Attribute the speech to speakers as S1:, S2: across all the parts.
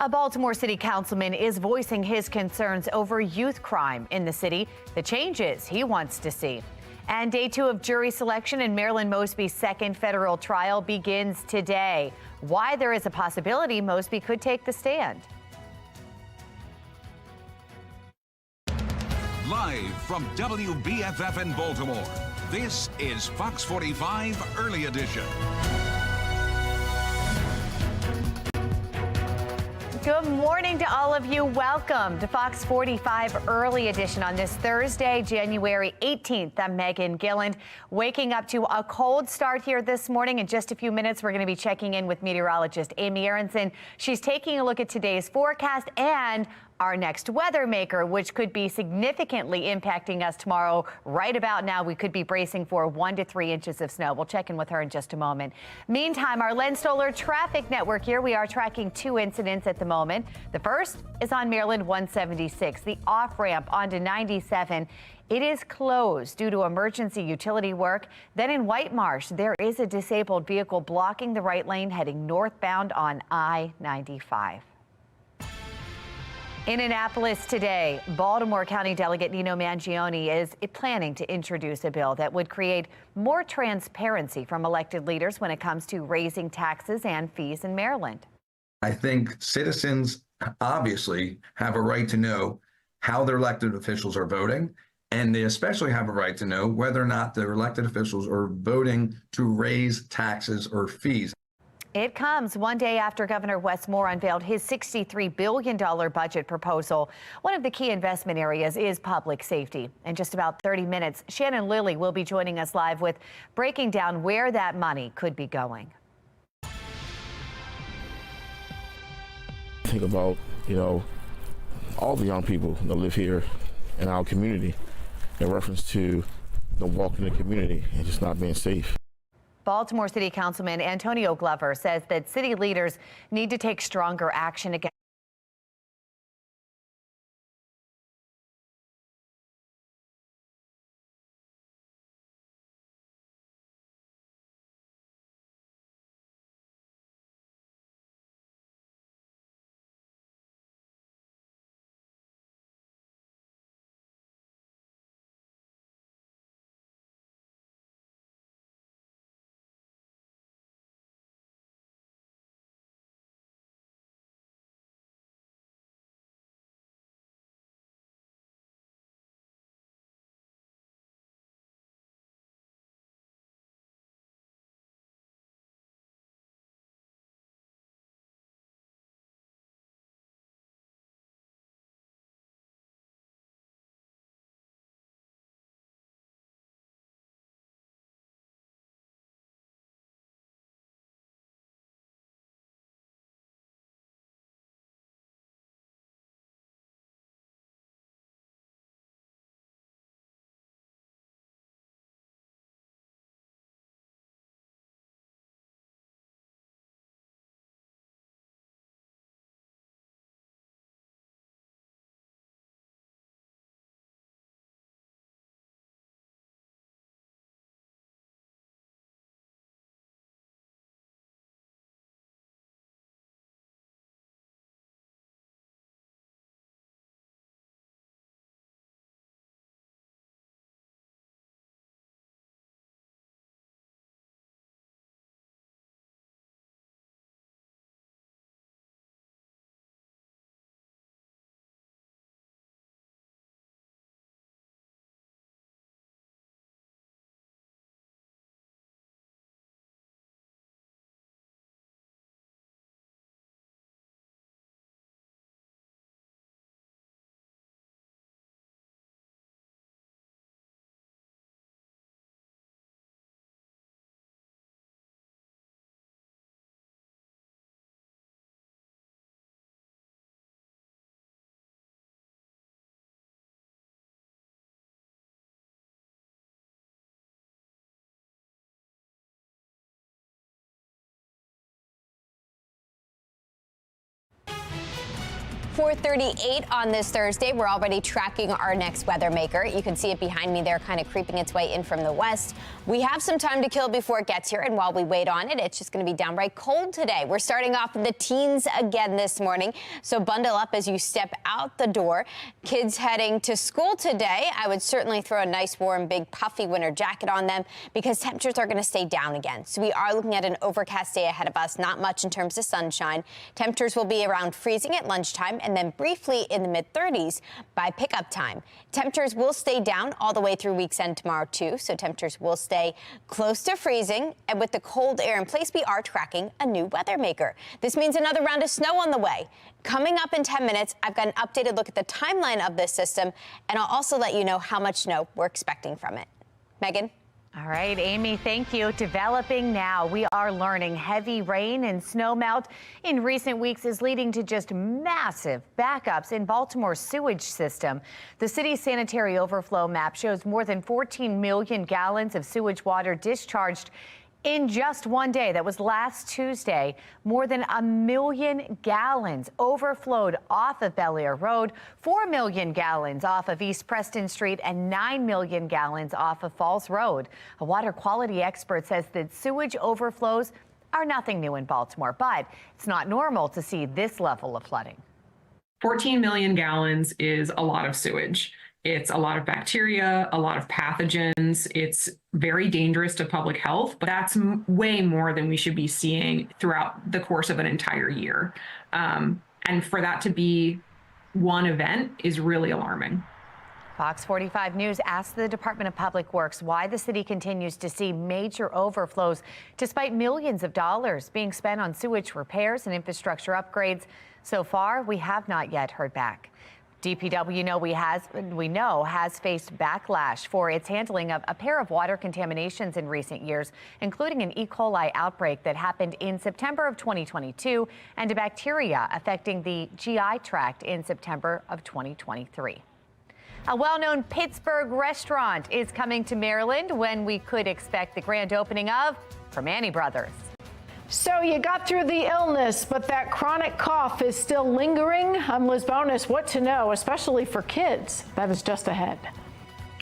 S1: A Baltimore City councilman is voicing his concerns over youth crime in the city, the changes he wants to see. And day 2 of jury selection in Marilyn Mosby's second federal trial begins today. Why there is a possibility Mosby could take the stand.
S2: Live from WBFF in Baltimore, this is Fox 45 Early Edition.
S1: Good morning to all of you. Welcome to Fox 45 Early Edition on this Thursday, January 18th. I'm Megan Gilland, waking up to a cold start here this morning. In just a few minutes, we're going to be checking in with meteorologist Amy Aronson. She's taking a look at today's forecast and our next weather maker, which could be significantly impacting us tomorrow. Right about now, we could be bracing for 1 to 3 inches of snow. We'll check in with her in just a moment. Meantime, our Len Stoller traffic network here, we are tracking 2 incidents at the moment. The first is on Maryland 176, the off-ramp onto 97. It is closed due to emergency utility work. Then in White Marsh, there is a disabled vehicle blocking the right lane heading northbound on I-95. In Annapolis today, Baltimore County Delegate Nino Mangione is planning to introduce a bill that would create more transparency from elected leaders when it comes to raising taxes and fees in Maryland.
S3: I think citizens obviously have a right to know how their elected officials are voting, and they especially have a right to know whether or not their elected officials are voting to raise taxes or fees.
S1: It comes one day after Governor Wes Moore unveiled his $63 billion budget proposal. One of the key investment areas is public safety. In just about 30 minutes, Shannon Lilly will be joining us live with breaking down where that money could be going.
S4: Think about, all the young people that live here in our community in reference to them walking the community and just not being safe.
S1: Baltimore City Councilman Antonio Glover says that city leaders need to take stronger action against
S5: 4:38 on this Thursday. We're already tracking our next weather maker. You can see it behind me there, kind of creeping its way in from the west. We have some time to kill before it gets here, and while we wait on it, it's just going to be downright cold today. We're starting off in the teens again this morning, so bundle up as you step out the door. Kids heading to school today, I would certainly throw a nice warm, big, puffy winter jacket on them because temperatures are going to stay down again. So we are looking at an overcast day ahead of us, not much in terms of sunshine. Temperatures will be around freezing at lunchtime and then briefly in the mid-30s by pickup time. Temperatures will stay down all the way through week's end tomorrow, too, so temperatures will stay close to freezing. And with the cold air in place, we are tracking a new weather maker. This means another round of snow on the way. Coming up in 10 minutes, I've got an updated look at the timeline of this system, and I'll also let you know how much snow we're expecting from it. Megan?
S1: All right, Amy, thank you. Developing now, we are learning heavy rain and snow melt in recent weeks is leading to just massive backups in Baltimore's sewage system. The city's sanitary overflow map shows more than 14 million gallons of sewage water discharged in just one day. That was last Tuesday. More than 1 million gallons overflowed off of Bellaire Road, 4 million gallons off of East Preston Street, and 9 million gallons off of Falls Road. A water quality expert says that sewage overflows are nothing new in Baltimore, but it's not normal to see this level of flooding.
S6: 14 million gallons is a lot of sewage. It's a lot of bacteria, a lot of pathogens. It's very dangerous to public health, but that's way more than we should be seeing throughout the course of an entire year. And for that to be one event is really alarming.
S1: Fox 45 News asked the Department of Public Works why the city continues to see major overflows despite millions of dollars being spent on sewage repairs and infrastructure upgrades. So far, we have not yet heard back. DPW we know has faced backlash for its handling of a pair of water contaminations in recent years, including an E. coli outbreak that happened in September of 2022 and a bacteria affecting the GI tract in September of 2023. A well-known Pittsburgh restaurant is coming to Maryland when we could expect the grand opening of Primanti Brothers.
S7: So you got through the illness, but that chronic cough is still lingering. I'm Liz Bonus. What to know, especially for kids? That is just ahead.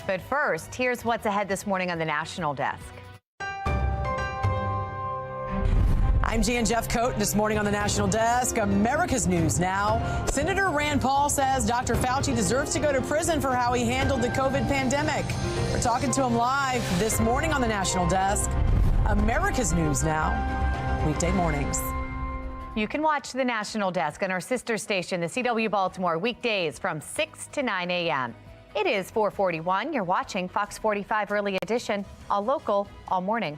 S1: But first, here's what's ahead this morning on the National Desk.
S8: I'm Jan Jeff Coat. This morning on the National Desk, America's News now. Senator Rand Paul says Dr. Fauci deserves to go to prison for how he handled the COVID pandemic. We're talking to him live this morning on the National Desk. America's News now. Weekday mornings.
S1: You can watch the National Desk on our sister station, the CW Baltimore, weekdays from 6 to 9 a.m. It is 4:41. You're watching Fox 45 Early Edition, all local, all morning.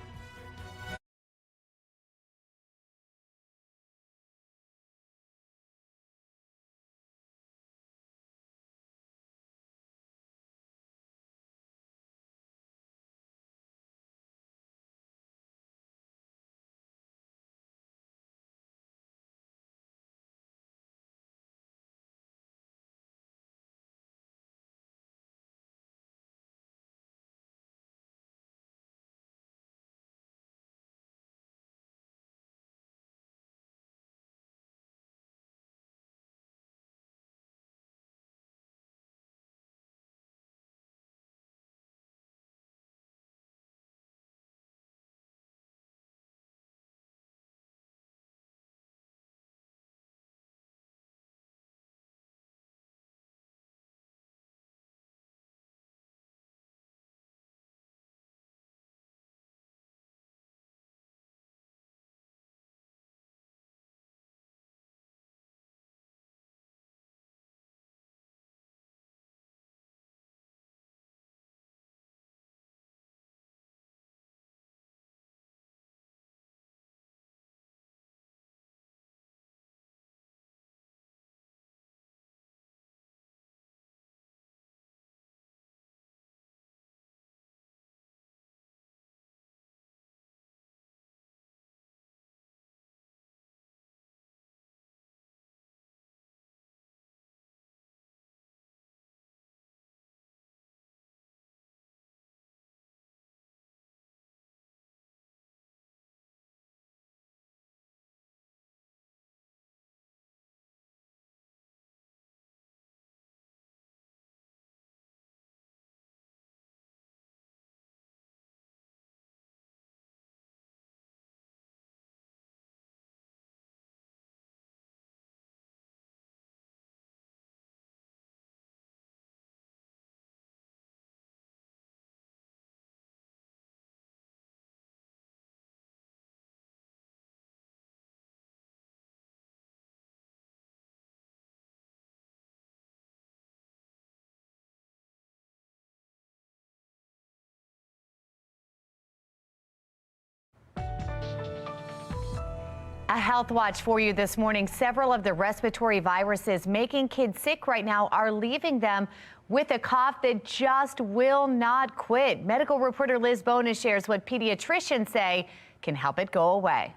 S1: A health watch for you this morning. Several of the respiratory viruses making kids sick right now are leaving them with a cough that just will not quit. Medical reporter Liz Bonus shares what pediatricians say can help it go away.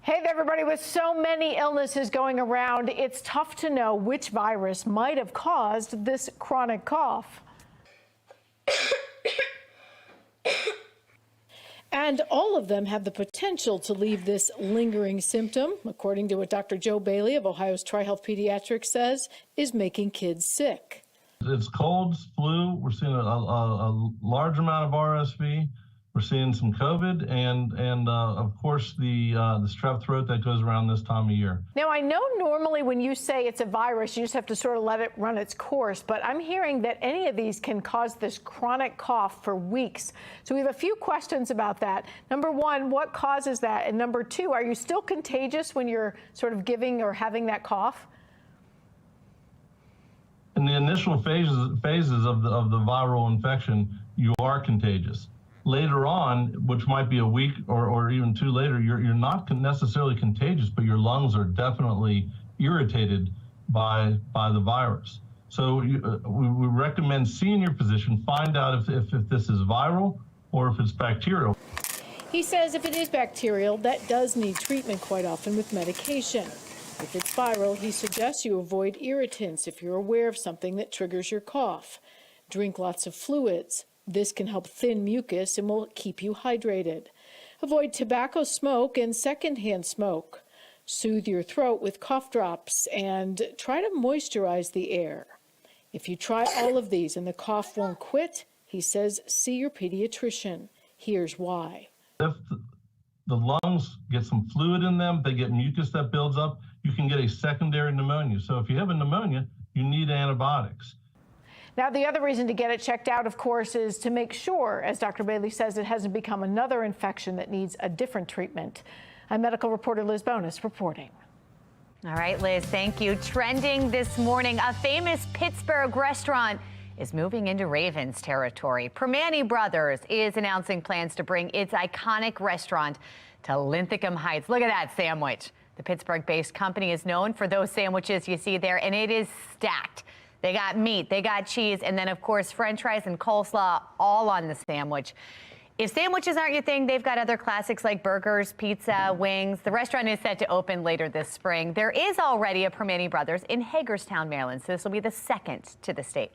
S7: Hey there, everybody. With so many illnesses going around, it's tough to know which virus might have caused this chronic cough. And all of them have the potential to leave this lingering symptom, according to what Dr. Joe Bailey of Ohio's TriHealth Pediatrics says, is making kids sick.
S9: It's colds, flu. We're seeing a large amount of RSV. We're seeing some COVID and of course the strep throat that goes around this time of year.
S7: Now, I know normally when you say it's a virus, you just have to sort of let it run its course, but I'm hearing that any of these can cause this chronic cough for weeks. So we have a few questions about that. Number one, what causes that? And number two, are you still contagious when you're sort of giving or having that cough?
S9: In the initial phases of the viral infection, you are contagious. Later on, which might be a week or even two later, you're not necessarily contagious, but your lungs are definitely irritated by the virus. So we recommend seeing your physician, find out if this is viral or if it's bacterial.
S7: He says if it is bacterial, that does need treatment quite often with medication. If it's viral, he suggests you avoid irritants if you're aware of something that triggers your cough. Drink lots of fluids. This can help thin mucus and will keep you hydrated. Avoid tobacco smoke and secondhand smoke. Soothe your throat with cough drops and try to moisturize the air. If you try all of these and the cough won't quit, he says see your pediatrician. Here's why.
S9: If the lungs get some fluid in them, they get mucus that builds up, you can get a secondary pneumonia. So if you have a pneumonia, you need antibiotics.
S7: Now, the other reason to get it checked out, of course, is to make sure, as Dr. Bailey says, it hasn't become another infection that needs a different treatment. I'm medical reporter Liz Bonus reporting.
S1: All right, Liz, thank you. Trending this morning, a famous Pittsburgh restaurant is moving into Ravens territory. Primanti Brothers is announcing plans to bring its iconic restaurant to Linthicum Heights. Look at that sandwich. The Pittsburgh-based company is known for those sandwiches you see there, and it is stacked. They got meat, they got cheese, and then, of course, french fries and coleslaw all on the sandwich. If sandwiches aren't your thing, they've got other classics like burgers, pizza, wings. The restaurant is set to open later this spring. There is already a Primanti Brothers in Hagerstown, Maryland, so this will be the second to the state.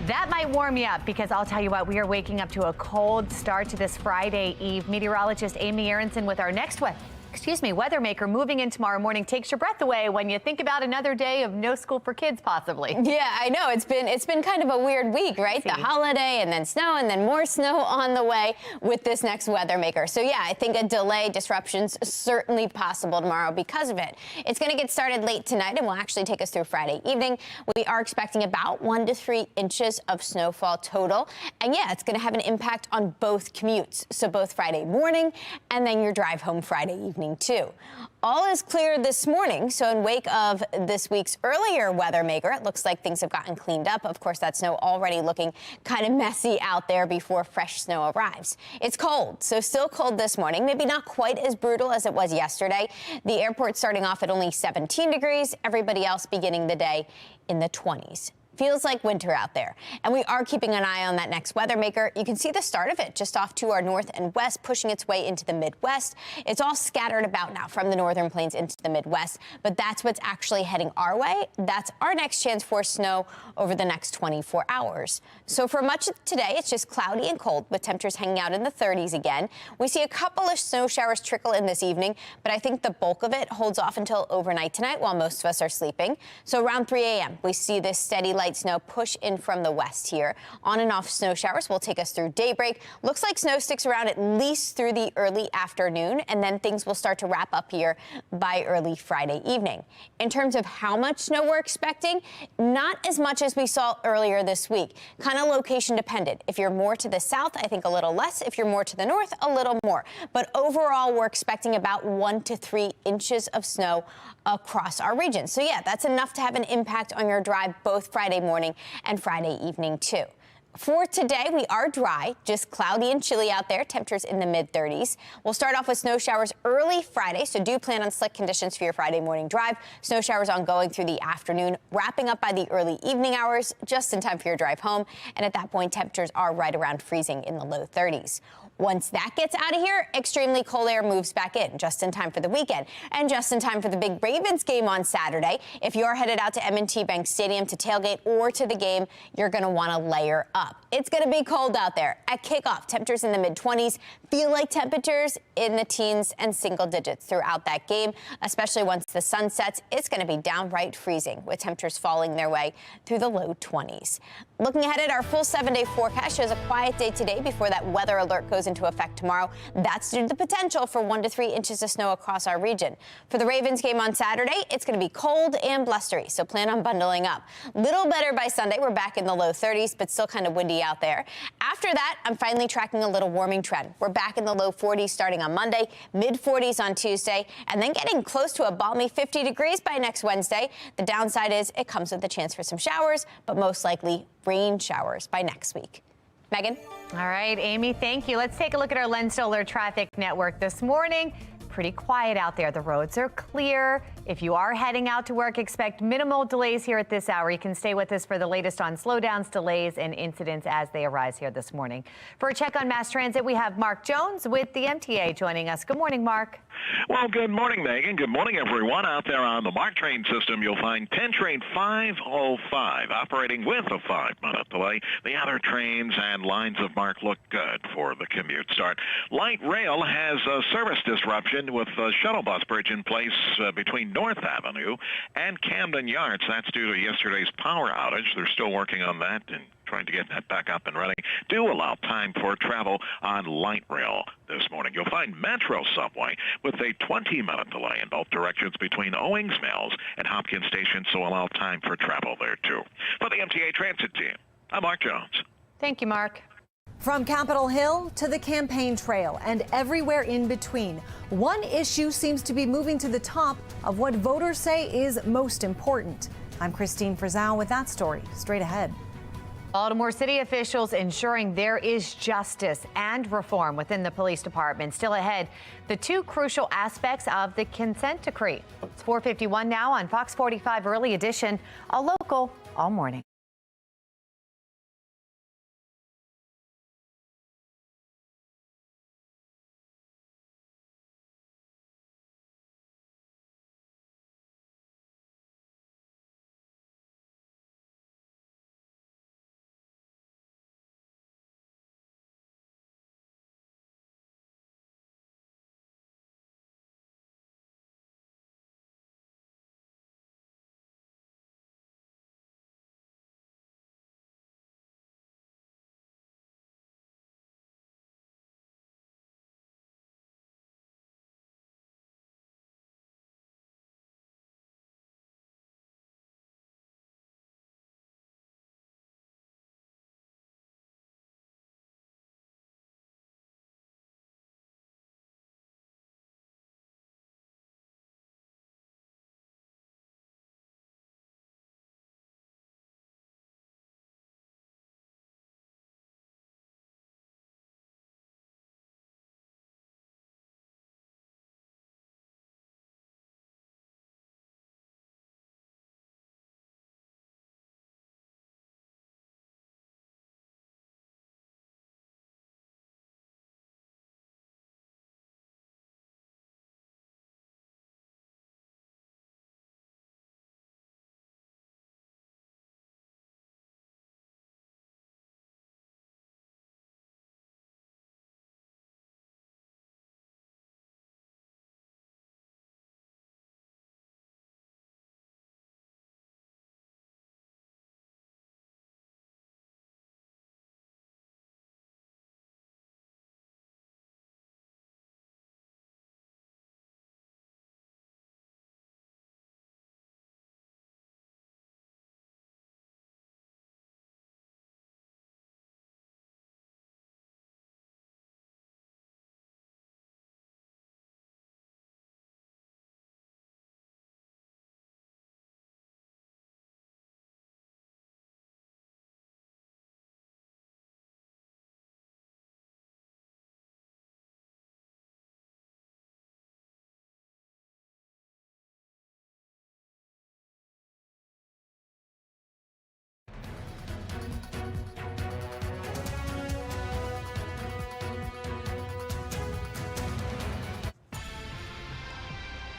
S1: That might warm you up because I'll tell you what, we are waking up to a cold start to this Friday Eve. Meteorologist Amy Aronson with our next weather maker moving in tomorrow morning takes your breath away when you think about another day of no school for kids, possibly.
S5: Yeah, I know. It's been kind of a weird week, right? The holiday and then snow and then more snow on the way with this next weather maker. So yeah, I think a delay, disruptions certainly possible tomorrow because of it. It's going to get started late tonight and will actually take us through Friday evening. We are expecting about 1 to 3 inches of snowfall total. And yeah, it's going to have an impact on both commutes. So both Friday morning and then your drive home Friday evening too. All is clear this morning, so in wake of this week's earlier weather maker, it looks like things have gotten cleaned up. Of course, that snow already looking kind of messy out there before fresh snow arrives. It's cold, so still cold this morning, maybe not quite as brutal as it was yesterday. The airport starting off at only 17 degrees, everybody else beginning the day in the 20s. Feels like winter out there. And we are keeping an eye on that next weather maker. You can see the start of it just off to our north and west, pushing its way into the Midwest. It's all scattered about now from the northern plains into the Midwest, but that's what's actually heading our way. That's our next chance for snow over the next 24 hours. So for much of today, it's just cloudy and cold with temperatures hanging out in the 30s again. We see a couple of snow showers trickle in this evening, but I think the bulk of it holds off until overnight tonight while most of us are sleeping. So around 3 a.m., we see this steady light snow push in from the west here. On and off snow showers will take us through daybreak. Looks like snow sticks around at least through the early afternoon, and then things will start to wrap up here by early Friday evening. In terms of how much snow we're expecting, not as much as we saw earlier this week. Kind of location dependent. If you're more to the south, I think a little less. If you're more to the north, a little more. But overall, we're expecting about 1 to 3 inches of snow across our region. So yeah, that's enough to have an impact on your drive both Friday morning and Friday evening too. For today, we are dry, just cloudy and chilly out there, temperatures in the mid-30s. We'll start off with snow showers early Friday, so do plan on slick conditions for your Friday morning drive. Snow showers ongoing through the afternoon, wrapping up by the early evening hours, just in time for your drive home. And at that point, temperatures are right around freezing in the low 30s. Once that gets out of here, extremely cold air moves back in, just in time for the weekend and just in time for the big Ravens game on Saturday. If you're headed out to M&T Bank Stadium to tailgate or to the game, you're going to want to layer up. It's going to be cold out there. At kickoff, temperatures in the mid-20s feel like temperatures in the teens and single digits throughout that game, especially once the sun sets. It's going to be downright freezing with temperatures falling their way through the low 20s. Looking ahead at our full 7-day forecast shows a quiet day today before that weather alert goes into effect tomorrow. That's due to the potential for 1 to 3 inches of snow across our region. For the Ravens game on Saturday, it's going to be cold and blustery, so plan on bundling up. Little better by Sunday. We're back in the low 30s, but still kind of windy out there. After that, I'm finally tracking a little warming trend. We're back in the low 40s starting on Monday, mid 40s on Tuesday, and then getting close to a balmy 50 degrees by next Wednesday. The downside is it comes with a chance for some showers, but most likely rain showers by next week. Megan?
S1: All right, Amy, thank you. Let's take a look at our Lens Solar traffic network this morning. Pretty quiet out there. The roads are clear. If you are heading out to work, expect minimal delays here at this hour. You can stay with us for the latest on slowdowns, delays, and incidents as they arise here this morning. For a check on mass transit, we have Mark Jones with the MTA joining us. Good morning, Mark.
S10: Well, good morning, Megan. Good morning, everyone. Out there on the MARC train system, you'll find 10 train 505 operating with a 5-minute delay. The other trains and lines of MARC look good for the commute start. Light rail has a service disruption with the shuttle bus bridge in place between North Avenue and Camden Yards. That's due to yesterday's power outage. They're still working on that and trying to get that back up and running. Do allow time for travel on light rail this morning. You'll find Metro subway with a 20-minute delay in both directions between Owings Mills and Hopkins Station, so allow time for travel there too. For the MTA Transit team, I'm Mark Jones.
S1: Thank you, Mark.
S11: From Capitol Hill to the campaign trail and everywhere in between, one issue seems to be moving to the top of what voters say is most important. I'm Christine Frizzell with that story straight ahead.
S1: Baltimore City officials ensuring there is justice and reform within the police department. Still ahead, the two crucial aspects of the consent decree. It's 4:51 now on Fox 45 Early Edition, a local all morning.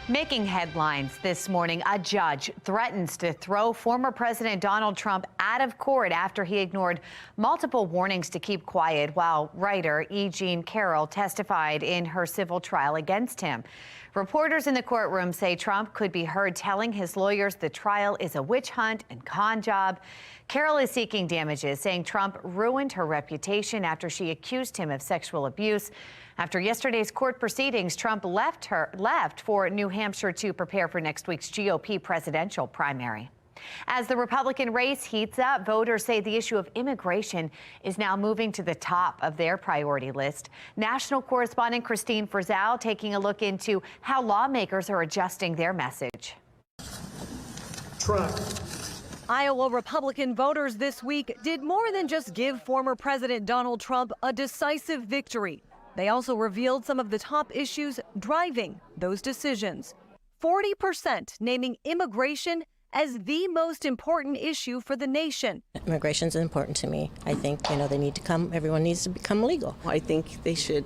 S1: Making headlines this morning, a judge threatens to throw former President Donald Trump out of court after he ignored multiple warnings to keep quiet while writer E. Jean Carroll testified in her civil trial against him. Reporters in the courtroom say Trump could be heard telling his lawyers the trial is a witch hunt and con job. Carroll is seeking damages, saying Trump ruined her reputation after she accused him of sexual abuse. After yesterday's court proceedings, Trump left for New Hampshire to prepare for next week's GOP presidential primary. As the Republican race heats up, voters say the issue of immigration is now moving to the top of their priority list. National correspondent Christine Frizzell taking a look into how lawmakers are adjusting their message.
S12: Trump.
S11: Iowa Republican voters this week did more than just give former President Donald Trump a decisive victory. They also revealed some of the top issues driving those decisions. 40% naming immigration as the most important issue for the nation.
S13: Immigration is important to me. I think, they need to come, everyone needs to become legal.
S12: I think they should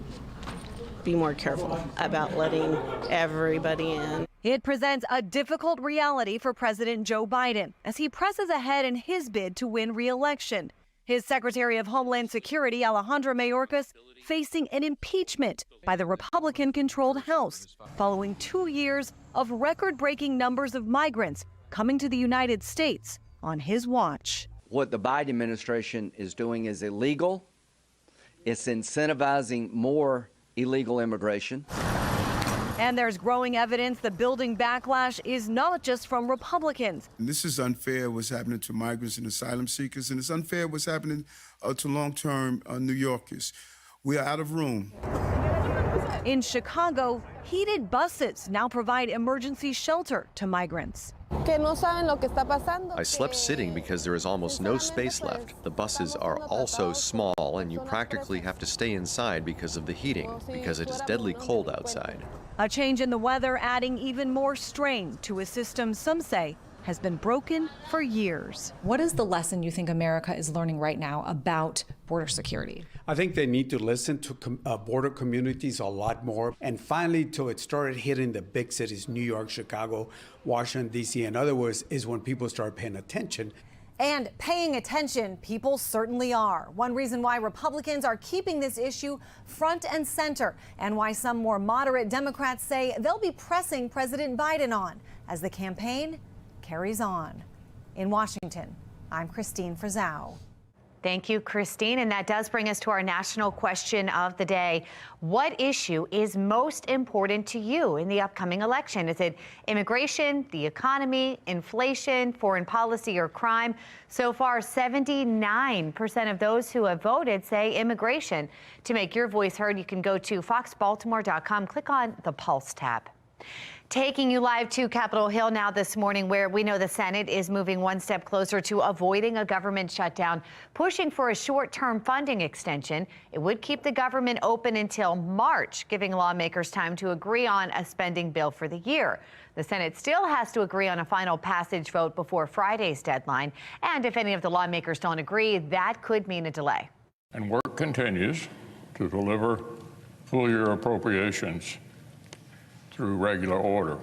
S12: be more careful about letting everybody in.
S11: It presents a difficult reality for President Joe Biden as he presses ahead in his bid to win re-election. His Secretary of Homeland Security, Alejandro Mayorkas, facing an impeachment by the Republican-controlled House following 2 years of record-breaking numbers of migrants coming to the United States on his watch.
S14: What the Biden administration is doing is illegal. It's incentivizing more illegal immigration.
S11: And there's growing evidence the building backlash is not just from Republicans.
S15: And this is unfair what's happening to migrants and asylum seekers, and it's unfair what's happening to long-term New Yorkers. We are out of room.
S11: In Chicago, heated buses now provide emergency shelter to migrants.
S16: I slept sitting because there is almost no space left. The buses are also small, and you practically have to stay inside because of the heating, because it is deadly cold outside.
S11: A change in the weather adding even more strain to a system some say has been broken for years.
S17: What is the lesson you think America is learning right now about border security?
S18: I think they need to listen to border communities a lot more. And finally, till it started hitting the big cities, New York, Chicago, Washington, D.C., in other words, is when people start paying attention.
S11: And paying attention, people certainly are. One reason why Republicans are keeping this issue front and center, and why some more moderate Democrats say they'll be pressing President Biden on as the campaign carries on. In Washington, I'm Christine Frizzell.
S1: Thank you, Christine. And that does bring us to our national question of the day. What issue is most important to you in the upcoming election? Is it immigration, the economy, inflation, foreign policy, or crime? So far, 79% of those who have voted say immigration. To make your voice heard, you can go to foxbaltimore.com, click on the Pulse tab. Taking you live to Capitol Hill now this morning, where we know the Senate is moving one step closer to avoiding a government shutdown, pushing for a short-term funding extension. It would keep the government open until March, giving lawmakers time to agree on a spending bill for the year. The Senate still has to agree on a final passage vote before Friday's deadline. And if any of the lawmakers don't agree, that could mean a delay.
S19: And work continues to deliver full-year appropriations through regular order.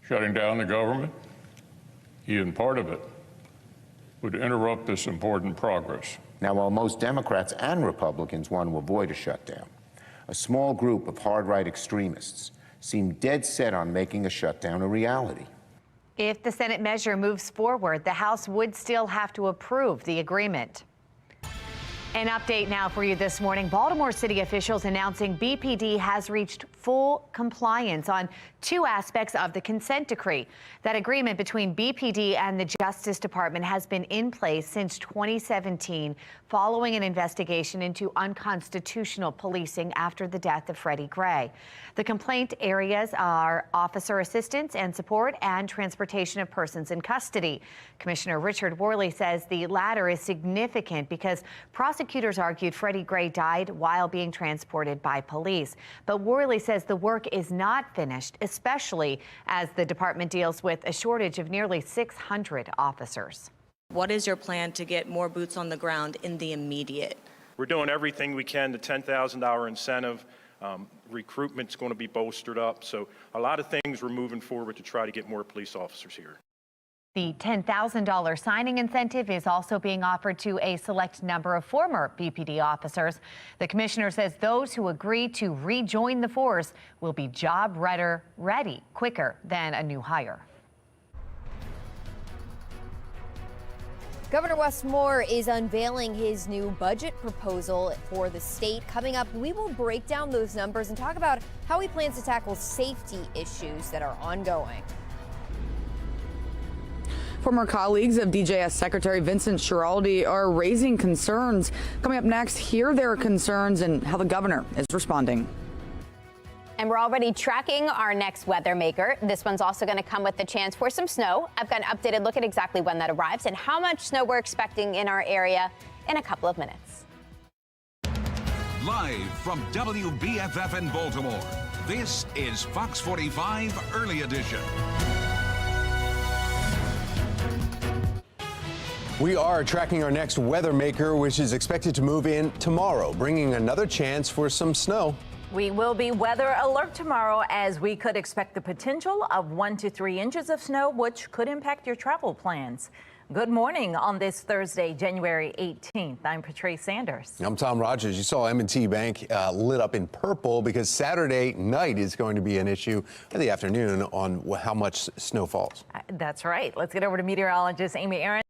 S19: Shutting down the government, even part of it, would interrupt this important progress.
S20: Now, while most Democrats and Republicans want to avoid a shutdown, a small group of hard-right extremists seem dead set on making a shutdown a reality.
S1: If the Senate measure moves forward, the House would still have to approve the agreement. An update now for you this morning. Baltimore city officials announcing BPD has reached full compliance on two aspects of the consent decree. That agreement between BPD and the Justice Department has been in place since 2017, following an investigation into unconstitutional policing after the death of Freddie Gray. The complaint areas are officer assistance and support and transportation of persons in custody. Commissioner Richard Worley says the latter is significant because prosecutors argued Freddie Gray died while being transported by police. But Worley says the work is not finished, especially as the department deals with a shortage of nearly 600 officers.
S21: What is your plan to get more boots on the ground in the immediate?
S22: We're doing everything we can. The $10,000 incentive
S2: Recruitment's going to be bolstered up. So a lot of things we're moving forward to try to get more police officers here.
S1: The $10,000 signing incentive is also being offered to a select number of former BPD officers. The commissioner says those who agree to rejoin the force will be job ready quicker than a new hire.
S5: Governor Wes Moore is unveiling his new budget proposal for the state. Coming up, we will break down those numbers and talk about how he plans to tackle safety issues that are ongoing.
S22: Former colleagues of DJS Secretary Vincent Schiraldi are raising concerns. Coming up next, hear their concerns and how the governor is responding.
S5: And we're already tracking our next weather maker. This one's also going to come with the chance for some snow. I've got an updated look at exactly when that arrives and how much snow we're expecting in our area in a couple of minutes.
S23: Live from WBFF in Baltimore, this is Fox 45 Early Edition.
S24: We are tracking our next weather maker, which is expected to move in tomorrow, bringing another chance for some snow.
S25: We will be weather alert tomorrow as we could expect the potential of 1 to 3 inches of snow, which could impact your travel plans. Good morning on this Thursday, January 18th. I'm Patrice Sanders.
S24: I'm Tom Rogers. You saw M&T Bank lit up in purple because Saturday night is going to be an issue in the afternoon on how much snow falls.
S25: That's right. Let's get over to meteorologist Amy Aaron.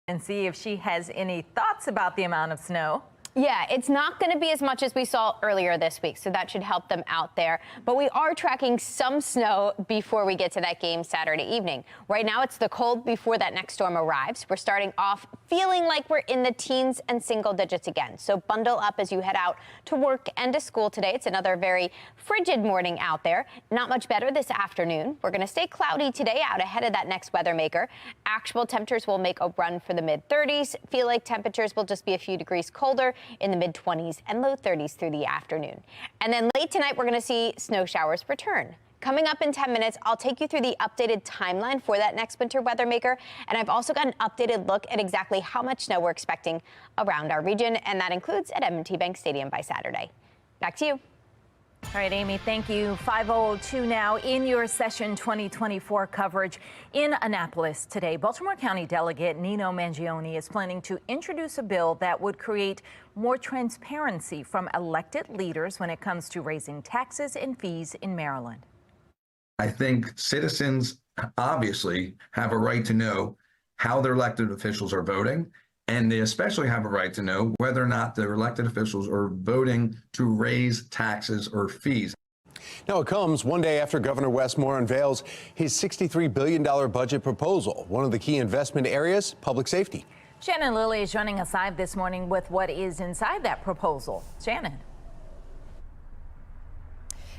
S25: And see if she has any thoughts about the amount of snow.
S5: Yeah, it's not going to be as much as we saw earlier this week, so that should help them out there. But we are tracking some snow before we get to that game Saturday evening. Right now, it's the cold before that next storm arrives. We're starting off feeling like we're in the teens and single digits again. So bundle up as you head out to work and to school today. It's another very frigid morning out there. Not much better this afternoon. We're going to stay cloudy today out ahead of that next weather maker. Actual temperatures will make a run for the mid-30s. Feel like temperatures will just be a few degrees colder in the mid-20s and low 30s through the afternoon. And then late tonight, we're going to see snow showers return. Coming up in 10 minutes, I'll take you through the updated timeline for that next winter weather maker. And I've also got an updated look at exactly how much snow we're expecting around our region. And that includes at M&T Bank Stadium by Saturday. Back to you.
S25: All right, Amy, thank you. 5:02 now in your Session 2024 coverage in Annapolis today. Baltimore County Delegate Nino Mangione is planning to introduce a bill that would create more transparency from elected leaders when it comes to raising taxes and fees in Maryland.
S3: I think citizens obviously have a right to know how their elected officials are voting. And they especially have a right to know whether or not their elected officials are voting to raise taxes or fees.
S24: Now it comes one day after Governor Wes Moore unveils his $63 billion budget proposal. One of the key investment areas, public safety.
S25: Shannon Lilly is joining us live this morning with what is inside that proposal. Shannon.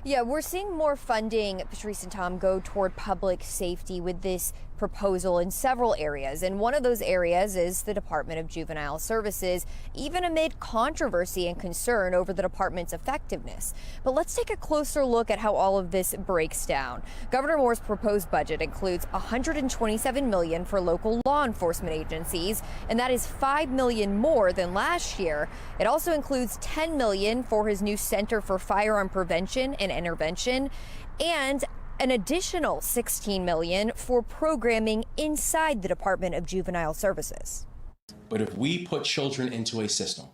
S5: Yeah, we're seeing more funding, Patrice and Tom, go toward public safety with this proposal in several areas. And one of those areas is the Department of Juvenile Services, even amid controversy and concern over the department's effectiveness. But let's take a closer look at how all of this breaks down. Governor Moore's proposed budget includes $127 million for local law enforcement agencies, and that is $5 million more than last year. It also includes $10 million for his new Center for Firearm Prevention and Intervention, and an additional $16 million for programming inside the Department of Juvenile Services.
S26: But if we put children into a system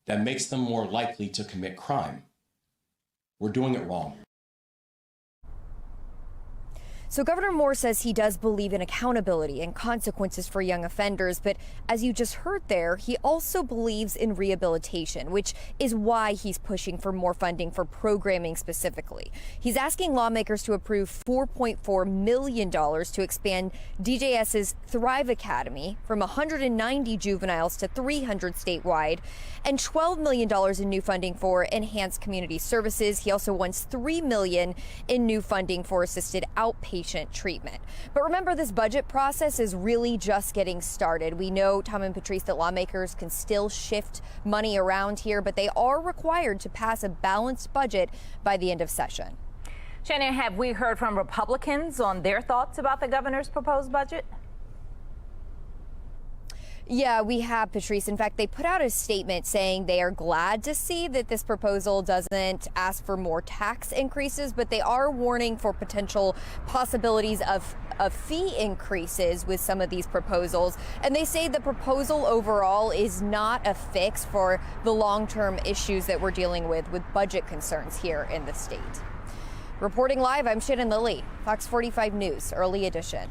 S26: that makes them more likely to commit crime, we're doing it wrong.
S5: So Governor Moore says he does believe in accountability and consequences for young offenders, but as you just heard there, he also believes in rehabilitation, which is why he's pushing for more funding for programming specifically. He's asking lawmakers to approve $4.4 million to expand DJS's Thrive Academy from 190 juveniles to 300 statewide, and $12 million in new funding for enhanced community services. He also wants $3 million in new funding for assisted outpatient treatment. But remember, this budget process is really just getting started. We know, Tom and Patrice, that lawmakers can still shift money around here, but they are required to pass a balanced budget by the end of session.
S25: Shannon, have we heard from Republicans on their thoughts about the governor's proposed budget?
S4: Yeah, we have, Patrice. In fact, they put out a statement saying they are glad to see that this proposal doesn't ask for more tax increases, but they are warning for potential possibilities of fee increases with some of these proposals. And they say the proposal overall is not a fix for the long-term issues that we're dealing with budget concerns here in the state. Reporting live, I'm Shannon Lilly, Fox 45 News, Early Edition.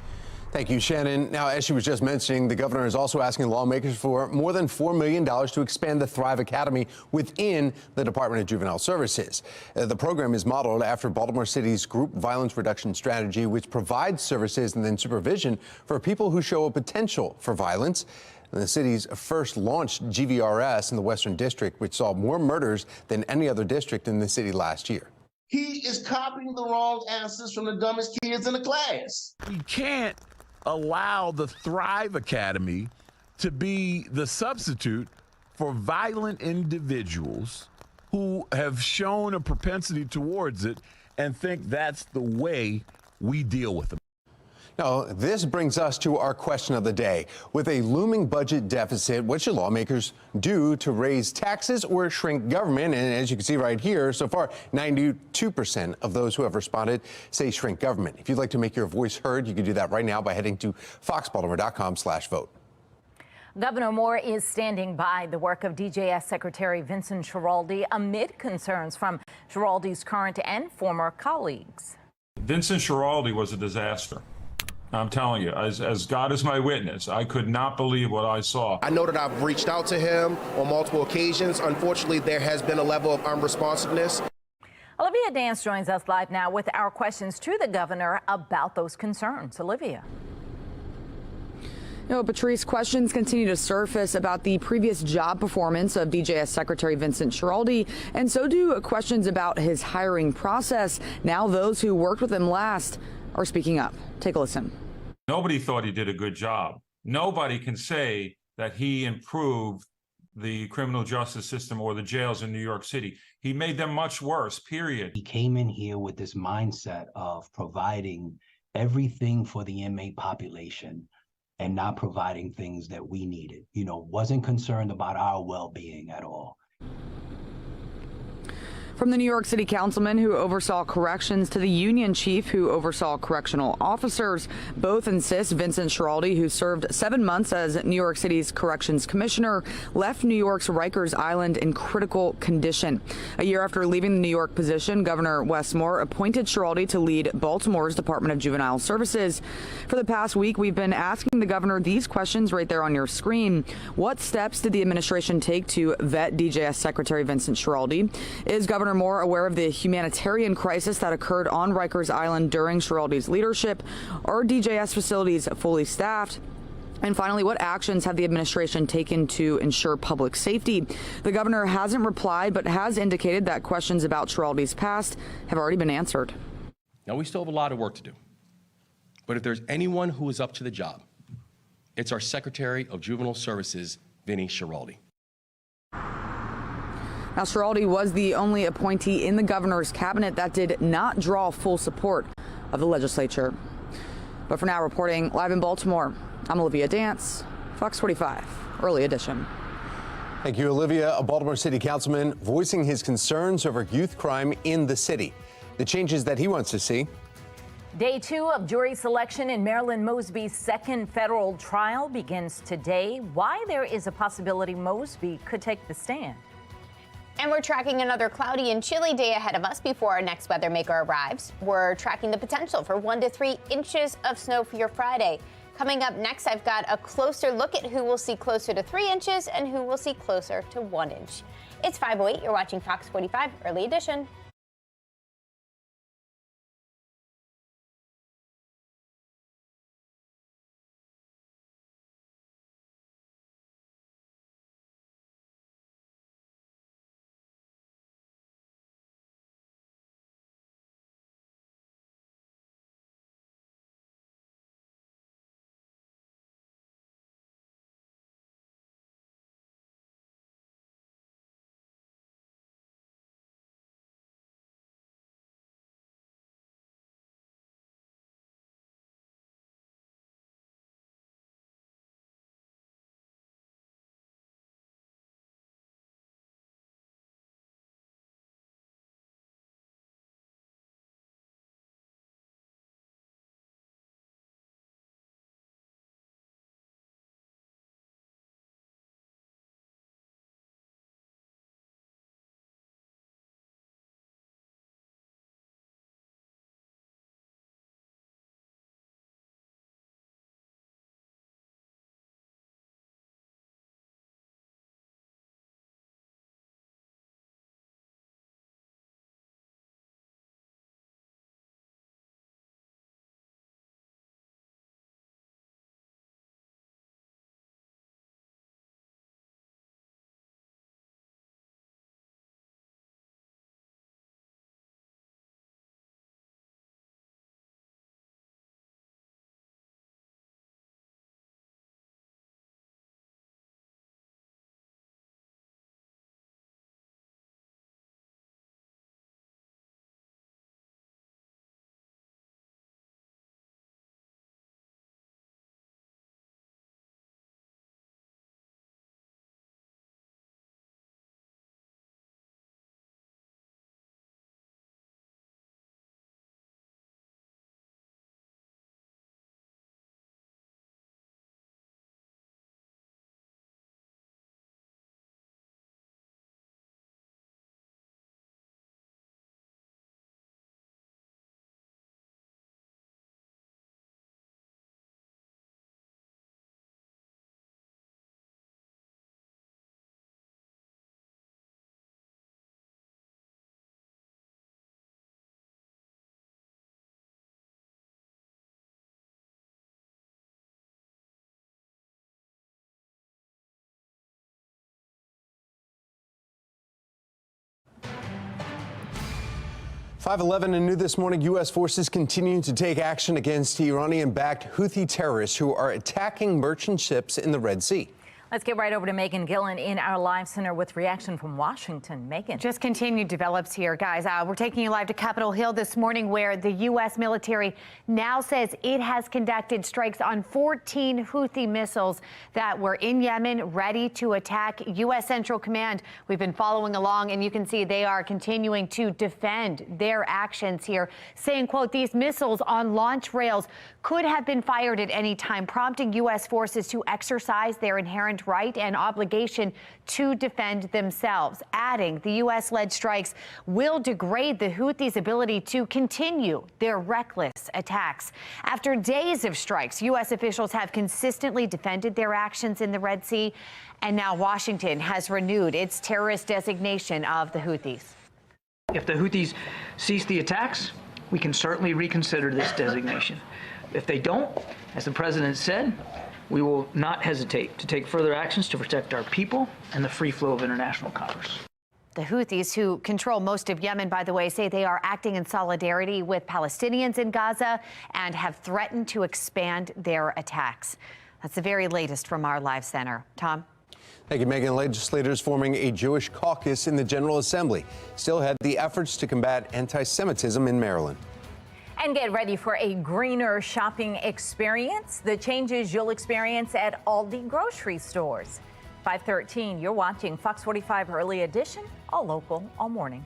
S24: Thank you, Shannon. Now, as she was just mentioning, the governor is also asking lawmakers for more than $4 million to expand the Thrive Academy within the Department of Juvenile Services. The program is modeled after Baltimore City's group violence reduction strategy, which provides services and then supervision for people who show a potential for violence. And the city's first launched GVRS in the Western District, which saw more murders than any other district in the city last year.
S6: He is copying the wrong answers from the dumbest kids in the class.
S7: We can't allow the Thrive Academy to be the substitute for violent individuals who have shown a propensity towards it and think that's the way we deal with them.
S24: Now, this brings us to our question of the day. With a looming budget deficit, what should lawmakers do to raise taxes or shrink government? And as you can see right here, so far, 92% of those who have responded say shrink government. If you'd like to make your voice heard, you can do that right now by heading to foxbaltimore.com/vote.
S25: Governor Moore is standing by the work of DJS Secretary Vincent Schiraldi amid concerns from Schiraldi's current and former colleagues.
S19: Vincent Schiraldi was a disaster. I'm telling you, as God is my witness, I could not believe what I saw.
S6: I know that I've reached out to him on multiple occasions. Unfortunately, there has been a level of unresponsiveness.
S25: Olivia Dance joins us live now with our questions to the governor about those concerns. Olivia.
S22: You know, Patrice, questions continue to surface about the previous job performance of DJS Secretary Vincent Schiraldi, and so do questions about his hiring process. Now those who worked with him last are speaking up. Take a listen.
S19: Nobody thought he did a good job. Nobody can say that he improved the criminal justice system or the jails in New York City. He made them much worse, period.
S8: He came in here with this mindset of providing everything for the inmate population and not providing things that we needed. You know, wasn't concerned about our well-being at all.
S22: From the New York City councilman who oversaw corrections to the union chief who oversaw correctional officers, both insist Vincent Schiraldi, who served 7 months as New York City's corrections commissioner, left New York's Rikers Island in critical condition. A year after leaving the New York position, Governor Wes Moore appointed Schiraldi to lead Baltimore's Department of Juvenile Services. For the past week, we've been asking the governor these questions right there on your screen. What steps did the administration take to vet DJS Secretary Vincent Schiraldi? Is Governor Moore aware of the humanitarian crisis that occurred on Rikers Island during Schiraldi's leadership? Are DJS facilities fully staffed? And finally, what actions have the administration taken to ensure public safety? The governor hasn't replied, but has indicated that questions about Schiraldi's past have already been answered.
S26: Now, we still have a lot of work to do. But if there's anyone who is up to the job, it's our Secretary of Juvenile Services, Vinny Schiraldi.
S22: Now, Schiraldi was the only appointee in the governor's cabinet that did not draw full support of the legislature. But for now, reporting live in Baltimore, I'm Olivia Dance, Fox 45, Early Edition.
S24: Thank you, Olivia. A Baltimore City councilman voicing his concerns over youth crime in the city. The changes that he wants to see.
S25: Day 2 of jury selection in Marilyn Mosby's second federal trial begins today. Why there is a possibility Mosby could take the stand.
S5: And we're tracking another cloudy and chilly day ahead of us before our next weather maker arrives. We're tracking the potential for 1 to 3 inches of snow for your Friday. Coming up next, I've got a closer look at who will see closer to 3 inches and who will see closer to 1 inch. It's 5:08. You're watching Fox 45 Early Edition.
S24: 5:11 and new this morning, U.S. forces continue to take action against Iranian-backed Houthi terrorists who are attacking merchant ships in the Red Sea.
S25: Let's get right over to Megan Gillen in our live center with reaction from Washington. Megan.
S1: Just continued develops here, guys. We're taking you live to Capitol Hill this morning, where the U.S. military now says it has conducted strikes on 14 Houthi missiles that were in Yemen, ready to attack U.S. Central Command. We've been following along, and you can see they are continuing to defend their actions here, saying, quote, these missiles on launch rails could have been fired at any time, prompting U.S. forces to exercise their inherent right and obligation to defend themselves, adding the U.S.-led strikes will degrade the Houthis' ability to continue their reckless attacks. After days of strikes, U.S. officials have consistently defended their actions in the Red Sea, and now Washington has renewed its terrorist designation of the Houthis.
S9: If the Houthis cease the attacks, we can certainly reconsider this designation. If they don't, as the president said, we will not hesitate to take further actions to protect our people and the free flow of international commerce.
S1: The Houthis, who control most of Yemen, by the way, say they are acting in solidarity with Palestinians in Gaza and have threatened to expand their attacks. That's the very latest from our live center. Tom?
S24: Thank you, Megan. Legislators forming a Jewish caucus in the General Assembly still had the efforts to combat anti-Semitism in Maryland.
S25: And get ready for a greener shopping experience. The changes you'll experience at Aldi grocery stores. 5:13, you're watching Fox 45 Early Edition, all local, all morning.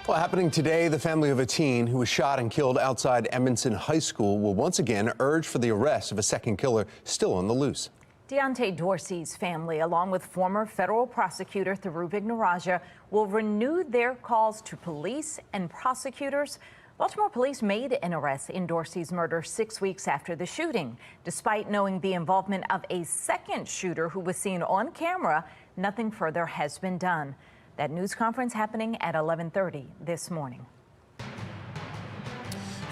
S24: Well, happening today, the family of a teen who was shot and killed outside Edmondson High School will once again urge for the arrest of a second killer still on the loose.
S25: Deontay Dorsey's family, along with former federal prosecutor Thuruvig Naraja, will renew their calls to police and prosecutors. Baltimore police made an arrest in Dorsey's murder 6 weeks after the shooting. Despite knowing the involvement of a second shooter who was seen on camera, nothing further has been done. That news conference happening at 11:30 this morning.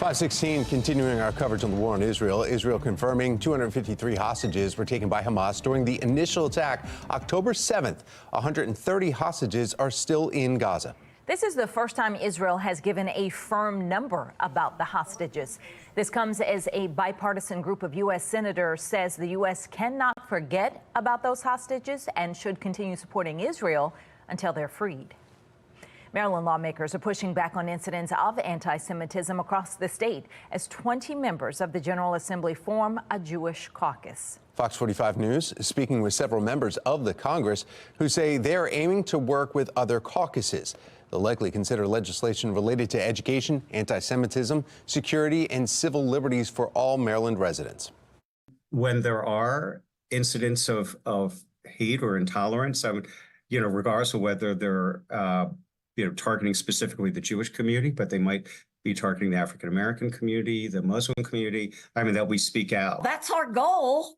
S24: 5:16, continuing our coverage on the war on Israel. Israel confirming 253 hostages were taken by Hamas during the initial attack October 7th. 130 hostages are still in Gaza.
S25: This is the first time Israel has given a firm number about the hostages. This comes as a bipartisan group of U.S. senators says the U.S. cannot forget about those hostages and should continue supporting Israel until they're freed. Maryland lawmakers are pushing back on incidents of anti-Semitism across the state as 20 members of the General Assembly form a Jewish caucus.
S24: Fox 45 News is speaking with several members of the Congress who say they're aiming to work with other caucuses. They'll likely consider legislation related to education, anti-Semitism, security, and civil liberties for all Maryland residents.
S10: When there are incidents of hate or intolerance, regardless of whether they're targeting specifically the Jewish community, but they might be targeting the African American community, the Muslim community, that we speak out.
S12: That's our goal.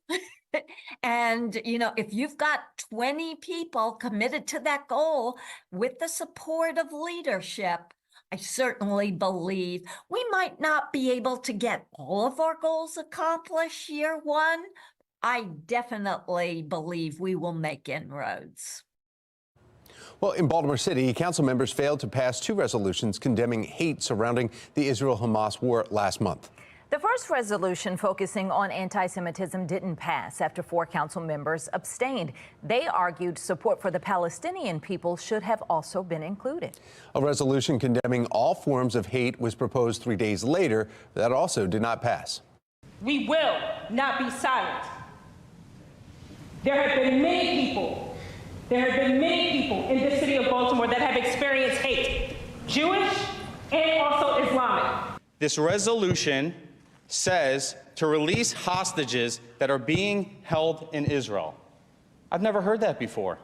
S12: And, if you've got 20 people committed to that goal with the support of leadership, I certainly believe we might not be able to get all of our goals accomplished year one. I definitely believe we will make inroads.
S24: Well, in Baltimore City, council members failed to pass 2 resolutions condemning hate surrounding the Israel-Hamas war last month.
S25: The first resolution focusing on anti-Semitism didn't pass after 4 council members abstained. They argued support for the Palestinian people should have also been included.
S24: A resolution condemning all forms of hate was proposed 3 days later. That also did not pass.
S13: We will not be silent. There have been many people in the city of Baltimore that have experienced hate, Jewish and also Islamic.
S14: This resolution says to release hostages that are being held in Israel. I've never heard that before.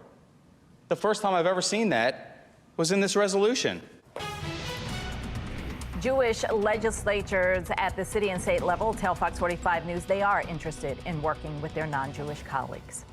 S14: The first time I've ever seen that was in this resolution.
S25: Jewish legislatures at the city and state level tell Fox 45 News they are interested in working with their non-Jewish colleagues.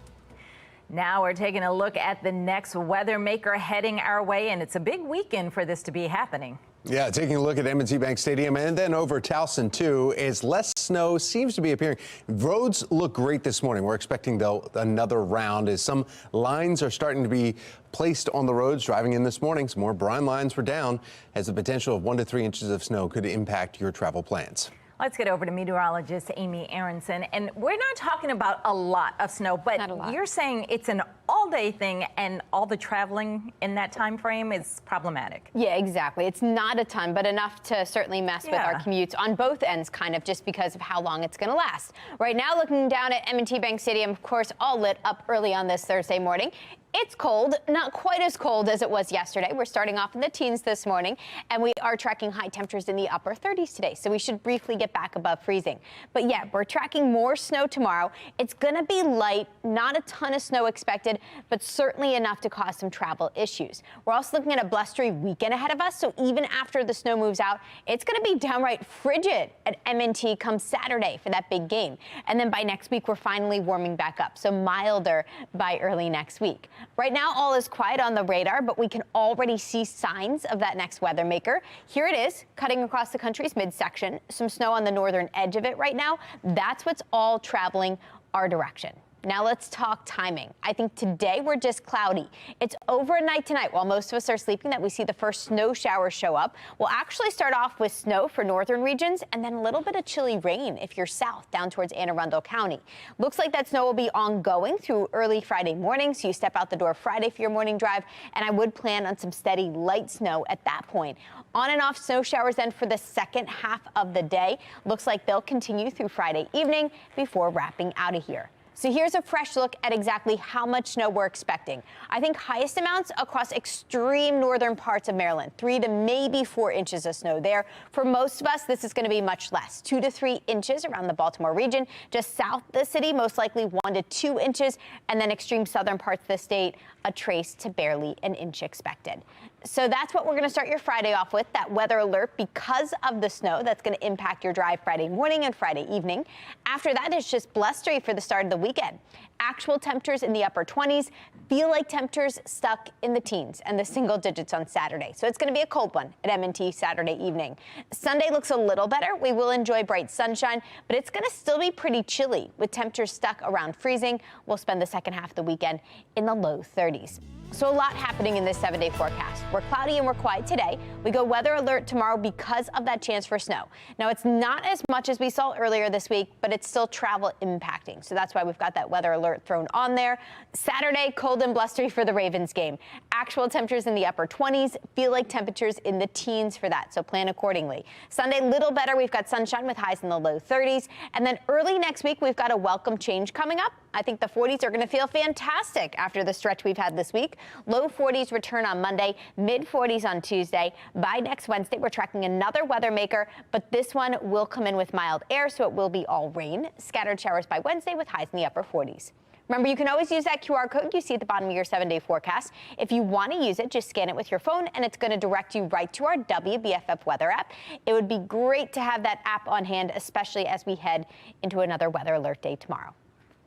S25: Now we're taking a look at the next weather maker heading our way, and it's a big weekend for this to be happening.
S24: Yeah, taking a look at M&T Bank Stadium and then over Towson, too, as less snow seems to be appearing. Roads look great this morning. We're expecting, though, another round as some lines are starting to be placed on the roads. Driving in this morning, some more brine lines were down as the potential of 1 to 3 inches of snow could impact your travel plans.
S25: Let's get over to meteorologist Amy Aronson. And we're not talking about a lot of snow, but you're saying it's an all-day thing and all the traveling in that time frame is problematic.
S5: Yeah, exactly. It's not a ton, but enough to certainly mess with our commutes on both ends, kind of, just because of how long it's going to last. Right now, looking down at M&T Bank Stadium, of course, all lit up early on this Thursday morning. It's cold, not quite as cold as it was yesterday. We're starting off in the teens this morning, and we are tracking high temperatures in the upper 30s today, so we should briefly get back above freezing. But yeah, we're tracking more snow tomorrow. It's going to be light, not a ton of snow expected, but certainly enough to cause some travel issues. We're also looking at a blustery weekend ahead of us, so even after the snow moves out, it's going to be downright frigid at M&T come Saturday for that big game. And then by next week, we're finally warming back up, so milder by early next week. Right now, all is quiet on the radar, but we can already see signs of that next weather maker. Here it is, cutting across the country's midsection. Some snow on the northern edge of it right now. That's what's all traveling our direction. Now let's talk timing. I think today we're just cloudy. It's overnight tonight while most of us are sleeping that we see the first snow showers show up. We'll actually start off with snow for northern regions and then a little bit of chilly rain if you're south down towards Anne Arundel County. Looks like that snow will be ongoing through early Friday morning, so you step out the door Friday for your morning drive, and I would plan on some steady light snow at that point. On and off snow showers then for the second half of the day. Looks like they'll continue through Friday evening before wrapping out of here. So here's a fresh look at exactly how much snow we're expecting. I think highest amounts across extreme northern parts of Maryland, 3 to maybe 4 inches of snow there. For most of us, this is going to be much less, 2 to 3 inches around the Baltimore region. Just south of the city, most likely 1 to 2 inches, and then extreme southern parts of the state, a trace to barely an inch expected. So that's what we're going to start your Friday off with, that weather alert because of the snow that's going to impact your drive Friday morning and Friday evening. After that, it's just blustery for the start of the weekend. Actual temperatures in the upper 20s, feel like temperatures stuck in the teens and the single digits on Saturday. So it's going to be a cold one at M&T Saturday evening. Sunday looks a little better. We will enjoy bright sunshine, but it's going to still be pretty chilly with temperatures stuck around freezing. We'll spend the second half of the weekend in the low 30s. So a lot happening in this 7-day forecast. We're cloudy and we're quiet today. We go weather alert tomorrow because of that chance for snow. Now, it's not as much as we saw earlier this week, but it's still travel impacting. So that's why we've got that weather alert thrown on there. Saturday, cold and blustery for the Ravens game. Actual temperatures in the upper 20s, feel like temperatures in the teens for that. So plan accordingly. Sunday, little better. We've got sunshine with highs in the low 30s. And then early next week, we've got a welcome change coming up. I think the 40s are going to feel fantastic after the stretch we've had this week. Low 40s return on Monday, mid 40s on Tuesday. By next Wednesday, we're tracking another weather maker, but this one will come in with mild air, so it will be all rain. Scattered showers by Wednesday with highs in the upper 40s. Remember, you can always use that QR code you see at the bottom of your 7-day forecast. If you want to use it, just scan it with your phone, and it's going to direct you right to our WBFF weather app. It would be great to have that app on hand, especially as we head into another weather alert day tomorrow.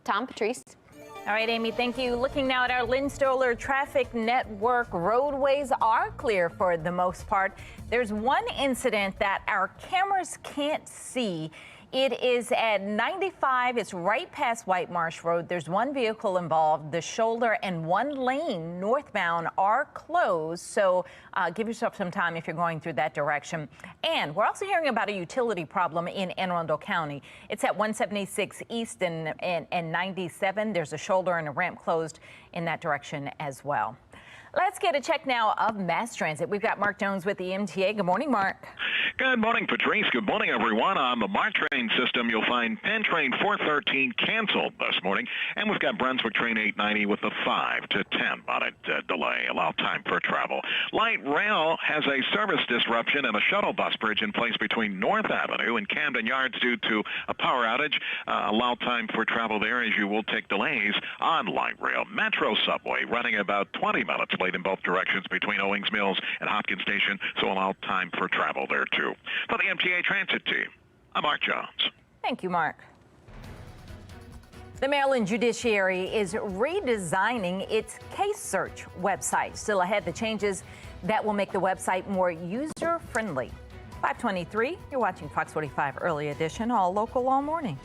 S5: Tom, Patrice.
S25: All right, Amy, thank you. Looking now at our Lynn Stoller traffic network, roadways are clear for the most part. There's one incident that our cameras can't see. It is at 95. It's right past White Marsh Road. There's one vehicle involved. The shoulder and one lane northbound are closed. So give yourself some time if you're going through that direction. And we're also hearing about a utility problem in Anne Arundel County. It's at 176 East and 97. There's a shoulder and a ramp closed in that direction as well. Let's get a check now of mass transit. We've got Mark Jones with the MTA. Good morning, Mark.
S11: Good morning, Patrice. Good morning, everyone. On the MARC train system, you'll find Penn Train 413 canceled this morning, and we've got Brunswick Train 890 with a 5 to 10-minute delay. Allow time for travel. Light rail has a service disruption and a shuttle bus bridge in place between North Avenue and Camden Yards due to a power outage. Allow time for travel there as you will take delays on light rail. Metro subway running about 20 minutes late in both directions between Owings Mills and Hopkins Station, so allow time for travel there, too. For the MTA Transit Team, I'm Mark Jones.
S25: Thank you, Mark. The Maryland Judiciary is redesigning its case search website. Still ahead, the changes that will make the website more user-friendly. 5:23, you're watching Fox 45 Early Edition, all local, all morning.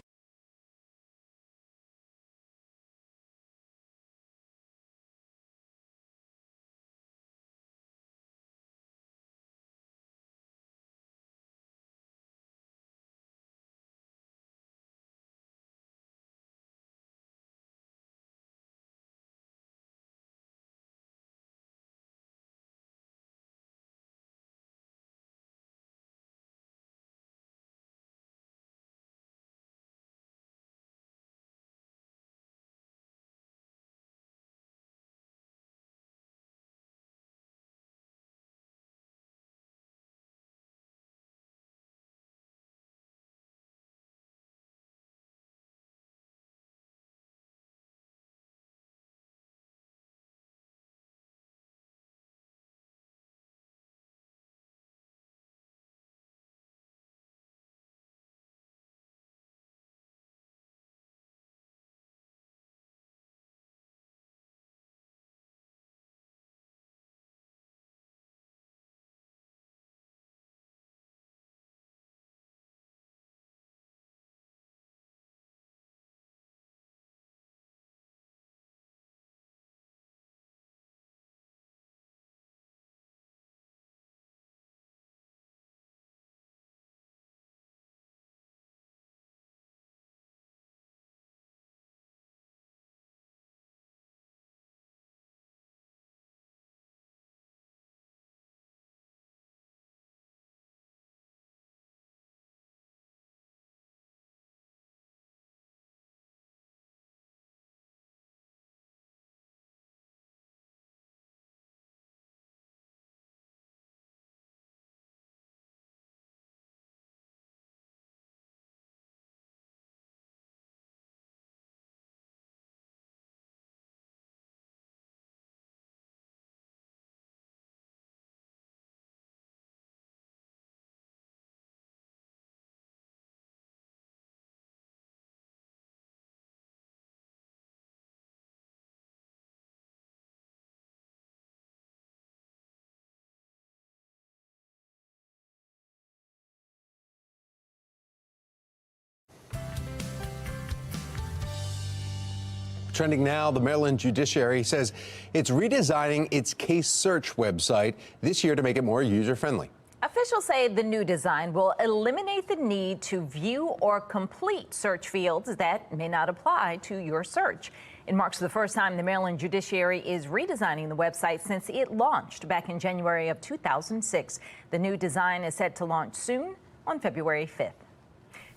S24: Trending now, the Maryland judiciary says it's redesigning its case search website this year to make it more user-friendly.
S25: Officials say the new design will eliminate the need to view or complete search fields that may not apply to your search. It marks the first time the Maryland judiciary is redesigning the website since it launched back in January of 2006. The new design is set to launch soon on February 5th.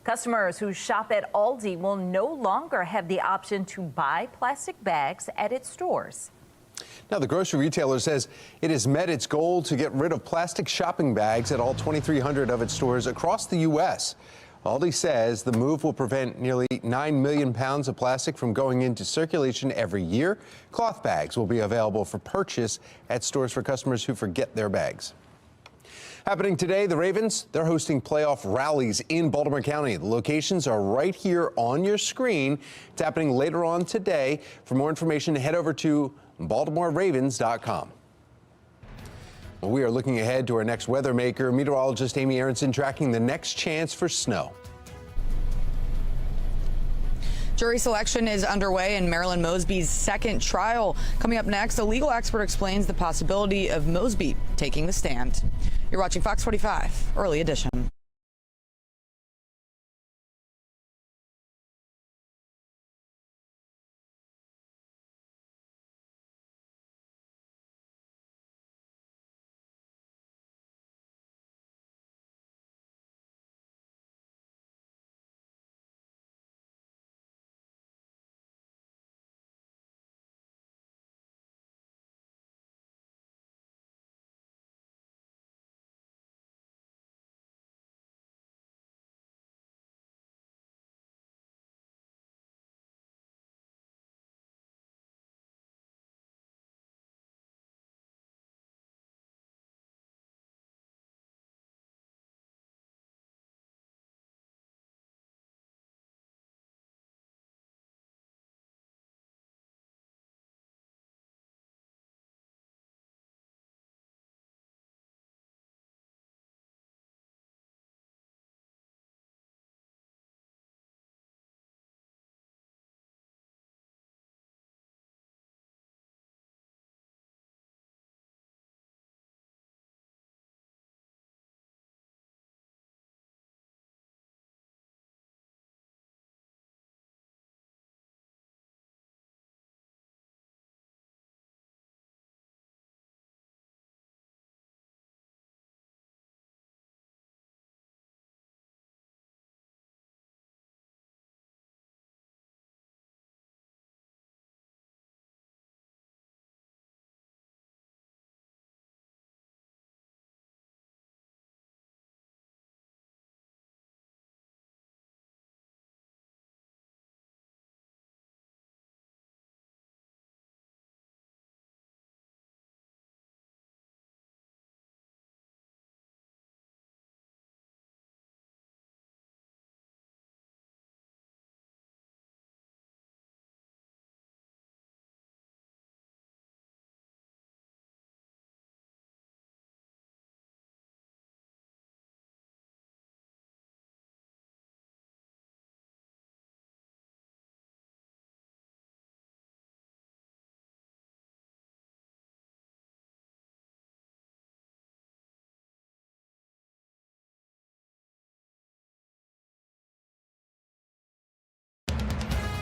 S25: Customers who shop at Aldi will no longer have the option to buy plastic bags at its stores.
S24: Now, the grocery retailer says it has met its goal to get rid of plastic shopping bags at all 2,300 of its stores across the U.S. Aldi says the move will prevent nearly 9 million pounds of plastic from going into circulation every year. Cloth bags will be available for purchase at stores for customers who forget their bags. Happening today, the Ravens, they're hosting playoff rallies in Baltimore County. The locations are right here on your screen. It's happening later on today. For more information, head over to BaltimoreRavens.com. Well, we are looking ahead to our next weather maker, meteorologist Amy Aronson, tracking the next chance for snow.
S22: Jury selection is underway in Marilyn Mosby's second trial. Coming up next, a legal expert explains the possibility of Mosby taking the stand. You're watching Fox 45, Early Edition.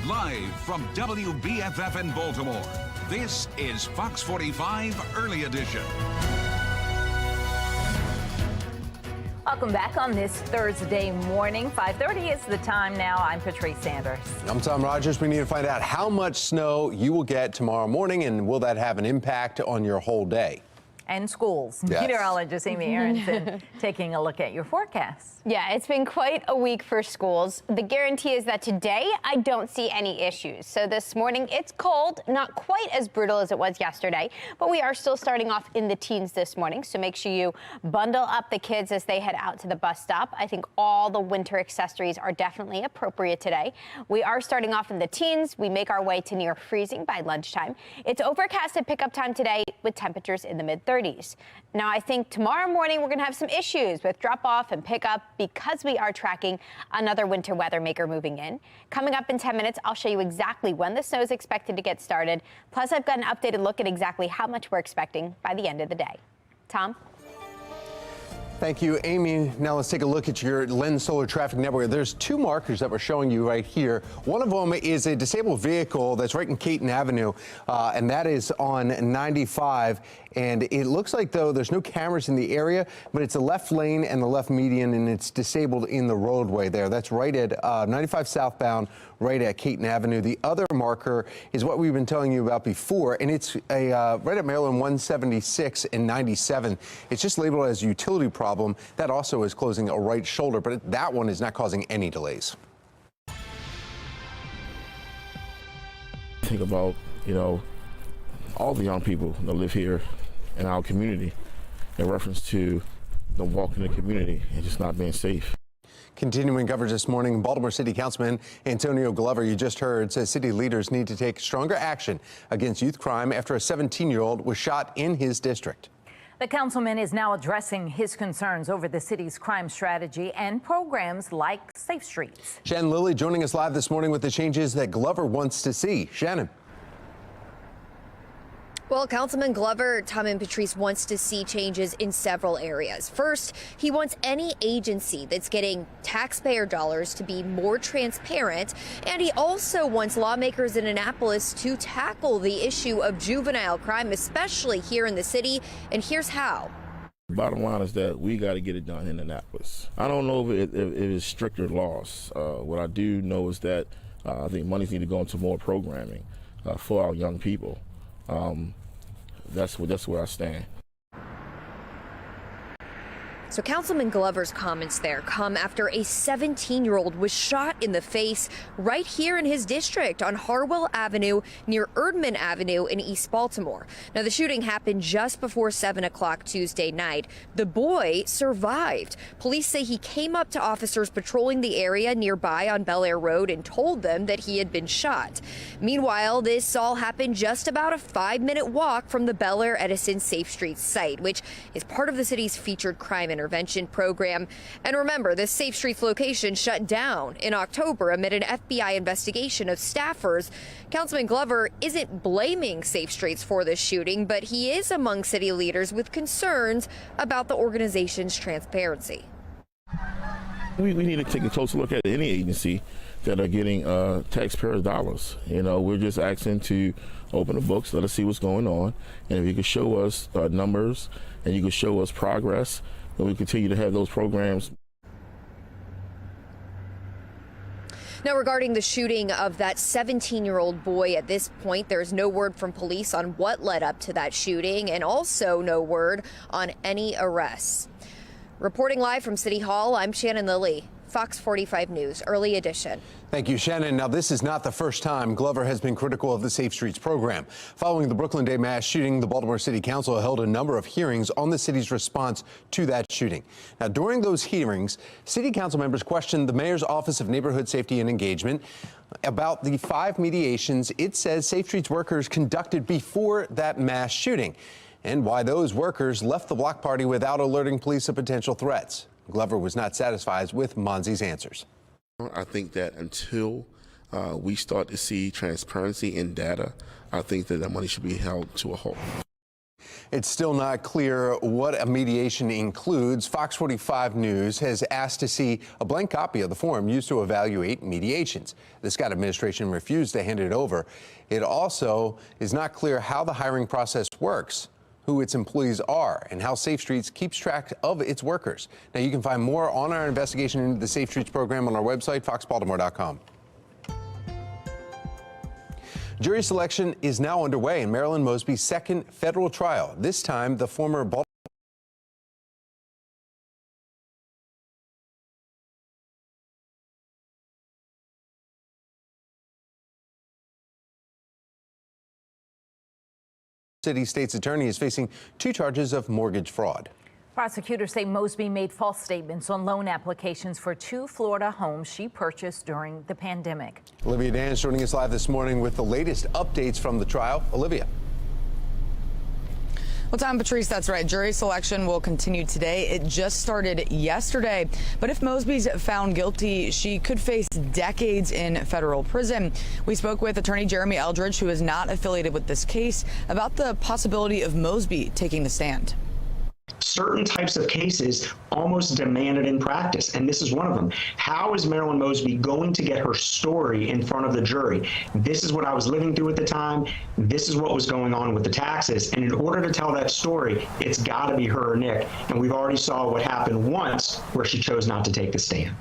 S23: Live from WBFF in Baltimore, this is Fox 45 Early Edition.
S25: Welcome back on this Thursday morning. 5:30 is the time now. I'm Patrice Sanders.
S24: I'm Tom Rogers. We need to find out how much snow you will get tomorrow morning, and will that have an impact on your whole day?
S25: And schools.
S24: Yes.
S25: Meteorologist Amy Aronson taking a look at your forecast.
S5: Yeah, it's been quite a week for schools. The guarantee is that today I don't see any issues. So this morning it's cold, not quite as brutal as it was yesterday, but we are still starting off in the teens this morning. So make sure you bundle up the kids as they head out to the bus stop. I think all the winter accessories are definitely appropriate today. We are starting off in the teens. We make our way to near freezing by lunchtime. It's overcast at pickup time today with temperatures in the mid-30s. 30s. Now, I think tomorrow morning we're going to have some issues with drop-off and pickup because we are tracking another winter weather maker moving in. Coming up in 10 minutes, I'll show you exactly when the snow is expected to get started. Plus, I've got an updated look at exactly how much we're expecting by the end of the day. Tom?
S24: Thank you, Amy. Now let's take a look at your Lens Solar Traffic Network. There's two markers that we're showing you right here. One of them is a disabled vehicle that's right in Caton Avenue, and that is on 95. And it looks like, though, there's no cameras in the area, but it's a left lane and the left median, and it's disabled in the roadway there. That's right at 95 southbound, right at Caton Avenue. The other marker is what we've been telling you about before, and it's right at Maryland 176 and 97. It's just labeled as a utility problem. That also is closing a right shoulder, but that one is not causing any delays.
S15: Think about, all the young people that live here in our community in reference to the walk in the community and just not being safe.
S24: Continuing coverage this morning, Baltimore City Councilman Antonio Glover, you just heard, says city leaders need to take stronger action against youth crime after a 17-year-old was shot in his district.
S25: The councilman is now addressing his concerns over the city's crime strategy and programs like Safe Streets.
S24: Shannon Lilly joining us live this morning with the changes that Glover wants to see. Shannon.
S4: Well, Councilman Glover, Tom and Patrice, wants to see changes in several areas. First, he wants any agency that's getting taxpayer dollars to be more transparent, and he also wants lawmakers in Annapolis to tackle the issue of juvenile crime, especially here in the city, and here's how.
S15: Bottom line is that we got to get it done in Annapolis. I don't know if it is stricter laws. What I do know is that I think money needs to go into more programming for our young people. That's where I stand.
S4: So Councilman Glover's comments there come after a 17-year-old was shot in the face right here in his district on Harwell Avenue near Erdman Avenue in East Baltimore. Now, the shooting happened just before 7 o'clock Tuesday night. The boy survived. Police say he came up to officers patrolling the area nearby on Bel Air Road and told them that he had been shot. Meanwhile, this all happened just about a 5-minute walk from the Bel Air Edison Safe Streets site, which is part of the city's featured crime intervention program. And remember, this Safe Streets location shut down in October amid an FBI investigation of staffers. Councilman Glover isn't blaming Safe Streets for this shooting, but he is among city leaders with concerns about the organization's transparency.
S15: We need to take a closer look at any agency that are getting taxpayer dollars. We're just asking to open the books, let us see what's going on, and if you could show us numbers and you could show us progress, then we continue to have those programs.
S4: Now, regarding the shooting of that 17-year-old boy, at this point, there's no word from police on what led up to that shooting, and also no word on any arrests. Reporting live from City Hall, I'm Shannon Lilly, Fox 45 News, Early Edition.
S24: Thank you, Shannon. Now, this is not the first time Glover has been critical of the Safe Streets program. Following the Brooklyn Day mass shooting, the Baltimore City Council held a number of hearings on the city's response to that shooting. Now, during those hearings, city council members questioned the mayor's Office of Neighborhood Safety and Engagement about the 5 mediations it says Safe Streets workers conducted before that mass shooting, and why those workers left the block party without alerting police of potential threats. Glover was not satisfied with Monzi's answers.
S15: I think that until we start to see transparency in data, I think that money should be held to a halt.
S24: It's still not clear what a mediation includes. Fox 45 News has asked to see a blank copy of the form used to evaluate mediations. The Scott administration refused to hand it over. It also is not clear how the hiring process works, who its employees are, and how Safe Streets keeps track of its workers. Now, you can find more on our investigation into the Safe Streets program on our website, foxbaltimore.com. Jury selection is now underway in Marilyn Mosby's second federal trial. This time, the former Baltimore City State's attorney is facing 2 charges of mortgage fraud.
S25: Prosecutors say Mosby made false statements on loan applications for 2 Florida homes she purchased during the pandemic.
S24: Olivia Dan joining us live this morning with the latest updates from the trial. Olivia.
S22: Well, Tom, Patrice, that's right. Jury selection will continue today. It just started yesterday. But if Mosby's found guilty, she could face decades in federal prison. We spoke with attorney Jeremy Eldridge, who is not affiliated with this case, about the possibility of Mosby taking the stand.
S2: Certain types of cases almost demand it in practice, and this is one of them. How is Marilyn Mosby going to get her story in front of the jury? This is what I was living through at the time. This is what was going on with the taxes, and in order to tell that story, it's got to be her or Nick, and we've already saw what happened once where she chose not to take the stand.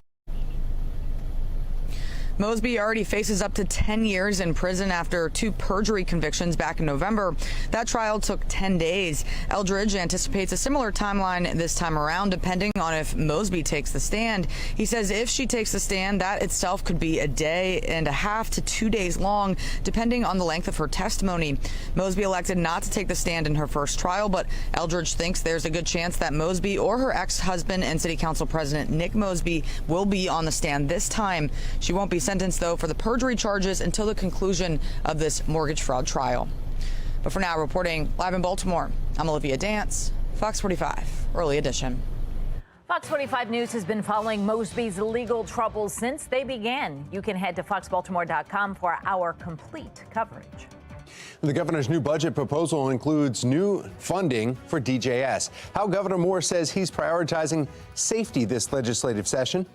S22: Mosby already faces up to 10 years in prison after 2 perjury convictions back in November. That trial took 10 days. Eldridge anticipates a similar timeline this time around, depending on if Mosby takes the stand. He says if she takes the stand, that itself could be a day and a half to 2 days long, depending on the length of her testimony. Mosby elected not to take the stand in her first trial, but Eldridge thinks there's a good chance that Mosby or her ex-husband and City Council President Nick Mosby will be on the stand this time. She won't be sentenced, though, for the perjury charges until the conclusion of this mortgage fraud trial. But for now, reporting live in Baltimore, I'm Olivia Dance, Fox 45, Early Edition.
S25: Fox 45 News has been following Mosby's legal troubles since they began. You can head to foxbaltimore.com for our complete coverage.
S24: The governor's new budget proposal includes new funding for DJS. How Governor Moore says he's prioritizing safety this legislative session.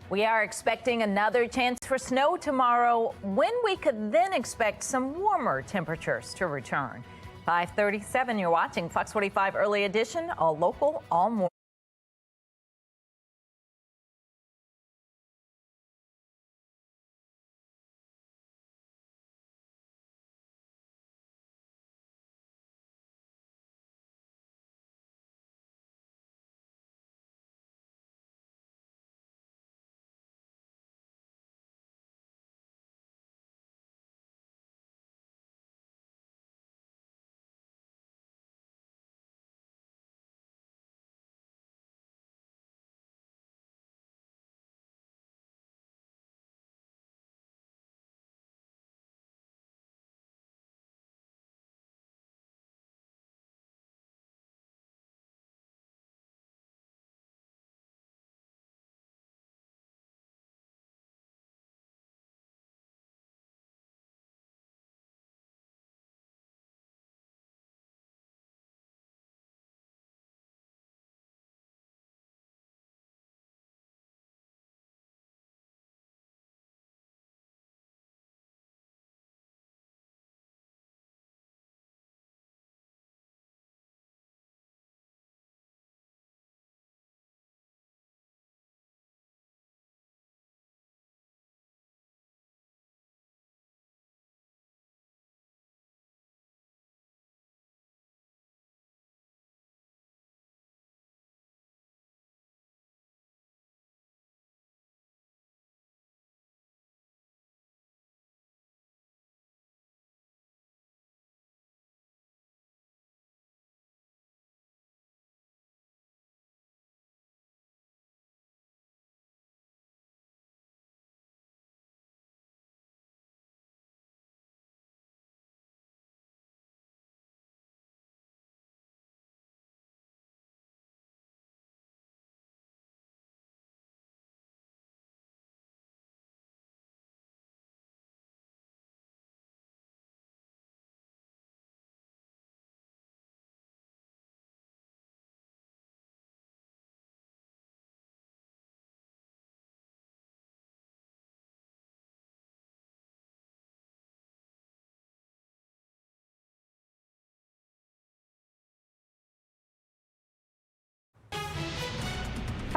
S25: We are expecting another chance for snow tomorrow, when we could then expect some warmer temperatures to return. 5:37, you're watching Fox 45 Early Edition, all local, all morning.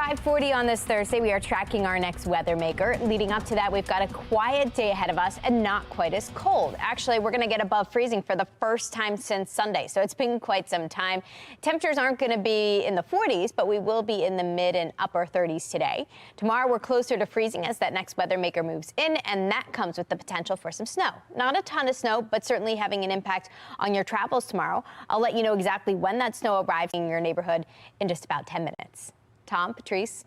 S5: .40 on this Thursday, we are tracking our next weather maker. Leading up to that, we've got a quiet day ahead of us and not quite as cold. Actually, we're going to get above freezing for the first time since Sunday, so it's been quite some time. Temperatures aren't going to be in the 40s, but we will be in the mid and upper 30s today. Tomorrow, we're closer to freezing as that next weather maker moves in, and that comes with the potential for some snow. Not a ton of snow, but certainly having an impact on your travels tomorrow. I'll let you know exactly when that snow arrives in your neighborhood in just about 10 minutes. Tom, Patrice.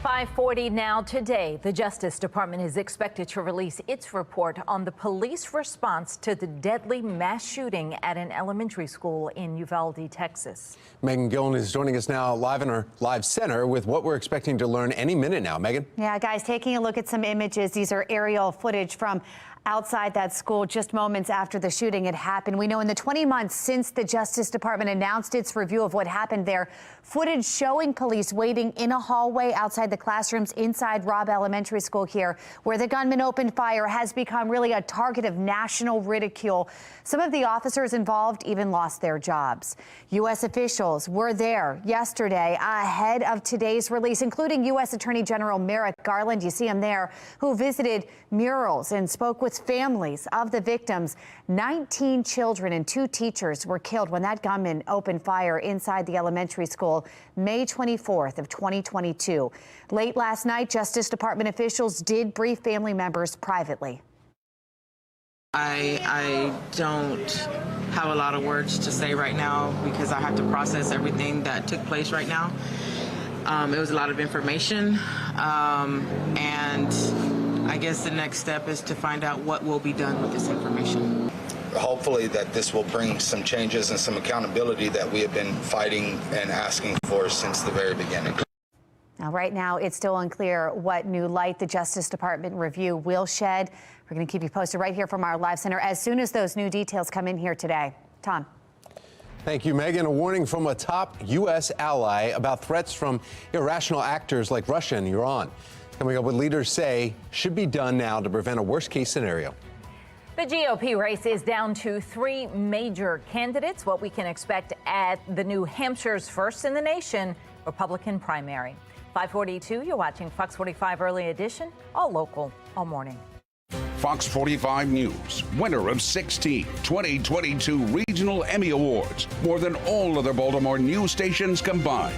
S25: 5:40 now. Today, the Justice Department is expected to release its report on the police response to the deadly mass shooting at an elementary school in Uvalde, Texas.
S24: Megan Gillen is joining us now live in our live center with what we're expecting to learn any minute now. Megan?
S1: Yeah, guys, taking a look at some images. These are aerial footage from outside that school just moments after the shooting had happened. We know in the 20 months since the Justice Department announced its review of what happened there, footage showing police waiting in a hallway outside the classrooms inside Robb Elementary School here, where the gunman opened fire, has become really a target of national ridicule. Some of the officers involved even lost their jobs. U.S. officials were there yesterday ahead of today's release, including U.S. Attorney General Merrick Garland. You see him there, who visited murals and spoke with families of the victims. 19 children and 2 teachers were killed when that gunman opened fire inside the elementary school May 24th of 2022. Late last night, Justice Department officials did brief family members privately.
S3: I don't have a lot of words to say right now because I have to process everything that took place right now. It was a lot of information, and I guess the next step is to find out what will be done with this information.
S16: Hopefully that this will bring some changes and some accountability that we have been fighting and asking for since the very beginning.
S1: Now, right now, it's still unclear what new light the Justice Department review will shed. We're going to keep you posted right here from our live center as soon as those new details come in here today. Tom.
S24: Thank you, Megan. A warning from a top U.S. ally about threats from irrational actors like Russia and Iran. Coming up, what leaders say should be done now to prevent a worst-case scenario.
S25: The GOP race is down to 3 major candidates, what we can expect at the New Hampshire's first in the nation Republican primary. 5:42, you're watching Fox 45 Early Edition, all local, all morning.
S23: Fox 45 News, winner of 16 2022 Regional Emmy Awards, more than all other Baltimore news stations combined.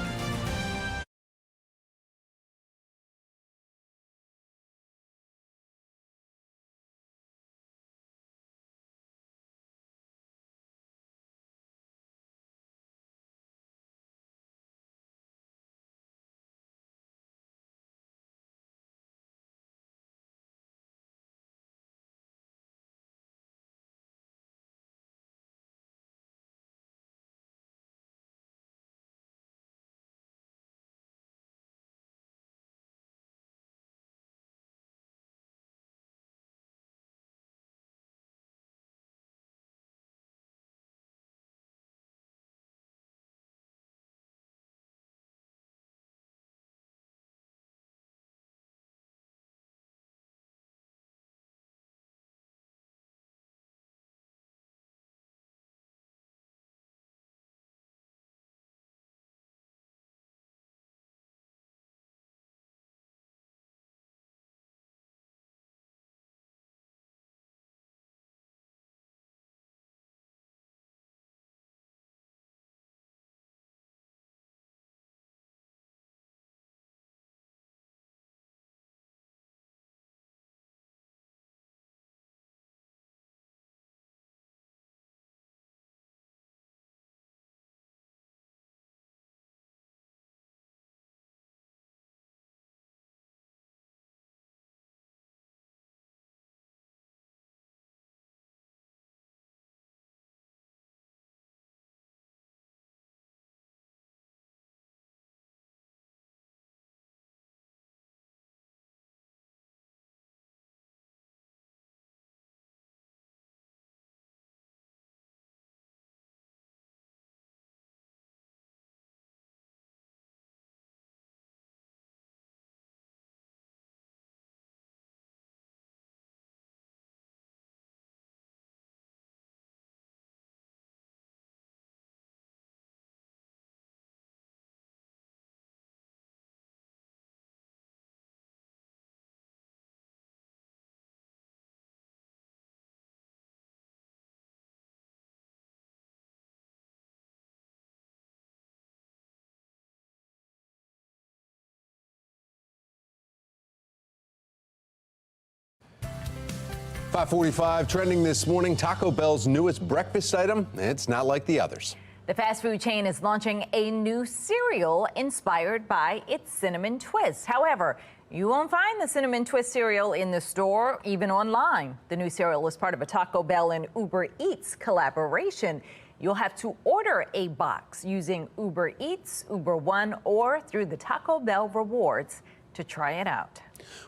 S23: .45 trending this morning. Taco Bell's newest breakfast item. It's not like the others.
S25: The fast food chain is launching a new cereal inspired by its cinnamon twist. However, you won't find the cinnamon twist cereal in the store, even online. The new cereal is part of a Taco Bell and Uber Eats collaboration. You'll have to order a box using Uber Eats, Uber One, or through the Taco Bell Rewards to try it out.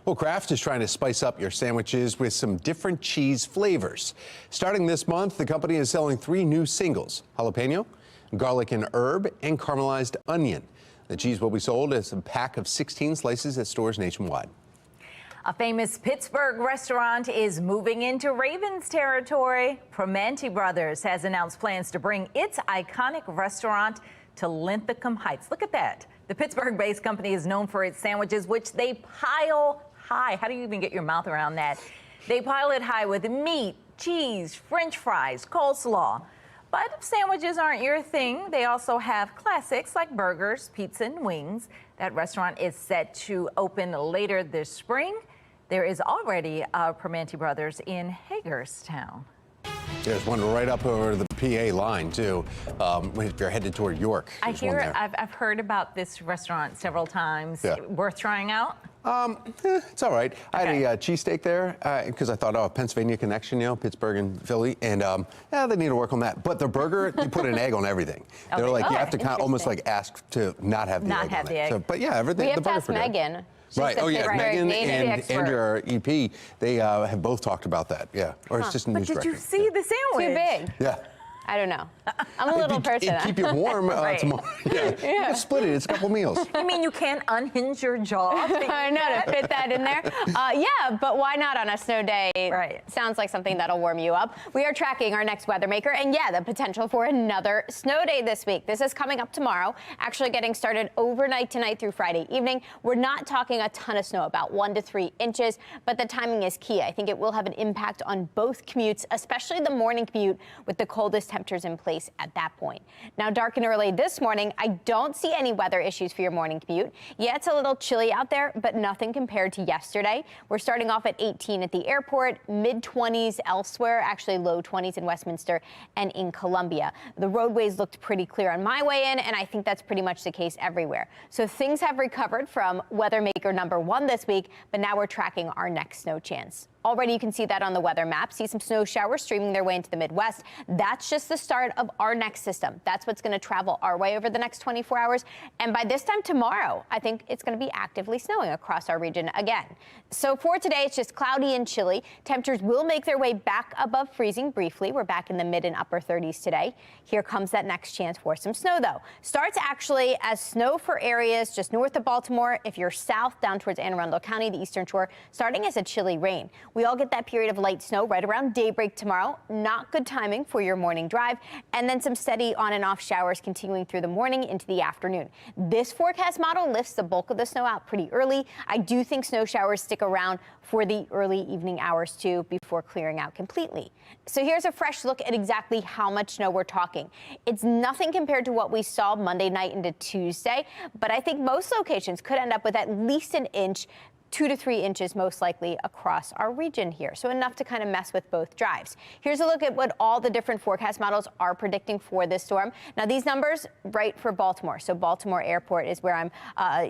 S24: Well, Kraft is trying to spice up your sandwiches with some different cheese flavors. Starting this month, the company is selling 3 new singles: jalapeno, garlic and herb, and caramelized onion. The cheese will be sold as a pack of 16 slices at stores nationwide.
S25: A famous Pittsburgh restaurant is moving into Ravens territory. Primanti Brothers has announced plans to bring its iconic restaurant to Linthicum Heights. Look at that. The Pittsburgh-based company is known for its sandwiches, which they pile high. How do you even get your mouth around that? They pile it high with meat, cheese, French fries, coleslaw. But if sandwiches aren't your thing, they also have classics like burgers, pizza, and wings. That restaurant is set to open later this spring. There is already a Primanti Brothers in Hagerstown.
S24: There's one right up over the PA line, too, if you're headed toward York.
S25: I've heard about this restaurant several times.
S24: Yeah.
S25: Worth trying out?
S24: It's all right. I had a cheesesteak there because I thought, oh, Pennsylvania connection, Pittsburgh and Philly, and they need to work on that. But the burger, you put an egg on everything. They're like, you have to kind of almost like ask to not have the egg on it. So, but yeah, everything.
S5: We have
S24: the
S5: to ask Megan.
S24: Right. Oh, yeah. Megan and Andrew, our EP, they have both talked about that. Yeah. Or it's just a news
S25: But did
S24: director.
S25: you see the sandwich?
S5: Too big.
S24: Yeah.
S5: I don't know. I'm a little person.
S24: It'd keep you warm tomorrow. Yeah. You can split it. It's a couple meals.
S25: You mean you can't unhinge your jaw?
S5: I know, to fit that in there. Yeah, but why not on a snow day? Right. Sounds like something that'll warm you up. We are tracking our next weather maker, and yeah, the potential for another snow day this week. This is coming up tomorrow, actually getting started overnight tonight through Friday evening. We're not talking a ton of snow, about 1 to 3 inches, but the timing is key. I think it will have an impact on both commutes, especially the morning commute with the coldest temperatures in place at that point. Now, dark and early this morning, I don't see any weather issues for your morning commute. Yeah, it's a little chilly out there, but nothing compared to yesterday. We're starting off at 18 at the airport, mid-20s elsewhere, actually low 20s in Westminster and in Columbia. The roadways looked pretty clear on my way in, and I think that's pretty much the case everywhere. So things have recovered from weather maker number 1 this week, but now we're tracking our next snow chance. Already you can see that on the weather map. See some snow showers streaming their way into the Midwest. That's just the start of our next system. That's what's going to travel our way over the next 24 hours. And by this time tomorrow, I think it's going to be actively snowing across our region again. So for today, it's just cloudy and chilly. Temperatures will make their way back above freezing briefly. We're back in the mid and upper 30s today. Here comes that next chance for some snow, though. Starts actually as snow for areas just north of Baltimore. If you're south down towards Anne Arundel County, the eastern shore, starting as a chilly rain. We all get that period of light snow right around daybreak tomorrow. Not good timing for your morning drive. And then some steady on and off showers continuing through the morning into the afternoon. This forecast model lifts the bulk of the snow out pretty early. I do think snow showers stick around for the early evening hours too before clearing out completely. So here's a fresh look at exactly how much snow we're talking. It's nothing compared to what we saw Monday night into Tuesday, but I think most locations could end up with at least an inch, 2 to 3 inches most likely across our region here. So enough to kind of mess with both drives. Here's a look at what all the different forecast models are predicting for this storm. Now these numbers right for Baltimore. So Baltimore Airport is where I'm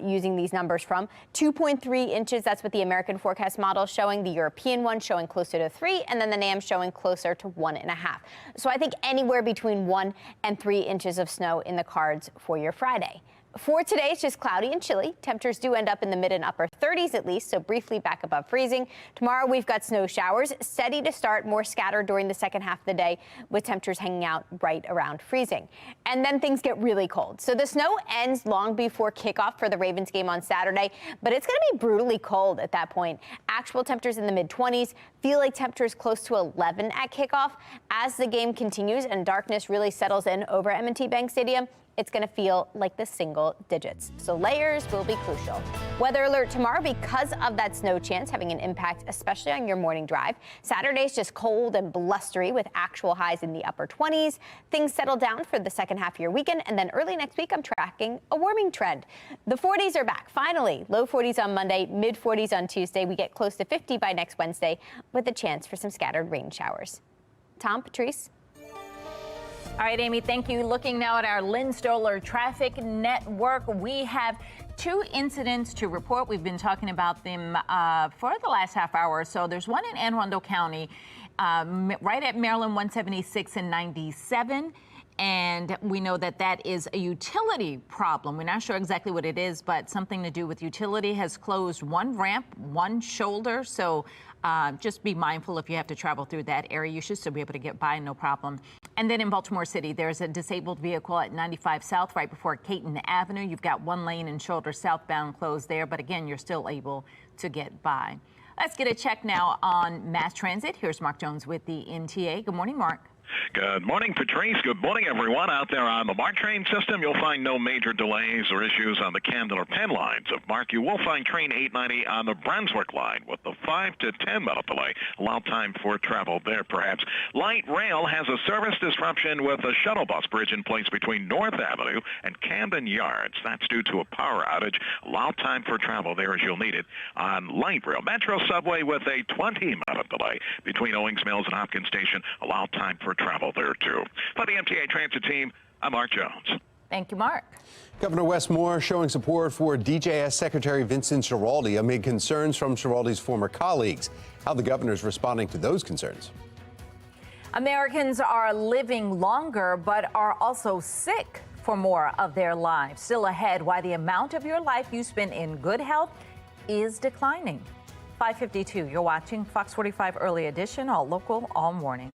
S5: using these numbers from. 2.3 inches, that's what the American forecast model is showing. The European one showing closer to 3, and then the NAM showing closer to 1.5. So I think anywhere between 1 and 3 inches of snow in the cards for your Friday. For today, it's just cloudy and chilly. Temperatures do end up in the mid and upper 30s at least, so briefly back above freezing. Tomorrow, we've got snow showers, steady to start, more scattered during the second half of the day, with temperatures hanging out right around freezing. And then things get really cold. So the snow ends long before kickoff for the Ravens game on Saturday, but it's going to be brutally cold at that point. Actual temperatures in the mid-20s, feel like temperatures close to 11 at kickoff. As the game continues and darkness really settles in over M&T Bank Stadium, it's going to feel like the single digits. So layers will be crucial. Weather alert tomorrow because of that snow chance having an impact, especially on your morning drive. Saturday's just cold and blustery with actual highs in the upper 20s. Things settle down for the second half of your weekend. And then early next week, I'm tracking a warming trend. The 40s are back. Finally, low 40s on Monday, mid 40s on Tuesday. We get close to 50 by next Wednesday with a chance for some scattered rain showers. Tom, Patrice.
S25: All right, Amy, thank you. Looking now at our Lynn Stoller traffic network, we have 2 incidents to report. We've been talking about them for the last half hour or so. There's one in Anne Arundel County, right at Maryland 176 and 97. And we know that that is a utility problem. We're not sure exactly what it is, but something to do with utility has closed one ramp, one shoulder. So just be mindful if you have to travel through that area. You should still be able to get by, no problem. And then in Baltimore City, there's a disabled vehicle at 95 South right before Caton Avenue. You've got one lane and shoulder southbound closed there, but again, you're still able to get by. Let's get a check now on mass transit. Here's Mark Jones with the MTA. Good morning, Mark.
S11: Good morning, Patrice. Good morning, everyone. Out there on the MARC train system, you'll find no major delays or issues on the Camden or Penn lines of MARC. You will find train 890 on the Brunswick line with the 5 to 10 minute delay. Allow time for travel there, perhaps. Light rail has a service disruption with a shuttle bus bridge in place between North Avenue and Camden Yards. That's due to a power outage. Allow time for travel there as you'll need it on light rail. Metro subway with a 20-minute delay between Owings Mills and Hopkins Station. Allow time for travel there, too. For the MTA Transit Team, I'm Mark Jones.
S25: Thank you, Mark.
S24: Governor Wes Moore showing support for DJS Secretary Vincent Schiraldi amid concerns from Schiraldi's former colleagues. How the governor is responding to those concerns.
S25: Americans are living longer, but are also sick for more of their lives. Still ahead, why the amount of your life you spend in good health is declining. 5:52, you're watching Fox 45 Early Edition, all local, all morning.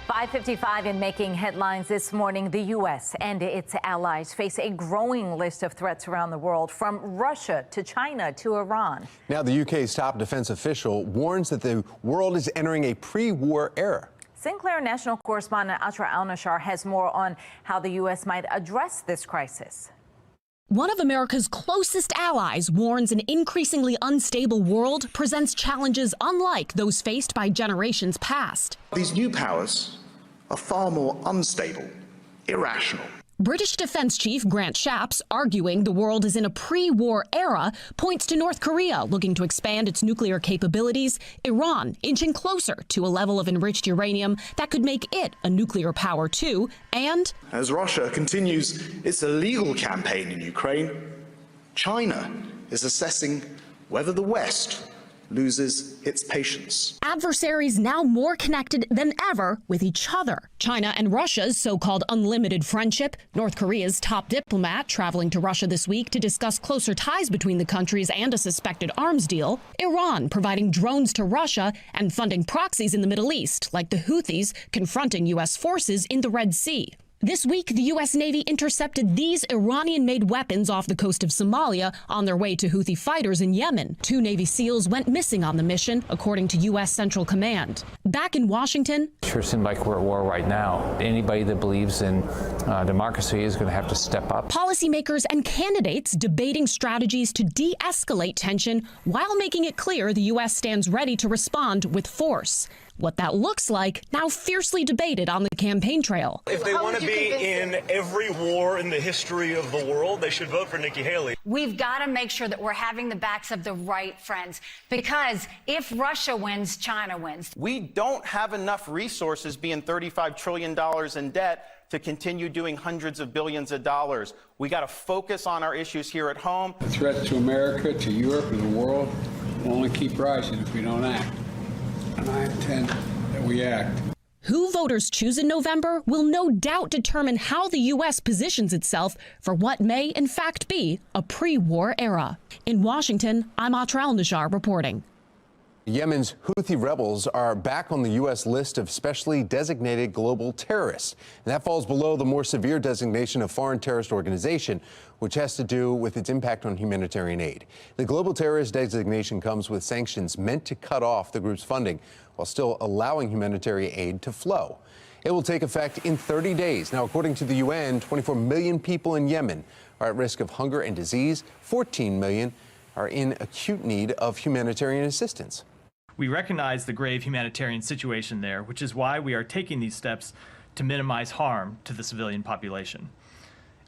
S25: .555 in making headlines this morning. The U.S. and its allies face a growing list of threats around the world, from Russia to China to Iran.
S24: Now, the UK's top defense official warns that the world is entering a pre-war era.
S25: Sinclair national correspondent Atra Al-Nashar has more on how the U.S. might address this crisis.
S6: One of America's closest allies warns an increasingly unstable world presents challenges unlike those faced by generations past.
S7: These new powers are far more unstable, irrational.
S6: British Defense Chief Grant Shapps, arguing the world is in a pre-war era, points to North Korea looking to expand its nuclear capabilities, Iran inching closer to a level of enriched uranium that could make it a nuclear power too, and
S7: as Russia continues its illegal campaign in Ukraine, China is assessing whether the West loses its patience.
S6: Adversaries now more connected than ever with each other. China and Russia's so-called unlimited friendship, North Korea's top diplomat traveling to Russia this week to discuss closer ties between the countries and a suspected arms deal, Iran providing drones to Russia and funding proxies in the Middle East, like the Houthis confronting U.S. forces in the Red Sea. This week, the U.S. Navy intercepted these Iranian-made weapons off the coast of Somalia on their way to Houthi fighters in Yemen. 2 Navy SEALs went missing on the mission, according to U.S. Central Command. Back in Washington,
S17: it sure seems like we're at war right now. Anybody that believes in democracy is going to have to step up.
S6: Policymakers and candidates debating strategies to de-escalate tension while making it clear the U.S. stands ready to respond with force. What that looks like now fiercely debated on the campaign trail.
S18: If they want to be in every war in the history of the world, they should vote for Nikki Haley.
S20: We've got to make sure that we're having the backs of the right friends, because if Russia wins, China wins.
S14: We don't have enough resources, being $35 trillion in debt, to continue doing hundreds of billions of dollars. We got to focus on our issues here at home.
S21: The threat to America, to Europe, and the world will only keep rising if we don't act. And I intend that we act.
S6: Who voters choose in November will no doubt determine how the U.S. positions itself for what may, in fact, be a pre-war era. In Washington, I'm Atra Al-Nashar reporting.
S24: Yemen's Houthi rebels are back on the U.S. list of specially designated global terrorists. And that falls below the more severe designation of foreign terrorist organization, which has to do with its impact on humanitarian aid. The global terrorist designation comes with sanctions meant to cut off the group's funding while still allowing humanitarian aid to flow. It will take effect in 30 days. Now, according to the UN, 24 million people in Yemen are at risk of hunger and disease. 14 million are in acute need of humanitarian assistance.
S27: We recognize the grave humanitarian situation there, which is why we are taking these steps to minimize harm to the civilian population.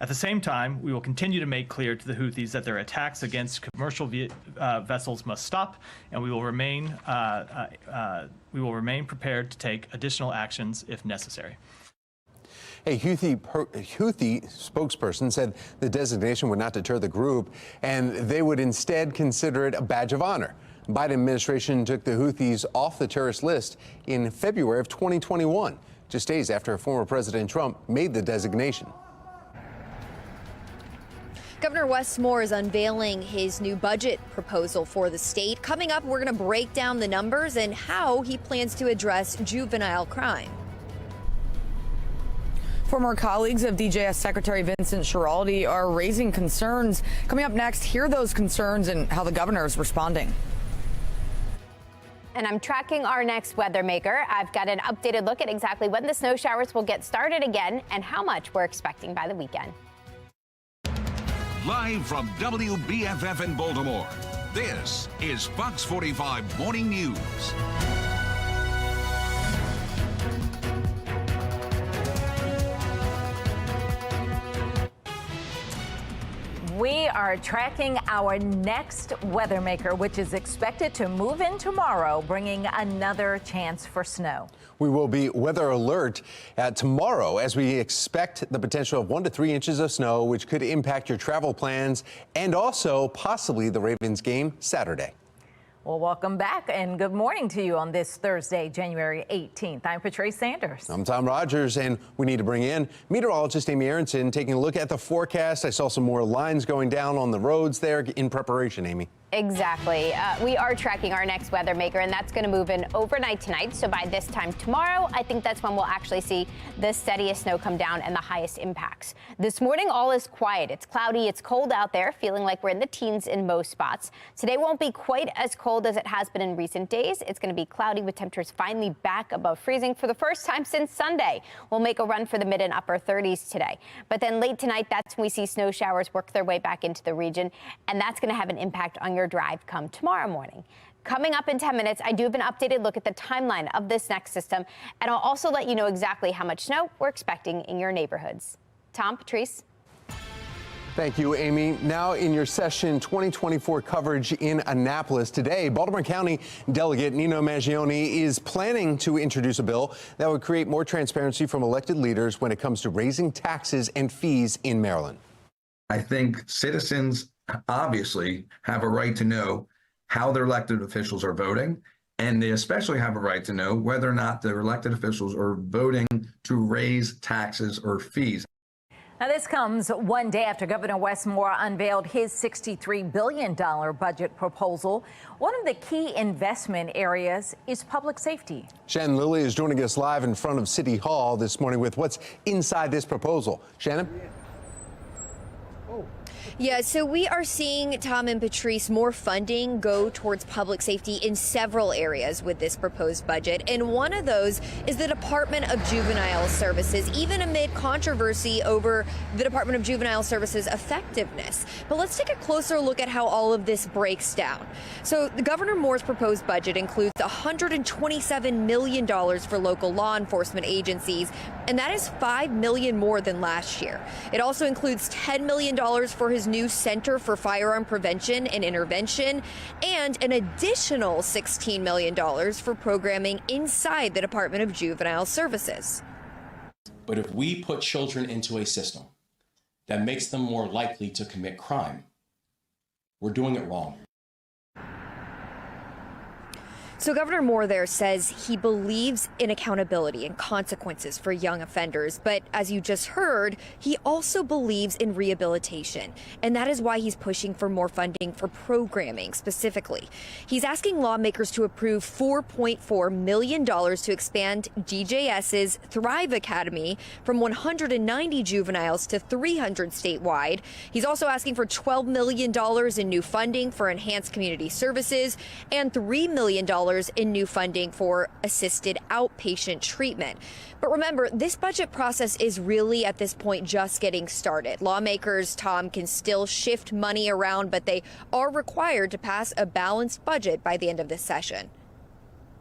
S27: At the same time, we will continue to make clear to the Houthis that their attacks against commercial vessels must stop, and we will remain prepared to take additional actions if necessary.
S24: A Houthi spokesperson said the designation would not deter the group, and they would instead consider it a badge of honor. Biden administration took the Houthis off the terrorist list in February of 2021, just days after former President Trump made the designation.
S4: Governor Wes Moore is unveiling his new budget proposal for the state. Coming up, we're going to break down the numbers and how he plans to address juvenile crime.
S22: Former colleagues of DJS Secretary Vincent Schiraldi are raising concerns. Coming up next, hear those concerns and how the governor is responding.
S5: And I'm tracking our next weather maker. I've got an updated look at exactly when the snow showers will get started again and how much we're expecting by the weekend.
S23: Live from WBFF in Baltimore, this is Fox 45 Morning News.
S25: We are tracking our next weather maker, which is expected to move in tomorrow, bringing another chance for snow.
S24: We will be weather alert tomorrow as we expect the potential of 1 to 3 inches of snow, which could impact your travel plans and also possibly the Ravens game Saturday.
S25: Well, welcome back and good morning to you on this Thursday, January 18th. I'm Patrice Sanders.
S24: I'm Tom Rogers, and we need to bring in meteorologist Amy Aronson taking a look at the forecast. I saw some more lines going down on the roads there in preparation, Amy.
S5: Exactly. We are tracking our next weather maker, and that's going to move in overnight tonight. So by this time tomorrow, I think that's when we'll actually see the steadiest snow come down and the highest impacts. This morning, all is quiet. It's cloudy. It's cold out there, feeling like we're in the teens in most spots. Today won't be quite as cold as it has been in recent days. It's going to be cloudy with temperatures finally back above freezing for the first time since Sunday. We'll make a run for the mid and upper 30s today. But then late tonight, that's when we see snow showers work their way back into the region, and that's going to have an impact on your drive come tomorrow morning. Coming up in 10 minutes, I do have an updated look at the timeline of this next system, and I'll also let you know exactly how much snow we're expecting in your neighborhoods. Tom, Patrice.
S24: Thank you, Amy. Now in your session 2024 coverage in Annapolis today, Baltimore County Delegate Nino Mangione is planning to introduce a bill that would create more transparency from elected leaders when it comes to raising taxes and fees in Maryland.
S8: I think citizens obviously have a right to know how their elected officials are voting, and they especially have a right to know whether or not their elected officials are voting to raise taxes or fees.
S25: Now, this comes one day after Governor Wes Moore unveiled his $63 billion budget proposal. One of the key investment areas is public safety.
S24: Shannon Lilly is joining us live in front of City Hall this morning with what's inside this proposal. Shannon?
S4: Yeah, so we are seeing, Tom and Patrice, more funding go towards public safety in several areas with this proposed budget. And one of those is the Department of Juvenile Services, even amid controversy over the Department of Juvenile Services effectiveness. But let's take a closer look at how all of this breaks down. So the Governor Moore's proposed budget includes $127 million for local law enforcement agencies, and that is $5 million more than last year. It also includes $10 million for his new Center for Firearm Prevention and Intervention, and an additional $16 million for programming inside the Department of Juvenile Services.
S9: But if we put children into a system that makes them more likely to commit crime, we're doing it wrong.
S4: So Governor Moore there says he believes in accountability and consequences for young offenders. But as you just heard, he also believes in rehabilitation. And that is why he's pushing for more funding for programming specifically. He's asking lawmakers to approve $4.4 million to expand DJS's Thrive Academy from 190 juveniles to 300 statewide. He's also asking for $12 million in new funding for enhanced community services and $3 million in new funding for assisted outpatient treatment. But remember, this budget process is really at this point just getting started. Lawmakers, Tom, can still shift money around, but they are required to pass a balanced budget by the end of this session.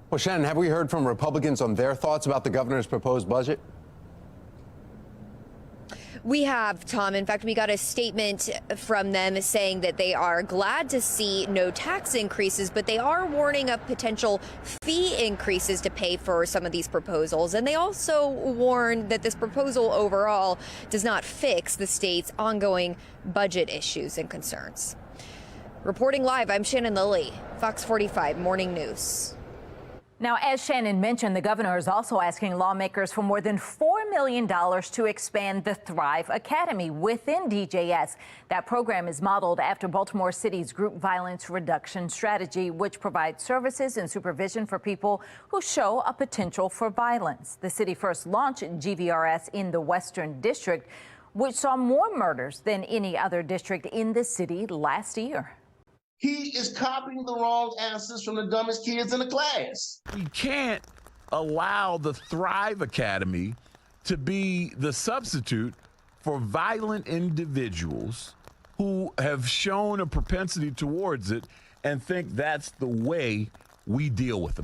S24: Well, Shannon, have we heard from Republicans on their thoughts about the governor's proposed budget?
S4: We have, Tom. In fact, we got a statement from them saying that they are glad to see no tax increases, but they are warning of potential fee increases to pay for some of these proposals. And they also warn that this proposal overall does not fix the state's ongoing budget issues and concerns. Reporting live, I'm Shannon Lilly, Fox 45 Morning News.
S25: Now, as Shannon mentioned, the governor is also asking lawmakers for more than $4 million to expand the Thrive Academy within DJS. That program is modeled after Baltimore City's group violence reduction strategy, which provides services and supervision for people who show a potential for violence. The city first launched GVRS in the Western District, which saw more murders than any other district in the city last year.
S10: He is copying the wrong answers from the dumbest kids in the class.
S12: We can't allow the Thrive Academy to be the substitute for violent individuals who have shown a propensity towards it and think that's the way we deal with them.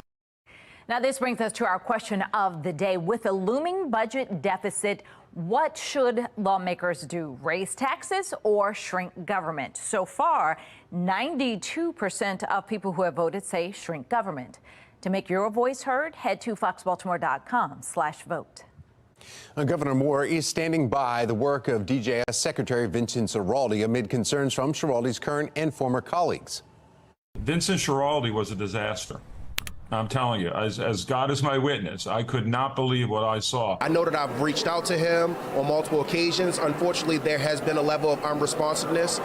S25: Now, this brings us to our question of the day. With a looming budget deficit, what should lawmakers do? Raise taxes or shrink government? So far, 92% of people who have voted say shrink government. To make your voice heard, head to foxbaltimore.com/vote.
S24: Governor Moore is standing by the work of DJS Secretary Vincent Schiraldi amid concerns from Schiraldi's current and former colleagues.
S13: Vincent Schiraldi was a disaster. I'm telling you, as God is my witness, I could not believe what I saw.
S19: I know that I've reached out to him on multiple occasions. Unfortunately, there has been a level of unresponsiveness.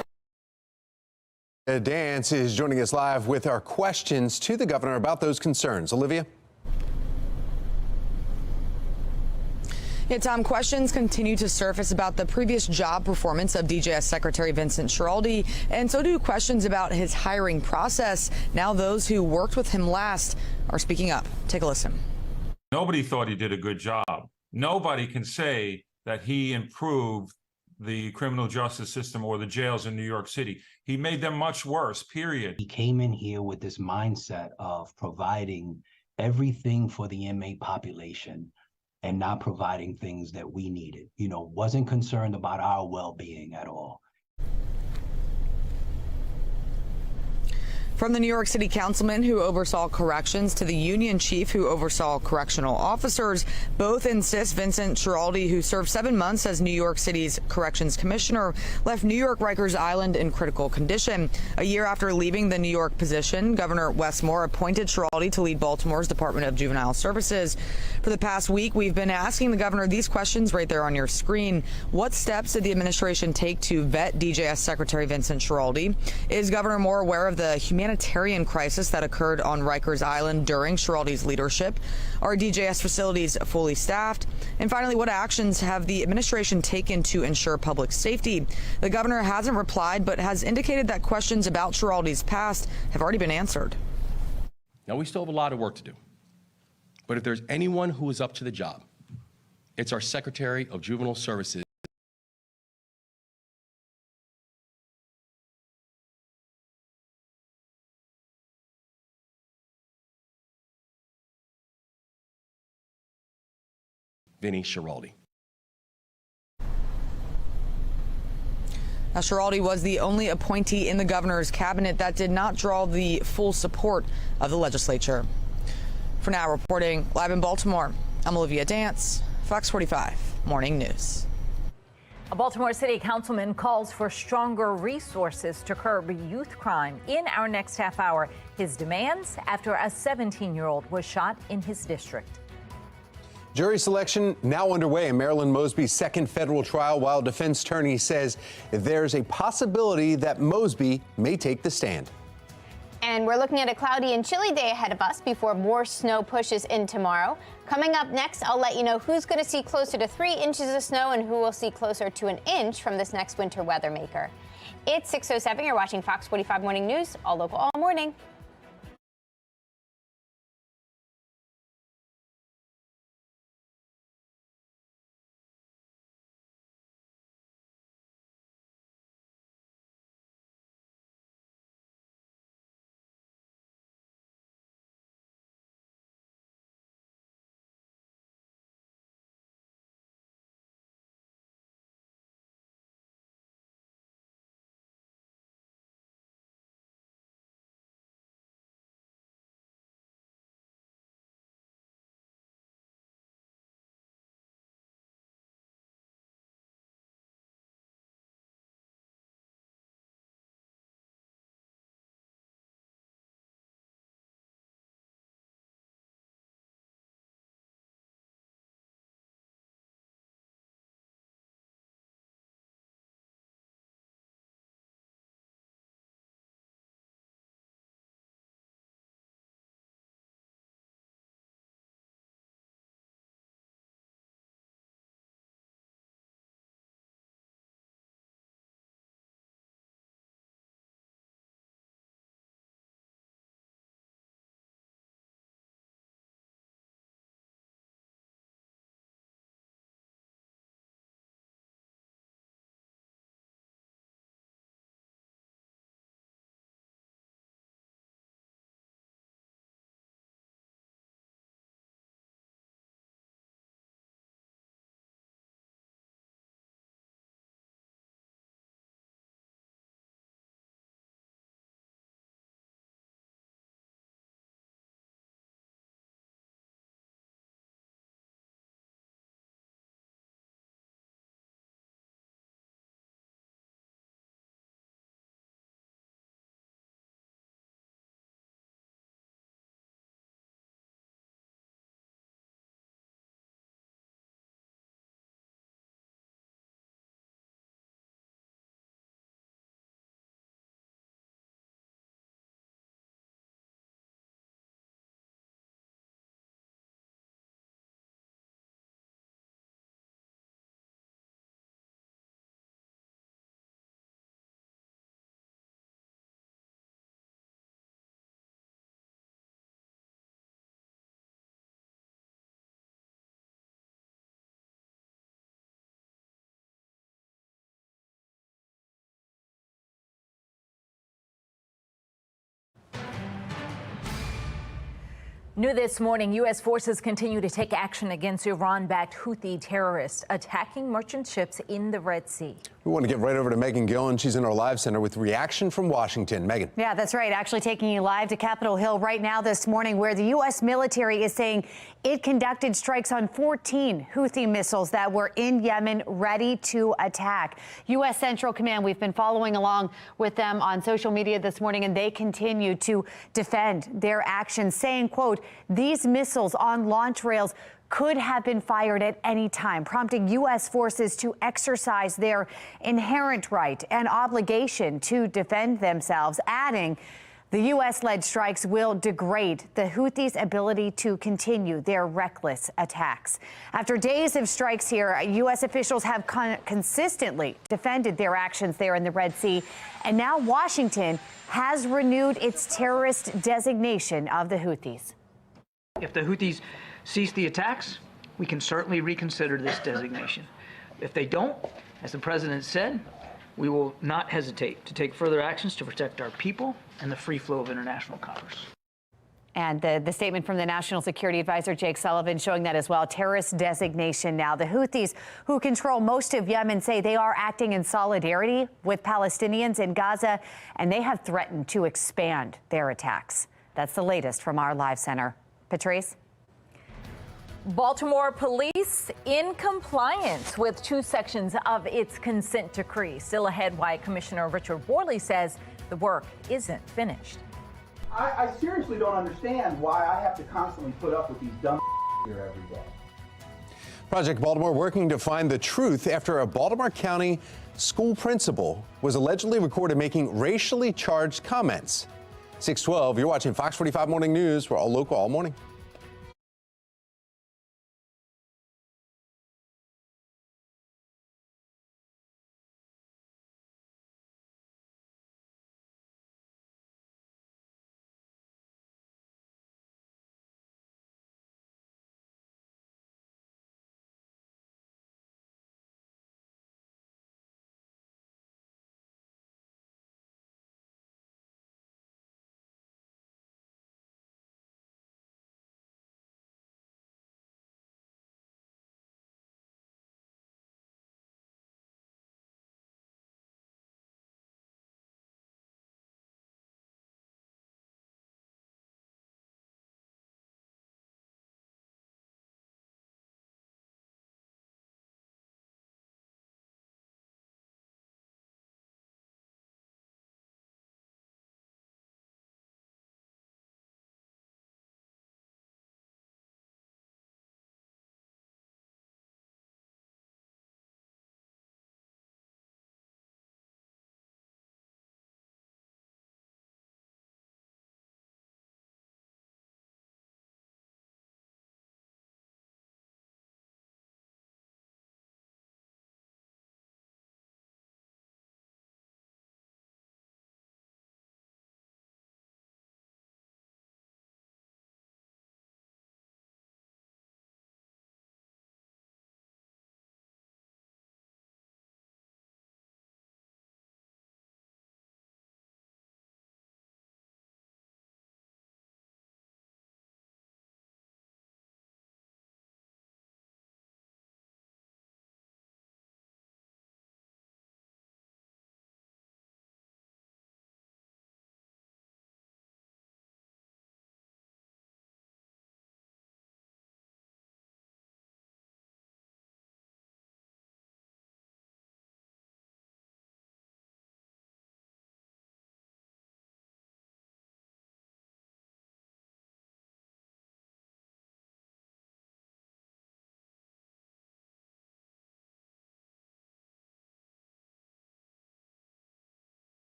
S24: Dance is joining us live with our questions to the governor about those concerns. Olivia?
S22: Yeah, Tom, questions continue to surface about the previous job performance of DJS Secretary Vincent Schiraldi, and so do questions about his hiring process. Now those who worked with him last are speaking up. Take a listen.
S13: Nobody thought he did a good job. Nobody can say that he improved the criminal justice system or the jails in New York City. He made them much worse, period.
S1: He came in here with this mindset of providing everything for the inmate population and not providing things that we needed. You know, wasn't concerned about our well-being at all.
S22: From the New York City councilman who oversaw corrections to the union chief who oversaw correctional officers, both insist Vincent Schiraldi, who served 7 months as New York City's corrections commissioner, left New York Rikers Island in critical condition. A year after leaving the New York position, Governor Wes Moore appointed Schiraldi to lead Baltimore's Department of Juvenile Services. For the past week, we've been asking the governor these questions right there on your screen. What steps did the administration take to vet DJS Secretary Vincent Schiraldi? Is Governor Moore aware of the humanitarian crisis that occurred on Rikers Island during Schiraldi's leadership? Are DJS facilities fully staffed? And finally, what actions have the administration taken to ensure public safety? The governor hasn't replied, but has indicated that questions about Schiraldi's past have already been answered.
S9: Now, we still have a lot of work to do. But if there's anyone who is up to the job, it's our Secretary of Juvenile Services. Vinny Schiraldi.
S22: Now, Schiraldi was the only appointee in the governor's cabinet that did not draw the full support of the legislature. For now, reporting live in Baltimore, I'm Olivia Dance, Fox 45 Morning News.
S25: A Baltimore City councilman calls for stronger resources to curb youth crime. In our next half hour, his demands after a 17-year-old was shot in his district.
S24: Jury selection now underway in Marilyn Mosby's second federal trial, while defense attorney says there's a possibility that Mosby may take the stand.
S5: And we're looking at a cloudy and chilly day ahead of us before more snow pushes in tomorrow. Coming up next, I'll let you know who's going to see closer to 3 inches of snow and who will see closer to an inch from this next winter weather maker. It's 6:07. You're watching Fox 45 Morning News, all local, all morning.
S25: New this morning, U.S. forces continue to take action against Iran-backed Houthi terrorists attacking merchant ships in the Red Sea.
S24: We want to get right over to Megan Gillen. She's in our live center with reaction from Washington. Megan.
S2: Yeah, that's right. Actually taking you live to Capitol Hill right now this morning, where the U.S. military is saying it conducted strikes on 14 Houthi missiles that were in Yemen ready to attack. U.S. Central Command, we've been following along with them on social media this morning, and they continue to defend their actions, saying, quote, these missiles on launch rails could have been fired at any time, prompting U.S. forces to exercise their inherent right and obligation to defend themselves, adding the U.S.-led strikes will degrade the Houthis' ability to continue their reckless attacks. After days of strikes here, U.S. officials have consistently defended their actions there in the Red Sea, and now Washington has renewed its terrorist designation of the Houthis.
S3: If the Houthis cease the attacks, we can certainly reconsider this designation. If they don't, as the president said, we will not hesitate to take further actions to protect our people and the free flow of international commerce.
S2: And the statement from the National Security Advisor, Jake Sullivan, showing that as well. Terrorist designation now. The Houthis, who control most of Yemen, say they are acting in solidarity with Palestinians in Gaza, and they have threatened to expand their attacks. That's the latest from our live center. Patrice?
S25: Baltimore police in compliance with two sections of its consent decree. Still ahead, why Commissioner Richard Worley says the work isn't finished.
S7: I seriously don't understand why I have to constantly put up with these dumb here every day.
S24: Project Baltimore working to find the truth after a Baltimore County school principal was allegedly recorded making racially charged comments. 6:12, you're watching Fox 45 Morning News. We're all local all morning.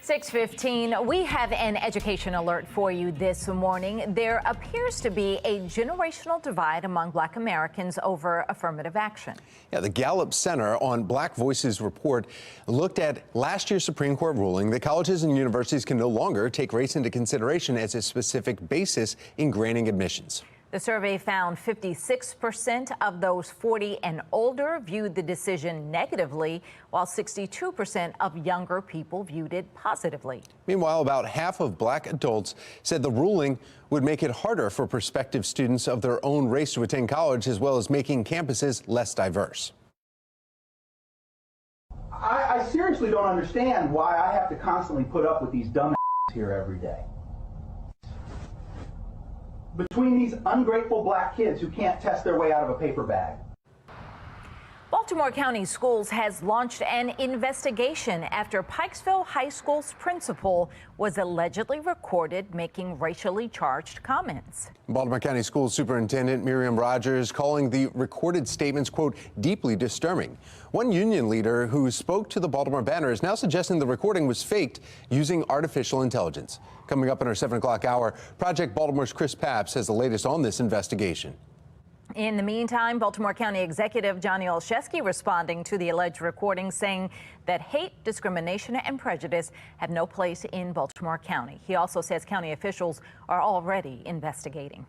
S25: 6:15, we have an education alert for you this morning. There appears to be a generational divide among Black Americans over affirmative action.
S24: Yeah, the Gallup Center on Black Voices report looked at last year's Supreme Court ruling that colleges and universities can no longer take race into consideration as a specific basis in granting admissions.
S25: The survey found 56% of those 40 and older viewed the decision negatively, while 62% of younger people viewed it positively.
S24: Meanwhile, about half of Black adults said the ruling would make it harder for prospective students of their own race to attend college, as well as making campuses less diverse.
S7: I seriously don't understand why I have to constantly put up with these dumb here every day. Between these ungrateful Black kids who can't test their way out of a paper bag.
S25: Baltimore County Schools has launched an investigation after Pikesville High School's principal was allegedly recorded making racially charged comments.
S24: Baltimore County School Superintendent Miriam Rogers calling the recorded statements, quote, deeply disturbing. One union leader who spoke to the Baltimore Banner is now suggesting the recording was faked using artificial intelligence. Coming up in our 7 o'clock hour, Project Baltimore's Chris Papps has the latest on this investigation.
S25: In the meantime, Baltimore County Executive Johnny Olszewski responding to the alleged recording, saying that hate, discrimination, and prejudice have no place in Baltimore County. He also says county officials are already investigating.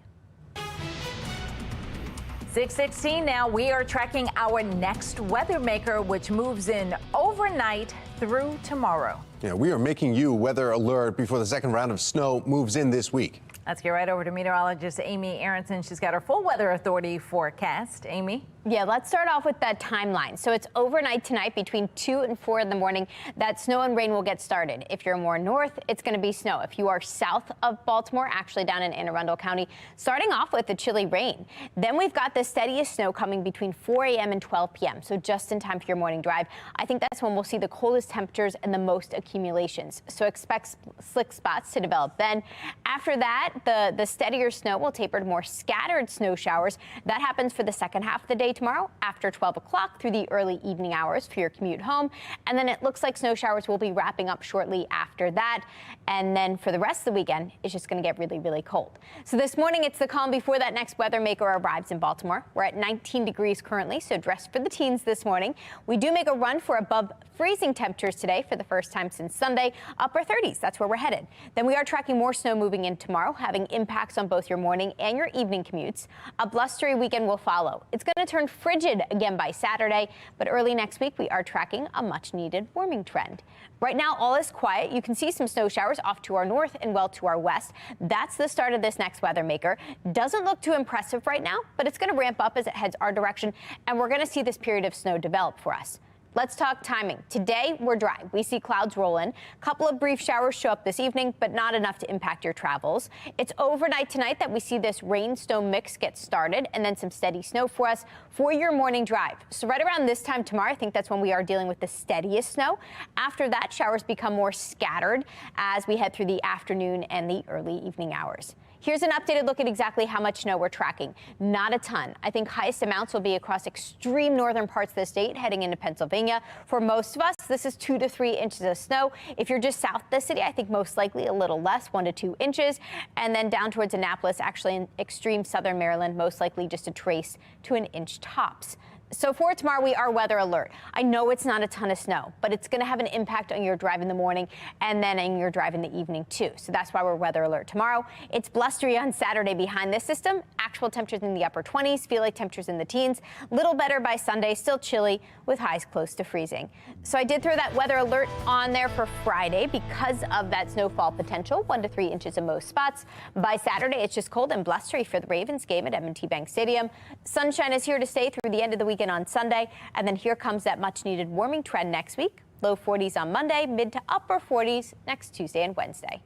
S25: 6:16 now, we are tracking our next weather maker, which moves in overnight through tomorrow.
S24: Yeah, we are making you weather alert before the second round of snow moves in this week.
S25: Let's get right over to meteorologist Amy Aronson. She's got our full weather authority forecast. Amy?
S5: Yeah, let's start off with that timeline. So it's overnight tonight between 2 and 4 in the morning that snow and rain will get started. If you're more north, it's going to be snow. If you are south of Baltimore, actually down in Anne Arundel County, starting off with the chilly rain. Then we've got the steadiest snow coming between 4 a.m. and 12 p.m. So just in time for your morning drive. I think that's when we'll see the coldest temperatures and the most accumulations. So expect slick spots to develop then. After that, the steadier snow will taper to more scattered snow showers. That happens for the second half of the day tomorrow after 12 o'clock through the early evening hours for your commute home. And then it looks like snow showers will be wrapping up shortly after that. And then for the rest of the weekend, it's just going to get really, really cold. So this morning, it's the calm before that next weather maker arrives in Baltimore. We're at 19 degrees currently, so dress for the teens this morning. We do make a run for above freezing temperatures today for the first time since Sunday. Upper 30s, that's where we're headed. Then we are tracking more snow moving in tomorrow, having impacts on both your morning and your evening commutes. A blustery weekend will follow. It's going to turn frigid again by Saturday, but early next week we are tracking a much needed warming trend. Right now all is quiet. You can see some snow showers off to our north and well to our west. That's the start of this next weather maker. Doesn't look too impressive right now, but it's going to ramp up as it heads our direction, and we're going to see this period of snow develop for us. Let's talk timing. Today, we're dry. We see clouds roll in. A couple of brief showers show up this evening, but not enough to impact your travels. It's overnight tonight that we see this rain-snow mix get started, and then some steady snow for us for your morning drive. So right around this time tomorrow, I think that's when we are dealing with the steadiest snow. After that, showers become more scattered as we head through the afternoon and the early evening hours. Here's an updated look at exactly how much snow we're tracking. Not a ton. I think highest amounts will be across extreme northern parts of the state heading into Pennsylvania. For most of us, this is 2 to 3 inches of snow. If you're just south of the city, I think most likely a little less, 1 to 2 inches. And then down towards Annapolis, actually in extreme southern Maryland, most likely just a trace to an inch tops. So for tomorrow, we are weather alert. I know it's not a ton of snow, but it's going to have an impact on your drive in the morning and then in your drive in the evening, too. So that's why we're weather alert tomorrow. It's blustery on Saturday behind this system. Actual temperatures in the upper 20s, feel like temperatures in the teens. Little better by Sunday, still chilly with highs close to freezing. So I did throw that weather alert on there for Friday because of that snowfall potential, 1 to 3 inches in most spots. By Saturday, it's just cold and blustery for the Ravens game at M&T Bank Stadium. Sunshine is here to stay through the end of the weekend on Sunday, and then here comes that much needed warming trend next week. Low 40s on Monday, mid to upper 40s next Tuesday and Wednesday.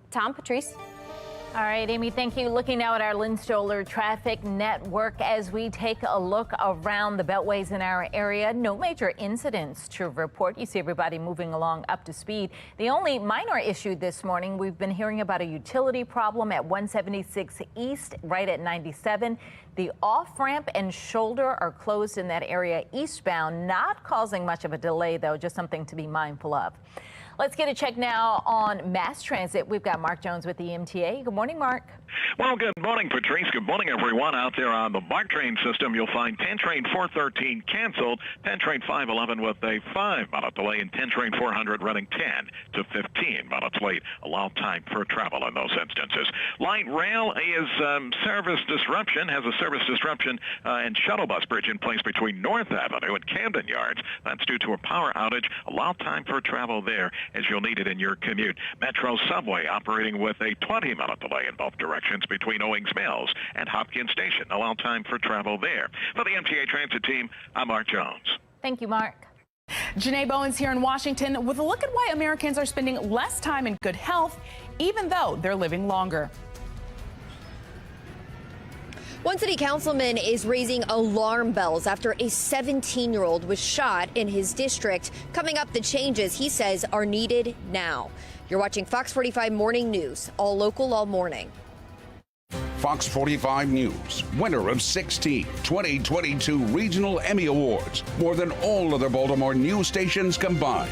S5: Tom, Patrice.
S25: All right, Amy, thank you. Looking now at our Lynn Stoller traffic network as we take a look around the beltways in our area. No major incidents to report. You see everybody moving along up to speed. The only minor issue this morning, we've been hearing about a utility problem at 176 East, right at 97. The off-ramp and shoulder are closed in that area eastbound, not causing much of a delay, though, just something to be mindful of. Let's get a check now on mass transit. We've got Mark Jones with the MTA. Good morning, Mark.
S11: Well, good morning, Patrice. Good morning, everyone. Out there on the BART train system, you'll find 10 train 413 canceled, 10 train 511 with a 5-minute delay, and 10 train 400 running 10 to 15 minutes late. Allow time for travel in those instances. Light rail is service disruption, has a service disruption and shuttle bus bridge in place between North Avenue and Camden Yards. That's due to a power outage. Allow time for travel there as you'll need it in your commute. Metro Subway operating with a 20-minute delay in both directions between Owings Mills and Hopkins Station. Allow time for travel there. For the MTA Transit team, I'm Mark Jones.
S25: Thank you, Mark.
S15: Janae Bowens here in Washington with a look at why Americans are spending less time in good health, even though they're living longer.
S4: One city councilman is raising alarm bells after a 17-year-old was shot in his district. Coming up, the changes he says are needed now. You're watching Fox 45 Morning News, all local, all morning.
S23: Fox 45 News, winner of 16 2022 Regional Emmy Awards, more than all other Baltimore news stations combined.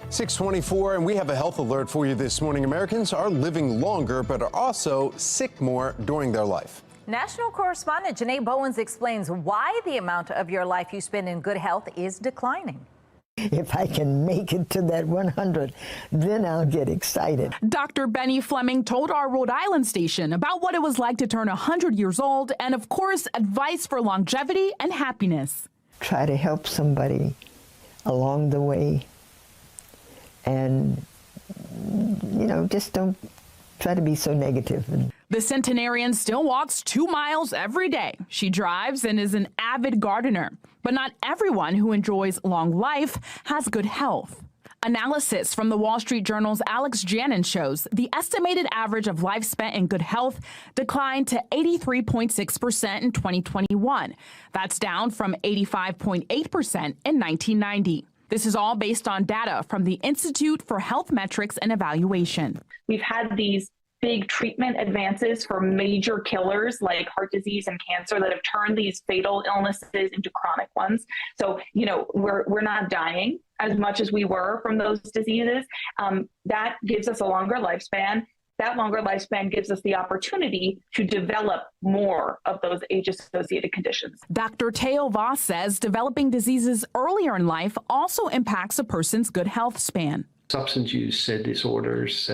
S24: .624, and we have a health alert for you this morning. Americans are living longer, but are also sick more during their life.
S25: National correspondent Janae Bowens explains why the amount of your life you spend in good health is declining.
S16: If I can make it to that 100, then I'll get excited.
S15: Dr. Benny Fleming told our Rhode Island station about what it was like to turn 100 years old and, of course, advice for longevity and happiness.
S16: Try to help somebody along the way. And, you know, just don't try to be so negative.
S15: The centenarian still walks 2 miles every day. She drives and is an avid gardener. But not everyone who enjoys long life has good health. Analysis from the Wall Street Journal's Alex Jannon shows the estimated average of life spent in good health declined to 83.6% in 2021. That's down from 85.8% in 1990. This is all based on data from the Institute for Health Metrics and Evaluation.
S17: We've had these
S6: big treatment advances for major killers like heart disease and cancer that have turned these fatal illnesses into chronic ones. So, you know, we're not dying as much as we were from those diseases. That gives us a longer lifespan. That longer lifespan gives us the opportunity to develop more of those age-associated conditions.
S15: Dr. Teo Voss says developing diseases earlier in life also impacts a person's good health span.
S14: Substance use disorders,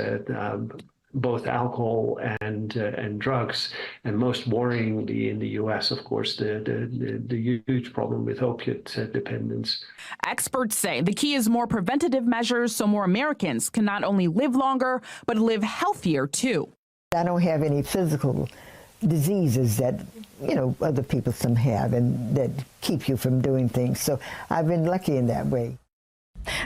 S14: both alcohol and drugs, and most worryingly in the U.S., of course, the huge problem with opiate dependence.
S15: Experts say the key is more preventative measures so more Americans can not only live longer, but live healthier too.
S16: I don't have any physical diseases that, you know, other people some have and that keep you from doing things. So I've been lucky in that way.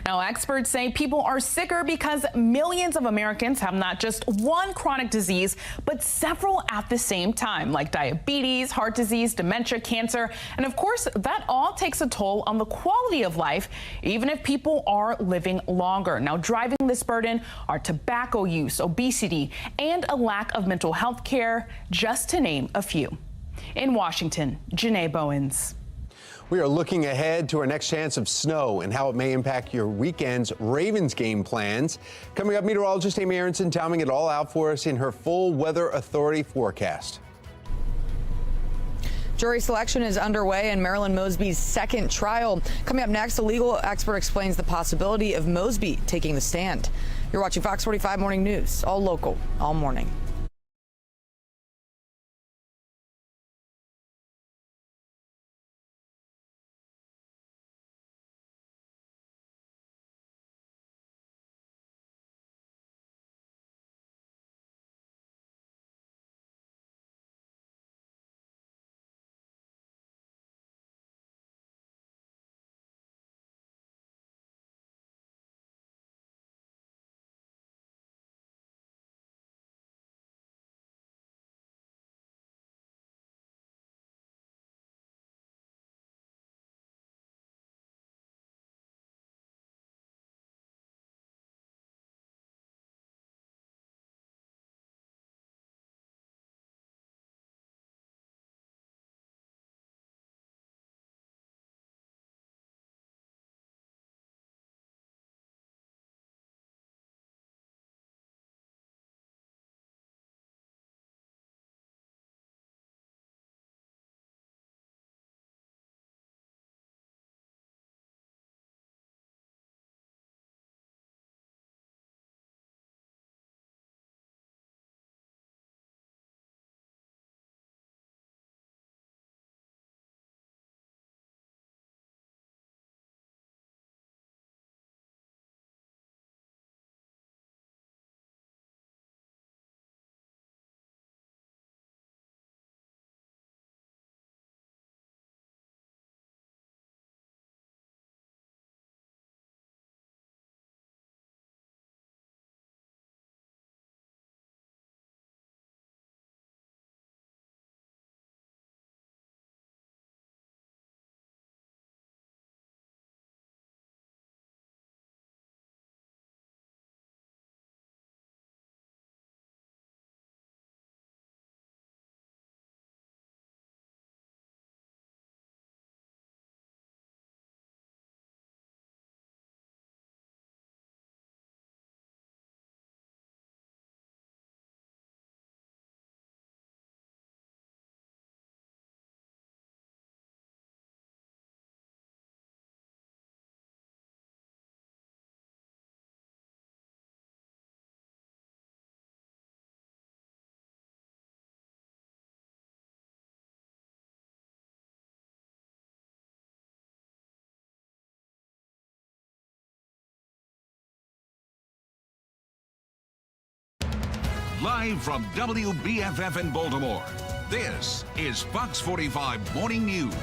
S15: Now, experts say people are sicker because millions of Americans have not just one chronic disease, but several at the same time, like diabetes, heart disease, dementia, cancer. And of course, that all takes a toll on the quality of life, even if people are living longer. Now, driving this burden are tobacco use, obesity, and a lack of mental health care, just to name a few. In Washington, Janae Bowens.
S24: We are looking ahead to our next chance of snow and how it may impact your weekend's Ravens game plans. Coming up, meteorologist Amy Aronson timing it all out for us in her full Weather Authority forecast.
S22: Jury selection is underway in Marilyn Mosby's second trial. Coming up next, a legal expert explains the possibility of Mosby taking the stand. You're watching Fox 45 Morning News, all local, all morning.
S23: Live from WBFF in Baltimore, this is Fox 45 Morning News.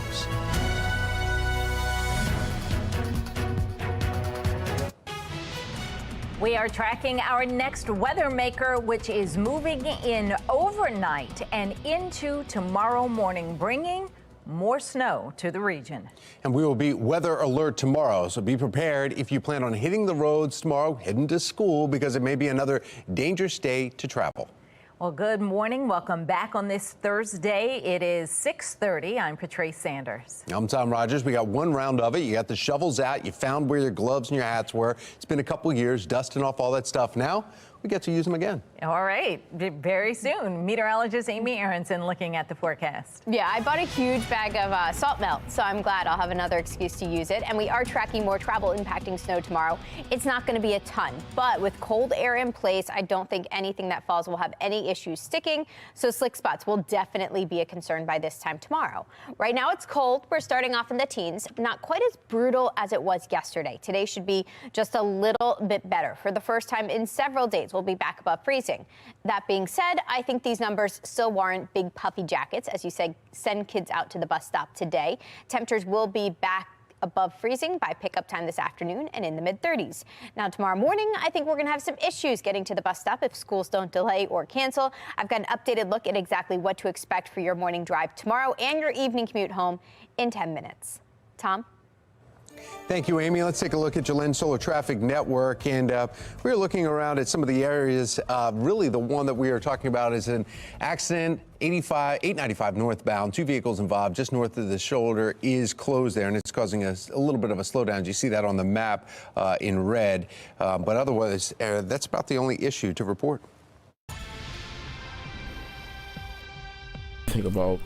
S25: We are tracking our next weather maker, which is moving in overnight and into tomorrow morning, bringing more snow to the region.
S24: And we will be weather alert tomorrow, so be prepared if you plan on hitting the roads tomorrow, heading to school, because it may be another dangerous day to travel.
S25: Well, good morning. Welcome back on this Thursday. It is 6:30. I'm Patrice Sanders.
S24: I'm Tom Rogers. We got one round of it. You got the shovels out. You found where your gloves and your hats were. It's been a couple of years dusting off all that stuff. Now we get to use them again.
S25: All right. Very soon. Meteorologist Amy Aronson looking at the forecast.
S5: Yeah, I bought a huge bag of salt melt, so I'm glad I'll have another excuse to use it. And we are tracking more travel impacting snow tomorrow. It's not going to be a ton, but with cold air in place, I don't think anything that falls will have any issues sticking. So slick spots will definitely be a concern by this time tomorrow. Right now it's cold. We're starting off in the teens, not quite as brutal as it was yesterday. Today should be just a little bit better. For the first time in several days, we'll be back above freezing. That being said, I think these numbers still warrant big puffy jackets. As you said, send kids out to the bus stop today. Temperatures will be back above freezing by pickup time this afternoon and in the mid-30s. Now tomorrow morning, I think we're going to have some issues getting to the bus stop if schools don't delay or cancel. I've got an updated look at exactly what to expect for your morning drive tomorrow and your evening commute home in 10 minutes. Tom?
S24: Thank you, Amy. Let's take a look at your Lens Solar Traffic Network. And we're looking around at some of the areas. Really, the one that we are talking about is an accident. 895 northbound, 2 vehicles involved just north of the shoulder is closed there, and it's causing a little bit of a slowdown. You see that on the map in red. But otherwise, that's about the only issue to report.
S8: Think about,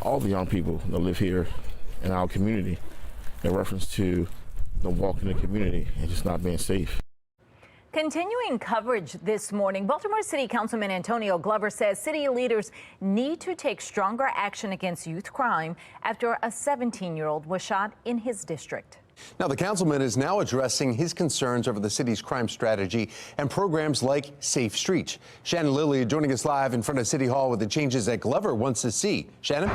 S8: all the young people that live here in our community in reference to the walk in the community and just not being safe.
S25: Continuing coverage this morning, Baltimore City Councilman Antonio Glover says city leaders need to take stronger action against youth crime after a 17-year-old was shot in his district.
S24: Now, the councilman is now addressing his concerns over the city's crime strategy and programs like Safe Streets. Shannon Lilly joining us live in front of City Hall with the changes that Glover wants to see. Shannon?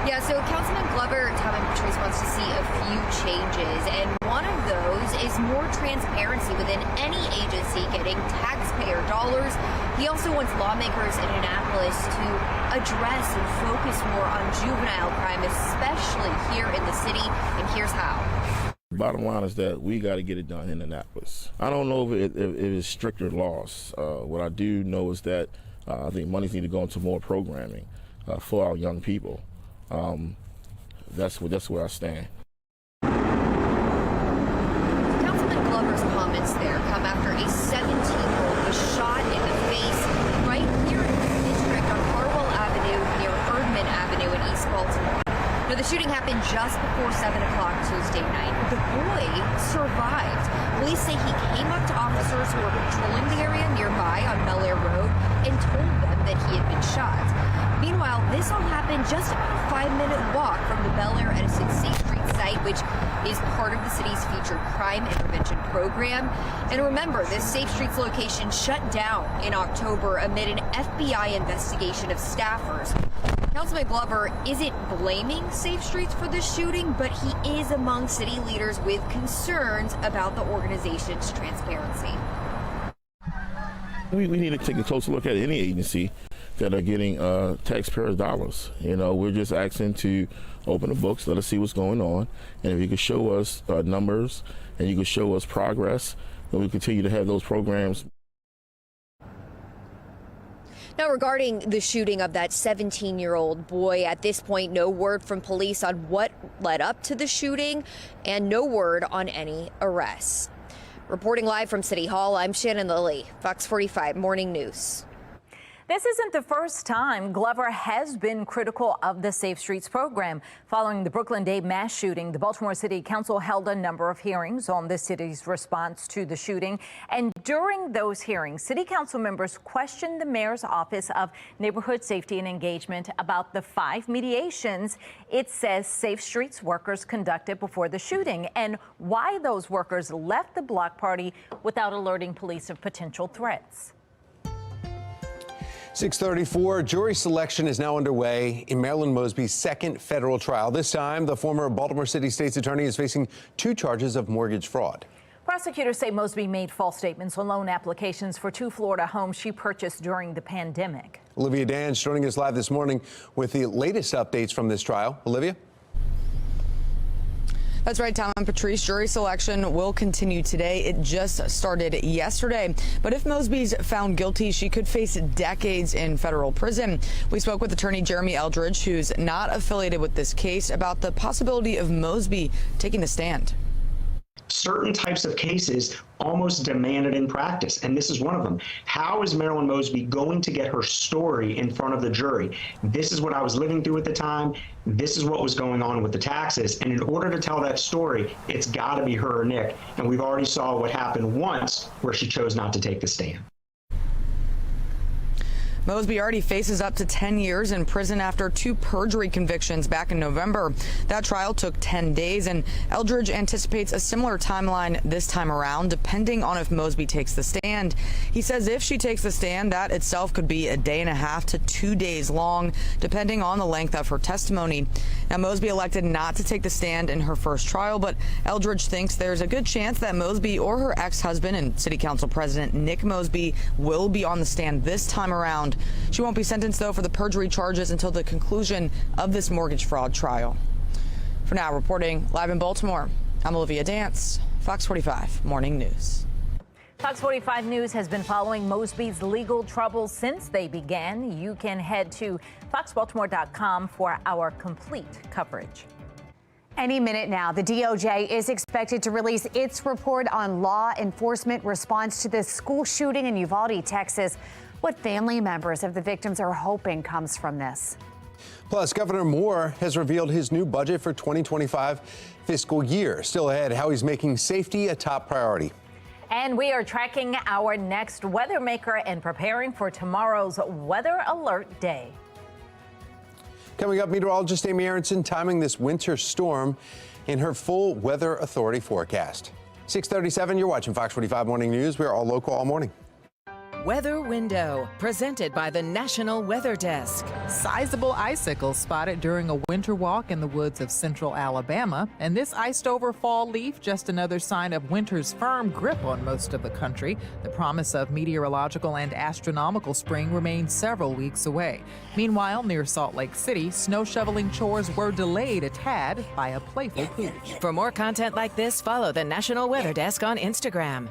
S4: Yeah, so Councilman Glover, Tom and Patrice, wants to see a few changes, and one of those is more transparency within any agency getting taxpayer dollars. He also wants lawmakers in Annapolis to address and focus more on juvenile crime, especially here in the city, and here's how.
S8: Bottom line is that we got to get it done in Annapolis. I don't know if it is stricter laws. What I do know is that I think monies need to go into more programming for our young people. That's where I stand.
S4: Councilman Glover's comments there come after a 17-year-old was shot in the face right here in the district on Harwell Avenue near Erdman Avenue in East Baltimore. Now, the shooting happened just before 7 o'clock Tuesday night. The boy survived. Police say he came up to officers who were patrolling the area nearby on Bel Air Road and told them that he had been shot. Meanwhile, this all happened just about a 5-minute walk from the Bel Air Edison Safe Street site, which is part of the city's featured crime intervention program. And remember, this Safe Streets location shut down in October amid an FBI investigation of staffers. Councilman Glover isn't blaming Safe Streets for this shooting, but he is among city leaders with concerns about the organization's transparency.
S8: We need to take a closer look at any agency that are getting taxpayer dollars. We're just asking to open the books, let us see what's going on, and if you could show us numbers and you could show us progress, then we continue to have those programs.
S4: Now, regarding the shooting of that 17-year-old boy, at this point, no word from police on what led up to the shooting and no word on any arrests. Reporting live from City Hall, I'm Shannon Lilly, Fox 45 Morning News.
S25: This isn't the first time Glover has been critical of the Safe Streets program. Following the Brooklyn Day mass shooting, the Baltimore City Council held a number of hearings on the city's response to the shooting. And during those hearings, city council members questioned the mayor's office of neighborhood safety and engagement about the 5 mediations it says Safe Streets workers conducted before the shooting and why those workers left the block party without alerting police of potential threats.
S24: 6:34, jury selection is now underway in Marilyn Mosby's second federal trial. This time, the former Baltimore City State's attorney is facing 2 charges of mortgage fraud.
S25: Prosecutors say Mosby made false statements on loan applications for 2 Florida homes she purchased during the pandemic.
S24: Olivia Danz joining us live this morning with the latest updates from this trial. Olivia?
S22: That's right, Tom and Patrice. Jury selection will continue today. It just started yesterday. But if Mosby's found guilty, she could face decades in federal prison. We spoke with attorney Jeremy Eldridge, who's not affiliated with this case, about the possibility of Mosby taking the stand.
S10: Certain types of cases almost demand it in practice, and this is one of them. How is Marilyn Mosby going to get her story in front of the jury? This is what I was living through at the time. This is what was going on with the taxes, and in order to tell that story, it's got to be her or Nick, and we've already saw what happened once where she chose not to take the stand.
S22: Mosby already faces up to 10 years in prison after 2 perjury convictions back in November. That trial took 10 days, and Eldridge anticipates a similar timeline this time around, depending on if Mosby takes the stand. He says if she takes the stand, that itself could be a day and a half to 2 days long, depending on the length of her testimony. Now, Mosby elected not to take the stand in her first trial, but Eldridge thinks there's a good chance that Mosby or her ex-husband and City Council President Nick Mosby will be on the stand this time around. She won't be sentenced, though, for the perjury charges until the conclusion of this mortgage fraud trial. For now, reporting live in Baltimore, I'm Olivia Dance, Fox 45 Morning News.
S25: Fox 45 News has been following Mosby's legal troubles since they began. You can head to foxbaltimore.com for our complete coverage.
S2: Any minute now, the DOJ is expected to release its report on law enforcement response to the school shooting in Uvalde, Texas. What family members of the victims are hoping comes from this.
S24: Plus, Governor Moore has revealed his new budget for 2025 fiscal year. Still ahead, how he's making safety a top priority.
S25: And we are tracking our next weather maker and preparing for tomorrow's weather alert day.
S24: Coming up, meteorologist Amy Aronson timing this winter storm in her full Weather Authority forecast. 6:37, you're watching Fox 45 Morning News. We're all local all morning.
S17: Weather Window, presented by the National Weather Desk.
S18: Sizable icicles spotted during a winter walk in the woods of central Alabama, and this iced over fall leaf just another sign of winter's firm grip on most of the country. The promise of meteorological and astronomical spring remains several weeks away. Meanwhile, near Salt Lake City, snow shoveling chores were delayed a tad by a playful pooch.
S17: For more content like this, follow the National Weather Desk on Instagram.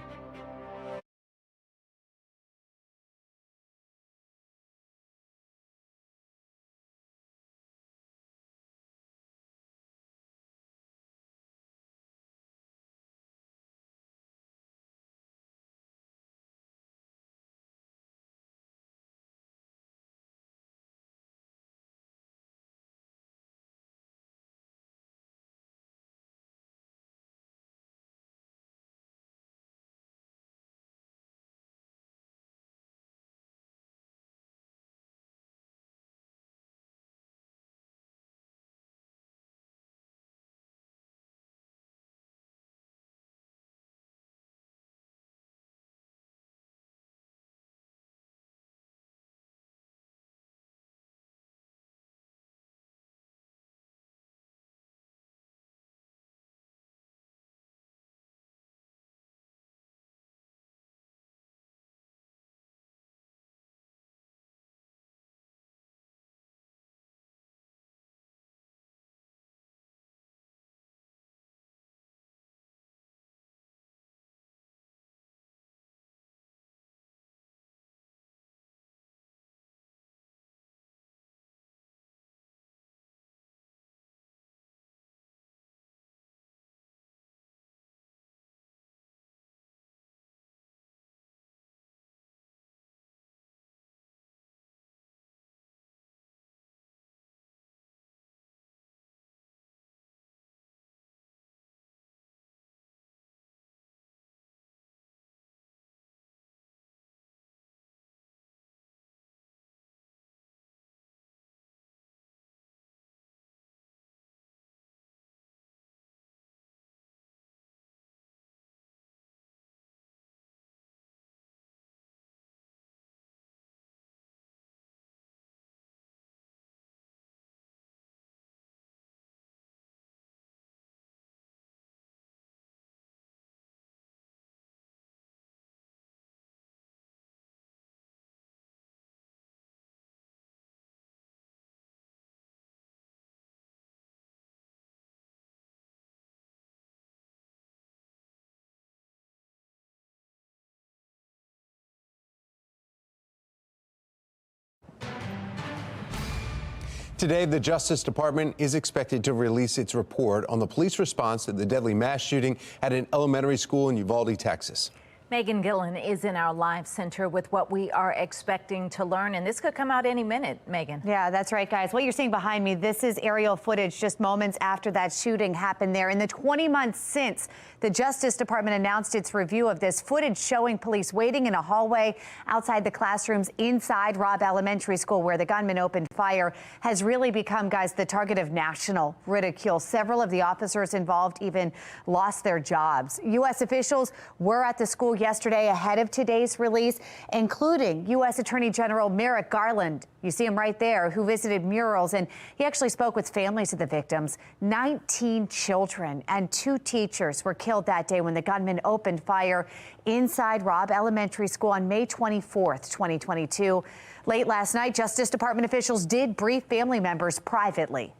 S24: Today, the Justice Department is expected to release its report on the police response to the deadly mass shooting at an elementary school in Uvalde, Texas.
S25: Megan Gillen is in our live center with what we are expecting to learn, and this could come out any minute, Megan.
S2: Yeah, that's right, guys. What you're seeing behind me, this is aerial footage just moments after that shooting happened there. In the 20 months since the Justice Department announced its review of this footage showing police waiting in a hallway outside the classrooms inside Robb Elementary School where the gunman opened fire has really become, guys, the target of national ridicule. Several of the officers involved even lost their jobs. U.S. officials were at the school yesterday ahead of today's release, including U.S. Attorney General Merrick Garland. You see him right there, who visited murals, and he actually spoke with families of the victims. 19 children and 2 teachers were killed that day when the gunman opened fire inside Robb Elementary School on May 24th, 2022. Late last night, Justice Department officials did brief family members privately.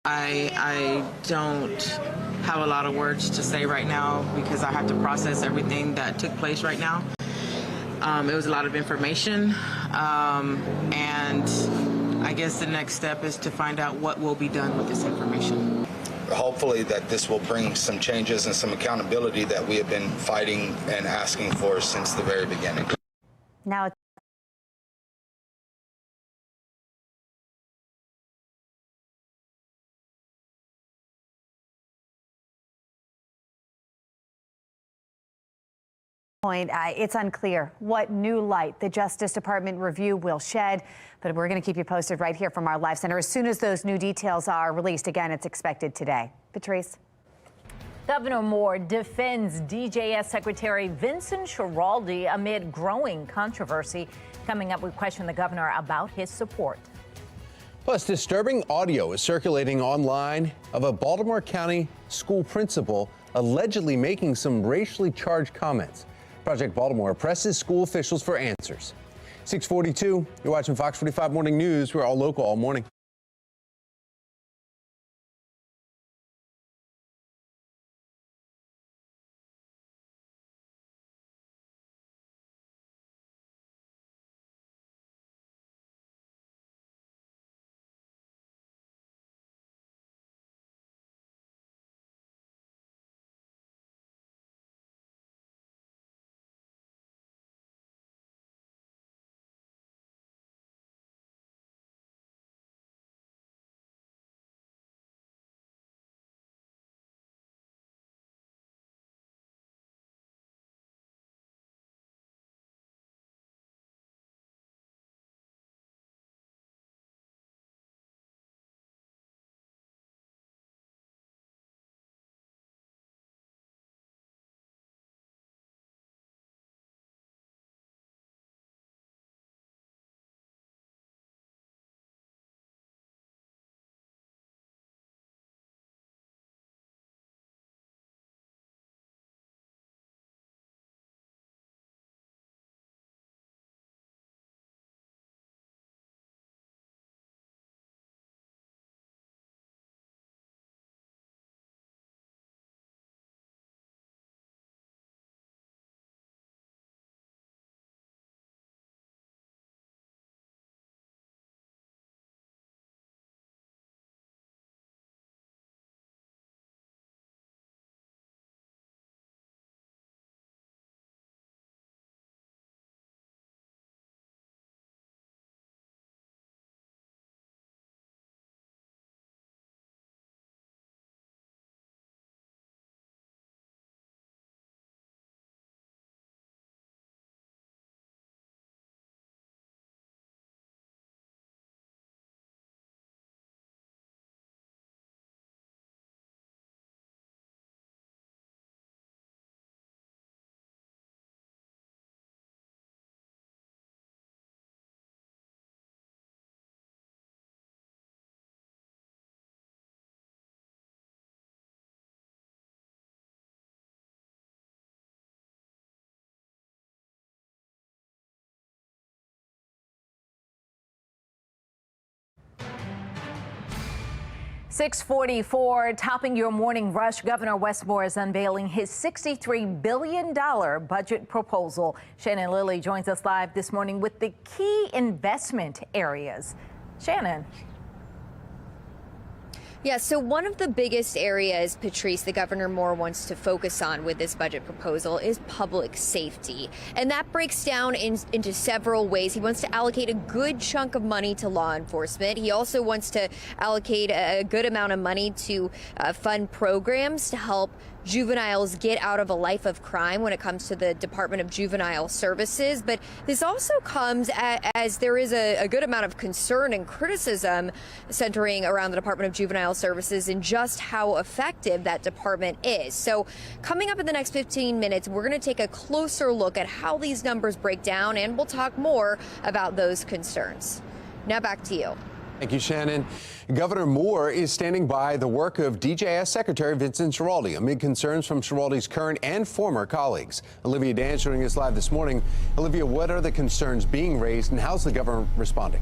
S12: I don't have a lot of words to say right now because I have to process everything that took place right now. It was a lot of information, and I guess the next step is to find out what will be done with this information.
S13: Hopefully that this will bring some changes and some accountability that we have been fighting and asking for since the very beginning.
S2: Now it's unclear what new light the Justice Department review will shed, but we're going to keep you posted right here from our live center as soon as those new details are released. Again, it's expected today. Patrice.
S25: Governor Moore defends DJS Secretary Vincent Schiraldi amid growing controversy. Coming up, we question the governor about his support.
S24: Plus, disturbing audio is circulating online of a Baltimore County school principal allegedly making some racially charged comments. Project Baltimore presses school officials for answers. 6:42, you're watching Fox 45 Morning News. We're all local all morning.
S25: .644, topping your morning rush, Governor Wes Moore is unveiling his $63 billion budget proposal. Shannon Lilly joins us live this morning with the key investment areas. Shannon.
S4: Yeah, so one of the biggest areas, Patrice, the Governor Moore wants to focus on with this budget proposal is public safety. And that breaks down into several ways. He wants to allocate a good chunk of money to law enforcement. He also wants to allocate a good amount of money to fund programs to help juveniles get out of a life of crime when it comes to the Department of Juvenile Services. But this also comes as there is a good amount of concern and criticism centering around the Department of Juvenile Services and just how effective that department is. So coming up in the next 15 minutes, we're going to take a closer look at how these numbers break down, and we'll talk more about those concerns. Now back to you.
S24: Thank you, Shannon. Governor Moore is standing by the work of DJS Secretary Vincent Schiraldi amid concerns from Schiraldi's current and former colleagues. Olivia Dan joining us live this morning. Olivia, what are the concerns being raised and how's the governor responding?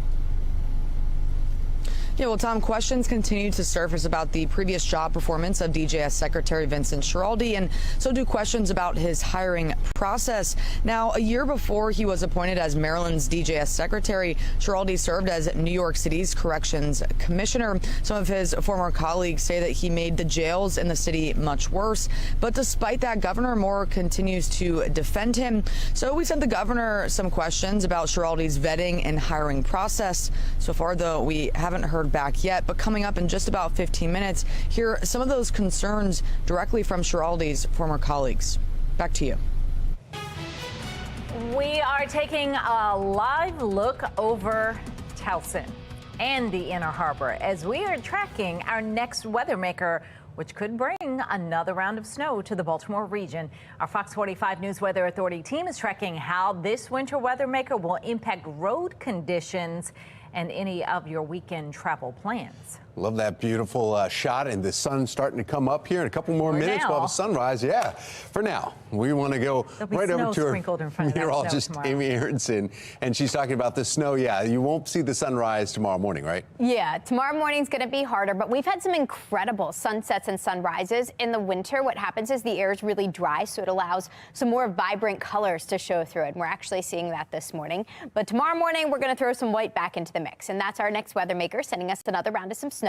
S22: Yeah, well, Tom, questions continue to surface about the previous job performance of DJS Secretary Vincent Schiraldi, and so do questions about his hiring process. Now, a year before he was appointed as Maryland's DJS Secretary, Schiraldi served as New York City's Corrections Commissioner. Some of his former colleagues say that he made the jails in the city much worse. But despite that, Governor Moore continues to defend him. So we sent the governor some questions about Schiraldi's vetting and hiring process. So far, though, we haven't heard back yet, but coming up in just about 15 minutes, hear some of those concerns directly from Schiraldi's former colleagues. Back to you.
S25: We are taking a live look over Towson and the Inner Harbor as we are tracking our next weather maker, which could bring another round of snow to the Baltimore region. Our Fox 45 News Weather Authority team is tracking how this winter weather maker will impact road conditions and any of your weekend travel plans.
S24: Love that beautiful shot, and the sun's starting to come up here in a couple more minutes. We'll have a sunrise. Yeah. For now, we want to go right over to our meteorologist, Amy Aronson, and she's talking about the snow. Yeah, you won't see the sunrise tomorrow morning, right?
S5: Yeah, tomorrow morning's going to be harder, but we've had some incredible sunsets and sunrises in the winter. What happens is the air is really dry, so it allows some more vibrant colors to show through it, and we're actually seeing that this morning. But tomorrow morning, we're going to throw some white back into the mix, and that's our next weather maker, sending us another round of some snow.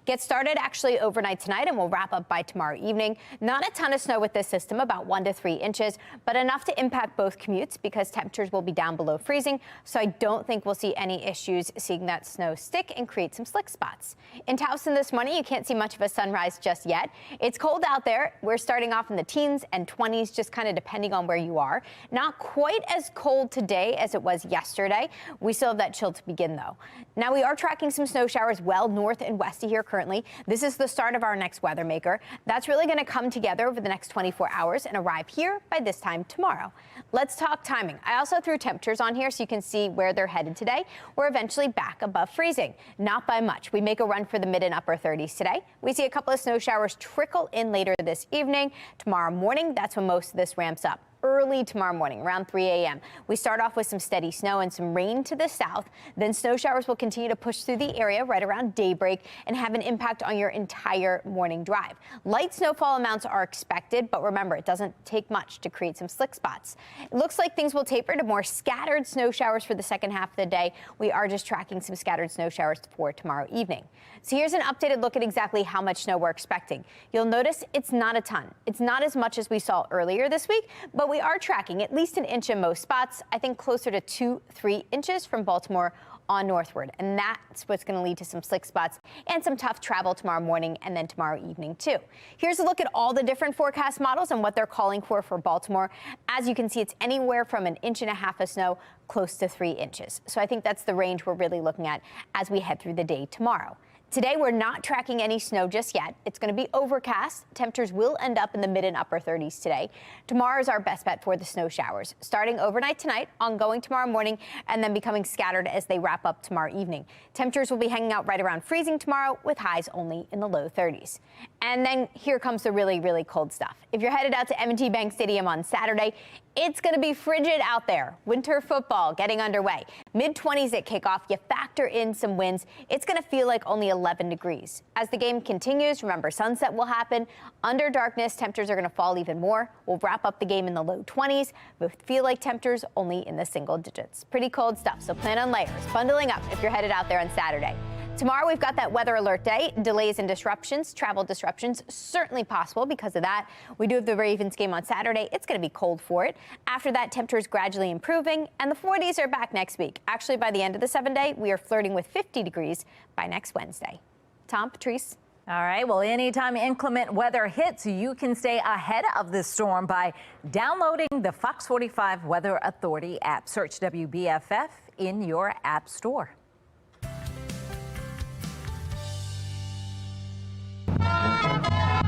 S5: Get started actually overnight tonight, and we'll wrap up by tomorrow evening. Not a ton of snow with this system, about 1 to 3 inches, but enough to impact both commutes because temperatures will be down below freezing. So I don't think we'll see any issues seeing that snow stick and create some slick spots. In Towson this morning, you can't see much of a sunrise just yet. It's cold out there. We're starting off in the teens and 20s, just kind of depending on where you are. Not quite as cold today as it was yesterday. We still have that chill to begin, though. Now, we are tracking some snow showers well north and west of here currently. This is the start of our next weather maker. That's really going to come together over the next 24 hours and arrive here by this time tomorrow. Let's talk timing. I also threw temperatures on here so you can see where they're headed today. We're eventually back above freezing. Not by much. We make a run for the mid and upper 30s today. We see a couple of snow showers trickle in later this evening. Tomorrow morning, that's when most of this ramps up. Early tomorrow morning, around 3 a.m. We start off with some steady snow and some rain to the south. Then snow showers will continue to push through the area right around daybreak and have an impact on your entire morning drive. Light snowfall amounts are expected, but remember, it doesn't take much to create some slick spots. It looks like things will taper to more scattered snow showers for the second half of the day. We are just tracking some scattered snow showers for tomorrow evening. So here's an updated look at exactly how much snow we're expecting. You'll notice it's not a ton. It's not as much as we saw earlier this week, but we are tracking at least an inch in most spots. I think closer to 2-3 inches from Baltimore on northward. And that's what's going to lead to some slick spots and some tough travel tomorrow morning and then tomorrow evening, too. Here's a look at all the different forecast models and what they're calling for Baltimore. As you can see, it's anywhere from 1.5 inches of snow close to 3 inches. So I think that's the range we're really looking at as we head through the day tomorrow. Today, we're not tracking any snow just yet. It's going to be overcast. Temperatures will end up in the mid and upper 30s today. Tomorrow is our best bet for the snow showers, starting overnight tonight, ongoing tomorrow morning, and then becoming scattered as they wrap up tomorrow evening. Temperatures will be hanging out right around freezing tomorrow with highs only in the low 30s. And then here comes the really, really cold stuff. If you're headed out to M&T Bank Stadium on Saturday, it's going to be frigid out there. Winter football getting underway. Mid-20s at kickoff. You factor in some winds. It's going to feel like only 11 degrees. As the game continues, remember, sunset will happen. Under darkness, temperatures are going to fall even more. We'll wrap up the game in the low 20s, but feel like temperatures only in the single digits. Pretty cold stuff, so plan on layers. Bundling up if you're headed out there on Saturday. Tomorrow, we've got that weather alert day. Delays and disruptions, travel disruptions, certainly possible because of that. We do have the Ravens game on Saturday. It's going to be cold for it. After that, temperatures gradually improving, and the 40s are back next week. Actually, by the end of the 7-day, we are flirting with 50 degrees by next Wednesday. Tom, Patrice.
S25: All right, well, anytime inclement weather hits, you can stay ahead of this storm by downloading the FOX45 Weather Authority app. Search WBFF in your app store.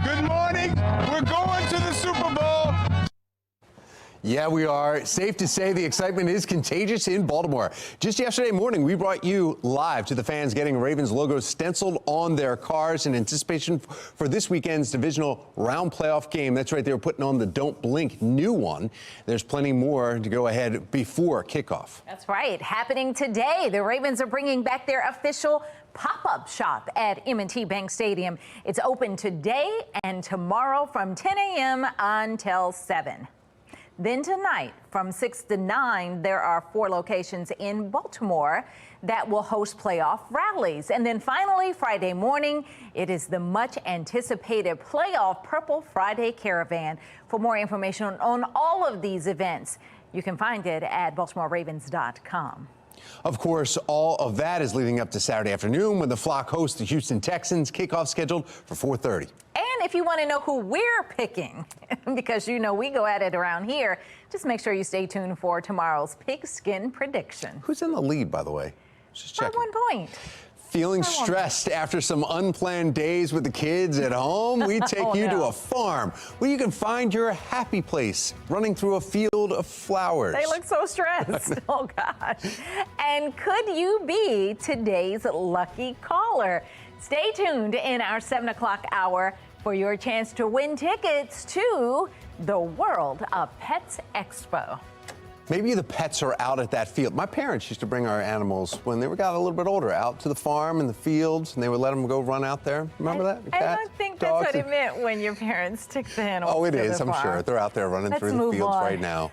S1: Good morning. We're going to the Super Bowl.
S24: Yeah, we are. Safe to say the excitement is contagious in Baltimore. Just yesterday morning, we brought you live to the fans getting Ravens logos stenciled on their cars in anticipation for this weekend's divisional round playoff game. That's right, they were putting on the Don't Blink new one. There's plenty more to go ahead before kickoff.
S25: That's right. Happening today, the Ravens are bringing back their official pop-up shop at M&T Bank Stadium. It's open today and tomorrow from 10 a.m. until 7. Then tonight, from 6 to 9, there are 4 locations in Baltimore that will host playoff rallies. And then finally, Friday morning, it is the much anticipated playoff Purple Friday Caravan. For more information on all of these events, you can find it at BaltimoreRavens.com.
S24: Of course, all of that is leading up to Saturday afternoon when the Flock hosts the Houston Texans. Kickoff scheduled for 4:30.
S25: And if you want to know who we're picking, because you know we go at it around here, just make sure you stay tuned for tomorrow's pigskin prediction.
S24: Who's in the lead, by the way? Just checking.
S25: By 1 point.
S24: Feeling stressed after some unplanned days with the kids at home? We take you to a farm where you can find your happy place running through a field of flowers.
S25: They look so stressed. Oh, gosh. And could you be today's lucky caller? Stay tuned in our 7 o'clock hour for your chance to win tickets to the World of Pets Expo.
S24: Maybe the pets are out at that field. My parents used to bring our animals when they got a little bit older out to the farm and the fields, and they would let them go run out there. Remember that?
S25: I don't think that's what it meant when your parents took the animals.
S24: Oh, it
S25: to
S24: is,
S25: the
S24: I'm
S25: farm.
S24: sure. They're out there running through the fields right now.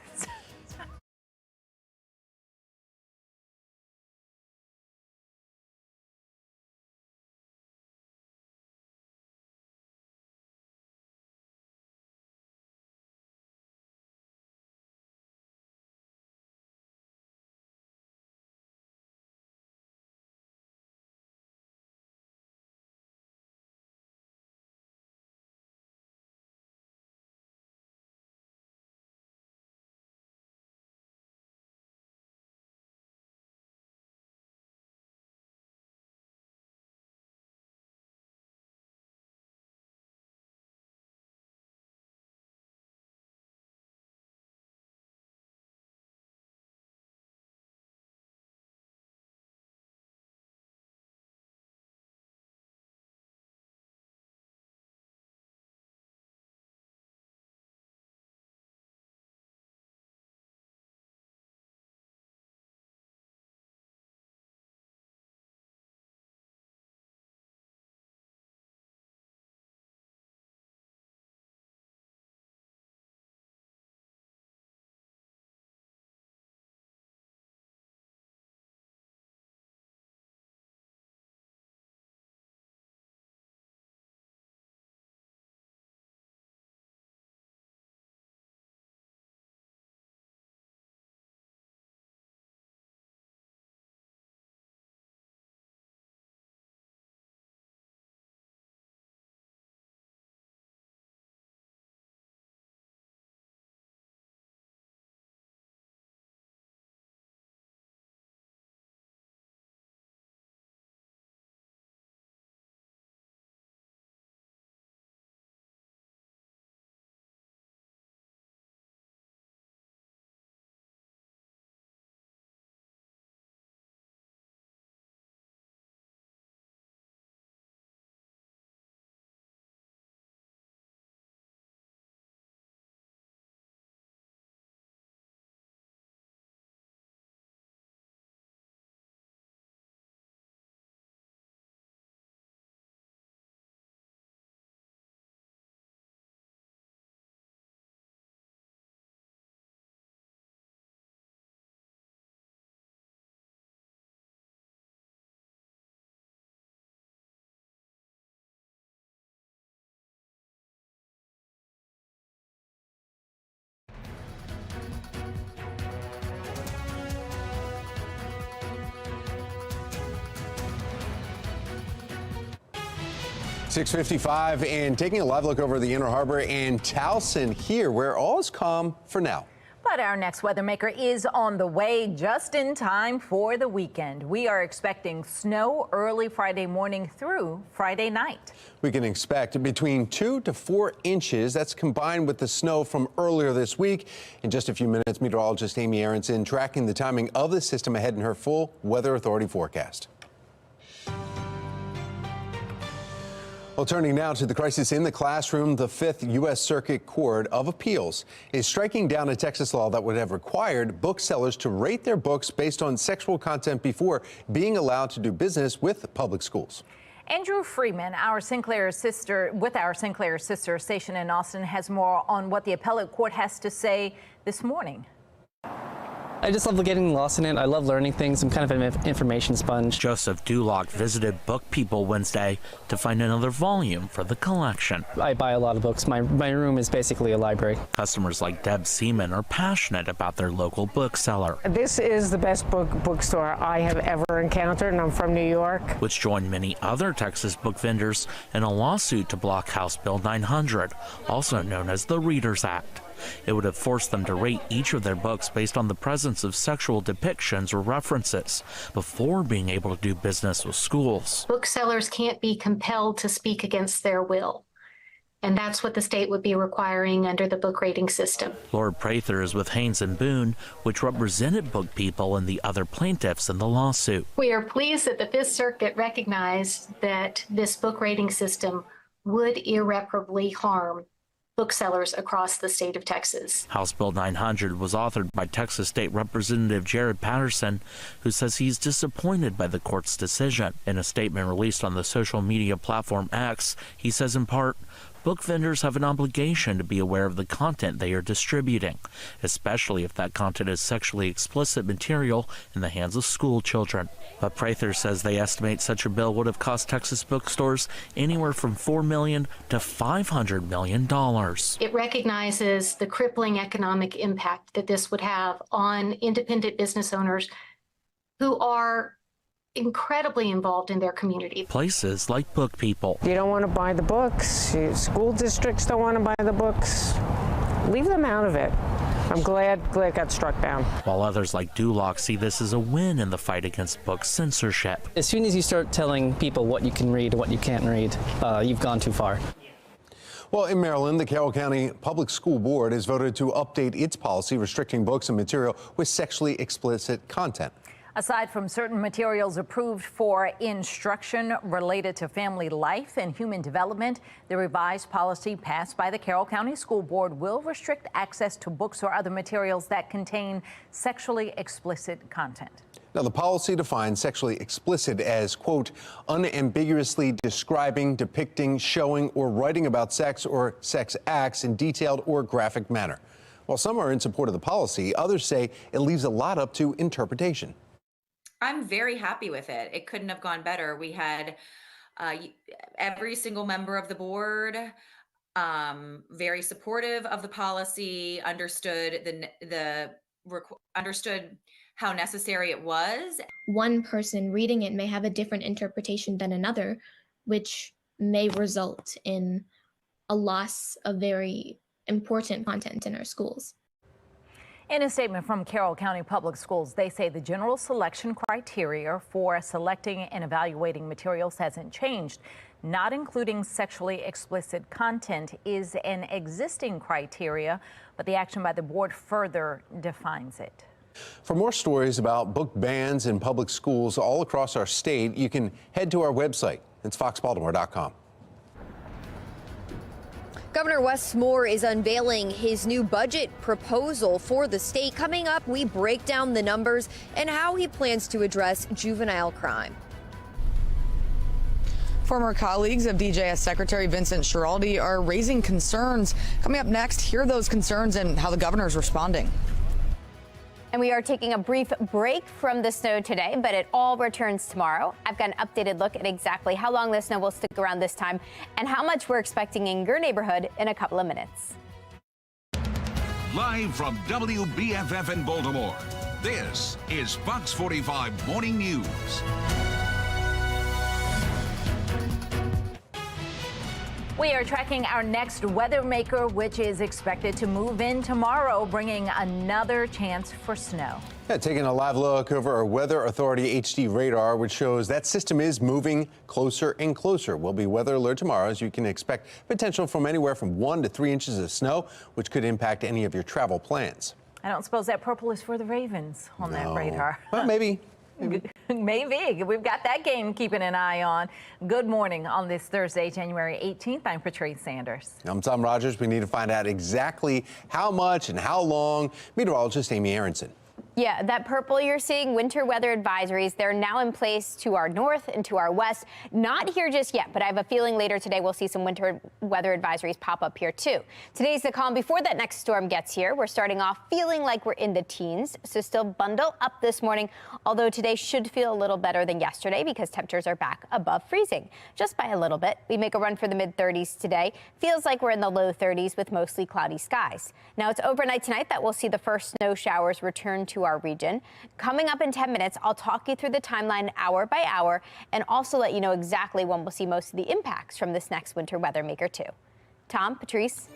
S24: 6:55 and taking a live look over the Inner Harbor and Towson here, where all is calm for now.
S25: But our next weather maker is on the way just in time for the weekend. We are expecting snow early Friday morning through Friday night.
S24: We can expect between 2 to 4 inches. That's combined with the snow from earlier this week. In just a few minutes, meteorologist Amy Aronson tracking the timing of the system ahead in her full Weather Authority forecast. Well, turning now to the crisis in the classroom, the 5th U.S. Circuit Court of Appeals is striking down a Texas law that would have required booksellers to rate their books based on sexual content before being allowed to do business with public schools.
S25: Andrew Freeman, our Sinclair sister station in Austin, has more on what the appellate court has to say this morning.
S3: I just love getting lost in it. I love learning things. I'm kind of an information sponge.
S9: Joseph Duloc visited Book People Wednesday to find another volume for the collection.
S3: I buy a lot of books. My room is basically a library.
S9: Customers like Deb Seaman are passionate about their local bookseller.
S19: This is the best bookstore I have ever encountered, and I'm from New York.
S9: Which joined many other Texas book vendors in a lawsuit to block House Bill 900, also known as the Readers Act. It would have forced them to rate each of their books based on the presence of sexual depictions or references before being able to do business with schools.
S20: Booksellers can't be compelled to speak against their will, and that's what the state would be requiring under the book rating system.
S9: Lord Prather is with Haynes and Boone, which represented Book People and the other plaintiffs in the lawsuit.
S20: We are pleased that the Fifth Circuit recognized that this book rating system would irreparably harm booksellers across the state of Texas.
S9: House Bill 900 was authored by Texas State Representative Jared Patterson, who says he's disappointed by the court's decision. In a statement released on the social media platform X, he says in part, book vendors have an obligation to be aware of the content they are distributing, especially if that content is sexually explicit material in the hands of school children. But Prather says they estimate such a bill would have cost Texas bookstores anywhere from $4 million to $500 million.
S20: It recognizes the crippling economic impact that this would have on independent business owners who are incredibly involved in their community.
S9: Places like Book People.
S19: You don't want to buy the books. School districts don't want to buy the books. Leave them out of it. I'm glad it got struck down.
S9: While others like Duloc see this as a win in the fight against book censorship.
S3: As soon as you start telling people what you can read and what you can't read, you've gone too far.
S24: Well, in Maryland, the Carroll County Public School Board has voted to update its policy restricting books and material with sexually explicit content.
S25: Aside from certain materials approved for instruction related to family life and human development, the revised policy passed by the Carroll County School Board will restrict access to books or other materials that contain sexually explicit content.
S24: Now, the policy defines sexually explicit as, quote, unambiguously describing, depicting, showing, or writing about sex or sex acts in detailed or graphic manner. While some are in support of the policy, others say it leaves a lot up to interpretation.
S21: I'm very happy with it. It couldn't have gone better. We had every single member of the board very supportive of the policy, understood understood how necessary it was.
S26: One person reading it may have a different interpretation than another, which may result in a loss of very important content in our schools.
S25: In a statement from Carroll County Public Schools, they say the general selection criteria for selecting and evaluating materials hasn't changed. Not including sexually explicit content is an existing criteria, but the action by the board further defines it.
S24: For more stories about book bans in public schools all across our state, you can head to our website. It's foxbaltimore.com.
S4: Governor Wes Moore is unveiling his new budget proposal for the state. Coming up, we break down the numbers and how he plans to address juvenile crime.
S22: Former colleagues of DJS Secretary Vincent Schiraldi are raising concerns. Coming up next, hear those concerns and how the governor is responding.
S5: And we are taking a brief break from the snow today, but it all returns tomorrow. I've got an updated look at exactly how long the snow will stick around this time and how much we're expecting in your neighborhood in a couple of minutes.
S23: Live from WBFF in Baltimore, this is Fox 45 Morning News.
S25: We are tracking our next weather maker, which is expected to move in tomorrow, bringing another chance for snow.
S24: Yeah, taking a live look over our Weather Authority HD radar, which shows that system is moving closer and closer. Will be weather alert tomorrow, as you can expect potential from anywhere from 1 to 3 inches of snow, which could impact any of your travel plans.
S25: I don't suppose that purple is for the Ravens on that radar.
S24: Well, maybe.
S25: Maybe. We've got that game keeping an eye on. Good morning on this Thursday, January 18th. I'm Patrice Sanders.
S24: I'm Tom Rogers. We need to find out exactly how much and how long. Meteorologist Amy Aronson.
S5: Yeah, that purple you're seeing, winter weather advisories, they're now in place to our north and to our west. Not here just yet, but I have a feeling later today we'll see some winter weather advisories pop up here too. Today's the calm before that next storm gets here. We're starting off feeling like we're in the teens, so still bundle up this morning, although today should feel a little better than yesterday because temperatures are back above freezing, just by a little bit. We make a run for the mid-30s today. Feels like we're in the low 30s with mostly cloudy skies. Now it's overnight tonight that we'll see the first snow showers return to our region. Coming up in 10 minutes, I'll talk you through the timeline hour by hour and also let you know exactly when we'll see most of the impacts from this next winter weather maker too. Tom, Patrice.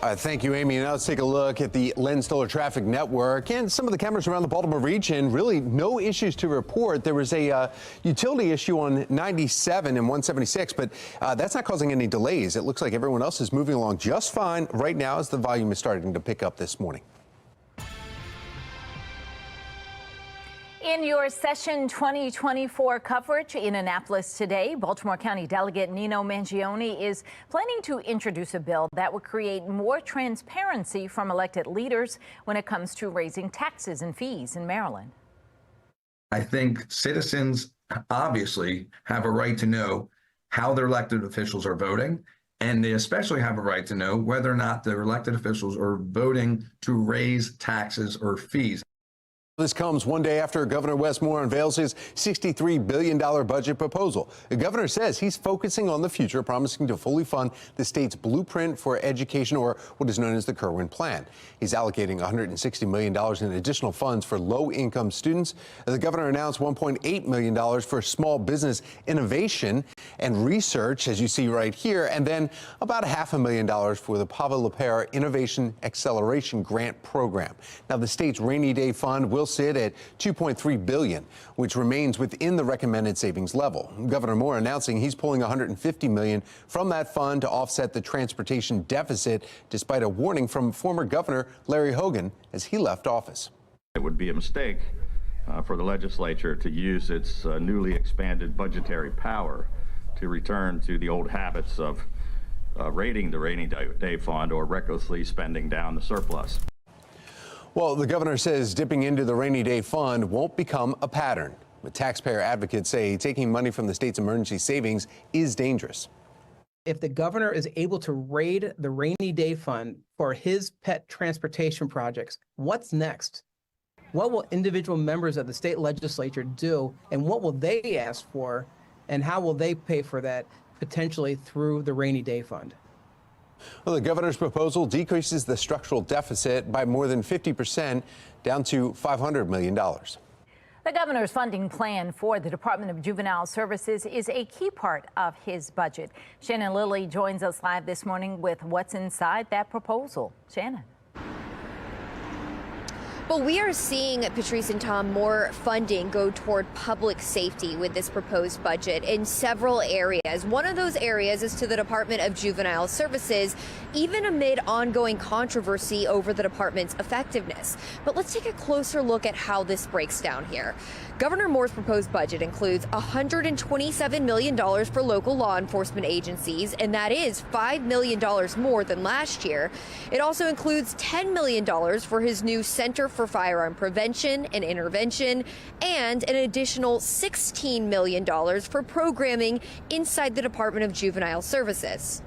S24: Thank you, Amy. Now let's take a look at the Len Stoller traffic network and some of the cameras around the Baltimore region. Really no issues to report. There was a utility issue on 97 and 176, but that's not causing any delays. It looks like everyone else is moving along just fine right now as the volume is starting to pick up this morning.
S25: In your Session 2024 coverage in Annapolis today, Baltimore County Delegate Nino Mangione is planning to introduce a bill that would create more transparency from elected leaders when it comes to raising taxes and fees in Maryland.
S6: I think citizens obviously have a right to know how their elected officials are voting, and they especially have a right to know whether or not their elected officials are voting to raise taxes or fees.
S24: This comes one day after Governor Wes Moore unveils his $63 billion budget proposal. The governor says he's focusing on the future, promising to fully fund the state's blueprint for education, or what is known as the Kerwin Plan. He's allocating $160 million in additional funds for low-income students. The governor announced $1.8 million for small business innovation and research, as you see right here, and then about $500,000 for the Pavel Lepera Innovation Acceleration Grant Program. Now, the state's rainy day fund will sit at $2.3 billion, which remains within the recommended savings level. Governor Moore announcing he's pulling $150 million from that fund to offset the transportation deficit, despite a warning from former Governor Larry Hogan as he left office.
S7: It would be a mistake for the legislature to use its newly expanded budgetary power to return to the old habits of raiding the rainy day fund or recklessly spending down the surplus.
S24: Well, the governor says dipping into the rainy day fund won't become a pattern. But taxpayer advocates say taking money from the state's emergency savings is dangerous.
S11: If the governor is able to raid the rainy day fund for his pet transportation projects, what's next? What will individual members of the state legislature do, and what will they ask for, and how will they pay for that, potentially through the rainy day fund?
S24: Well, the governor's proposal decreases the structural deficit by more than 50%, down to $500 million.
S25: The governor's funding plan for the Department of Juvenile Services is a key part of his budget. Shannon Lilly joins us live this morning with what's inside that proposal. Shannon.
S4: But we are seeing, Patrice and Tom, more funding go toward public safety with this proposed budget in several areas. One of those areas is to the Department of Juvenile Services, even amid ongoing controversy over the department's effectiveness. But let's take a closer look at how this breaks down here. Governor Moore's proposed budget includes $127 million for local law enforcement agencies, and that is $5 million more than last year. It also includes $10 million for his new Center for Firearm Prevention and Intervention, and an additional $16 million for programming inside the Department of Juvenile Services.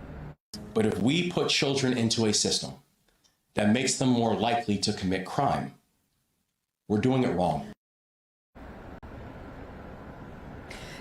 S14: But if we put children into a system that makes them more likely to commit crime, we're doing it wrong.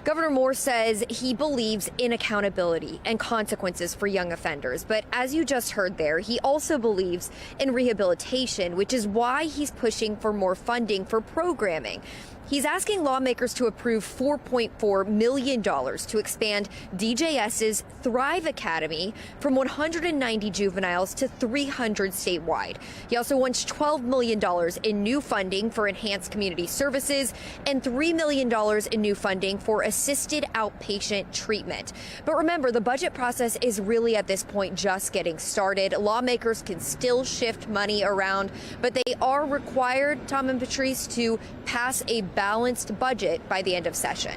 S4: Governor Moore says he believes in accountability and consequences for young offenders. But as you just heard there, he also believes in rehabilitation, which is why he's pushing for more funding for programming. He's asking lawmakers to approve $4.4 million to expand DJS's Thrive Academy from 190 juveniles to 300 statewide. He also wants $12 million in new funding for enhanced community services and $3 million in new funding for assisted outpatient treatment. But remember, the budget process is really at this point just getting started. Lawmakers can still shift money around, but they are required, Tom and Patrice, to pass a balanced budget by the end of session.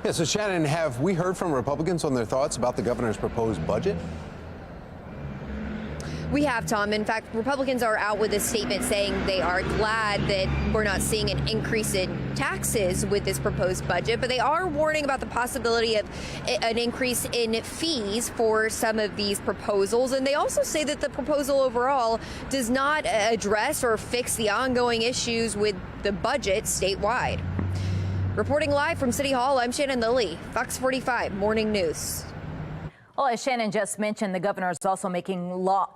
S24: Yeah, so Shannon, have we heard from Republicans on their thoughts about the governor's proposed budget?
S4: We have, Tom. In fact, Republicans are out with a statement saying they are glad that we're not seeing an increase in taxes with this proposed budget, but they are warning about the possibility of an increase in fees for some of these proposals. And they also say that the proposal overall does not address or fix the ongoing issues with the budget statewide. Reporting live from City Hall, I'm Shannon Lilly, Fox 45 Morning News.
S25: Well, as Shannon just mentioned, the governor is also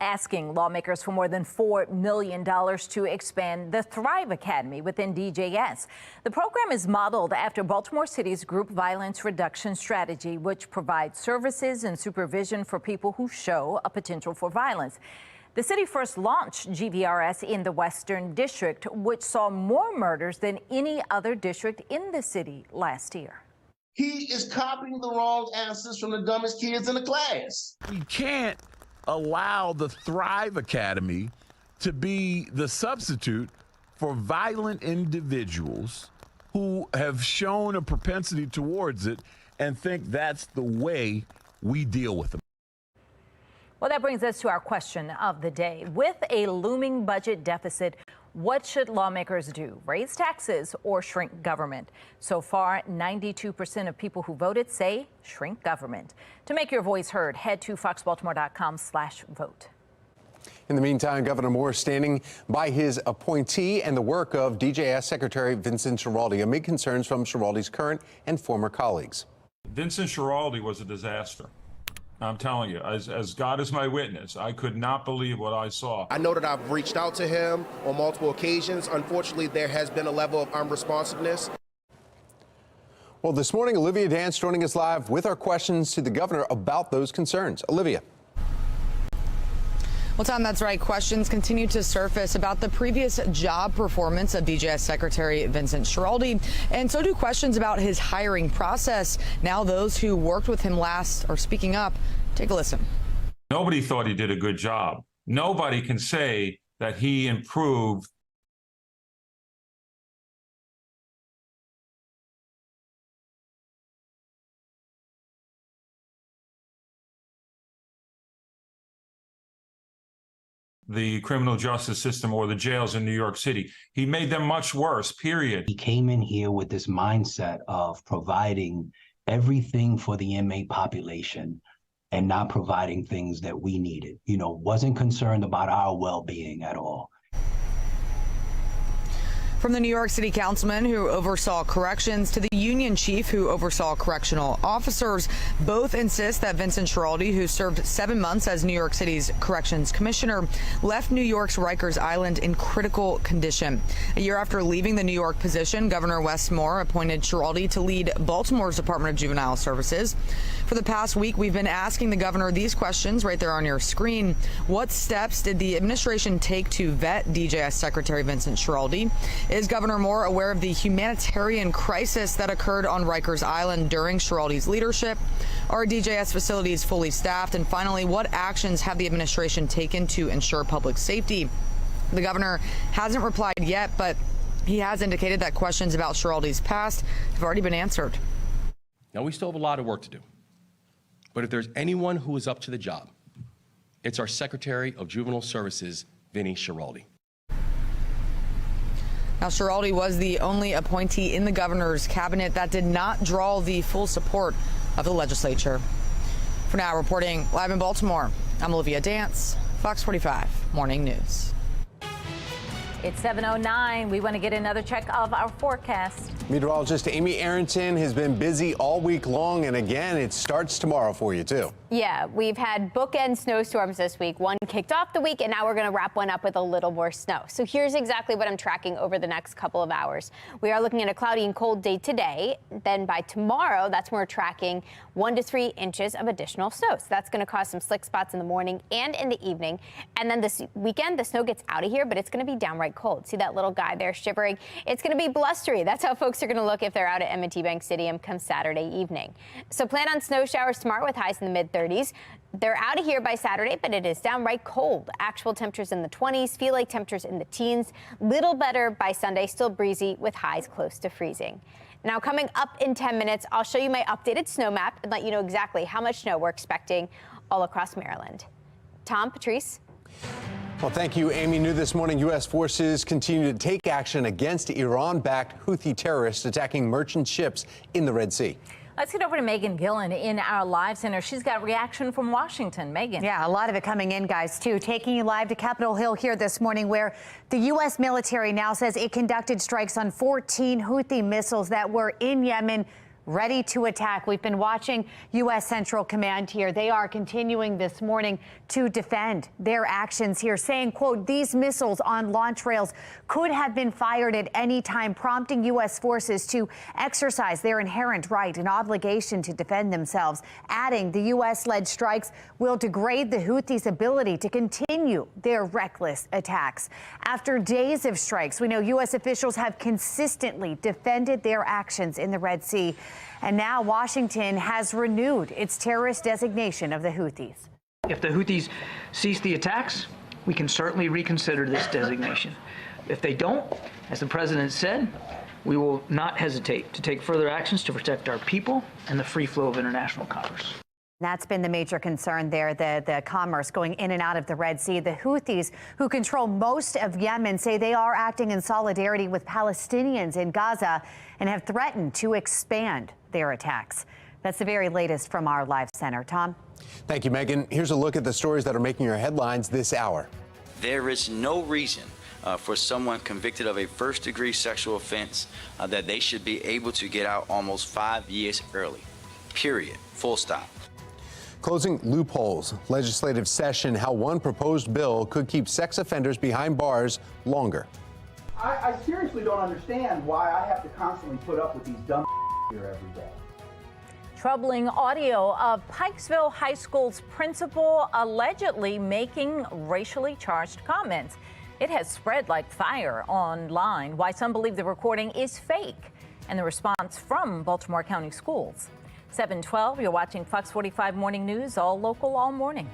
S25: asking lawmakers for more than $4 million to expand the Thrive Academy within DJS. The program is modeled after Baltimore City's group violence reduction strategy, which provides services and supervision for people who show a potential for violence. The city first launched GVRS in the Western District, which saw more murders than any other district in the city last year.
S8: He is copying the wrong answers from the dumbest kids in the class.
S10: We can't allow the Thrive Academy to be the substitute for violent individuals who have shown a propensity towards it and think that's the way we deal with them.
S25: Well, that brings us to our question of the day. With a looming budget deficit, what should lawmakers do? Raise taxes or shrink government? So far, 92% of people who voted say shrink government. To make your voice heard, head to foxbaltimore.com/vote.
S24: In the meantime, Governor Moore is standing by his appointee and the work of DJS Secretary Vincent Schiraldi amid concerns from Schiraldi's current and former colleagues.
S15: Vincent Schiraldi was a disaster. I'm telling you, as God is my witness, I could not believe what I saw.
S16: I know that I've reached out to him on multiple occasions. Unfortunately, there has been a level of unresponsiveness.
S24: Well, this morning, Olivia Dance joining us live with our questions to the governor about those concerns. Olivia.
S22: Well, Tom, that's right. Questions continue to surface about the previous job performance of DJS Secretary Vincent Schiraldi, and so do questions about his hiring process. Now those who worked with him last are speaking up. Take a listen.
S15: Nobody thought he did a good job. Nobody can say that he improved the criminal justice system or the jails in New York City. He made them much worse, period.
S17: He came in here with this mindset of providing everything for the inmate population and not providing things that we needed. You know, wasn't concerned about our well-being at all.
S22: From the New York City councilman who oversaw corrections to the union chief who oversaw correctional officers, both insist that Vincent Schiraldi, who served 7 months as New York City's corrections commissioner, left New York's Rikers Island in critical condition. A year after leaving the New York position, Governor Wes Moore appointed Schiraldi to lead Baltimore's Department of Juvenile Services. For the past week, we've been asking the governor these questions right there on your screen. What steps did the administration take to vet DJS Secretary Vincent Schiraldi? Is Governor Moore aware of the humanitarian crisis that occurred on Rikers Island during Schiraldi's leadership? Are DJS facilities fully staffed? And finally, what actions have the administration taken to ensure public safety? The governor hasn't replied yet, but he has indicated that questions about Schiraldi's past have already been answered.
S14: Now, we still have a lot of work to do. But if there's anyone who is up to the job, it's our Secretary of Juvenile Services, Vinny Schiraldi.
S22: Now, Schiraldi was the only appointee in the governor's cabinet that did not draw the full support of the legislature. For now, reporting live in Baltimore, I'm Olivia Dance, Fox 45 Morning News.
S25: It's 7:09. We want to get another check of our forecast.
S24: Meteorologist Amy Arrington has been busy all week long, and again, it starts tomorrow for you, too.
S5: Yeah, we've had bookend snowstorms this week. One kicked off the week, and now we're going to wrap one up with a little more snow. So here's exactly what I'm tracking over the next couple of hours. We are looking at a cloudy and cold day today. Then by tomorrow, that's when we're tracking 1 to 3 inches of additional snow. So that's going to cause some slick spots in the morning and in the evening. And then this weekend, the snow gets out of here, but it's going to be downright cold. See that little guy there shivering? It's going to be blustery. That's how folks are going to look if they're out at M&T Bank Stadium come Saturday evening. So plan on snow showers tomorrow with highs in the mid-30s. They're out of here by Saturday, but it is downright cold. Actual temperatures in the 20s, feel like temperatures in the teens. Little better by Sunday, still breezy with highs close to freezing. Now, coming up in 10 minutes, I'll show you my updated snow map and let you know exactly how much snow we're expecting all across Maryland. Tom, Patrice.
S24: Well, thank you, Amy. New this morning, U.S. forces continue to take action against Iran-backed Houthi terrorists attacking merchant ships in the Red Sea.
S25: Let's get over to Megan Gillen in our live center. She's got reaction from Washington. Megan.
S1: Yeah, a lot of it coming in, guys, too. Taking you live to Capitol Hill here this morning, where the U.S. military now says it conducted strikes on 14 Houthi missiles that were in Yemen, ready to attack. We've been watching U.S. Central Command here. They are continuing this morning to defend their actions here, saying, quote, these missiles on launch rails could have been fired at any time, prompting U.S. forces to exercise their inherent right and obligation to defend themselves, adding the U.S.-led strikes will degrade the Houthis' ability to continue their reckless attacks. After days of strikes, we know U.S. officials have consistently defended their actions in the Red Sea. And now Washington has renewed its terrorist designation of the Houthis.
S2: If the Houthis cease the attacks, we can certainly reconsider this designation. If they don't, as the president said, we will not hesitate to take further actions to protect our people and the free flow of international commerce.
S1: That's been the major concern there, the commerce going in and out of the Red Sea. The Houthis, who control most of Yemen, say they are acting in solidarity with Palestinians in Gaza and have threatened to expand their attacks. That's the very latest from our live center. Tom?
S24: Thank you, Megan. Here's a look at the stories that are making your headlines this hour.
S12: There is no reason for someone convicted of a first-degree sexual offense that they should be able to get out almost 5 years early. Period. Full stop.
S24: Closing loopholes, legislative session, how one proposed bill could keep sex offenders behind bars longer.
S13: I seriously don't understand why I have to constantly put up with these dumb here every day.
S25: Troubling audio of Pikesville High School's principal allegedly making racially charged comments. It has spread like fire online. Why some believe the recording is fake, and the response from Baltimore County Schools. 7:12, you're watching Fox 45 Morning News, all local, all morning.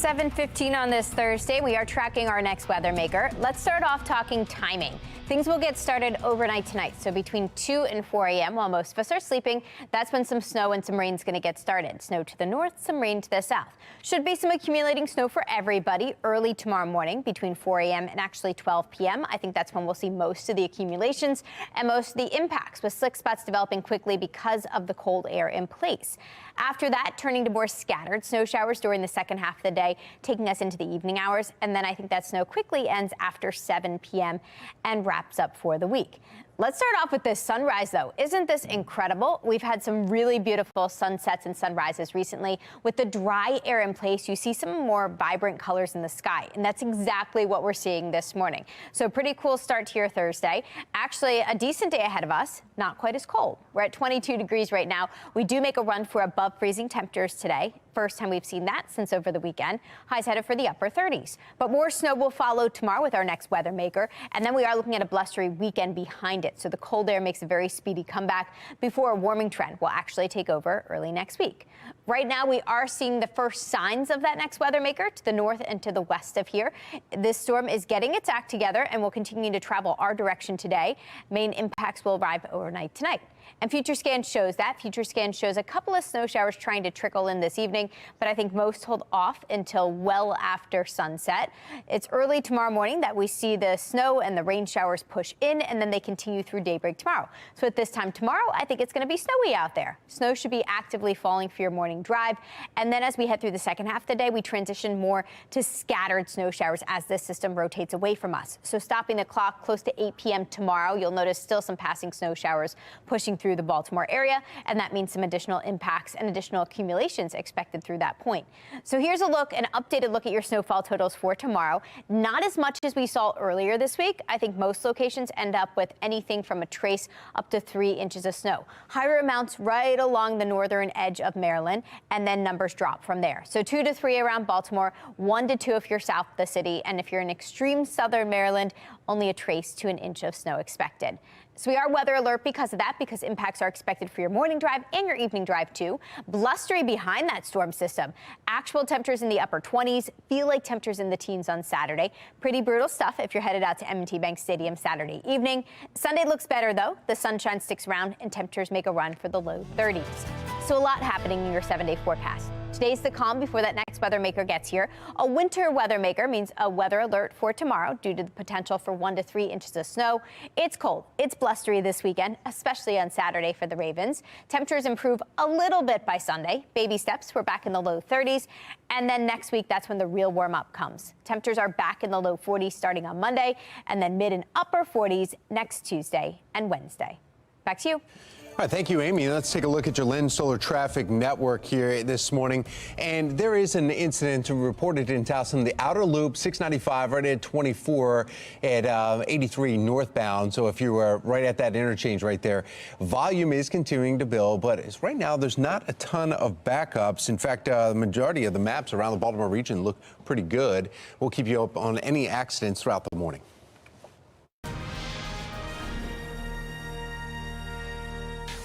S5: 7:15 on this Thursday. We are tracking our next weather maker. Let's start off talking timing. Things will get started overnight tonight, so between 2 and 4 a.m. while most of us are sleeping, that's when some snow and some rain is going to get started. Snow to the north, some rain to the south. Should be some accumulating snow for everybody early tomorrow morning between 4 a.m. and actually 12 p.m. I think that's when we'll see most of the accumulations and most of the impacts, with slick spots developing quickly because of the cold air in place. After that, turning to more scattered snow showers during the second half of the day, taking us into the evening hours. And then I think that snow quickly ends after 7 p.m. and wraps up for the week. Let's start off with this sunrise, though. Isn't this incredible? We've had some really beautiful sunsets and sunrises recently. With the dry air in place, you see some more vibrant colors in the sky, and that's exactly what we're seeing this morning. So pretty cool start to your Thursday. Actually, a decent day ahead of us, not quite as cold. We're at 22 degrees right now. We do make a run for above freezing temperatures today. First time we've seen that since over the weekend. Highs headed for the upper 30s. But more snow will follow tomorrow with our next weather maker. And then we are looking at a blustery weekend behind it. So the cold air makes a very speedy comeback before a warming trend will actually take over early next week. Right now, we are seeing the first signs of that next weather maker to the north and to the west of here. This storm is getting its act together and will continue to travel our direction today. Main impacts will arrive overnight tonight. And Future Scan shows that. Future Scan shows a couple of snow showers trying to trickle in this evening, but I think most hold off until well after sunset. It's early tomorrow morning that we see the snow and the rain showers push in, and then they continue through daybreak tomorrow. So at this time tomorrow, I think it's going to be snowy out there. Snow should be actively falling for your morning drive. And then as we head through the second half of the day, we transition more to scattered snow showers as this system rotates away from us. So stopping the clock close to 8 p.m. tomorrow, you'll notice still some passing snow showers pushing through the Baltimore area, and that means some additional impacts and additional accumulations expected through that point. So here's an updated look at your snowfall totals for tomorrow. Not as much as we saw earlier this week. I think most locations end up with anything from a trace up to 3 inches of snow. Higher amounts right along the northern edge of Maryland, and then numbers drop from there. So 2 to 3 around Baltimore, 1 to 2 if you're south of the city, and if you're in extreme southern Maryland, only a trace to an inch of snow expected. So we are weather alert because of that, because impacts are expected for your morning drive and your evening drive too. Blustery behind that storm system. Actual temperatures in the upper 20s, feel like temperatures in the teens on Saturday. Pretty brutal stuff if you're headed out to M&T Bank Stadium Saturday evening. Sunday looks better though. The sunshine sticks around and temperatures make a run for the low 30s. So a lot happening in your 7-day forecast. Today's the calm before that next weather maker gets here. A winter weather maker means a weather alert for tomorrow due to the potential for 1 to 3 inches of snow. It's cold. It's blustery this weekend, especially on Saturday for the Ravens. Temperatures improve a little bit by Sunday. Baby steps, we're back in the low 30s. And then next week, that's when the real warm up comes. Temperatures are back in the low 40s starting on Monday, and then mid and upper 40s next Tuesday and Wednesday. Back to you.
S24: All right, thank you, Amy. Let's take a look at your Lynn Solar Traffic Network here this morning. And there is an incident reported in Towson, the outer loop, 695, right at 24 at 83 northbound. So if you were right at that interchange right there, volume is continuing to build, but right now there's not a ton of backups. In fact, the majority of the maps around the Baltimore region look pretty good. We'll keep you up on any accidents throughout the morning.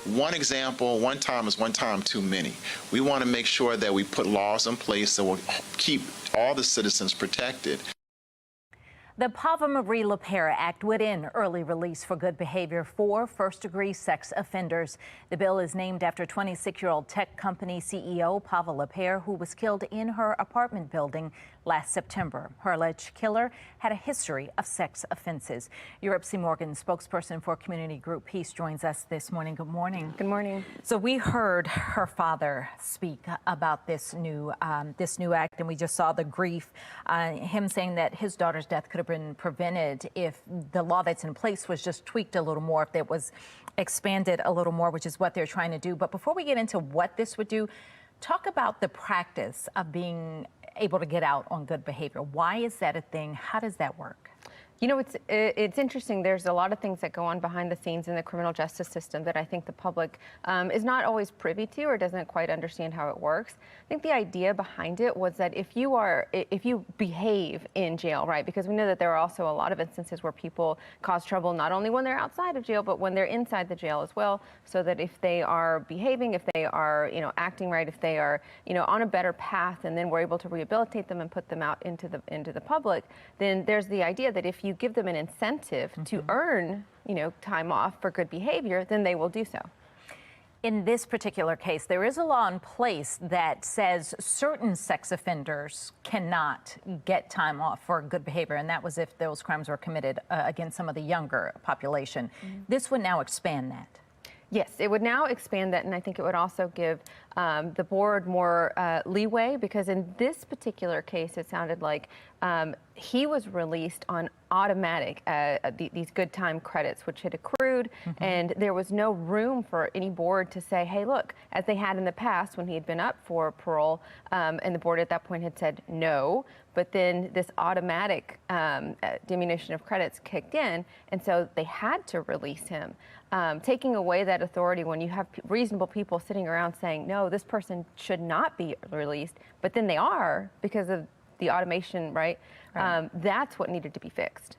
S3: One example, one time is one time too many. We want to make sure that we put laws in place that will keep all the citizens protected.
S25: The Pavel Marie-LePere Act would end early release for good behavior for first-degree sex offenders. The bill is named after 26-year-old tech company CEO Pavel LePere, who was killed in her apartment building last September. Her alleged killer had a history of sex offenses. Europe C. Morgan, spokesperson for community group Peace, joins us this morning. Good morning.
S9: Good morning.
S25: So we heard her father speak about this new act, and we just saw the grief, him saying that his daughter's death could have been prevented if the law that's in place was just tweaked a little more, if it was expanded a little more, which is what they're trying to do. But before we get into what this would do, talk about the practice of being able to get out on good behavior. Why is that a thing? How does that work?
S9: You know, it's interesting. There's a lot of things that go on behind the scenes in the criminal justice system that I think the public is not always privy to or doesn't quite understand how it works. I think the idea behind it was that if you behave in jail, right? Because we know that there are also a lot of instances where people cause trouble not only when they're outside of jail, but when they're inside the jail as well. So that if they are behaving, if they are, acting right, if they are, on a better path, and then we're able to rehabilitate them and put them out into the public, then there's the idea that if you give them an incentive to earn, time off for good behavior, then they will do so.
S25: In this particular case, there is a law in place that says certain sex offenders cannot get time off for good behavior, and that was if those crimes were committed against some of the younger population. This would now expand that.
S9: Yes, it would now expand that, and I think it would also give the board more leeway, because in this particular case, it sounded like he was released on automatic, these good time credits, which had accrued, and there was no room for any board to say, hey, look, as they had in the past when he had been up for parole, and the board at that point had said no, but then this automatic diminution of credits kicked in, and so they had to release him. Taking away that authority when you have reasonable people sitting around saying, no, this person should not be released, but then they are because of the automation, right? That's what needed to be fixed.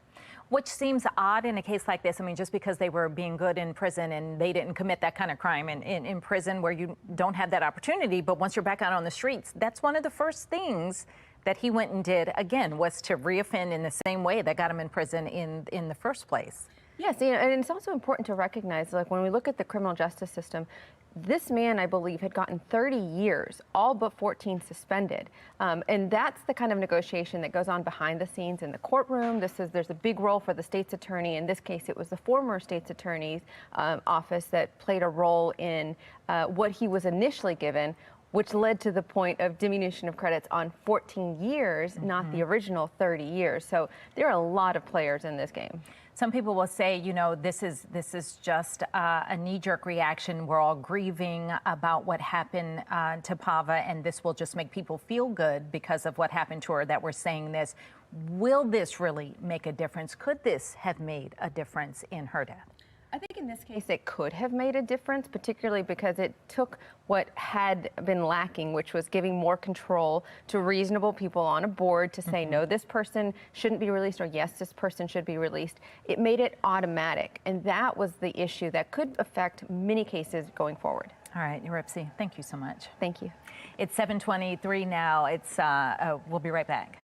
S25: Which seems odd in a case like this. I mean, just because they were being good in prison and they didn't commit that kind of crime in prison where you don't have that opportunity, but once you're back out on the streets, that's one of the first things that he went and did, again, was to reoffend in the same way that got him in prison in the first place.
S9: Yes, and it's also important to recognize, like, when we look at the criminal justice system, this man, I believe, had gotten 30 years, all but 14 suspended. And that's the kind of negotiation that goes on behind the scenes in the courtroom. There's a big role for the state's attorney. In this case, it was the former state's attorney's office that played a role in what he was initially given, which led to the point of diminution of credits on 14 years, not the original 30 years. So there are a lot of players in this game.
S25: Some people will say, this is just a knee-jerk reaction. We're all grieving about what happened to Pava, and this will just make people feel good because of what happened to her that we're saying this. Will this really make a difference? Could this have made a difference in her death?
S9: I think in this case it could have made a difference, particularly because it took what had been lacking, which was giving more control to reasonable people on a board to say, no, this person shouldn't be released, or yes, this person should be released. It made it automatic, and that was the issue that could affect many cases going forward.
S25: All right, Ripsy, thank you so much.
S9: Thank you.
S25: It's 7:23 now. We'll be right back.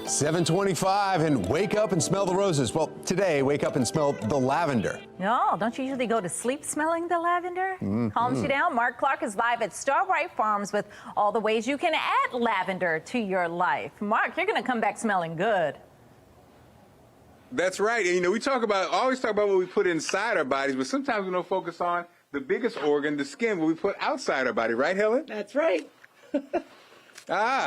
S24: 7:25 and wake up and smell the roses. Well, today, wake up and smell the lavender.
S25: No, don't you usually go to sleep smelling the lavender? Calms you down. Mark Clark is live at Starbright Farms with all the ways you can add lavender to your life. Mark, you're going to come back smelling good.
S18: That's right. And, we always talk about what we put inside our bodies, but sometimes we don't focus on the biggest organ, the skin, what we put outside our body. Right, Helen?
S19: That's right.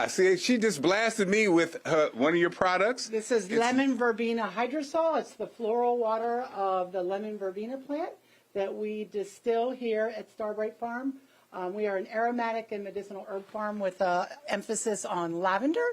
S18: See, she just blasted me with one of your products.
S19: This is lemon verbena hydrosol. It's the floral water of the lemon verbena plant that we distill here at Starbright Farm. We are an aromatic and medicinal herb farm with an emphasis on lavender.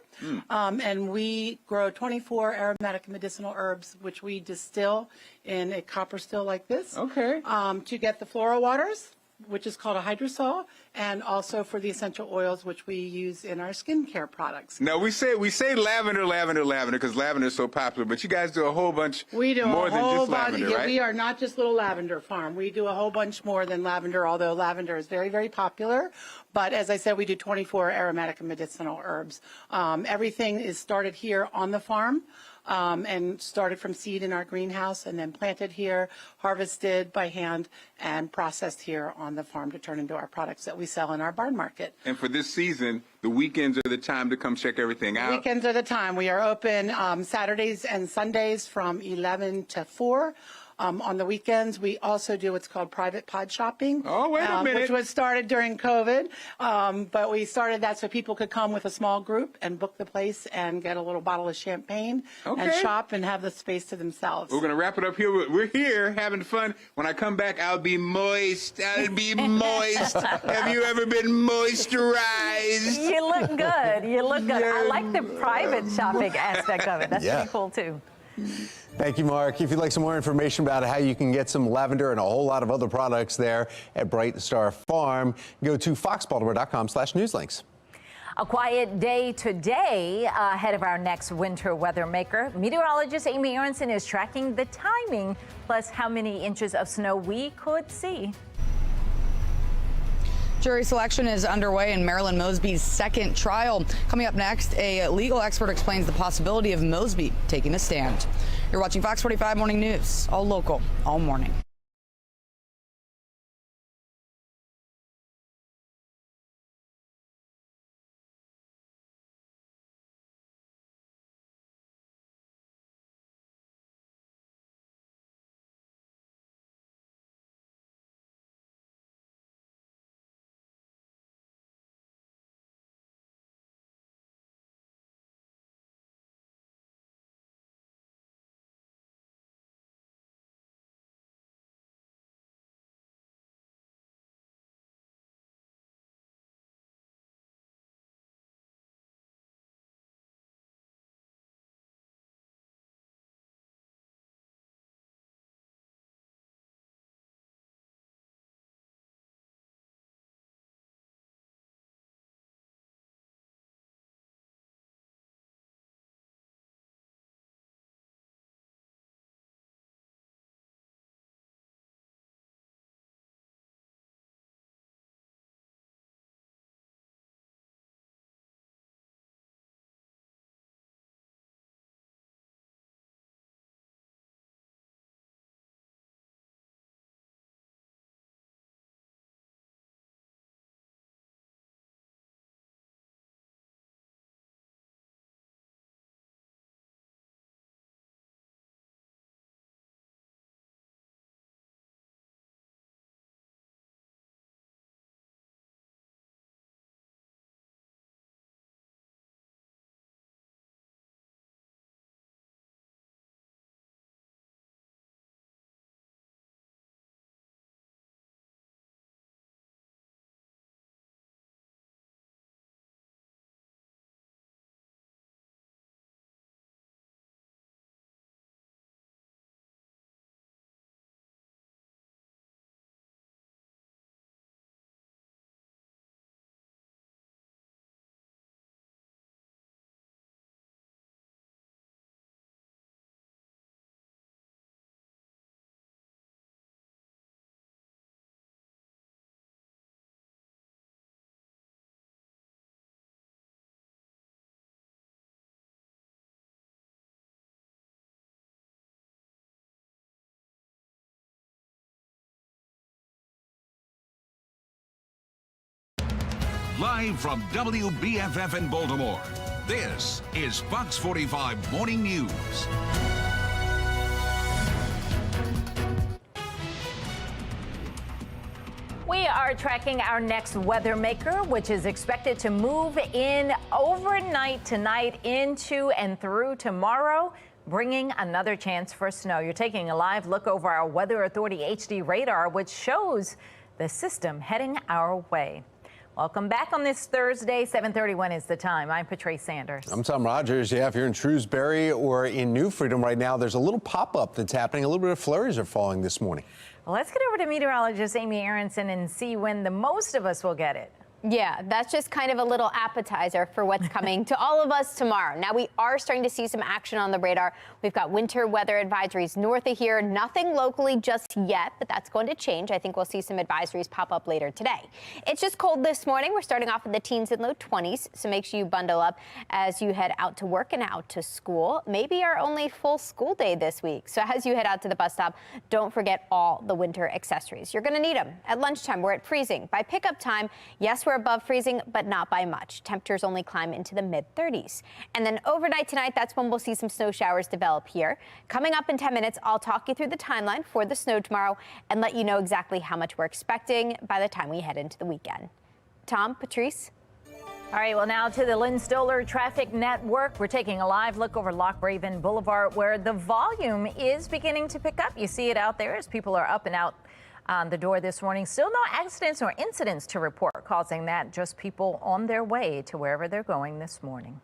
S19: And we grow 24 aromatic and medicinal herbs, which we distill in a copper still like this.
S18: Okay.
S19: To get the floral waters, which is called a hydrosol, and also for the essential oils, which we use in our skincare products.
S18: Now, we say lavender, lavender, lavender, because lavender is so popular, but you guys do a whole bunch
S19: We do
S18: more
S19: a
S18: than
S19: whole
S18: just
S19: bunch.
S18: lavender,
S19: Yeah,
S18: right?
S19: we are not just little lavender farm. We do a whole bunch more than lavender, although lavender is very, very popular. But as I said, we do 24 aromatic and medicinal herbs. Everything is started here on the farm. And started from seed in our greenhouse and then planted here, harvested by hand, and processed here on the farm to turn into our products that we sell in our barn market.
S18: And for this season, the weekends are the time to come check everything out.
S19: Weekends are the time. We are open Saturdays and Sundays from 11 to 4. On the weekends, we also do what's called private pod shopping.
S18: Oh, wait a minute.
S19: Which was started during COVID. But we started that so people could come with a small group and book the place and get a little bottle of champagne and shop and have the space to themselves.
S18: We're going to wrap it up here. We're here having fun. When I come back, I'll be moist. I'll be moist. Have you ever been moisturized?
S25: You look good. You look good. I like the private shopping aspect of it. That's pretty cool, too.
S24: Thank you, Mark. If you'd like some more information about how you can get some lavender and a whole lot of other products there at Bright Star Farm, go to foxbaltimore.com/newslinks.
S25: A quiet day today ahead of our next winter weather maker. Meteorologist Amy Aronson is tracking the timing, plus how many inches of snow we could see.
S22: Jury selection is underway in Marilyn Mosby's second trial. Coming up next, a legal expert explains the possibility of Mosby taking a stand. You're watching Fox 45 Morning News, all local, all morning.
S6: Live from WBFF in Baltimore, this is Fox 45 Morning News.
S25: We are tracking our next weather maker, which is expected to move in overnight tonight into and through tomorrow, bringing another chance for snow. You're taking a live look over our Weather Authority HD radar, which shows the system heading our way. Welcome back on this Thursday. 7:31 is the time. I'm Patrice Sanders.
S24: I'm Tom Rogers. Yeah, if you're in Shrewsbury or in New Freedom right now, there's a little pop-up that's happening. A little bit of flurries are falling this morning.
S25: Well, let's get over to meteorologist Amy Aronson and see when the most of us will get it.
S5: Yeah, that's just kind of a little appetizer for what's coming to all of us tomorrow. Now, we are starting to see some action on the radar. We've got winter weather advisories north of here. Nothing locally just yet, but that's going to change. I think we'll see some advisories pop up later today. It's just cold this morning. We're starting off in the teens and low 20s, so make sure you bundle up as you head out to work and out to school. Maybe our only full school day this week. So as you head out to the bus stop, don't forget all the winter accessories. You're going to need them. At lunchtime, we're at freezing. By pickup time, yes, we're above freezing, but not by much. Temperatures only climb into the mid-30s. And then overnight tonight, that's when we'll see some snow showers develop here. Coming up in 10 minutes, I'll talk you through the timeline for the snow tomorrow and let you know exactly how much we're expecting by the time we head into the weekend. Tom, Patrice?
S25: All right, well, now to the Lynn Stoller Traffic Network. We're taking a live look over Loch Raven Boulevard, where the volume is beginning to pick up. You see it out there as people are up and out on the door this morning. Still no accidents or incidents to report causing that, just people on their way to wherever they're going this morning.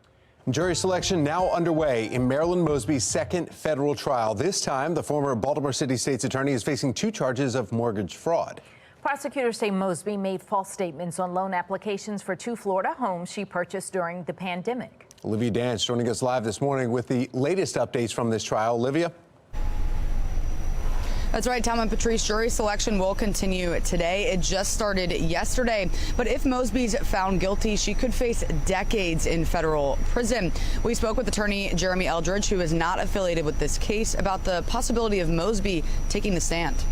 S24: Jury selection now underway in Marilyn Mosby's second federal trial. This time, the former Baltimore City State's attorney is facing 2 charges of mortgage fraud.
S25: Prosecutors say Mosby made false statements on loan applications for 2 Florida homes she purchased during the pandemic.
S24: Olivia Dance joining us live this morning with the latest updates from this trial. Olivia?
S22: That's right, Tom and Patrice. Jury selection will continue today. It just started yesterday. But if Mosby's found guilty, she could face decades in federal prison. We spoke with attorney Jeremy Eldridge, who is not affiliated with this case, about the possibility of Mosby taking the stand.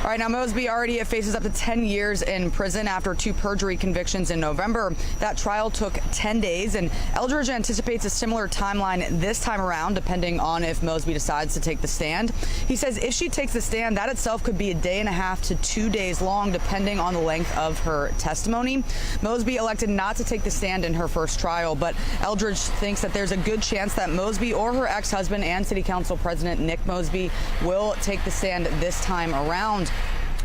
S22: All right, now Mosby already faces up to 10 years in prison after 2 perjury convictions in November. That trial took 10 days, and Eldridge anticipates a similar timeline this time around, depending on if Mosby decides to take the stand. He says if she takes the stand, that itself could be 1.5 to 2 days long, depending on the length of her testimony. Mosby elected not to take the stand in her first trial, but Eldridge thinks that there's a good chance that Mosby or her ex-husband and City Council President Nick Mosby will take the stand this time around.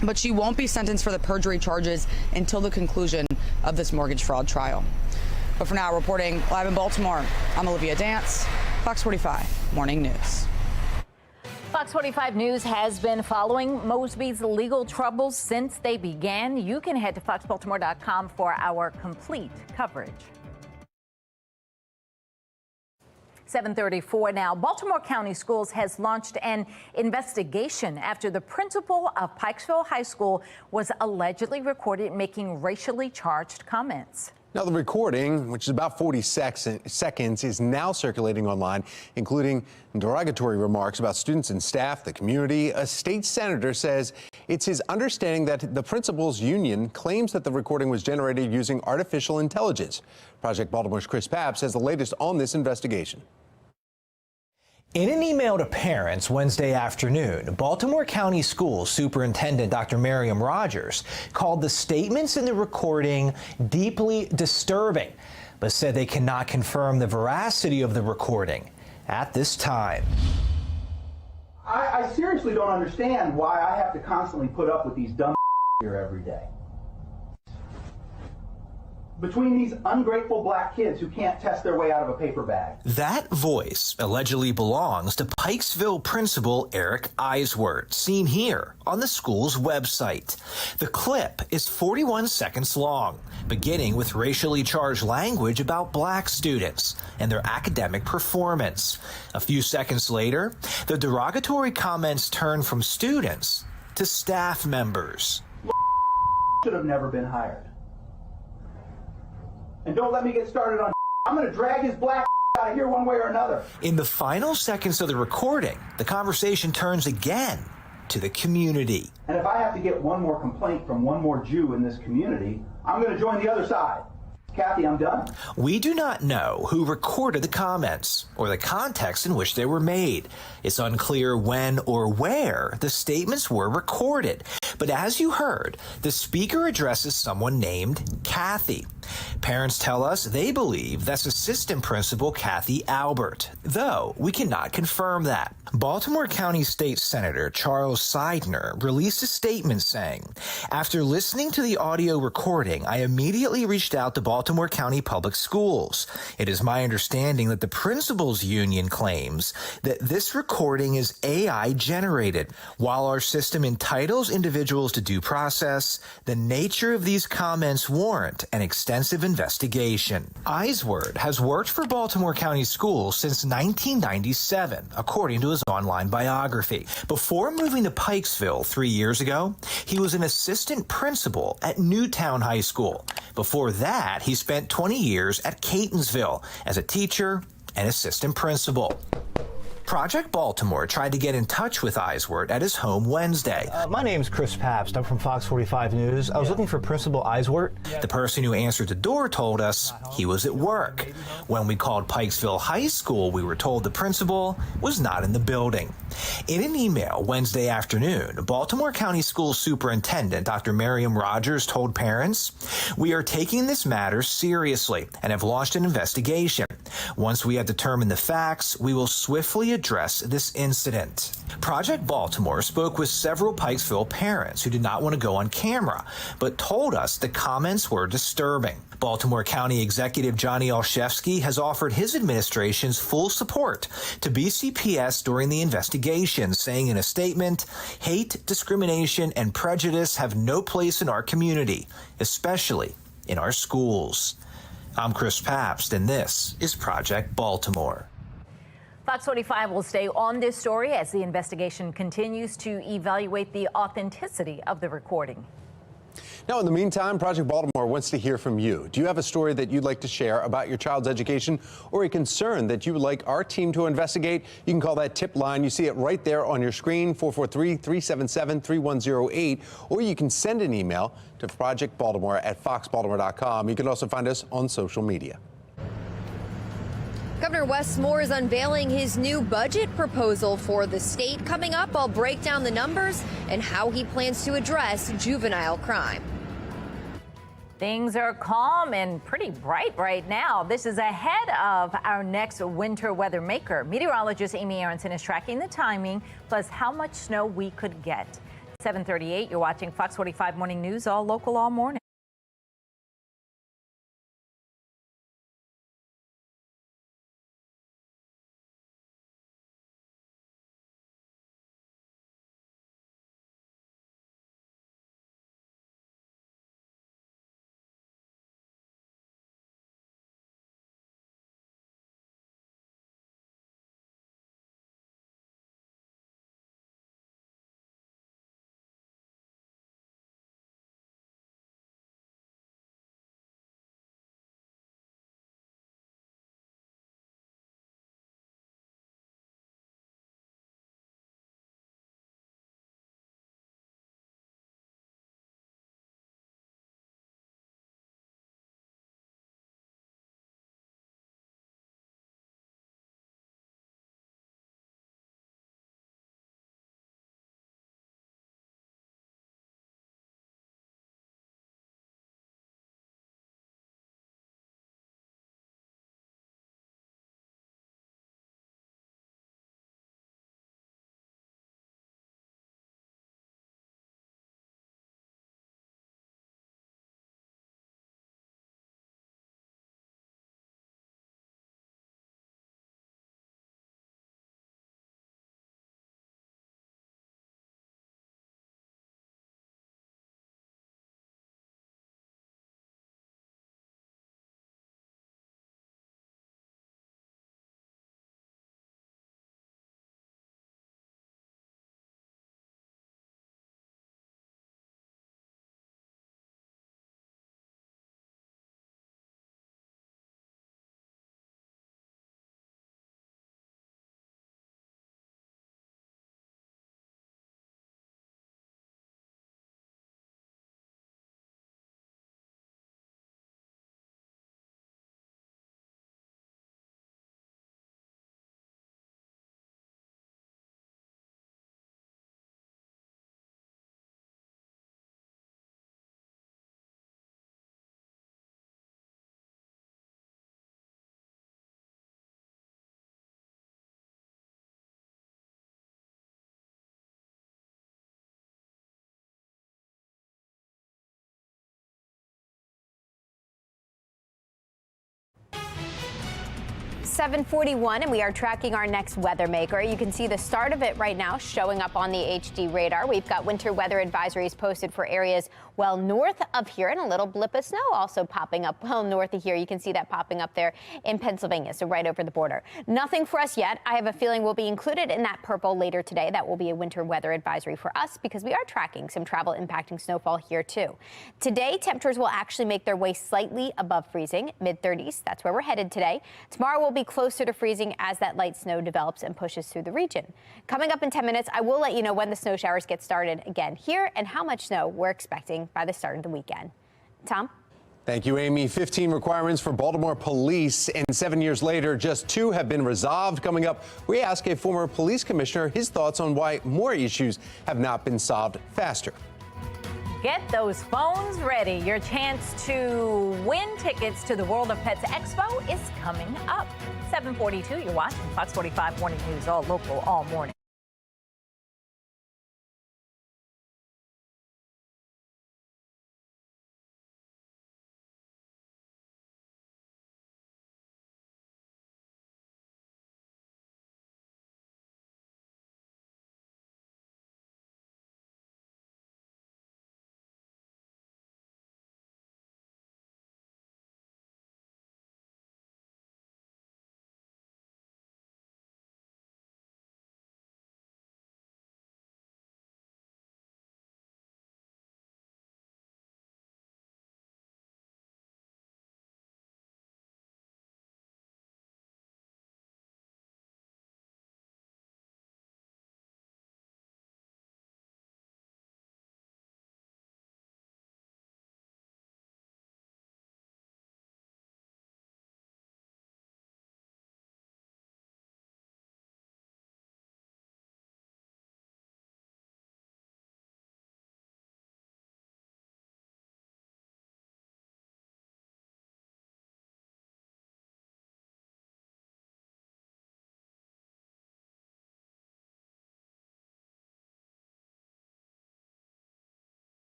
S22: But she won't be sentenced for the perjury charges until the conclusion of this mortgage fraud trial. But for now, reporting live in Baltimore, I'm Olivia Dance, Fox 45 Morning News.
S25: Fox 45 News has been following Mosby's legal troubles since they began. You can head to foxbaltimore.com for our complete coverage. 7:34 now. Baltimore County Schools has launched an investigation after the principal of Pikesville High School was allegedly recorded making racially charged comments.
S24: Now, the recording, which is about 40 seconds, is now circulating online, including derogatory remarks about students and staff, the community. A state senator says it's his understanding that the principals union claims that the recording was generated using artificial intelligence. Project Baltimore's Chris Papps has the latest on this investigation.
S7: In an email to parents Wednesday afternoon, Baltimore County Schools Superintendent Dr. Miriam Rogers called the statements in the recording deeply disturbing, but said they cannot confirm the veracity of the recording at this time.
S13: I seriously don't understand why I have to constantly put up with these dumb here every day. Between these ungrateful black kids who can't test their way out of a paper bag.
S7: That voice allegedly belongs to Pikesville principal Eric Eiswert, seen here on the school's website. The clip is 41 seconds long, beginning with racially charged language about black students and their academic performance. A few seconds later, the derogatory comments turn from students to staff members.
S13: Should have never been hired. And don't let me get started on I'm going to drag his black out of here one way or another.
S7: In the final seconds of the recording, the conversation turns again to the community.
S13: And if I have to get one more complaint from one more Jew in this community, I'm going to join the other side. Kathy, I'm done.
S7: We do not know who recorded the comments or the context in which they were made. It's unclear when or where the statements were recorded. But as you heard, the speaker addresses someone named Kathy. Parents tell us they believe that's Assistant Principal Kathy Albert, though we cannot confirm that. Baltimore County State Senator Charles Seidner released a statement saying, "After listening to the audio recording, I immediately reached out to Baltimore County Public Schools. It is my understanding that the principals union claims that this recording is AI generated. While our system entitles individuals to due process, the nature of these comments warrant an extensive investigation." Eiswert has worked for Baltimore County Schools since 1997, according to his online biography. Before moving to Pikesville 3 years ago, he was an assistant principal at Newtown High School. Before that, he spent 20 years at Catonsville as a teacher and assistant principal. Project Baltimore tried to get in touch with Eiswert at his home Wednesday.
S4: My name's Chris Pabst. I'm from FOX45 News. I was looking for Principal Eiswert.
S7: The person who answered the door told us he was at work. When we called Pikesville High School, we were told the principal was not in the building. In an email Wednesday afternoon, Baltimore County School Superintendent Dr. Miriam Rogers told parents, "We are taking this matter seriously and have launched an investigation. Once we have determined the facts, we will swiftly address this incident." Project Baltimore spoke with several Pikesville parents who did not want to go on camera, but told us the comments were disturbing. Baltimore County Executive Johnny Olszewski has offered his administration's full support to BCPS during the investigation, saying in a statement, "Hate, discrimination, and prejudice have no place in our community, especially in our schools." I'm Chris Pabst, and this is Project Baltimore.
S25: Fox 45 will stay on this story as the investigation continues to evaluate the authenticity of the recording.
S24: Now, in the meantime, Project Baltimore wants to hear from you. Do you have a story that you'd like to share about your child's education or a concern that you would like our team to investigate? You can call that tip line. You see it right there on your screen, 443-377-3108, or you can send an email to projectbaltimore@foxbaltimore.com. You can also find us on social media.
S11: Governor Wes Moore is unveiling his new budget proposal for the state. Coming up, I'll break down the numbers and how he plans to address juvenile crime.
S25: Things are calm and pretty bright right now. This is ahead of our next winter weather maker. Meteorologist Amy Aronson is tracking the timing, plus how much snow we could get. 7:38, you're watching Fox 45 Morning News, all local, all morning.
S5: 7:41, and we are tracking our next weather maker. You can see the start of it right now showing up on the HD radar. We've got winter weather advisories posted for areas well north of here, and a little blip of snow also popping up well north of here. You can see that popping up there in Pennsylvania, so right over the border. Nothing for us yet. I have a feeling we'll be included in that purple later today. That will be a winter weather advisory for us because we are tracking some travel impacting snowfall here too. Today, temperatures will actually make their way slightly above freezing, mid-30s. That's where we're headed today. Tomorrow will be closer to freezing as that light snow develops and pushes through the region. Coming up in 10 minutes, I will let you know when the snow showers get started again here and how much snow we're expecting by the start of the weekend. Tom?
S24: Thank you, Amy. 15 requirements for Baltimore police, and 7 years later, just 2 have been resolved. Coming up, we ask a former police commissioner his thoughts on why more issues have not been solved faster.
S25: Get those phones ready. Your chance to win tickets to the World of Pets Expo is coming up. 7:42, you're watching Fox 45 Morning News, all local, all morning.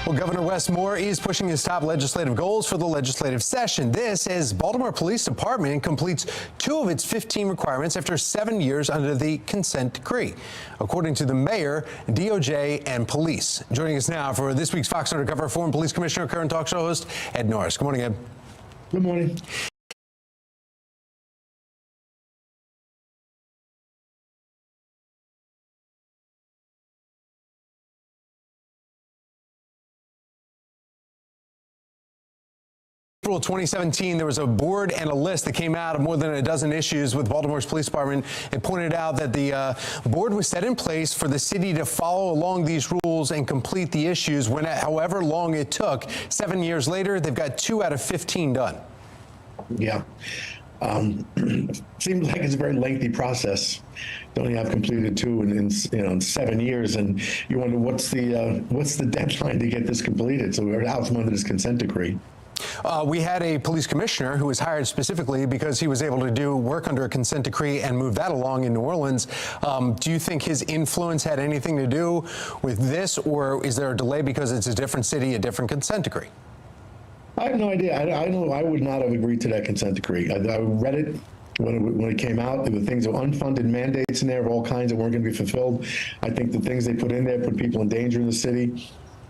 S24: Well, Governor Wes Moore is pushing his top legislative goals for the legislative session. This as Baltimore Police Department completes 2 of its 15 requirements after 7 years under the consent decree, according to the mayor, DOJ, and police. Joining us now for this week's Fox Undercover, former police commissioner, current talk show host, Ed Norris. Good morning, Ed.
S8: Good morning.
S24: April 2017, there was a board and a list that came out of more than a dozen issues with Baltimore's police department. It pointed out that the board was set in place for the city to follow along these rules and complete the issues however long it took. 7 years later, they've got 2 out of 15 done.
S8: Yeah. Seems like it's a very lengthy process to only have completed 2 in 7 years, and you wonder what's the deadline to get this completed. So we're out from under this consent decree.
S24: We had a police commissioner who was hired specifically because he was able to do work under a consent decree and move that along in New Orleans. Do you think his influence had anything to do with this, or is there a delay because it's a different city, a different consent decree?
S8: I have no idea. I know I would not have agreed to that consent decree. I read it when it came out. There were things of unfunded mandates in there of all kinds that weren't going to be fulfilled. I think the things they put in there put people in danger in the city.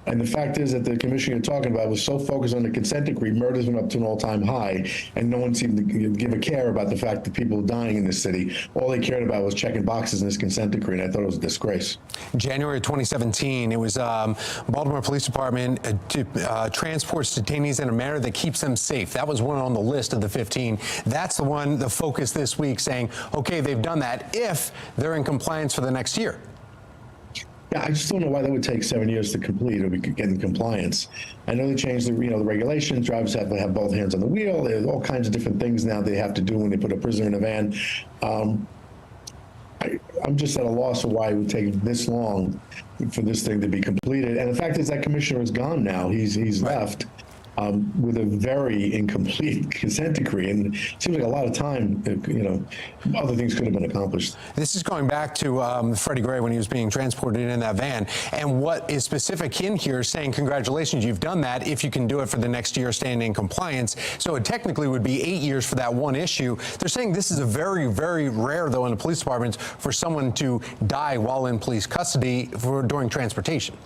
S8: And the fact is that the commission you're talking about was so focused on the consent decree, murders went up to an all-time high, and no one seemed to give a care about the fact that people were dying in this city. All they cared about was checking boxes in this consent decree, and I thought it was a disgrace.
S24: January 2017, it was Baltimore Police Department transports detainees in a manner that keeps them safe. That was one on the list of the 15. That's the one, the focus this week, saying, okay, they've done that if they're in compliance for the next year.
S8: Yeah, I just don't know why that would take 7 years to complete or we could get in compliance. I know they changed the the regulations. Drivers have to have both hands on the wheel. There's all kinds of different things now they have to do when they put a prisoner in a van. I'm just at a loss of why it would take this long for this thing to be completed. And the fact is that commissioner is gone now. He's left. With a very incomplete consent decree, and it seems like a lot of time, other things could have been accomplished.
S24: This is going back to Freddie Gray when he was being transported in that van, and what is specific in here saying, congratulations, you've done that if you can do it for the next year, staying in compliance. So it technically would be 8 years for that one issue. They're saying this is a very, very rare, though, in the police departments for someone to die while in police custody during transportation.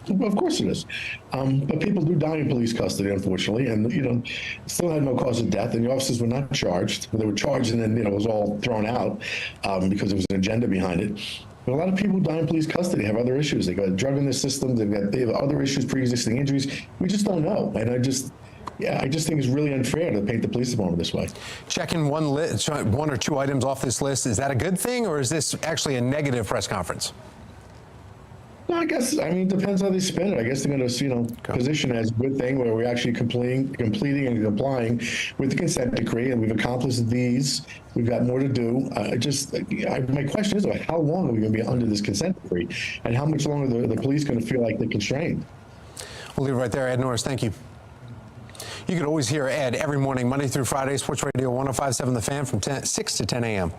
S8: Of course it is. But people do die in police custody, unfortunately, and, still had no cause of death, and the officers were not charged. They were charged and then, it was all thrown out because there was an agenda behind it. But a lot of people who die in police custody have other issues. They got a drug in their system, they have other issues, pre-existing injuries. We just don't know. And I just think it's really unfair to paint the police department this way.
S24: Checking one or two items off this list, is that a good thing, or is this actually a negative press conference?
S8: Well, it depends how they spin it. I guess they're going to, position it as a good thing where we're actually completing and complying with the consent decree, and we've accomplished these. We've got more to do. My question is, how long are we going to be under this consent decree, and how much longer are the police going to feel like they're constrained?
S24: We'll leave it right there. Ed Norris, thank you. You can always hear Ed every morning, Monday through Friday, Sports Radio 105.7 The Fan from 6 to 10 a.m.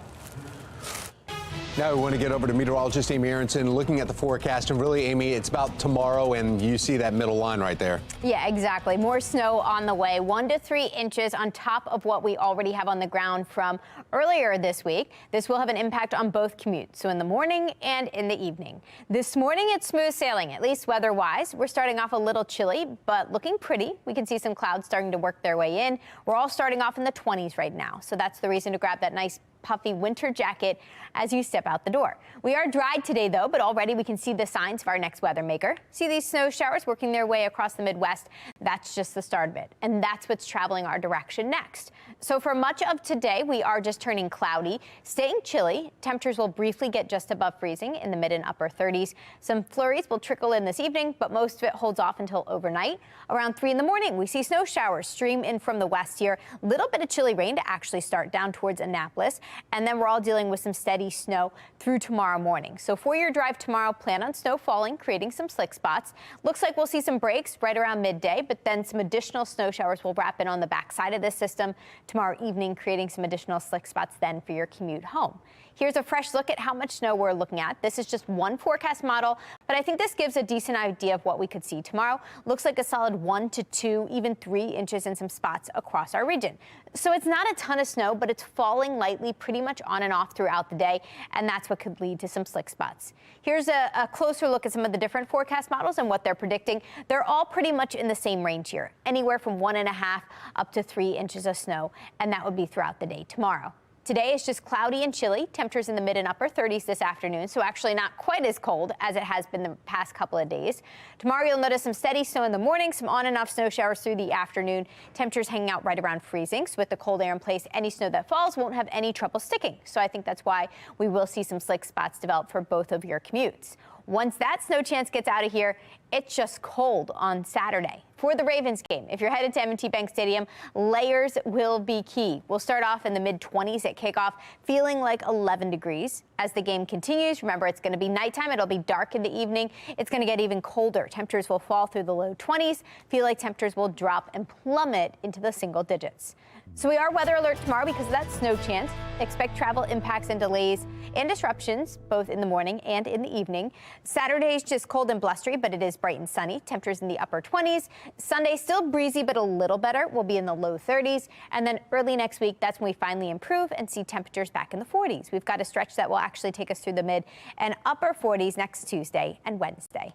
S24: Now we want to get over to meteorologist Amy Aronson looking at the forecast. And really, Amy, it's about tomorrow, and you see that middle line right there.
S5: Yeah, exactly. More snow on the way, 1 to 3 inches on top of what we already have on the ground from earlier this week. This will have an impact on both commutes, so in the morning and in the evening. This morning, it's smooth sailing, at least weather-wise. We're starting off a little chilly, but looking pretty. We can see some clouds starting to work their way in. We're all starting off in the 20s right now, so that's the reason to grab that nice puffy winter jacket as you step out the door. We are dry today, though, but already we can see the signs of our next weather maker. See these snow showers working their way across the Midwest? That's just the start of it, and that's what's traveling our direction next. So for much of today, we are just turning cloudy, staying chilly. Temperatures will briefly get just above freezing in the mid and upper 30s. Some flurries will trickle in this evening, but most of it holds off until overnight. Around 3 in the morning, we see snow showers stream in from the west here. A little bit of chilly rain to actually start down towards Annapolis. And then we're all dealing with some steady snow through tomorrow morning. So for your drive tomorrow, plan on snow falling, creating some slick spots. Looks like we'll see some breaks right around midday, but then some additional snow showers will wrap in on the backside of this system tomorrow evening, creating some additional slick spots then for your commute home. Here's a fresh look at how much snow we're looking at. This is just one forecast model, but I think this gives a decent idea of what we could see tomorrow. Looks like a solid 1 to 2, even 3 inches in some spots across our region. So it's not a ton of snow, but it's falling lightly pretty much on and off throughout the day, and that's what could lead to some slick spots. Here's a closer look at some of the different forecast models and what they're predicting. They're all pretty much in the same range here, anywhere from 1.5 up to 3 inches of snow, and that would be throughout the day tomorrow. Today is just cloudy and chilly. Temperatures in the mid and upper 30s this afternoon, so actually not quite as cold as it has been the past couple of days. Tomorrow you'll notice some steady snow in the morning, some on and off snow showers through the afternoon. Temperatures hanging out right around freezing. So with the cold air in place, any snow that falls won't have any trouble sticking. So I think that's why we will see some slick spots develop for both of your commutes. Once that snow chance gets out of here, it's just cold on Saturday. For the Ravens game, if you're headed to M&T Bank Stadium, layers will be key. We'll start off in the mid-20s at kickoff, feeling like 11 degrees. As the game continues, remember, it's going to be nighttime. It'll be dark in the evening. It's going to get even colder. Temperatures will fall through the low 20s. Feel like temperatures will drop and plummet into the single digits. So we are weather alert tomorrow because of that snow chance. Expect travel impacts and delays and disruptions both in the morning and in the evening. Saturday is just cold and blustery, but it is bright. bright and sunny. Temperatures in the upper 20s. Sunday, still breezy, but a little better. We'll be in the low 30s. And then early next week, that's when we finally improve and see temperatures back in the 40s. We've got a stretch that will actually take us through the mid and upper 40s next Tuesday and Wednesday.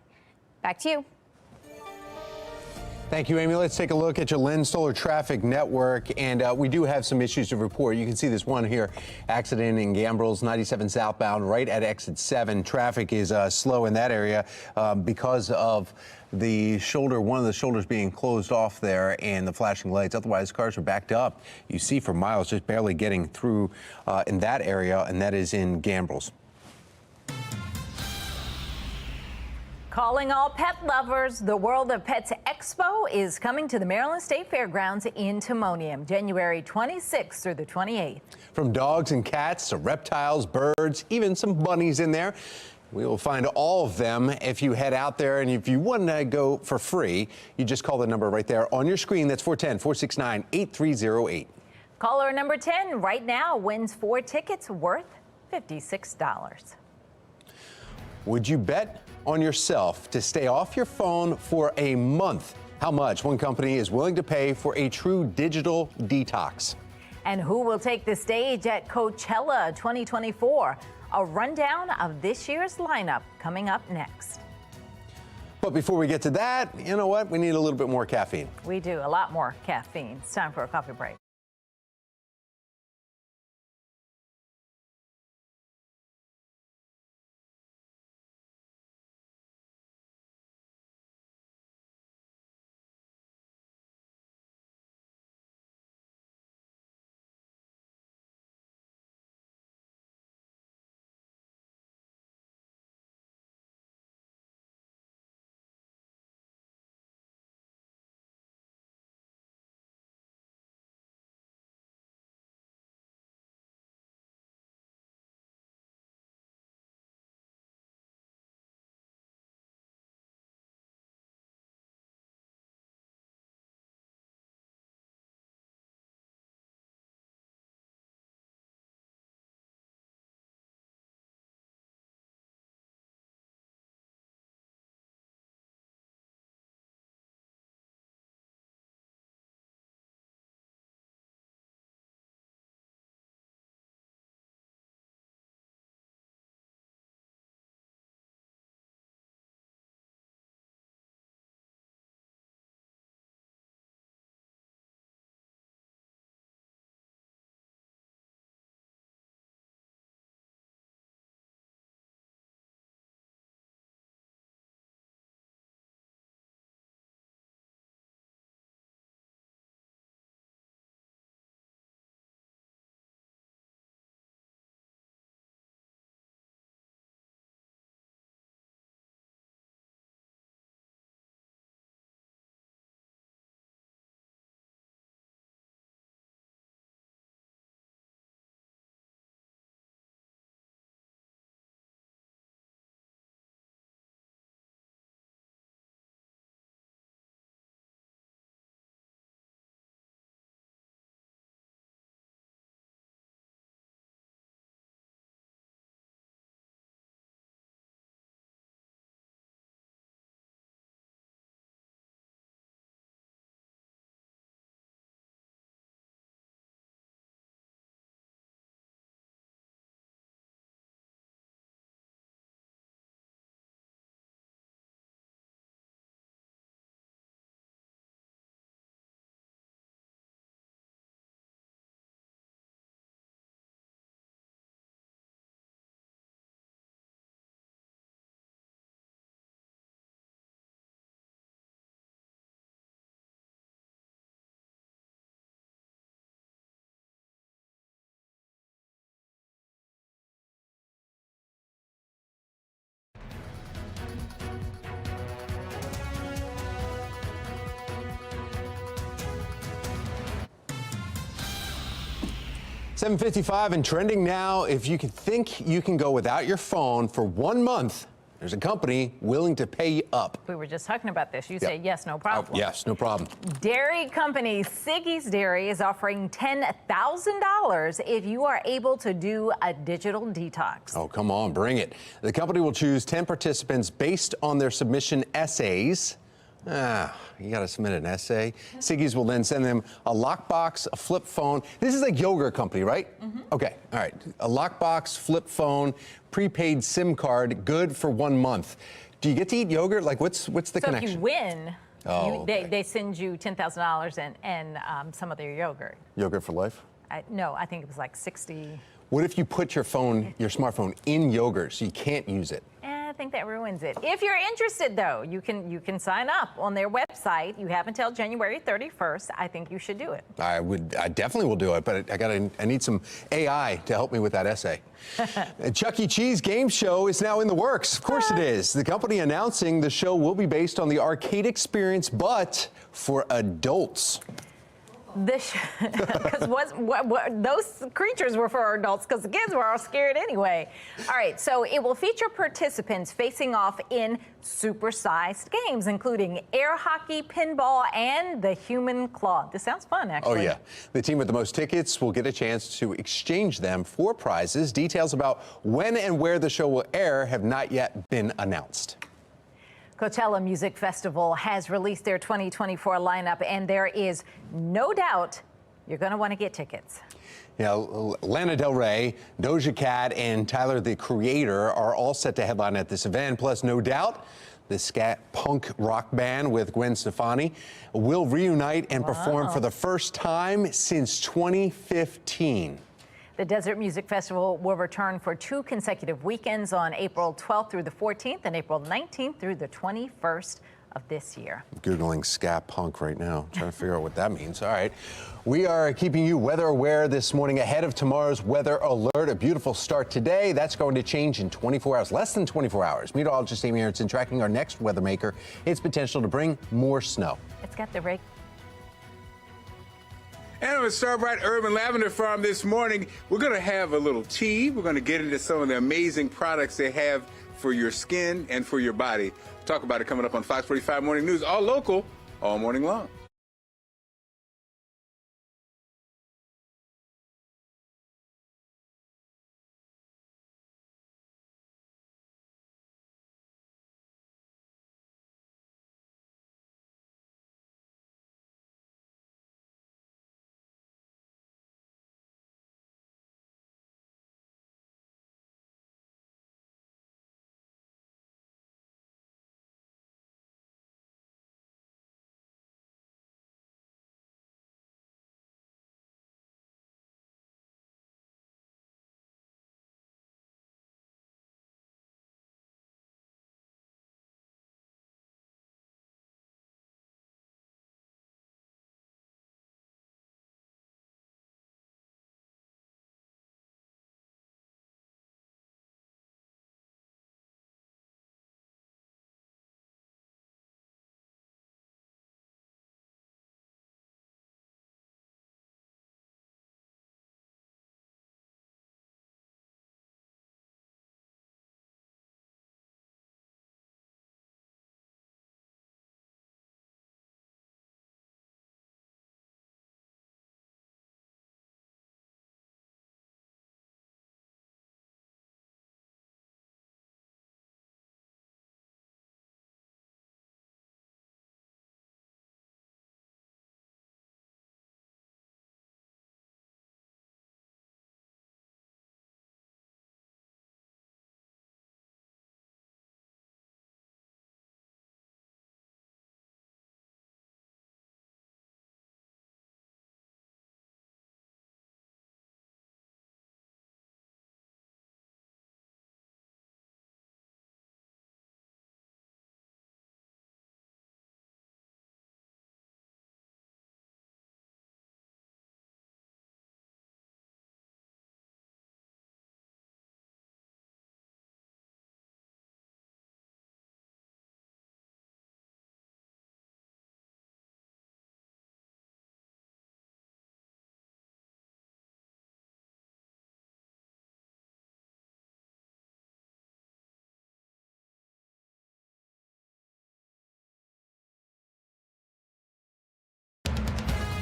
S5: Back to you.
S24: Thank you, Amy. Let's take a look at your Lynn Solar Traffic Network, and we do have some issues to report. You can see this one here, accident in Gambrills, 97 southbound, right at exit 7. Traffic is slow in that area because of the shoulder, one of the shoulders being closed off there, and the flashing lights. Otherwise, cars are backed up. You see for miles, just barely getting through in that area, and that is in Gambrills.
S25: Calling all pet lovers, the World of Pets Expo is coming to the Maryland State Fairgrounds in Timonium, January 26th through the 28th.
S24: From dogs and cats to reptiles, birds, even some bunnies in there. We will find all of them if you head out there. And if you want to go for free, you just call the number right there on your screen. That's 410-469-8308.
S25: Caller number 10 right now wins 4 tickets worth $56.
S24: Would you bet on yourself to stay off your phone for a month? How much one company is willing to pay for a true digital detox?
S25: And who will take the stage at Coachella 2024? A rundown of this year's lineup coming up next.
S24: But before we get to that, you know what? We need a little bit more caffeine.
S25: We do, a lot more caffeine. It's time for a coffee break.
S24: $7:55 and trending now. If you think you can go without your phone for 1 month, There's a company willing to pay you up.
S25: We were just talking about this. You
S24: Yep.
S25: say yes, no problem.
S24: Yes, no problem.
S25: Dairy company Siggy's Dairy is offering $10,000 if you are able to do a digital detox.
S24: Oh, come on, bring it. The company will choose 10 participants based on their submission essays. You got to submit an essay. Siggy's will then send them a lockbox, a flip phone. This is like yogurt company, right? Okay, all right. A lockbox, flip phone, prepaid SIM card, good for 1 month. Do you get to eat yogurt? Like, what's the connection?
S25: If you win,
S24: Oh,
S25: they send you $10,000 and some of their yogurt.
S24: Yogurt for life?
S25: No, I think it was like 60.
S24: What if you put your smartphone in yogurt so you can't use it?
S25: I think that ruins it. If you're interested, though, you can sign up on their website. You have until January 31st. I think you should do it.
S24: I definitely will do it, but I need some AI to help me with that essay. A Chuck E. Cheese game show is now in the works. Of course it is. The company announcing the show will be based on the arcade experience, but for adults.
S25: Because those creatures were for adults because the kids were all scared anyway. All right, so it will feature participants facing off in supersized games, including air hockey, pinball, and the human claw. This sounds fun, actually.
S24: Oh, yeah. The team with the most tickets will get a chance to exchange them for prizes. Details about when and where the show will air have not yet been announced.
S25: Coachella Music Festival has released their 2024 lineup, and there is no doubt you're going to want to get tickets.
S24: Yeah, Lana Del Rey, Doja Cat, and Tyler, the Creator, are all set to headline at this event. Plus, no doubt, the scat punk rock band with Gwen Stefani will reunite and perform for the first time since 2015.
S25: The Desert Music Festival will return for 2 consecutive weekends on April 12th through the 14th and April 19th through the 21st of this year.
S24: I'm Googling scat punk right now, trying to figure out what that means. All right. We are keeping you weather aware this morning ahead of tomorrow's weather alert. A beautiful start today. That's going to change in 24 hours, less than 24 hours. Meteorologist Amy Aronson tracking our next weather maker. Its potential to bring more snow.
S25: It's got the rake.
S18: And on the Starbright Urban Lavender Farm this morning, we're going to have a little tea. We're going to get into some of the amazing products they have for your skin and for your body. Talk about it coming up on Fox 45 Morning News, all local, all morning long.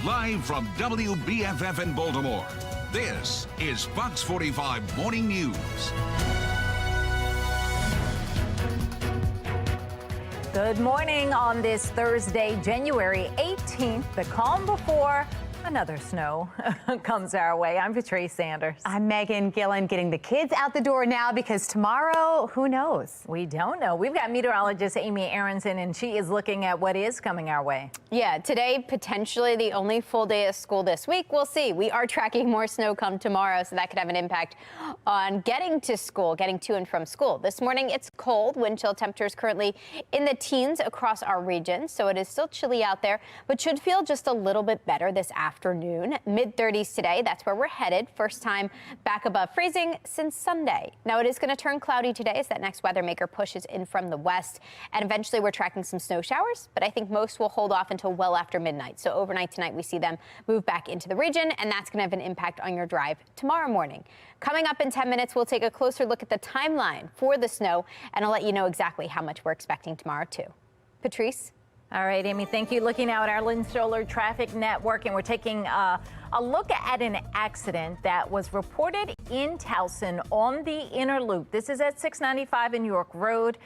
S6: Live from WBFF in Baltimore, this is Fox 45 Morning News.
S25: Good morning on this Thursday, January 18th, the calm before another snow comes our way. I'm Patrice Sanders.
S1: I'm Megan Gillen, getting the kids out the door now because tomorrow, who knows?
S25: We don't know. We've got meteorologist Amy Aronson, and she is looking at what is coming our way.
S5: Yeah, today, potentially the only full day of school this week. We'll see. We are tracking more snow come tomorrow, so that could have an impact on getting to school, getting to and from school. This morning, it's cold. Wind chill temperatures currently in the teens across our region, so it is still chilly out there, but should feel just a little bit better this afternoon. Mid-30s today. That's where we're headed. First time back above freezing since Sunday. Now, it is going to turn cloudy today as that next weather maker pushes in from the west, and eventually we're tracking some snow showers, but I think most will hold off until well after midnight. So overnight tonight, we see them move back into the region, and that's going to have an impact on your drive tomorrow morning. Coming up in 10 minutes, we'll take a closer look at the timeline for the snow, and I'll let you know exactly how much we're expecting tomorrow, too. Patrice?
S25: All right, Amy, thank you. Looking now at our Lynn Stoller traffic network, and we're taking a look at an accident that was reported in Towson on the inner loop. This is at 695 in York Road.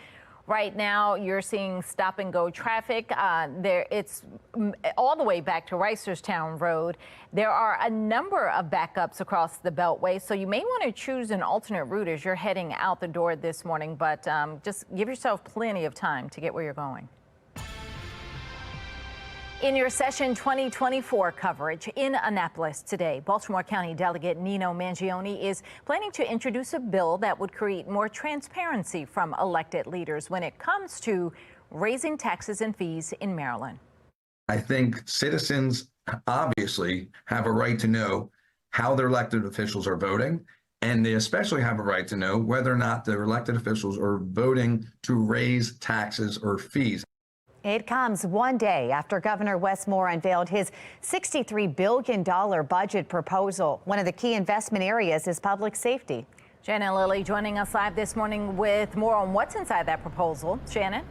S25: Right now, you're seeing stop and go traffic. It's all the way back to Reisterstown Road. There are a number of backups across the Beltway, so you may want to choose an alternate route as you're heading out the door this morning, but just give yourself plenty of time to get where you're going. In your Session 2024 coverage in Annapolis today, Baltimore County Delegate Nino Mangione is planning to introduce a bill that would create more transparency from elected leaders when it comes to raising taxes and fees in Maryland.
S10: I think citizens obviously have a right to know how their elected officials are voting, and they especially have a right to know whether or not their elected officials are voting to raise taxes or fees.
S1: It comes one day after Governor Wes Moore unveiled his $63 billion budget proposal. One of the key investment areas is public safety.
S25: Shannon Lilly joining us live this morning with more on what's inside that proposal. Shannon?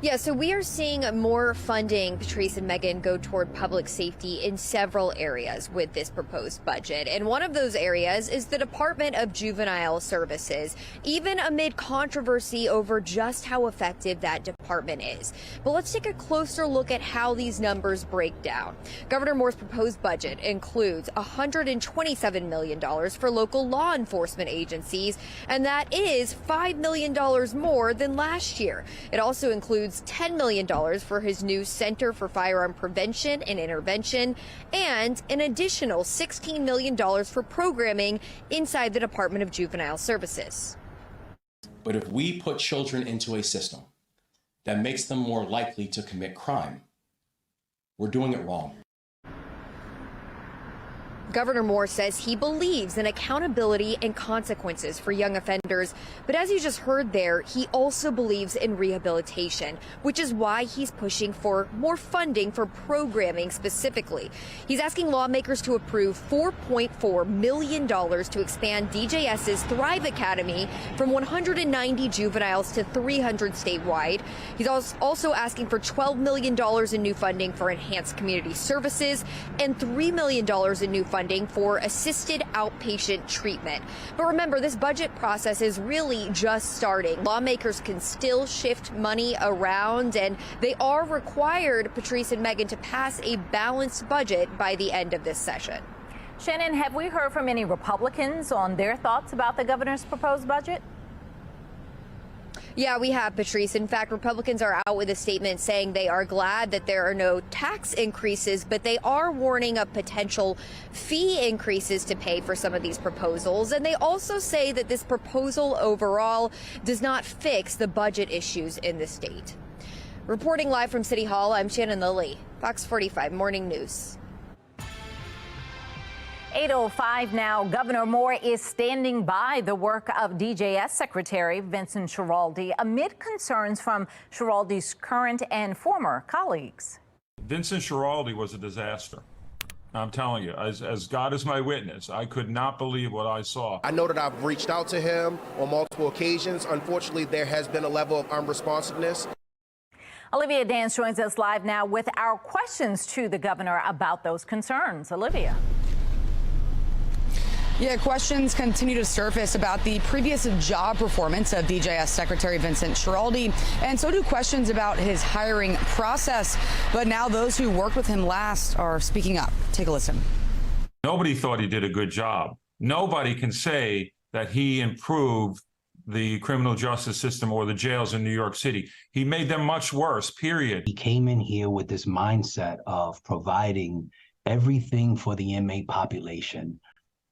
S11: Yeah, so we are seeing more funding, Patrice and Megan, go toward public safety in several areas with this proposed budget. And one of those areas is the Department of Juvenile Services, even amid controversy over just how effective that department is. But let's take a closer look at how these numbers break down. Governor Moore's proposed budget includes $127 million for local law enforcement agencies, and that is $5 million more than last year. It also includes $10 million for his new Center for Firearm Prevention and Intervention, and an additional $16 million for programming inside the Department of Juvenile Services.
S14: But if we put children into a system that makes them more likely to commit crime, we're doing it wrong.
S11: Governor Moore says he believes in accountability and consequences for young offenders. But as you just heard there, he also believes in rehabilitation, which is why he's pushing for more funding for programming specifically. He's asking lawmakers to approve $4.4 million to expand DJS's Thrive Academy from 190 juveniles to 300 statewide. He's also asking for $12 million in new funding for enhanced community services and $3 million in new funding for assisted outpatient treatment. But remember, this budget process is really just starting. Lawmakers can still shift money around, and they are required, Patrice and Megan, to pass a balanced budget by the end of this session.
S25: Shannon, have we heard from any Republicans on their thoughts about the governor's proposed budget?
S11: Yeah, we have, Patrice. In fact, Republicans are out with a statement saying they are glad that there are no tax increases, but they are warning of potential fee increases to pay for some of these proposals. And they also say that this proposal overall does not fix the budget issues in the state. Reporting live from City Hall, I'm Shannon Lilly, Fox 45 Morning News.
S25: 8:05 now. Governor Moore is standing by the work of DJS Secretary Vincent Schiraldi amid concerns from Schiraldi's current and former colleagues.
S15: Vincent Schiraldi was a disaster. I'm telling you, as God is my witness, I could not believe what I saw.
S16: I know that I've reached out to him on multiple occasions. Unfortunately, there has been a level of unresponsiveness.
S25: Olivia Dance joins us live now with our questions to the governor about those concerns. Olivia.
S22: Yeah, questions continue to surface about the previous job performance of DJS Secretary Vincent Schiraldi, and so do questions about his hiring process. But now those who worked with him last are speaking up. Take a listen.
S15: Nobody thought he did a good job. Nobody can say that he improved the criminal justice system or the jails in New York City. He made them much worse, period.
S16: He came in here with this mindset of providing everything for the inmate population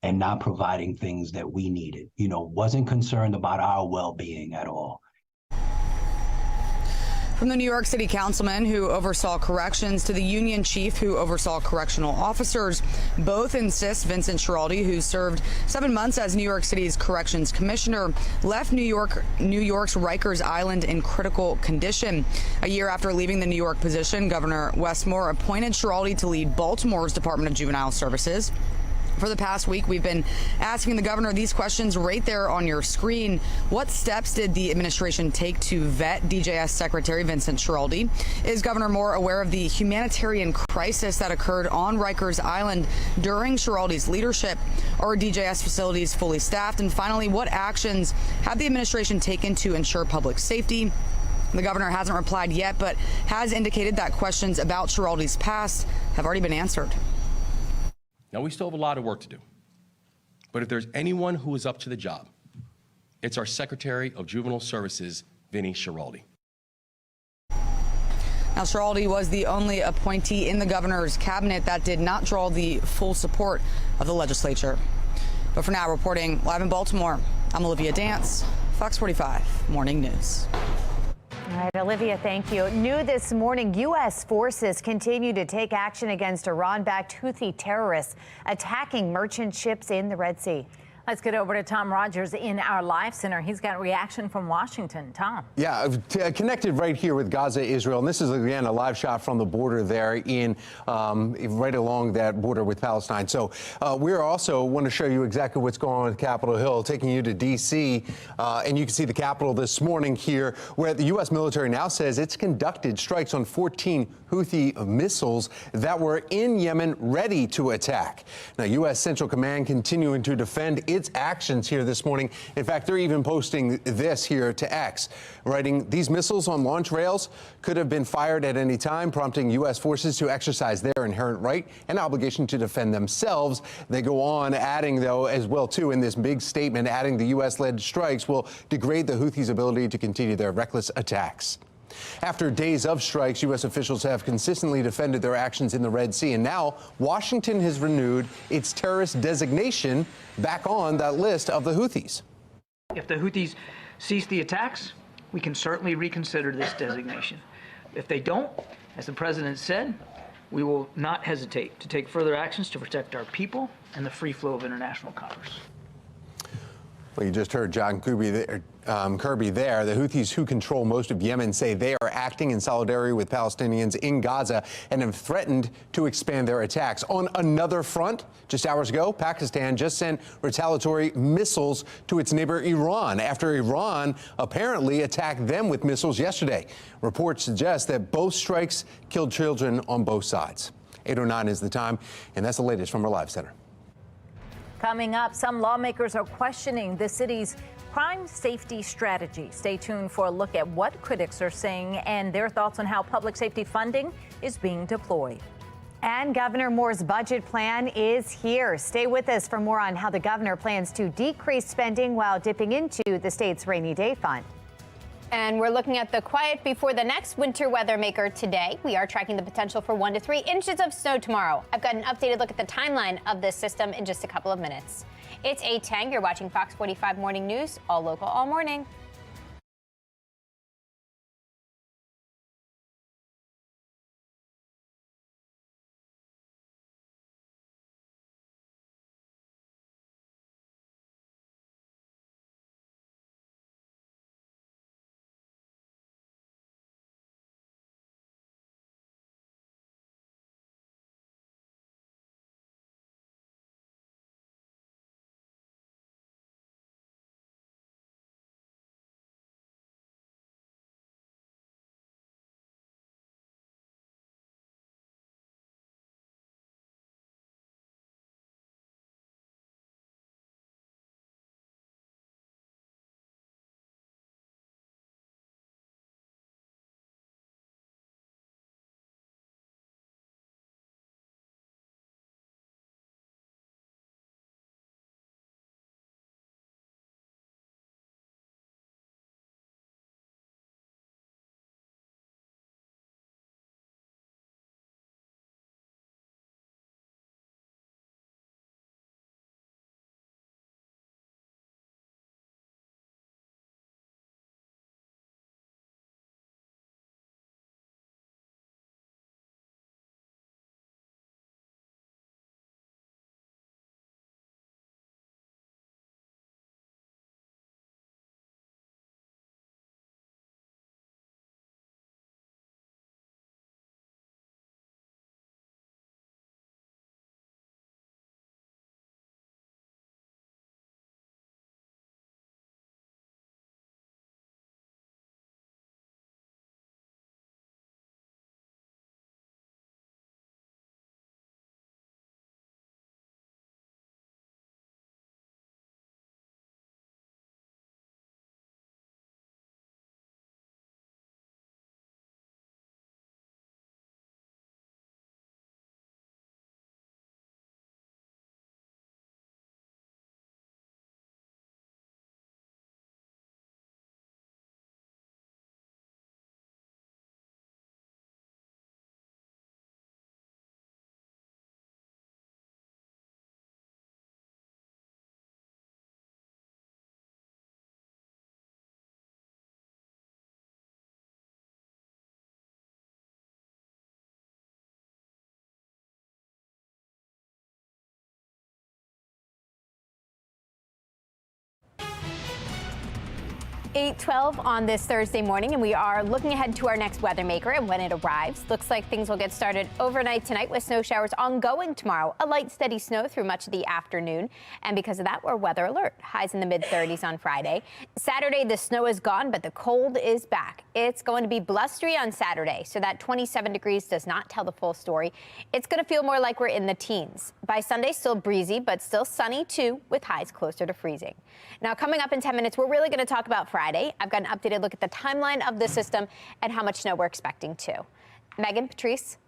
S16: and not providing things that we needed. Wasn't concerned about our well-being at all.
S22: From the New York City councilman who oversaw corrections to the union chief who oversaw correctional officers, both insist Vincent Schiraldi, who served 7 months as New York City's corrections commissioner, left New York's Rikers Island in critical condition. A year after leaving the New York position, Governor Westmore appointed Schiraldi to lead Baltimore's Department of Juvenile Services. For the past week, we've been asking the governor these questions right there on your screen. What steps did the administration take to vet DJS Secretary Vincent Schiraldi? Is Governor Moore aware of the humanitarian crisis that occurred on Rikers Island during Schiraldi's leadership? Are DJS facilities fully staffed? And finally, what actions have the administration taken to ensure public safety? The governor hasn't replied yet, but has indicated that questions about Schiraldi's past have already been answered.
S14: Now, we still have a lot of work to do. But if there's anyone who is up to the job, it's our Secretary of Juvenile Services, Vinny Schiraldi.
S22: Now, Schiraldi was the only appointee in the governor's cabinet that did not draw the full support of the legislature. But for now, reporting live in Baltimore, I'm Olivia Dance, Fox 45 Morning News.
S1: All right, Olivia, thank you. New this morning, U.S. forces continue to take action against Iran-backed Houthi terrorists attacking merchant ships in the Red Sea.
S25: Let's get over to Tom Rogers in our live center. He's got reaction from Washington. Tom.
S24: Yeah, connected right here with Gaza, Israel. And this is, again, a live shot from the border there in right along that border with Palestine. So we also want to show you exactly what's going on with Capitol Hill, taking you to D.C. And you can see the Capitol this morning here, where the U.S. military now says it's conducted strikes on 14 Houthi missiles that were in Yemen ready to attack. Now, U.S. Central Command continuing to defend its actions here this morning. In fact, they're even posting this here to X, writing, these missiles on launch rails could have been fired at any time, prompting U.S. forces to exercise their inherent right and obligation to defend themselves. They go on adding, though, as well, too, in this big statement, adding the U.S.-led strikes will degrade the Houthis' ability to continue their reckless attacks. After days of strikes, U.S. officials have consistently defended their actions in the Red Sea, and now Washington has renewed its terrorist designation back on that list of the Houthis.
S2: If the Houthis cease the attacks, we can certainly reconsider this designation. If they don't, as the president said, we will not hesitate to take further actions to protect our people and the free flow of international commerce.
S24: Well, you just heard John Kirby there. The Houthis, who control most of Yemen, say they are acting in solidarity with Palestinians in Gaza and have threatened to expand their attacks. On another front, just hours ago, Pakistan just sent retaliatory missiles to its neighbor Iran after Iran apparently attacked them with missiles yesterday. Reports suggest that both strikes killed children on both sides. 8:09 is the time, and that's the latest from our live center.
S25: Coming up, some lawmakers are questioning the city's crime safety strategy. Stay tuned for a look at what critics are saying and their thoughts on how public safety funding is being deployed.
S1: And Governor Moore's budget plan is here. Stay with us for more on how the governor plans to decrease spending while dipping into the state's rainy day fund.
S5: And we're looking at the quiet before the next winter weather maker today. We are tracking the potential for 1 to 3 inches of snow tomorrow. I've got an updated look at the timeline of this system in just a couple of minutes. It's 8:10. You're watching Fox 45 Morning News, all local, all morning. 8:12 on this Thursday morning, and we are looking ahead to our next weather maker and when it arrives. Looks like things will get started overnight tonight with snow showers ongoing tomorrow. A light, steady snow through much of the afternoon, and because of that, we're weather alert. Highs in the mid-30s on Friday. Saturday, the snow is gone, but the cold is back. It's going to be blustery on Saturday, so that 27 degrees does not tell the full story. It's going to feel more like we're in the teens. By Sunday, still breezy, but still sunny too, with highs closer to freezing. Now, coming up in 10 minutes, we're really going to talk about Friday. I've got an updated look at the timeline of the system and how much snow we're expecting too. Megan, Patrice.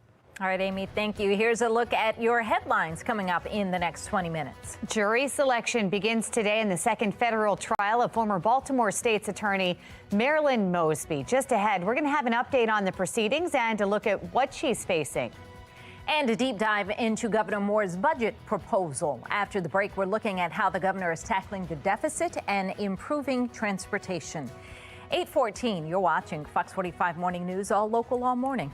S25: All right, Amy, thank you. Here's a look at your headlines coming up in the next 20 minutes.
S1: Jury selection begins today in the second federal trial of former Baltimore State's Attorney Marilyn Mosby. Just ahead, we're going to have an update on the proceedings and a look at what she's facing.
S25: And a deep dive into Governor Moore's budget proposal. After the break, we're looking at how the governor is tackling the deficit and improving transportation. 8:14, you're watching Fox 45 Morning News, all local, all morning.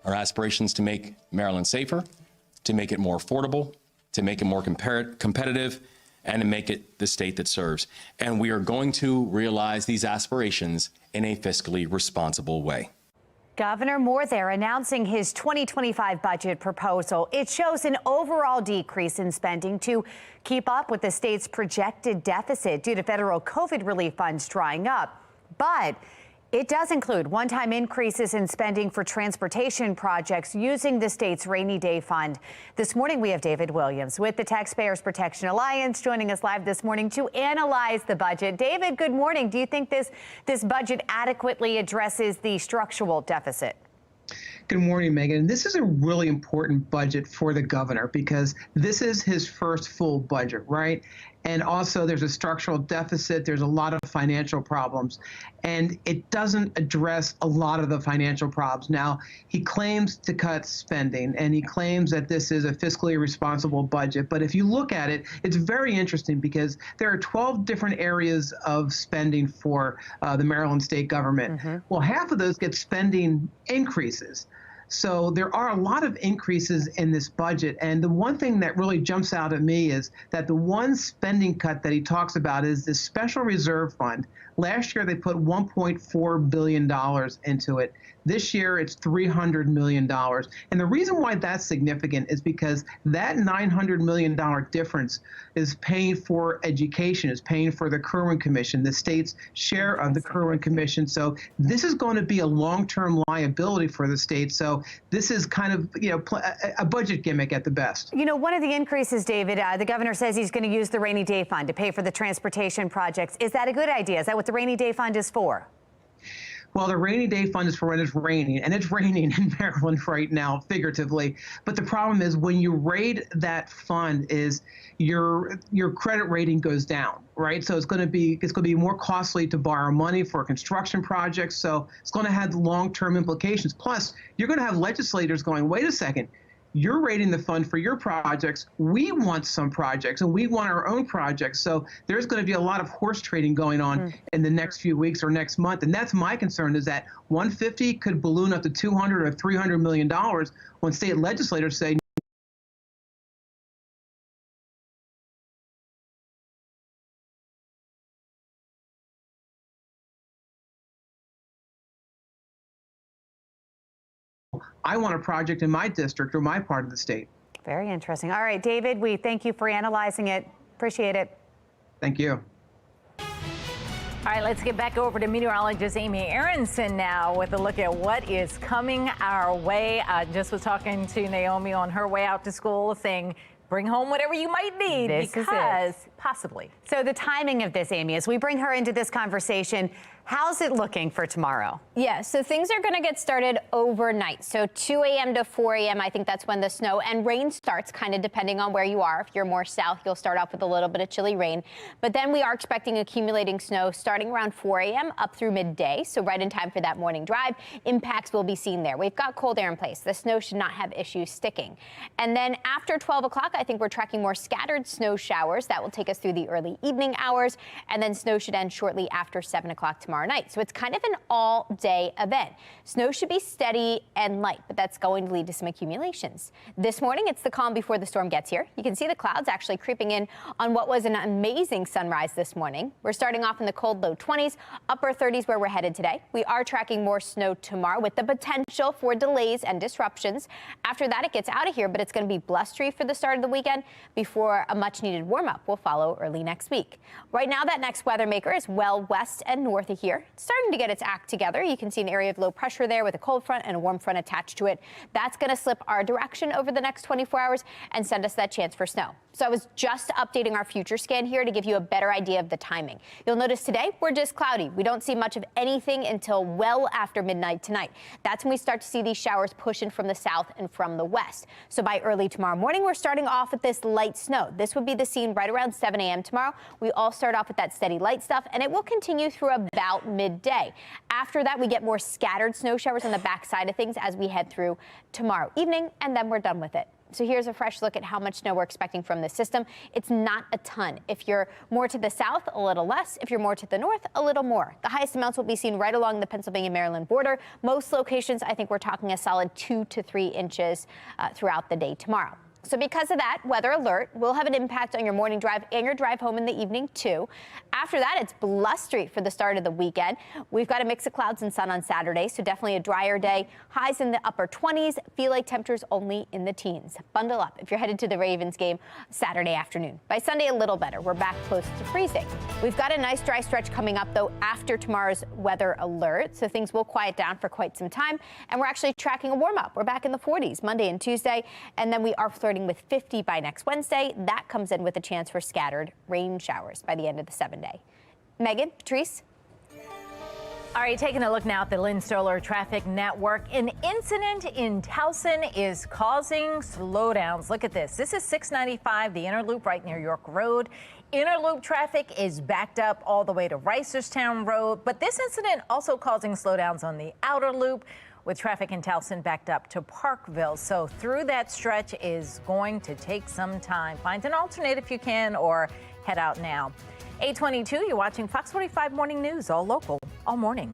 S14: Our aspirations to make Maryland safer, to make it more affordable, to make it more competitive, and to make it the state that serves. And we are going to realize these aspirations in a fiscally responsible way.
S1: Governor Moore there announcing his 2025 budget proposal. It shows an overall decrease in spending to keep up with the state's projected deficit due to federal COVID relief funds drying up. But it does include one-time increases in spending for transportation projects using the state's rainy day fund. This morning, we have David Williams with the Taxpayers Protection Alliance joining us live this morning to analyze the budget. David, good morning. Do you think this budget adequately addresses the structural deficit?
S12: Good morning, Megan. This is a really important budget for the governor because this is his first full budget, right? And also there's a structural deficit. There's a lot of financial problems, and it doesn't address a lot of the financial problems. Now, he claims to cut spending, and he claims that this is a fiscally responsible budget. But if you look at it, it's very interesting because there are 12 different areas of spending for the Maryland state government. Well, half of those get spending increases. So there are a lot of increases in this budget. And the one thing that really jumps out at me is that the one spending cut that he talks about is the special reserve fund. Last year, they put $1.4 billion into it. This year, it's $300 million. And the reason why that's significant is because that $900 million difference is paying for education, is paying for the Kerwin Commission, the state's share of the Kerwin Commission. So this is going to be a long-term liability for the state. So this is kind of, a budget gimmick at the best.
S1: You know, one of the increases, David, the governor says he's going to use the rainy day fund to pay for the transportation projects. Is that a good idea? Is that what the rainy day fund is for?
S12: Well, the rainy day fund is for when it's raining, and it's raining in Maryland right now, figuratively. But the problem is when you raid that fund is your credit rating goes down, right? So it's going to be more costly to borrow money for construction projects. So it's going to have long-term implications. Plus, you're going to have legislators going, wait a second. You're rating the fund for your projects. We want some projects, and we want our own projects. So there's going to be a lot of horse trading going on in the next few weeks or next month. And that's my concern, is that 150 could balloon up to $200 or $300 million when state legislators say, I want a project in my district or my part of the state.
S1: Very interesting. All right, David, we thank you for analyzing it. Appreciate it.
S12: Thank you.
S25: All right, let's get back over to meteorologist Amy Aronson now with a look at what is coming our way. Just was talking to Naomi on her way out to school, saying, bring home whatever you might need because possibly.
S1: So the timing of this, Amy, as we bring her into this conversation, how's it looking for tomorrow?
S5: Yeah, so things are going to get started overnight. So 2 a.m. to 4 a.m., I think that's when the snow and rain starts, kind of depending on where you are. If you're more south, you'll start off with a little bit of chilly rain. But then we are expecting accumulating snow starting around 4 a.m. up through midday. So right in time for that morning drive. Impacts will be seen there. We've got cold air in place. The snow should not have issues sticking. And then after 12 o'clock, I think we're tracking more scattered snow showers. That will take us through the early evening hours. And then snow should end shortly after 7 o'clock tomorrow night. So it's kind of an all-day event. Snow should be steady and light, but that's going to lead to some accumulations. This morning, it's the calm before the storm gets here. You can see the clouds actually creeping in on what was an amazing sunrise this morning. We're starting off in the cold low 20s, upper 30s where we're headed today. We are tracking more snow tomorrow with the potential for delays and disruptions. After that, it gets out of here, but it's going to be blustery for the start of the weekend before a much-needed warm-up will follow early next week. Right now, that next weather maker is well west and north of here. It's starting to get its act together. You can see an area of low pressure there with a cold front and a warm front attached to it. That's going to slip our direction over the next 24 hours and send us that chance for snow. So I was just updating our future scan here to give you a better idea of the timing. You'll notice today we're just cloudy. We don't see much of anything until well after midnight tonight. That's when we start to see these showers push in from the south and from the west. So by early tomorrow morning, we're starting off with this light snow. This would be the scene right around 7 a.m. tomorrow. We all start off with that steady light stuff, and it will continue through about midday. After that, we get more scattered snow showers on the back side of things as we head through tomorrow evening, and then we're done with it. So here's a fresh look at how much snow we're expecting from this system. It's not a ton. If you're more to the south, a little less. If you're more to the north, a little more. The highest amounts will be seen right along the Pennsylvania-Maryland border. Most locations, I think we're talking a solid 2 to 3 inches throughout the day tomorrow. So because of that, weather alert will have an impact on your morning drive and your drive home in the evening, too. After that, it's blustery for the start of the weekend. We've got a mix of clouds and sun on Saturday, so definitely a drier day. Highs in the upper 20s, feel like temperatures only in the teens. Bundle up if you're headed to the Ravens game Saturday afternoon. By Sunday, a little better. We're back close to freezing. We've got a nice dry stretch coming up, though, after tomorrow's weather alert, so things will quiet down for quite some time. And we're actually tracking a warm-up. We're back in the 40s Monday and Tuesday, and then we are flirting with 50 by next Wednesday. That comes in with a chance for scattered rain showers by the end of the 7-day. Megan, Patrice.
S25: All right, taking a look now at the Lynn Stoller traffic network. An incident in Towson is causing slowdowns. Look at this. This is 695, the inner loop right near York Road. Inner loop traffic is backed up all the way to Reisterstown Road, but this incident also causing slowdowns on the outer loop, with traffic in Towson backed up to Parkville. So through that stretch is going to take some time. Find an alternate if you can, or head out now. 8:22, you're watching Fox 45 Morning News, all local, all morning.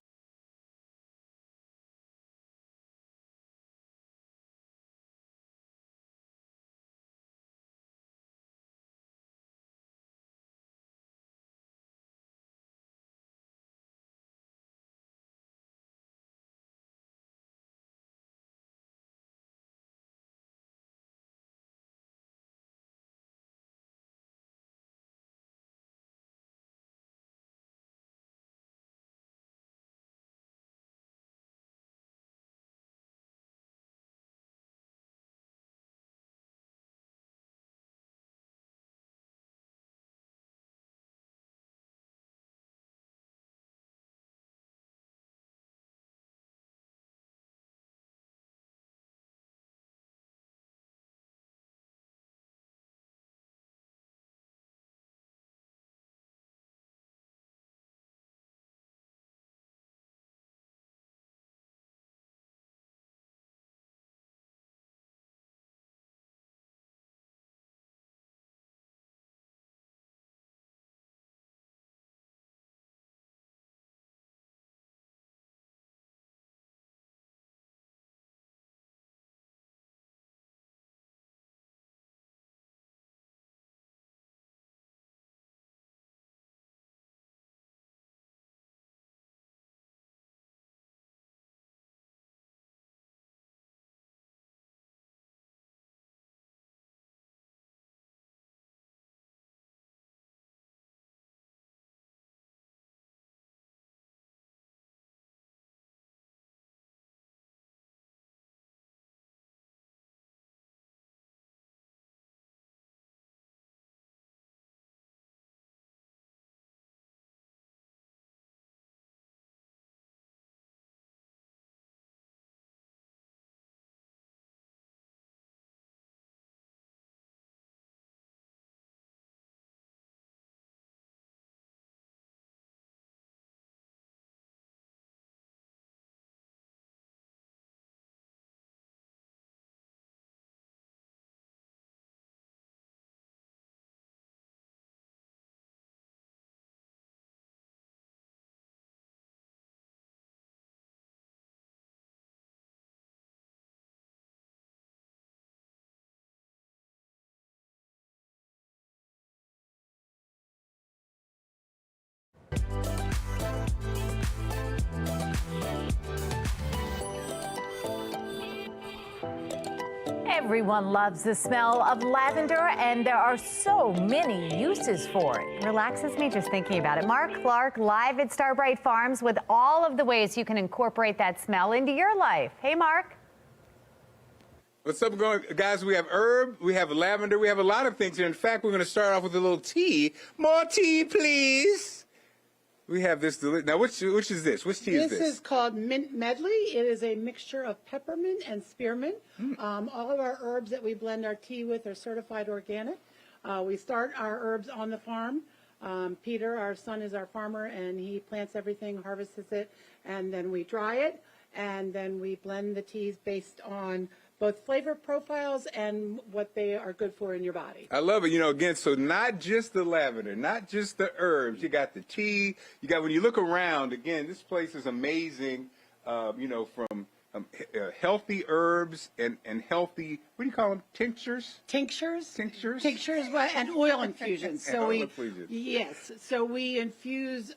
S25: Everyone loves the smell of lavender, and there are so many uses for it.
S1: Relaxes me just thinking about it. Mark Clark, live at Starbright Farms with all of the ways you can incorporate that smell into your life. Hey, Mark.
S18: What's up, guys? We have herb, we have lavender, we have a lot of things here. In fact, we're going to start off with a little tea. More tea, please. We have this. Now, which is this? Which tea is this?
S19: This is called Mint Medley. It is a mixture of peppermint and spearmint. All of our herbs that we blend our tea with are certified organic. We start our herbs on the farm. Peter, our son, is our farmer, and he plants everything, harvests it, and then we dry it, and then we blend the teas based on both flavor profiles and what they are good for in your body.
S18: I love it. You know, again, so not just the lavender, not just the herbs. You got the tea. You got, when you look around, again, this place is amazing, you know, from healthy herbs and healthy, what do you call them, tinctures?
S19: Tinctures, and oil infusions. So yes, so we infuse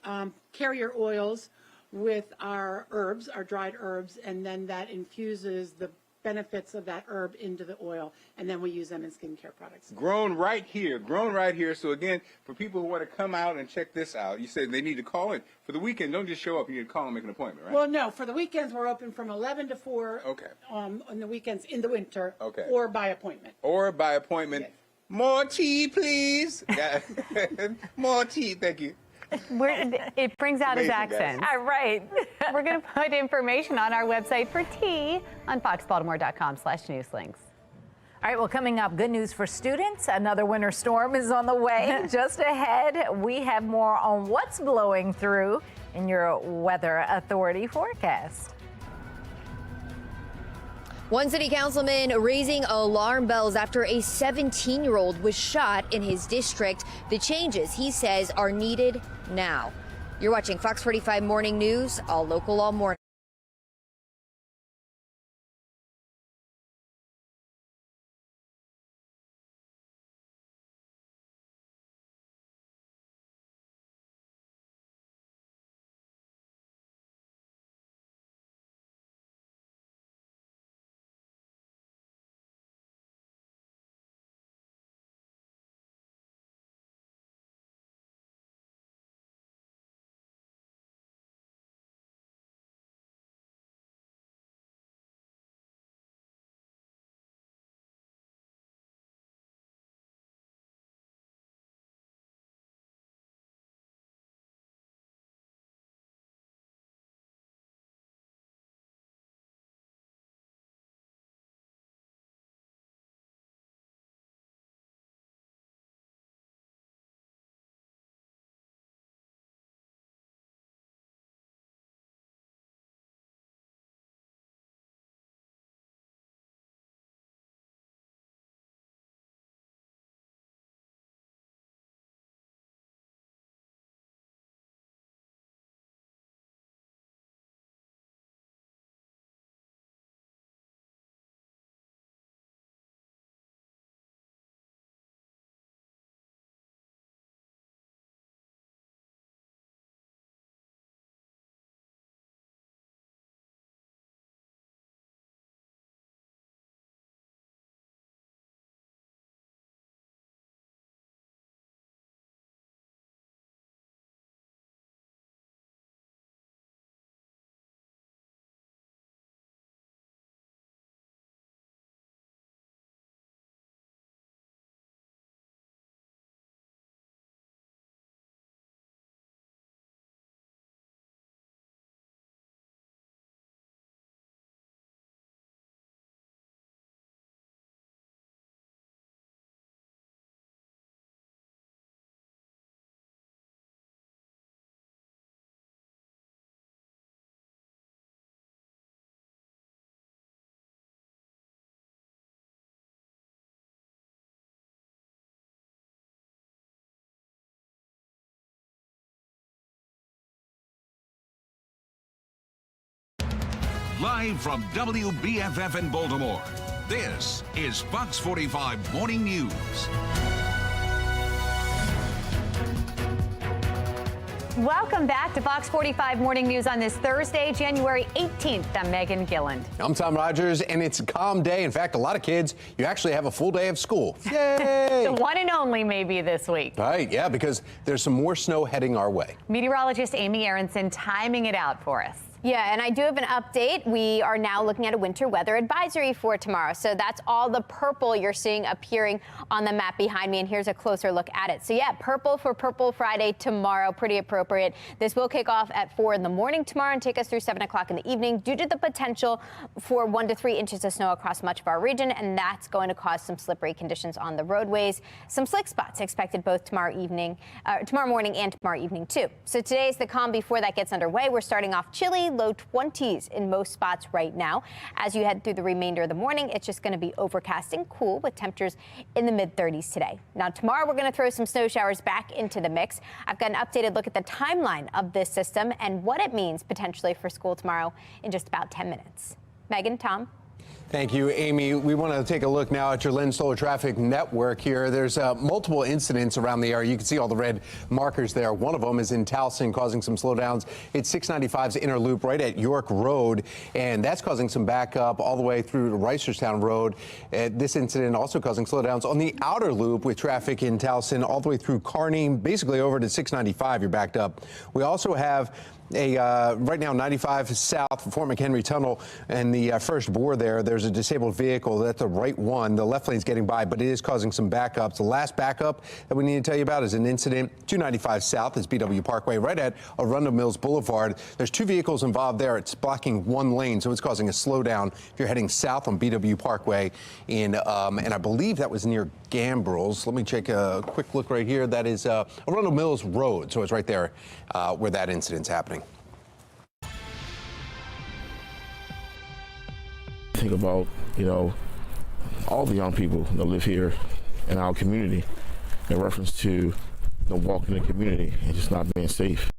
S19: carrier oils with our herbs, our dried herbs, and then that infuses the benefits of that herb into the oil, and then we use them in skincare products.
S18: Grown right here, grown right here. So again, for people who want to come out and check this out, you said they need to call in. For the weekend, don't just show up, you need to call and make an appointment, right?
S19: Well, no, for the weekends we're open from 11 to 4.
S18: Okay.
S19: On the weekends in the winter.
S18: Okay.
S19: Or by appointment.
S18: Or by appointment. Yes. More tea, please. More tea, thank you.
S1: It brings out his accent.
S25: All right.
S1: We're going to put information on our website for tea on foxbaltimore.com/newslinks.
S25: All right, well, coming up, good news for students. Another winter storm is on the way. Just ahead, we have more on what's blowing through in your Weather Authority forecast.
S11: One city councilman raising alarm bells after a 17-year-old was shot in his district. The changes, he says, are needed now. You're watching Fox 45 Morning News, all local, all morning.
S6: Live from WBFF in Baltimore, this is Fox 45 Morning News.
S1: Welcome back to Fox 45 Morning News on this Thursday, January 18th. I'm Megan Gilland.
S24: I'm Tom Rogers, and it's a calm day. In fact, a lot of kids, you actually have a full day of school. Yay!
S1: The one and only maybe this week.
S24: Right, yeah, because there's some more snow heading our way.
S1: Meteorologist Amy Aronson timing it out for us.
S5: Yeah, and I do have an update. We are now looking at a winter weather advisory for tomorrow. So that's all the purple you're seeing appearing on the map behind me. And here's a closer look at it. So yeah, purple for Purple Friday tomorrow. Pretty appropriate. This will kick off at 4 in the morning tomorrow and take us through 7 o'clock in the evening due to the potential for 1 to 3 inches of snow across much of our region. And that's going to cause some slippery conditions on the roadways. Some slick spots expected both tomorrow morning and tomorrow evening too. So today is the calm before that gets underway. We're starting off chilly, low 20s in most spots right now. As you head through the remainder of the morning, it's just going to be overcast and cool with temperatures in the mid 30s today. Now tomorrow we're going to throw some snow showers back into the mix. I've got an updated look at the timeline of this system and what it means potentially for school tomorrow in just about 10 minutes. Megan, Tom.
S24: Thank you, Amy. We want to take a look now at your Lynn Solar Traffic Network here. There's multiple incidents around the area. You can see all the red markers there. One of them is in Towson, causing some slowdowns. It's 695's inner loop right at York Road, and that's causing some backup all the way through to Reisterstown Road. This incident also causing slowdowns on the outer loop with traffic in Towson all the way through Kearney, basically over to 695. You're backed up. We also have right now 95 south Fort McHenry Tunnel and the first bore there's a disabled vehicle. That's the right one. The left lane's getting by, but it is causing some backups. The last backup that we need to tell you about is an incident 295 south is BW Parkway right at Arundel Mills Boulevard. There's 2 vehicles involved there. It's blocking 1 lane, so it's causing a slowdown if you're heading south on BW Parkway and I believe that was near Gambrels. Let me take a quick look right here. That is Arundel Mills Road, so it's right there where that incident's happening.
S3: Think about, all the young people that live here in our community in reference to walking in the community and just not being safe.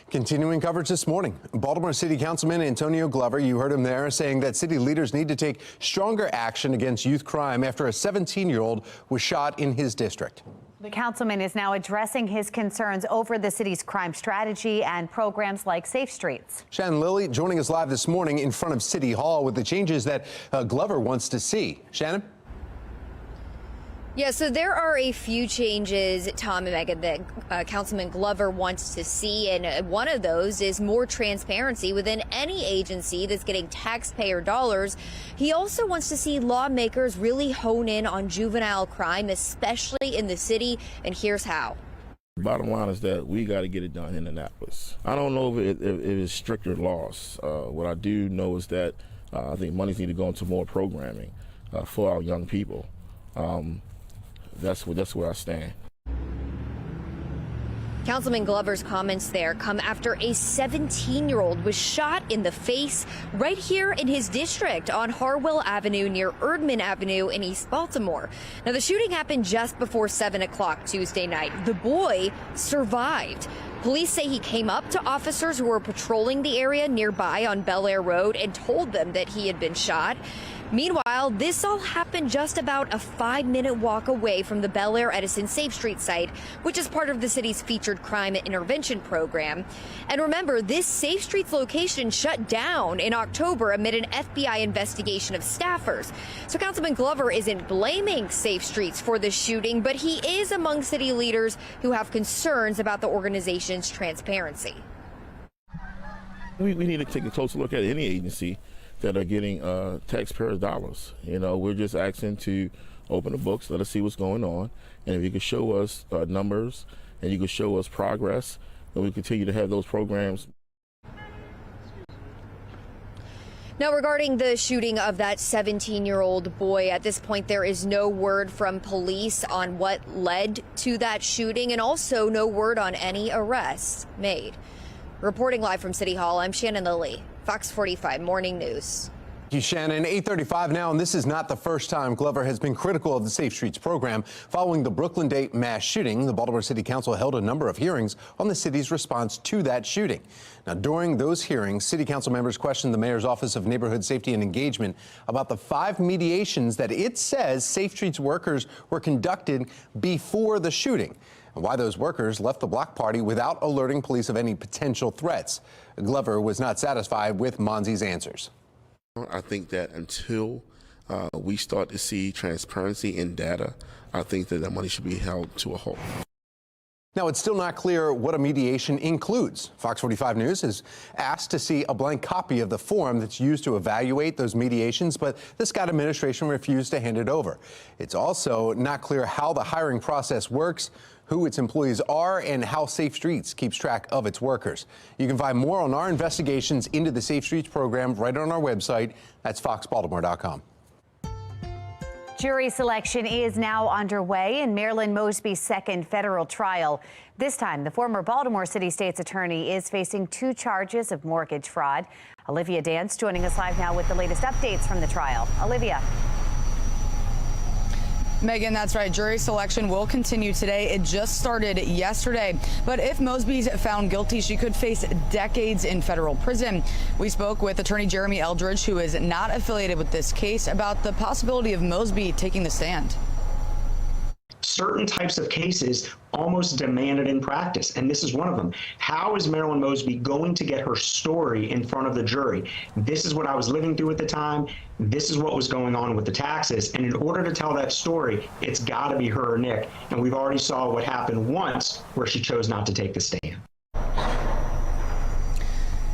S24: Continuing coverage this morning, Baltimore City Councilman Antonio Glover, you heard him there, saying that city leaders need to take stronger action against youth crime after a 17-year-old was shot in his district.
S1: The councilman is now addressing his concerns over the city's crime strategy and programs like Safe Streets.
S24: Shannon Lilly joining us live this morning in front of City Hall with the changes that Glover wants to see. Shannon?
S11: Yeah, so there are a few changes, Tom and Megan, that Councilman Glover wants to see, and one of those is more transparency within any agency that's getting taxpayer dollars. He also wants to see lawmakers really hone in on juvenile crime, especially in the city, and here's how.
S3: Bottom line is that we got to get it done in Annapolis. I don't know if it is stricter laws. What I do know is that I think monies need to go into more programming for our young people. That's where I stand.
S11: Councilman Glover's comments there come after a 17-year-old was shot in the face right here in his district on Harwell Avenue near Erdman Avenue in East Baltimore. Now, the shooting happened just before 7 o'clock Tuesday night. The boy survived. Police say he came up to officers who were patrolling the area nearby on Bel Air Road and told them that he had been shot. Meanwhile, this all happened just about a 5-minute walk away from the Bel Air Edison Safe Street site, which is part of the city's featured crime intervention program. And remember, this Safe Streets location shut down in October amid an FBI investigation of staffers. So Councilman Glover isn't blaming Safe Streets for the shooting, but he is among city leaders who have concerns about the organization's transparency.
S3: We need to take a closer look at any agency that are getting taxpayers' dollars. We're just asking to open the books, let us see what's going on, and if you could show us numbers and you could show us progress, then we continue to have those programs.
S11: Now, regarding the shooting of that 17-year-old boy, at this point there is no word from police on what led to that shooting, and also no word on any arrests made. Reporting live from City Hall, I'm Shannon Lilly, Fox 45 Morning News.
S24: Thank you, Shannon. 8:35 now, and this is not the first time Glover has been critical of the Safe Streets program. Following the Brooklyn Date mass shooting, the Baltimore City Council held a number of hearings on the city's response to that shooting. Now, during those hearings, City Council members questioned the mayor's Office of Neighborhood Safety and Engagement about the 5 mediations that it says Safe Streets workers were conducted before the shooting. and why those workers left the block party without alerting police of any potential threats. Glover was not satisfied with Monzi's answers.
S3: I think that until we start to see transparency in data, I think that money should be held to a halt.
S24: Now, it's still not clear what a mediation includes. Fox 45 News has asked to see a blank copy of the form that's used to evaluate those mediations, but the Scott administration refused to hand it over. It's also not clear how the hiring process works, who its employees are, and how Safe Streets keeps track of its workers. You can find more on our investigations into the Safe Streets program right on our website. That's foxbaltimore.com.
S1: Jury selection is now underway in Marilyn Mosby's second federal trial. This time, the former Baltimore City State's attorney is facing 2 charges of mortgage fraud. Olivia Dance joining us live now with the latest updates from the trial. Olivia.
S22: Megan, that's right. Jury selection will continue today. It just started yesterday. But if Mosby's found guilty, she could face decades in federal prison. We spoke with attorney Jeremy Eldridge, who is not affiliated with this case, about the possibility of Mosby taking the stand.
S9: Certain types of cases almost demand it in practice, and this is one of them. How is Marilyn Mosby going to get her story in front of the jury? This is what I was living through at the time. This is what was going on with the taxes, and in order to tell that story, it's got to be her or Nick, and we've already saw what happened once where she chose not to take the stand.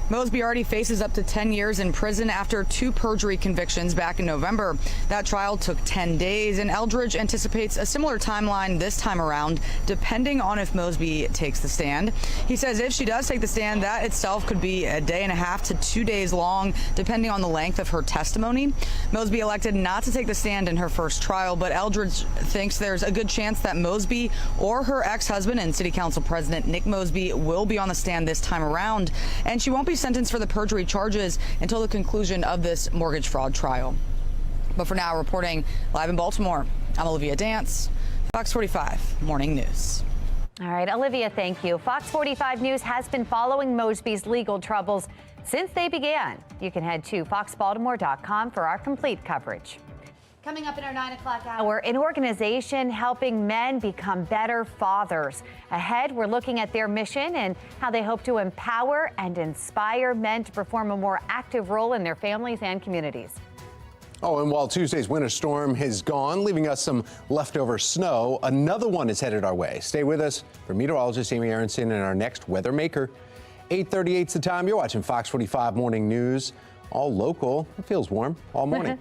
S22: Mosby already faces up to 10 years in prison after 2 perjury convictions back in November. That trial took 10 days, and Eldridge anticipates a similar timeline this time around, depending on if Mosby takes the stand. He says if she does take the stand, that itself could be a day and a half to 2 days long, depending on the length of her testimony. Mosby elected not to take the stand in her first trial, but Eldridge thinks there's a good chance that Mosby or her ex-husband and City Council President Nick Mosby will be on the stand this time around, and she won't be sentenced for the perjury charges until the conclusion of this mortgage fraud trial. But for now, reporting live in Baltimore, I'm Olivia Dance, Fox 45 Morning News.
S1: All right, Olivia, thank you. Fox 45 News has been following Mosby's legal troubles since they began. You can head to foxbaltimore.com for our complete coverage. Coming up in our 9 o'clock hour, an organization helping men become better fathers. Ahead, we're looking at their mission and how they hope to empower and inspire men to perform a more active role in their families and communities.
S24: Oh, and while Tuesday's winter storm has gone, leaving us some leftover snow, another one is headed our way. Stay with us for meteorologist Amy Aronson and our next weather maker. 8:38's the time. You're watching Fox 45 Morning News. All local. It feels warm all morning.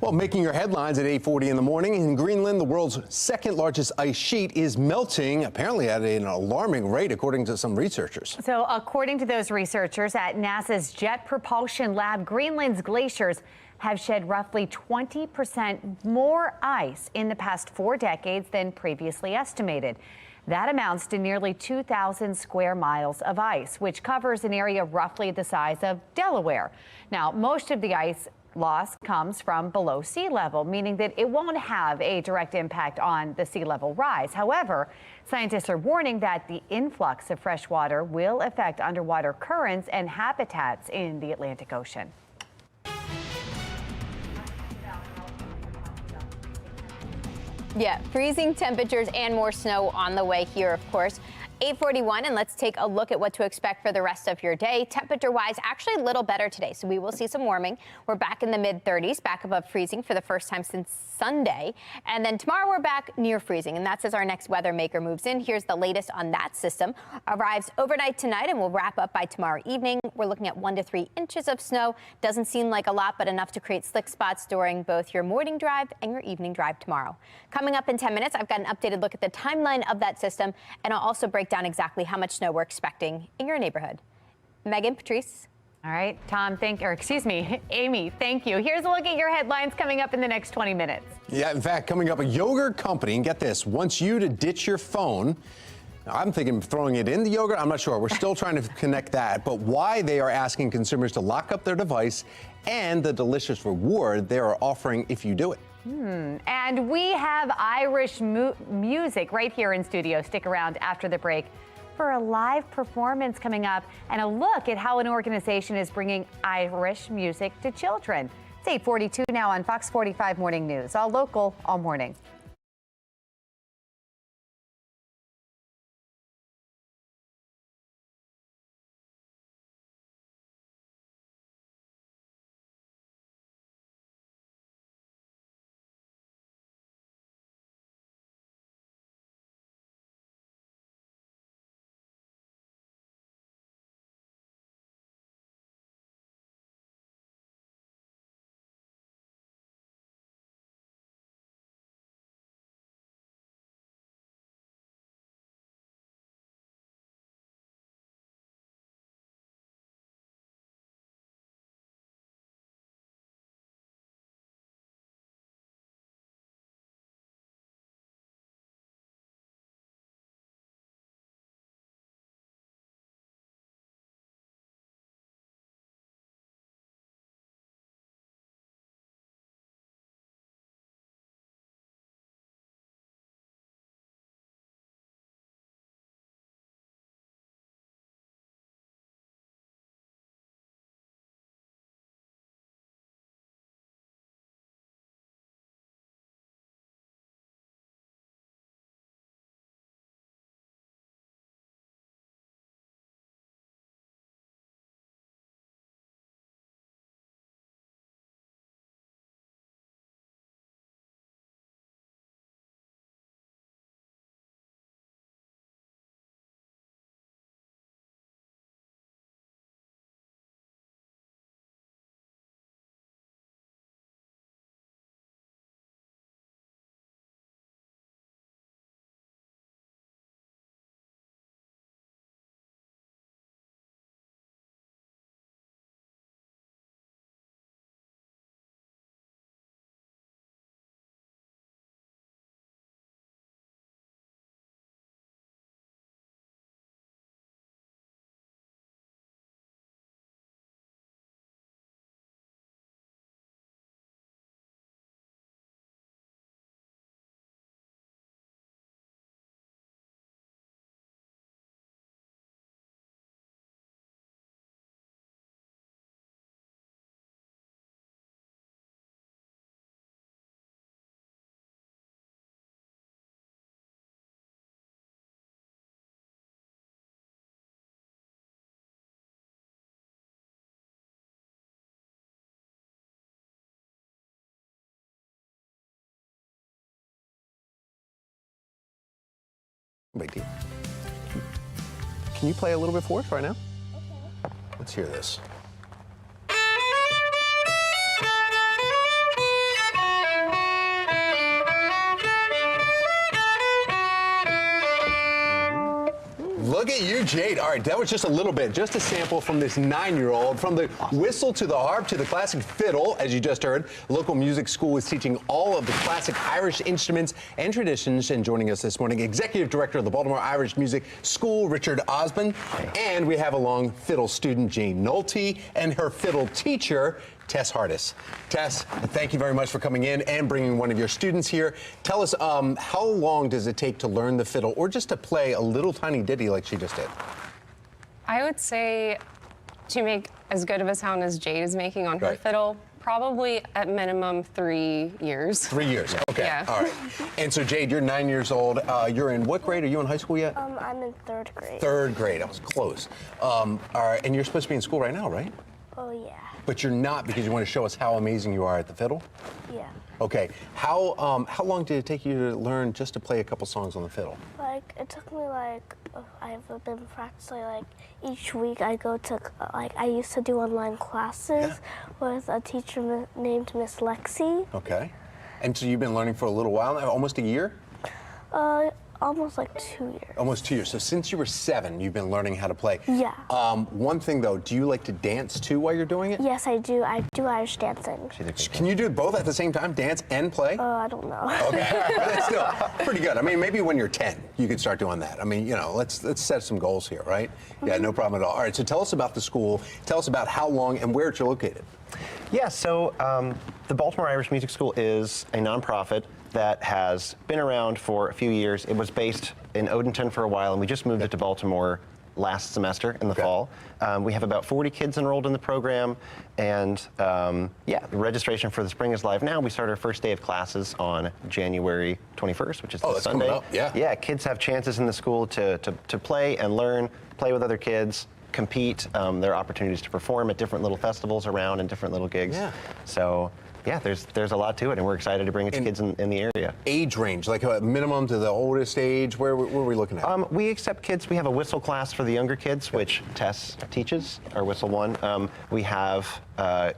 S24: Well, making your headlines at 8:40 in the morning. In Greenland, the world's second largest ice sheet is melting, apparently at an alarming rate, according to some researchers.
S1: So according to those researchers at NASA's Jet Propulsion Lab, Greenland's glaciers have shed roughly 20% more ice in the past 4 decades than previously estimated. That amounts to nearly 2,000 square miles of ice, which covers an area roughly the size of Delaware. Now, most of the ice loss comes from below sea level, meaning that it won't have a direct impact on the sea level rise. However, scientists are warning that the influx of fresh water will affect underwater currents and habitats in the Atlantic Ocean.
S5: Yeah, freezing temperatures and more snow on the way here, of course. 8:41, and let's take a look at what to expect for the rest of your day. Temperature-wise, actually a little better today, so we will see some warming. We're back in the mid-30s, back above freezing for the first time since Sunday. And then tomorrow we're back near freezing, and that's as our next weather maker moves in. Here's the latest on that system. Arrives overnight tonight and will wrap up by tomorrow evening. We're looking at 1 to 3 inches of snow. Doesn't seem like a lot, but enough to create slick spots during both your morning drive and your evening drive tomorrow. Coming up in 10 minutes, I've got an updated look at the timeline of that system, and I'll also break down exactly how much snow we're expecting in your neighborhood. Megan, Patrice.
S1: All right, Tom, Amy, thank you. Here's a look at your headlines coming up in the next 20 minutes.
S24: Yeah, in fact, coming up, a yogurt company, and get this, wants you to ditch your phone. Now, I'm thinking of throwing it in the yogurt. I'm not sure. We're still trying to connect that. But why they are asking consumers to lock up their device and the delicious reward they are offering if you do it.
S1: And we have Irish music right here in studio. Stick around after the break for a live performance coming up and a look at how an organization is bringing Irish music to children. It's 8:42 now on Fox 45 Morning News. All local, all morning.
S24: Big deal. Can you play a little bit for us right now? Okay. Let's hear this. Look at you, Jade. All right, that was just a little bit, just a sample from this 9-year-old. From the whistle to the harp to the classic fiddle, as you just heard, local music school is teaching all of the classic Irish instruments and traditions. And joining us this morning, Executive Director of the Baltimore Irish Music School, Richard Osmond. And we have along fiddle student Jane Nolte and her fiddle teacher, Tess Hardis. Tess, thank you very much for coming in and bringing one of your students here. Tell us, how long does it take to learn the fiddle or just to play a little tiny ditty like she just did?
S13: I would say to make as good of a sound as Jade is making on her fiddle, probably at minimum 3 years.
S24: 3 years, okay.
S13: Yeah.
S24: All right. And so Jade, you're 9 years old. You're in what grade? Are you in high school yet?
S17: I'm in 3rd grade.
S24: 3rd grade, I was close. All right, and you're supposed to be in school right now, right?
S17: Oh, yeah.
S24: But you're not because you want to show us how amazing you are at the fiddle?
S17: Yeah.
S24: Okay. How long did it take you to learn just to play a couple songs on the fiddle?
S17: Like, it took me, like, I've been practicing, like, each week I go to, like, I used to do online classes with a teacher named Miss Lexi.
S24: Okay. And so you've been learning for a little while now, almost a year?
S17: Almost like 2 years.
S24: Almost 2 years. So since you were 7, you've been learning how to play.
S17: Yeah.
S24: One thing though, do you like to dance too while you're doing it?
S17: Yes, I do. I do Irish dancing.
S24: Can you do both at the same time, dance and play?
S17: I don't know.
S24: Okay, that's still pretty good. I mean, maybe when you're 10, you could start doing that. I mean, you know, let's set some goals here, right? Yeah, no problem at all. All right, so tell us about the school. Tell us about how long and where it's located.
S20: Yeah, so the Baltimore Irish Music School is a nonprofit that has been around for a few years. It was based in Odenton for a while, and we just moved it to Baltimore last semester in the fall. We have about 40 kids enrolled in the program, and yeah, the registration for the spring is live now. We start our first day of classes on January 21st, which is this Sunday.
S24: Coming up.
S20: Yeah, kids have chances in the school to play and learn, play with other kids, compete. There are opportunities to perform at different little festivals around and different little gigs.
S24: Yeah.
S20: So yeah, there's a lot to it, and we're excited to bring it to kids in the area.
S24: Age range, like a minimum to the oldest age, where are we looking at?
S20: We accept kids. We have a whistle class for the younger kids, which Tess teaches, our whistle one. We have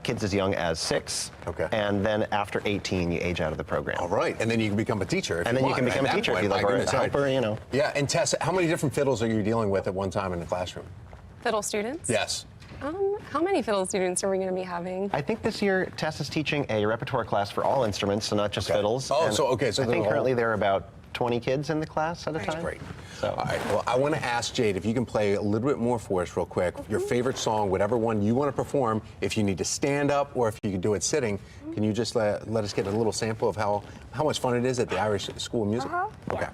S20: kids as young as 6.
S24: Okay.
S20: And then after 18, you age out of the program.
S24: All right, and then you can become a teacher if
S20: and
S24: you
S20: then
S24: want.
S20: You can become a teacher if you like, or a helper, you know.
S24: Yeah, and Tess, how many different fiddles are you dealing with at one time in the classroom?
S13: Fiddle students?
S24: Yes.
S13: How many fiddle students are we going to be having?
S20: I think this year Tess is teaching a repertoire class for all instruments, so not just fiddles.
S24: Oh,
S20: And
S24: so
S20: I think
S24: all-
S20: currently there are about 20 kids in the class at a time.
S24: That's great.
S20: So.
S24: All right, well, I want to ask Jade if you can play a little bit more for us real quick. Your favorite song, whatever one you want to perform, if you need to stand up or if you can do it sitting, can you just let us get a little sample of how much fun it is at the Irish School of Music? Okay.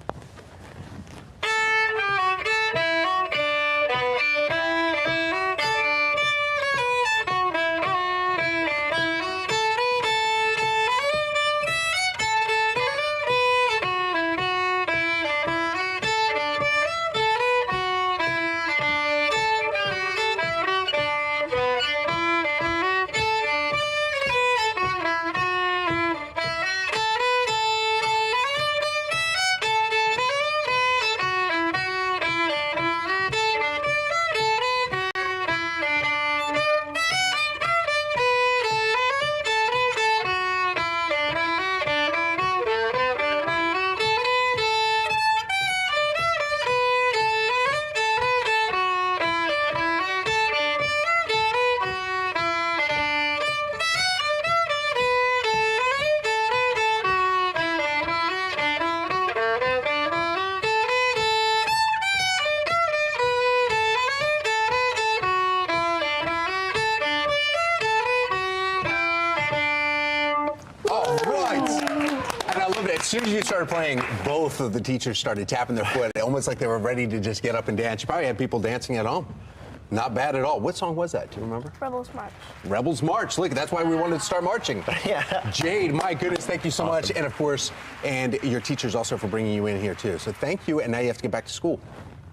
S24: As soon as you started playing, both of the teachers started tapping their foot, almost like they were ready to just get up and dance. You probably had people dancing at home. Not bad at all. What song was that? Do you remember?
S17: Rebels March.
S24: Rebels March. Look, that's why we wanted to start marching.
S20: Yeah.
S24: Jade, my goodness, thank you so much. And of course, and your teachers also for bringing you in here too. So thank you, and now you have to get back to school.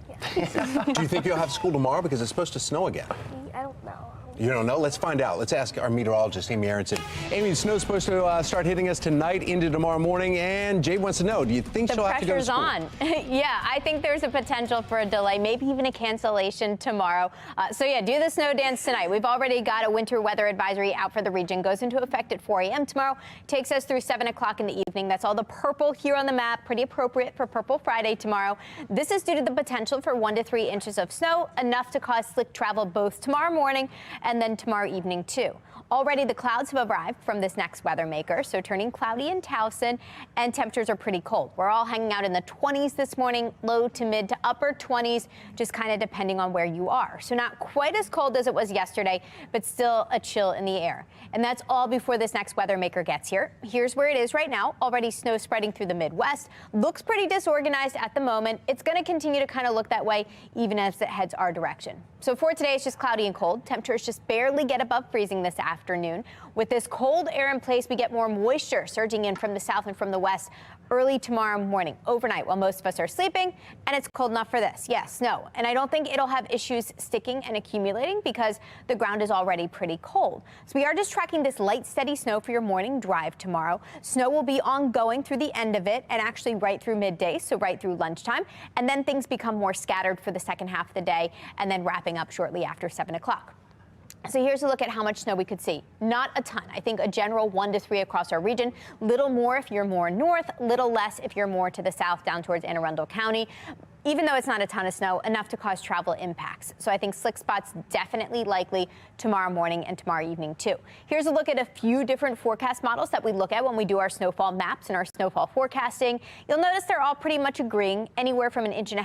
S24: Yeah. Do you think you'll have school tomorrow because it's supposed to snow again?
S17: I don't know.
S24: You don't know? Let's find out. Let's ask our meteorologist, Amy Aronson. Amy, the snow's supposed to start hitting us tonight into tomorrow morning, and Jade wants to know, do you think she'll have to go to school?
S5: The pressure's on. Yeah, I think there's a potential for a delay, maybe even a cancellation tomorrow. So yeah, do the snow dance tonight. We've already got a winter weather advisory out for the region. Goes into effect at 4 a.m. tomorrow. Takes us through 7 o'clock in the evening. That's all the purple here on the map. Pretty appropriate for Purple Friday tomorrow. This is due to the potential for 1 to 3 inches of snow, enough to cause slick travel both tomorrow morning and then tomorrow evening too. Already the clouds have arrived from this next weather maker, so turning cloudy in Towson, and temperatures are pretty cold. We're all hanging out in the 20s this morning, low to mid to upper 20s, just kind of depending on where you are. So not quite as cold as it was yesterday, but still a chill in the air. And that's all before this next weather maker gets here. Here's where it is right now. Already snow spreading through the Midwest. Looks pretty disorganized at the moment. It's going to continue to kind of look that way even as it heads our direction. So for today, it's just cloudy and cold. Temperatures just barely get above freezing this afternoon. With this cold air in place, we get more moisture surging in from the south and from the west early tomorrow morning, overnight, while most of us are sleeping. And it's cold enough for this. Yes, snow. And I don't think it'll have issues sticking and accumulating because the ground is already pretty cold. So we are just tracking this light, steady snow for your morning drive tomorrow. Snow will be ongoing through the end of it and actually right through midday, so right through lunchtime. And then things become more scattered for the second half of the day and then wrapping up shortly after 7 o'clock. So here's a look at how much snow we could see. Not a ton. I think a general 1 to 3 across our region. Little more if you're more north, little less if you're more to the south down towards Anne Arundel County. Even though it's not a ton of snow, enough to cause travel impacts. So I think slick spots definitely likely tomorrow morning and tomorrow evening too. Here's a look at a few different forecast models that we look at when we do our snowfall maps and our snowfall forecasting. You'll notice they're all pretty much agreeing anywhere from 1.5 inches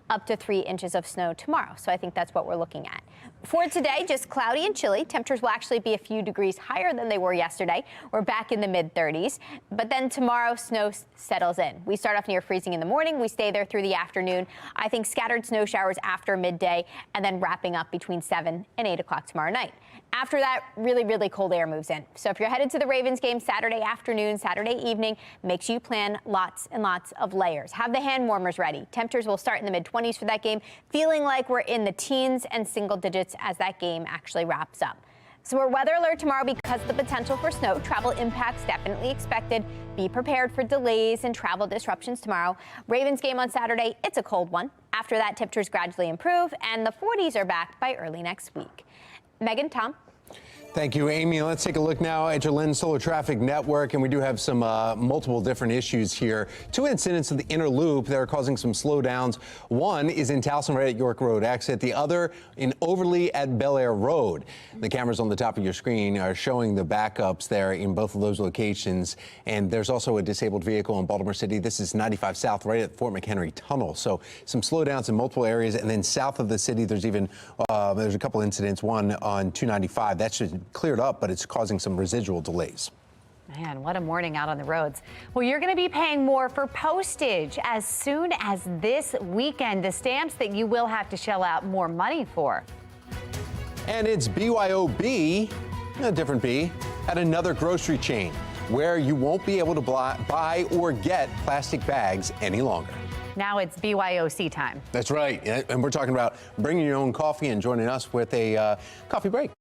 S5: up to 3 inches of snow tomorrow. So I think that's what we're looking at. For today, just cloudy and chilly. Temperatures will actually be a few degrees higher than they were yesterday. We're back in the mid-30s. But then tomorrow, snow settles in. We start off near freezing in the morning. We stay there through the afternoon. I think scattered snow showers after midday and then wrapping up between 7 and 8 o'clock tomorrow night. After that, really, really cold air moves in. So if you're headed to the Ravens game Saturday afternoon, Saturday evening, make sure you plan lots and lots of layers. Have the hand warmers ready. Temperatures will start in the mid-20s for that game, feeling like we're in the teens and single digits as that game actually wraps up. So we're weather alert tomorrow because of the potential for snow. Travel impacts definitely expected. Be prepared for delays and travel disruptions tomorrow. Ravens game on Saturday, it's a cold one. After that, temperatures gradually improve and the 40s are back by early next week. Megan, Tom.
S24: Thank you, Amy. Let's take a look now at your Lynn Solar Traffic Network, and we do have some multiple different issues here. 2 incidents in the inner loop that are causing some slowdowns. One is in Towson right at York Road exit. The other in Overly at Bel Air Road. The cameras on the top of your screen are showing the backups there in both of those locations. And there's also a disabled vehicle in Baltimore City. This is 95 South right at Fort McHenry Tunnel. So some slowdowns in multiple areas. And then south of the city, there's even there's a couple incidents. One on 295. That should cleared up, but it's causing some residual delays.
S1: Man, what a morning out on the roads. Well, you're going to be paying more for postage as soon as this weekend. The stamps that you will have to shell out more money for.
S24: And it's BYOB, a different B, at another grocery chain where you won't be able to buy or get plastic bags any longer.
S1: Now it's BYOC time.
S24: That's right. And we're talking about bringing your own coffee and joining us with a coffee break.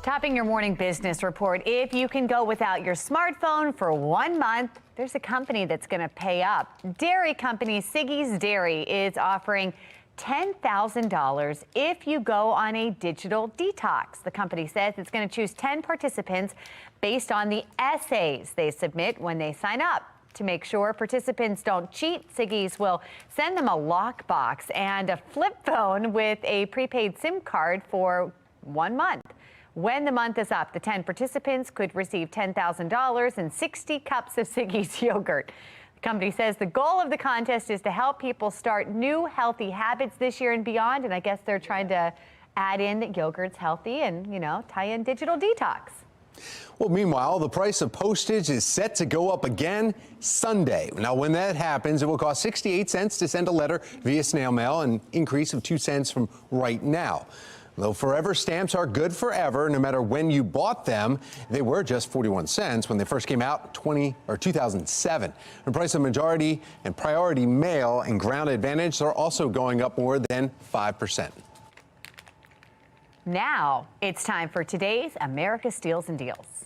S1: Topping your morning business report, if you can go without your smartphone for 1 month, there's a company that's going to pay up. Dairy company Siggy's Dairy is offering $10,000 if you go on a digital detox. The company says it's going to choose 10 participants based on the essays they submit when they sign up. To make sure participants don't cheat, Siggy's will send them a lockbox and a flip phone with a prepaid SIM card for 1 month. When the month is up, the 10 participants could receive $10,000 and 60 cups of Siggy's yogurt. The company says the goal of the contest is to help people start new healthy habits this year and beyond. And I guess they're trying to add in that yogurt's healthy and, tie in digital detox.
S24: Well, meanwhile, the price of postage is set to go up again Sunday. Now, when that happens, it will cost 68 cents to send a letter via snail mail, an increase of 2 cents from right now. Though forever stamps are good forever, no matter when you bought them. They were just 41 cents when they first came out 2007. The price of majority and priority mail and ground advantage are also going up more than 5%.
S1: Now it's time for today's America Steals and Deals.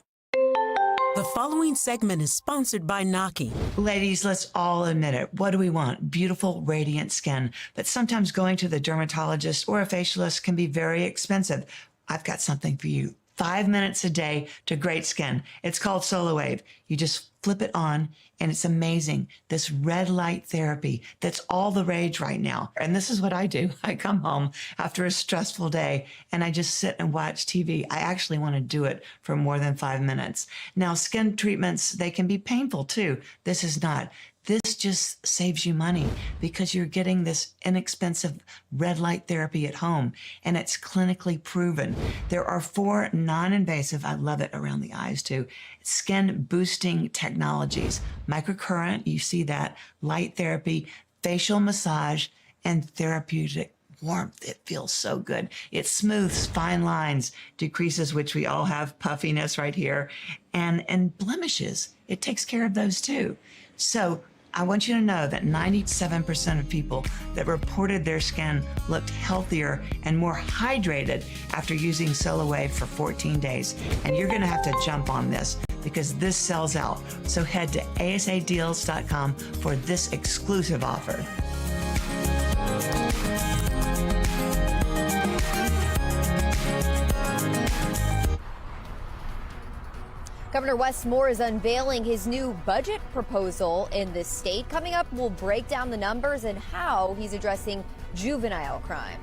S4: The following segment is sponsored by Naki.
S7: Ladies, let's all admit it. What do we want? Beautiful, radiant skin. But sometimes going to the dermatologist or a facialist can be very expensive. I've got something for you. 5 minutes a day to great skin. It's called Solar Wave. You just flip it on and it's amazing. This red light therapy that's all the rage right now. And this is what I do. I come home after a stressful day and I just sit and watch TV. I actually want to do it for more than 5 minutes. Now, skin treatments, they can be painful too. This is not. This just saves you money because you're getting this inexpensive red light therapy at home, and it's clinically proven. There are 4 non-invasive, I love it around the eyes too, skin boosting technologies. Microcurrent, you see that, light therapy, facial massage, and therapeutic warmth. It feels so good. It smooths fine lines, decreases, which we all have, puffiness right here, and blemishes. It takes care of those too. So I want you to know that 97% of people that reported their skin looked healthier and more hydrated after using Solar Wave for 14 days. And you're going to have to jump on this because this sells out. So head to asadeals.com for this exclusive offer.
S11: Governor Wes Moore is unveiling his new budget proposal in the state. Coming up, we'll break down the numbers and how he's addressing juvenile crime.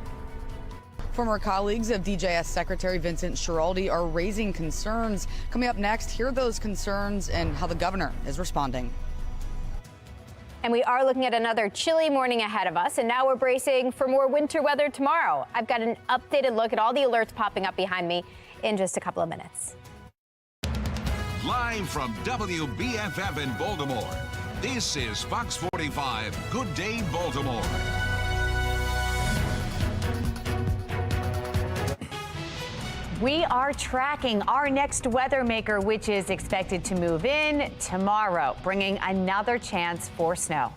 S22: Former colleagues of DJS Secretary Vincent Schiraldi are raising concerns. Coming up next, hear those concerns and how the governor is responding.
S5: And we are looking at another chilly morning ahead of us, and now we're bracing for more winter weather tomorrow. I've got an updated look at all the alerts popping up behind me in just a couple of minutes.
S6: Live from WBFF in Baltimore, this is Fox 45 Good Day Baltimore.
S1: We are tracking our next weather maker, which is expected to move in tomorrow, bringing another chance for snow.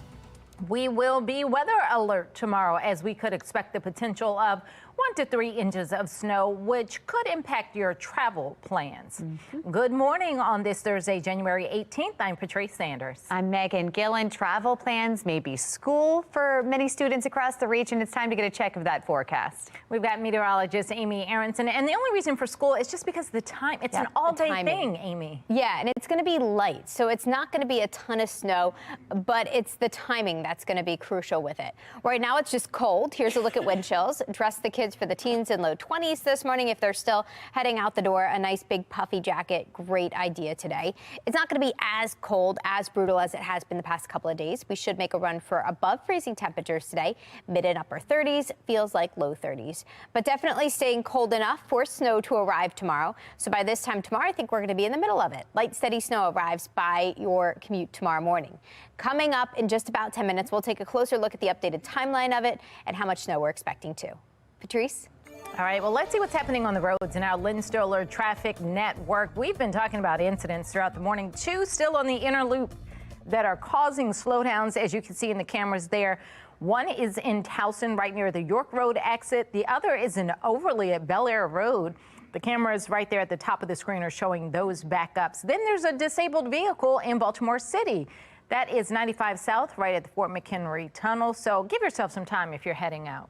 S25: We will be weather alert tomorrow as we could expect the potential of 1 to 3 inches of snow, which could impact your travel plans. Good morning on this Thursday, January 18th. I'm Patrice Sanders.
S1: I'm Megan Gillen. Travel plans may be school for many students across the region. It's time to get a check of that forecast.
S25: We've got meteorologist Amy Aronson, and the only reason for school is just because of the time. It's an all-day thing, Amy.
S5: Yeah, and it's going to be light, so it's not going to be a ton of snow, but it's the timing that's going to be crucial with it. Right now, it's just cold. Here's a look at wind chills. Dress the kids for the teens in low 20s this morning if they're still heading out the door. A nice big puffy jacket, great idea today. It's not going to be as cold, as brutal as it has been the past couple of days. We should make a run for above freezing temperatures today. Mid and upper 30s, feels like low 30s. But definitely staying cold enough for snow to arrive tomorrow. So by this time tomorrow, I think we're going to be in the middle of it. Light, steady snow arrives by your commute tomorrow morning. Coming up in just about 10 minutes, we'll take a closer look at the updated timeline of it and how much snow we're expecting too. Patrice?
S25: All right, well, let's see what's happening on the roads in our Lynn Stoller Traffic Network. We've been talking about incidents throughout the morning. 2 still on the inner loop that are causing slowdowns, as you can see in the cameras there. One is in Towson, right near the York Road exit. The other is in Overley at Bel Air Road. The cameras right there at the top of the screen are showing those backups. Then there's a disabled vehicle in Baltimore City. That is 95 South, right at the Fort McHenry Tunnel. So give yourself some time if you're heading out.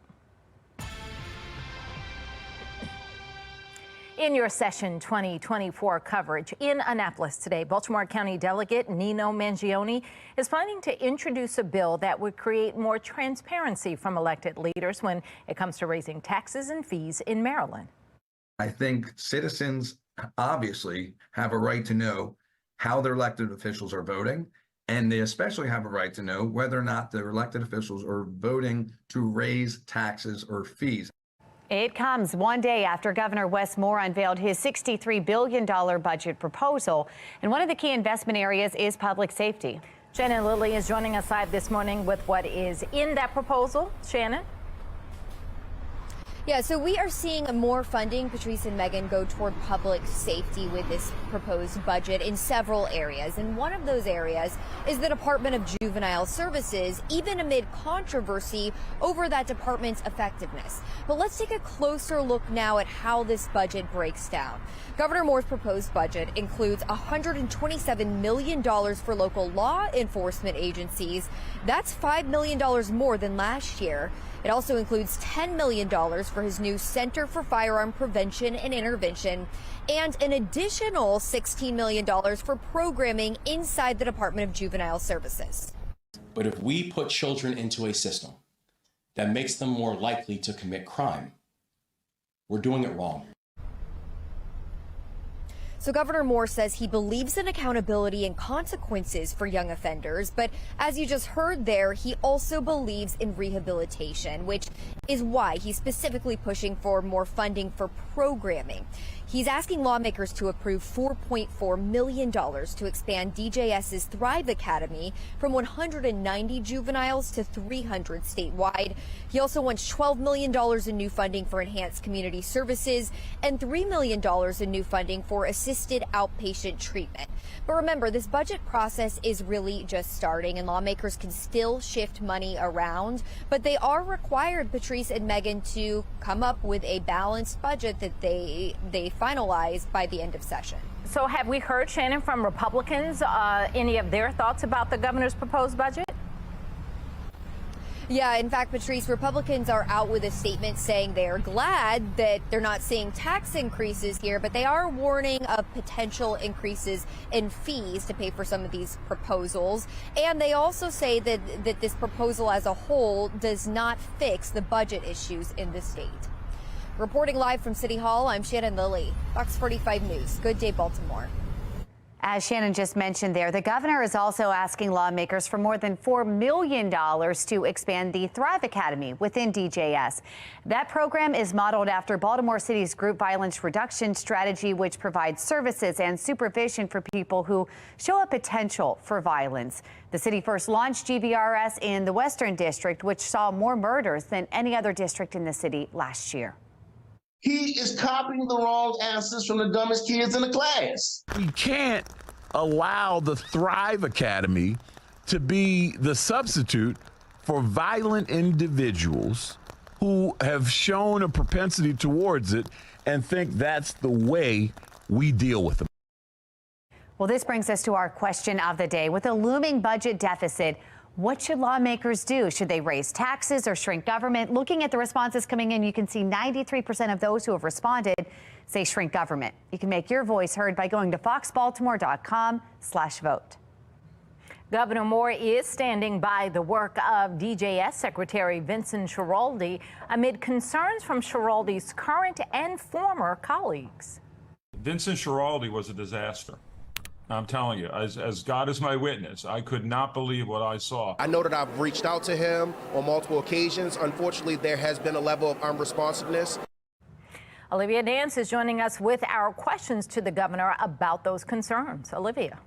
S25: In your Session 2024 coverage in Annapolis today, Baltimore County Delegate Nino Mangione is planning to introduce a bill that would create more transparency from elected leaders when it comes to raising taxes and fees in Maryland.
S8: I think citizens obviously have a right to know how their elected officials are voting, and they especially have a right to know whether or not their elected officials are voting to raise taxes or fees.
S1: It comes one day after Governor Wes Moore unveiled his $63 billion budget proposal. And one of the key investment areas is public safety.
S25: Shannon Lilly is joining us live this morning with what is in that proposal. Shannon?
S11: Yeah, so we are seeing more funding, Patrice and Megan, go toward public safety with this proposed budget in several areas. And one of those areas is the Department of Juvenile Services, even amid controversy over that department's effectiveness. But let's take a closer look now at how this budget breaks down. Governor Moore's proposed budget includes $127 million for local law enforcement agencies. That's $5 million more than last year. It also includes $10 million for his new Center for Firearm Prevention and Intervention and an additional $16 million for programming inside the Department of Juvenile Services.
S14: But if we put children into a system that makes them more likely to commit crime, we're doing it wrong.
S11: So Governor Moore says he believes in accountability and consequences for young offenders. But as you just heard there, he also believes in rehabilitation, which is why he's specifically pushing for more funding for programming. He's asking lawmakers to approve $4.4 million to expand DJS's Thrive Academy from 190 juveniles to 300 statewide. He also wants $12 million in new funding for enhanced community services and $3 million in new funding for assisted outpatient treatment. But remember, this budget process is really just starting, and lawmakers can still shift money around, but they are required, Patrice and Megan, to come up with a balanced budget that they finalize by the end of session.
S25: So have we heard, Shannon, from Republicans, any of their thoughts about the governor's proposed budget?
S11: Yeah, in fact, Patrice, Republicans are out with a statement saying they are glad that they're not seeing tax increases here, but they are warning of potential increases in fees to pay for some of these proposals. And they also say that this proposal as a whole does not fix the budget issues in the state. Reporting live from City Hall, I'm Shannon Lilly, Fox 45 News. Good day, Baltimore.
S1: As Shannon just mentioned there, the governor is also asking lawmakers for more than $4 million to expand the Thrive Academy within DJS. That program is modeled after Baltimore City's group violence reduction strategy, which provides services and supervision for people who show a potential for violence. The city first launched GVRS in the Western District, which saw more murders than any other district in the city last year.
S10: He is copying the wrong answers from the dumbest kids in the class.
S15: We can't allow the Thrive Academy to be the substitute for violent individuals who have shown a propensity towards it and think that's the way we deal with them.
S1: Well, this brings us to our question of the day. With a looming budget deficit, what should lawmakers do? Should they raise taxes or shrink government? Looking at the responses coming in, you can see 93% of those who have responded say shrink government. You can make your voice heard by going to foxbaltimore.com/vote.
S25: Governor Moore is standing by the work of DJS Secretary Vincent Schiraldi amid concerns from Schiraldi's current and former colleagues.
S21: Vincent Schiraldi was a disaster. I'm telling you, as God is my witness, I could not believe what I saw.
S23: I know that I've reached out to him on multiple occasions. Unfortunately, there has been a level of unresponsiveness.
S25: Olivia Nance is joining us with our questions to the governor about those concerns. Olivia.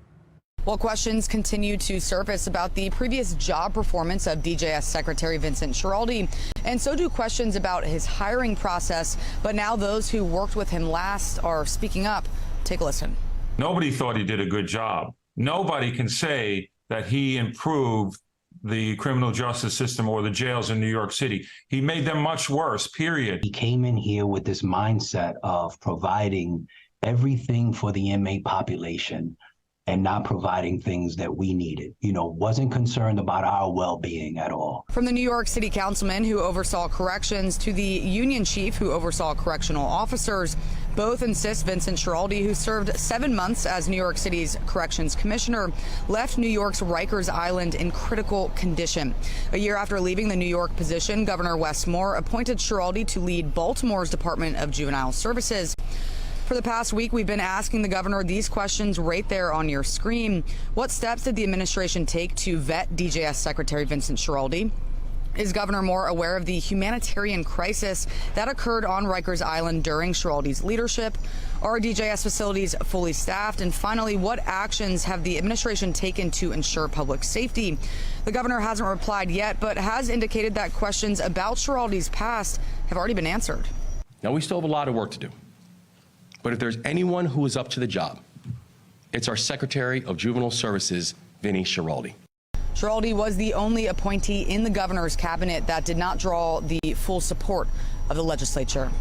S22: Well, questions continue to surface about the previous job performance of DJS Secretary Vincent Schiraldi, and so do questions about his hiring process. But now those who worked with him last are speaking up. Take a listen.
S21: Nobody thought he did a good job. Nobody can say that he improved the criminal justice system or the jails in New York City. He made them much worse, period.
S2: He came in here with this mindset of providing everything for the inmate population and not providing things that we needed. Wasn't concerned about our well-being at all.
S22: From the New York City councilman who oversaw corrections to the union chief who oversaw correctional officers, both insist Vincent Schiraldi, who served 7 months as New York City's corrections commissioner, left New York's Rikers Island in critical condition. A year after leaving the New York position, Governor Wes Moore appointed Schiraldi to lead Baltimore's Department of Juvenile Services. For the past week, we've been asking the governor these questions right there on your screen. What steps did the administration take to vet DJS Secretary Vincent Schiraldi? Is Governor Moore aware of the humanitarian crisis that occurred on Rikers Island during Schiraldi's leadership? Are DJS facilities fully staffed? And finally, what actions have the administration taken to ensure public safety? The governor hasn't replied yet, but has indicated that questions about Schiraldi's past have already been answered.
S14: Now, we still have a lot of work to do. But if there's anyone who is up to the job, it's our Secretary of Juvenile Services, Vinny Schiraldi.
S22: Schiraldi was the only appointee in the governor's cabinet that did not draw the full support of the legislature.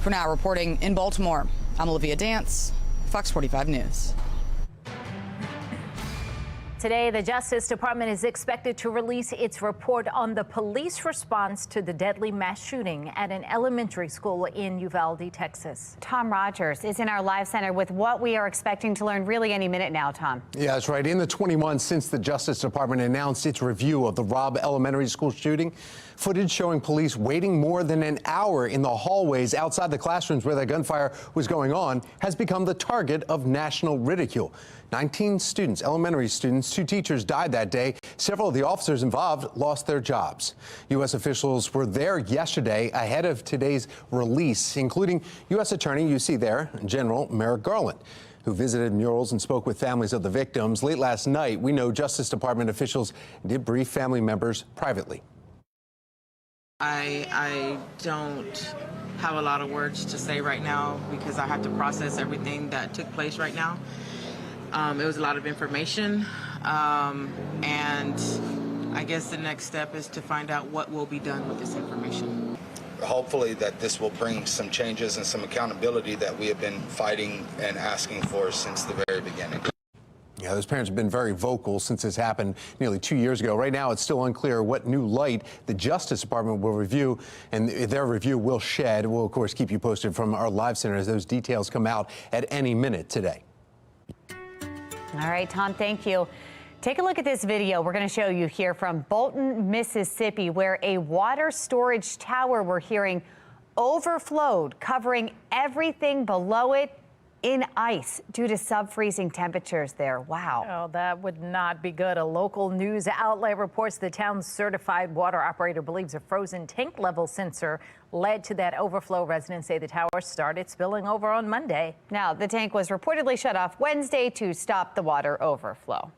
S22: For now, reporting in Baltimore, I'm Olivia Dance, Fox 45 News.
S25: Today, the Justice Department is expected to release its report on the police response to the deadly mass shooting at an elementary school in Uvalde, Texas.
S1: Tom Rogers is in our live center with what we are expecting to learn really any minute now, Tom.
S24: Yeah, that's right. In the 20 months since the Justice Department announced its review of the Robb Elementary School shooting, footage showing police waiting more than an hour in the hallways outside the classrooms where the gunfire was going on has become the target of national ridicule. 19 students, elementary students, 2 teachers died that day. Several of the officers involved lost their jobs. U.S. officials were there yesterday ahead of today's release, including U.S. Attorney, you see there, General Merrick Garland, who visited murals and spoke with families of the victims. Late last night, we know Justice Department officials did brief family members privately.
S12: I don't have a lot of words to say right now because I have to process everything that took place right now. It was a lot of information, and I guess the next step is to find out what will be done with this information.
S16: Hopefully that this will bring some changes and some accountability that we have been fighting and asking for since the very beginning.
S24: Yeah, those parents have been very vocal since this happened nearly 2 years ago. Right now, it's still unclear what new light the Justice Department will review, and their review will shed. We'll, of course, keep you posted from our live center as those details come out at any minute today.
S1: All right, Tom, thank you. Take a look at this video we're going to show you here from Bolton, Mississippi, where a water storage tower we're hearing overflowed, covering everything below it in ice due to sub-freezing temperatures there. Wow.
S25: Oh, that would not be good. A local news outlet reports the town's certified water operator believes a frozen tank level sensor led to that overflow. Residents say the tower started spilling over on Monday.
S1: Now, the tank was reportedly shut off Wednesday to stop the water overflow.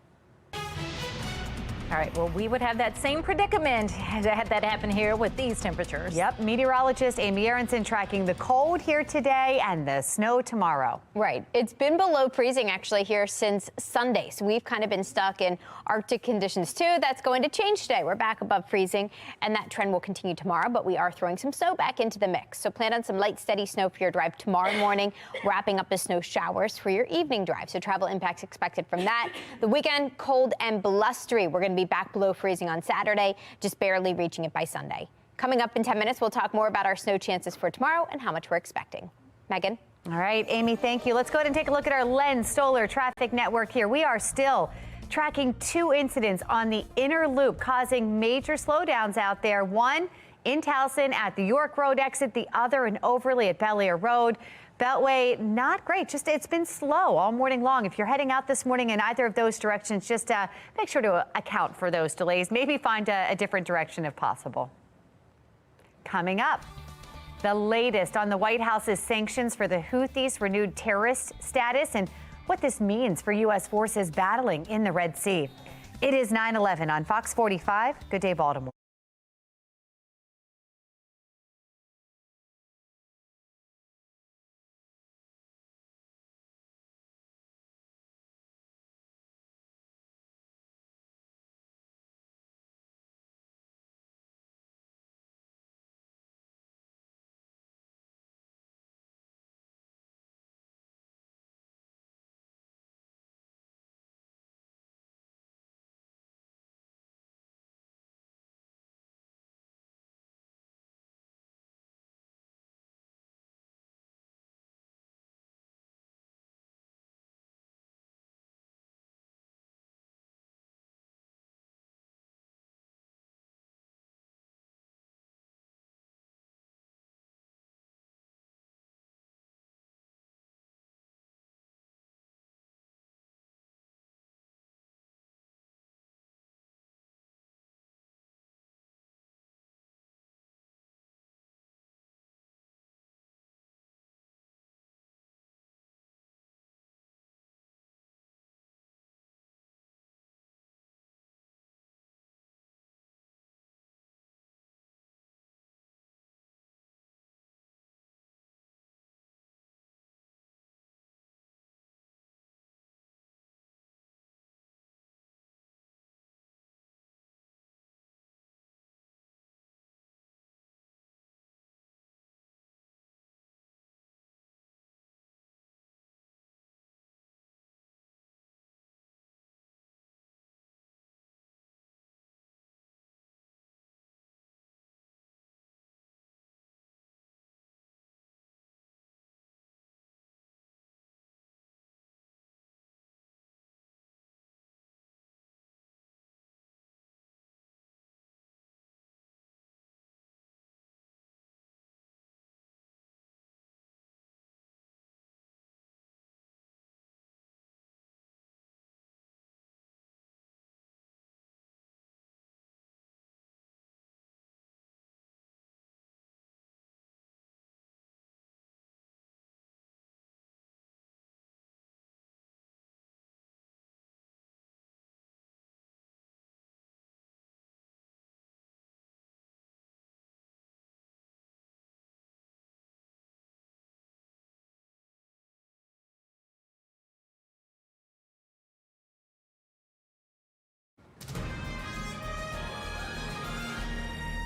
S25: All right, well, we would have that same predicament had that happen here with these temperatures.
S1: Yep, meteorologist Amy Aronson tracking the cold here today and the snow tomorrow.
S5: Right. It's been below freezing actually here since Sunday. So we've kind of been stuck in Arctic conditions too. That's going to change today. We're back above freezing and that trend will continue tomorrow, but we are throwing some snow back into the mix. So plan on some light, steady snow for your drive tomorrow morning, wrapping up the snow showers for your evening drive. So travel impacts expected from that. The weekend, cold and blustery. We're going to be back below freezing on Saturday, just barely reaching it by Sunday. Coming up in 10 minutes, we'll talk more about our snow chances for tomorrow and how much we're expecting. Megan?
S1: All right, Amy, thank you. Let's go ahead and take a look at our Len Stoller traffic network here. We are still tracking 2 incidents on the inner loop causing major slowdowns out there. One in Towson at the York Road exit, the other in Overley at Bel Air Road. Beltway, not great. Just it's been slow all morning long. If you're heading out this morning in either of those directions, just make sure to account for those delays. Maybe find a different direction if possible. Coming up, the latest on the White House's sanctions for the Houthis' renewed terrorist status and what this means for U.S. forces battling in the Red Sea. It is 9/11 on Fox 45. Good day, Baltimore.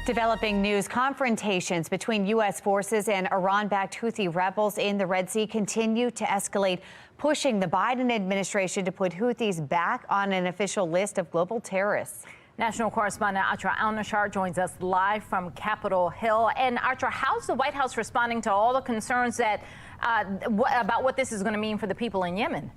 S1: Developing news, confrontations between U.S. forces and Iran-backed Houthi rebels in the Red Sea continue to escalate, pushing the Biden administration to put Houthis back on an official list of global terrorists.
S25: National correspondent Atra Al-Nashar joins us live from Capitol Hill. And Atra, how's the White House responding to all the concerns that about what this is going to mean for the people in Yemen?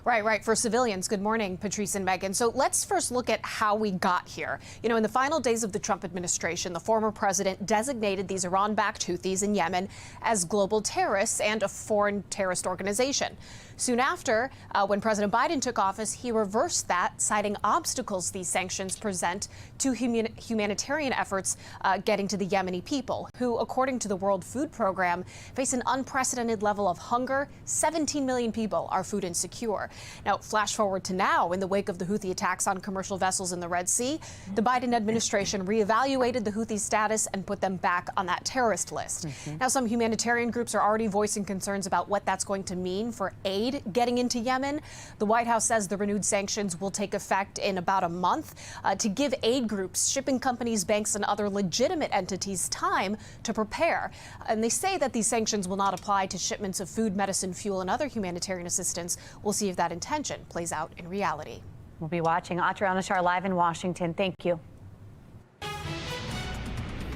S3: Right. For civilians. Good morning, Patrice and Megan. So let's first look at how we got here. You know, in the final days of the Trump administration, the former president designated these Iran-backed Houthis in Yemen as global terrorists and a foreign terrorist organization. Soon after, when President Biden took office, he reversed that, citing obstacles these sanctions present to humanitarian efforts getting to the Yemeni people, who, according to the World Food Program, face an unprecedented level of hunger. 17 million people are food insecure. Now, flash forward to now, in the wake of the Houthi attacks on commercial vessels in the Red Sea, the Biden administration reevaluated the Houthi status and put them back on that terrorist list. Now, some humanitarian groups are already voicing concerns about what that's going to mean for aid getting into Yemen. The White House says the renewed sanctions will take effect in about a month to give aid groups, shipping companies, banks, and other legitimate entities time to prepare. And they say that these sanctions will not apply to shipments of food, medicine, fuel, and other humanitarian assistance. We'll see if that intention plays out in reality.
S1: We'll be watching. Atra Al-Nashar live in Washington. Thank you.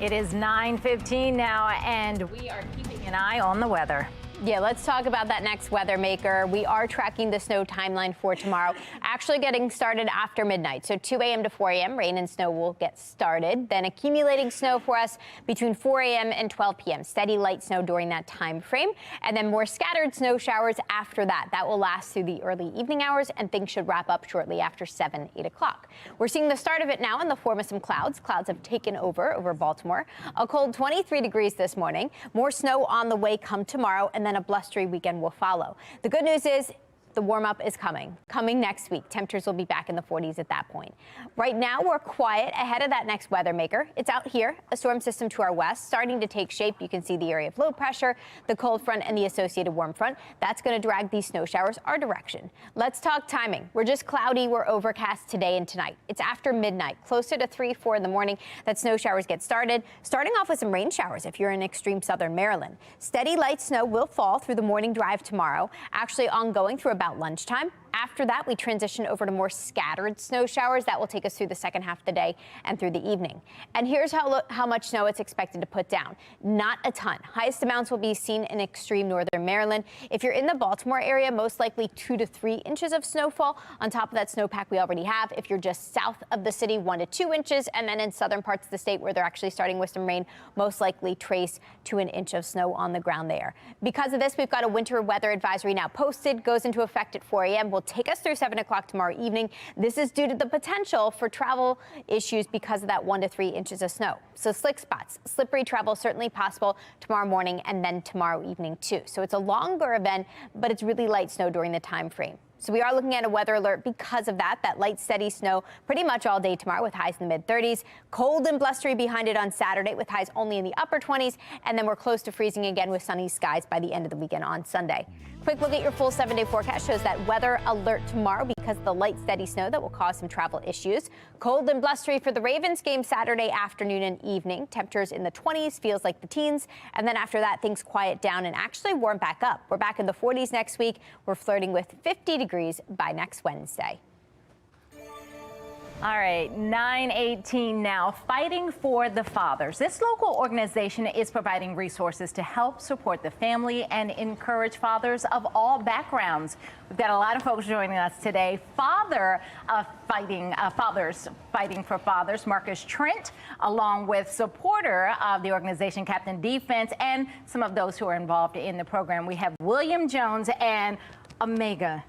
S25: It is 9:15 now, and we are keeping an eye on the weather.
S5: Yeah, let's talk about that next weather maker. We are tracking the snow timeline for tomorrow, actually getting started after midnight. So 2 a.m. to 4 a.m. rain and snow will get started. Then accumulating snow for us between 4 a.m. and 12 p.m. Steady light snow during that time frame. And then more scattered snow showers after that. That will last through the early evening hours, and things should wrap up shortly after 7, 8 o'clock. We're seeing the start of it now in the form of some clouds. Clouds have taken over Baltimore. A cold 23 degrees this morning. More snow on the way come tomorrow, and then a blustery weekend will follow. The good news is the warm-up is coming next week. Temperatures will be back in the 40s at that point. Right now, we're quiet ahead of that next weather maker. It's out here, a storm system to our west, starting to take shape. You can see the area of low pressure, the cold front, and the associated warm front. That's going to drag these snow showers our direction. Let's talk timing. We're just cloudy. We're overcast today and tonight. It's after midnight, closer to 3, 4 in the morning, that snow showers get started, starting off with some rain showers if you're in extreme southern Maryland. Steady light snow will fall through the morning drive tomorrow, actually ongoing through about lunchtime. After that, we transition over to more scattered snow showers. That will take us through the second half of the day and through the evening. And here's how much snow it's expected to put down. Not a ton. Highest amounts will be seen in extreme northern Maryland. If you're in the Baltimore area, most likely 2 to 3 inches of snowfall on top of that snowpack we already have. If you're just south of the city, 1 to 2 inches. And then in southern parts of the state where they're actually starting with some rain, most likely trace to an inch of snow on the ground there. Because of this, we've got a winter weather advisory now posted, goes into effect at 4 a.m. Will take us through 7 o'clock tomorrow evening. This is due to the potential for travel issues because of that 1 to 3 inches of snow. So slick spots, slippery travel certainly possible tomorrow morning and then tomorrow evening too. So it's a longer event, but it's really light snow during the time frame. So we are looking at a weather alert because of that light, steady snow pretty much all day tomorrow with highs in the mid-30s. Cold and blustery behind it on Saturday with highs only in the upper 20s. And then we're close to freezing again with sunny skies by the end of the weekend on Sunday. Quick look at your full 7-day forecast shows that weather alert tomorrow because of the light, steady snow that will cause some travel issues. Cold and blustery for the Ravens game Saturday afternoon and evening. Temperatures in the 20s, feels like the teens. And then after that, things quiet down and actually warm back up. We're back in the 40s next week. We're flirting with 50 degrees by next Wednesday.
S25: All right, 9:18 now. Fighting for the Fathers. This local organization is providing resources to help support the family and encourage fathers of all backgrounds. We've got a lot of folks joining us today. Fathers fighting for fathers, Marcus Trent, along with supporter of the organization, Captain Defense, and some of those who are involved in the program. We have William Jones and Omega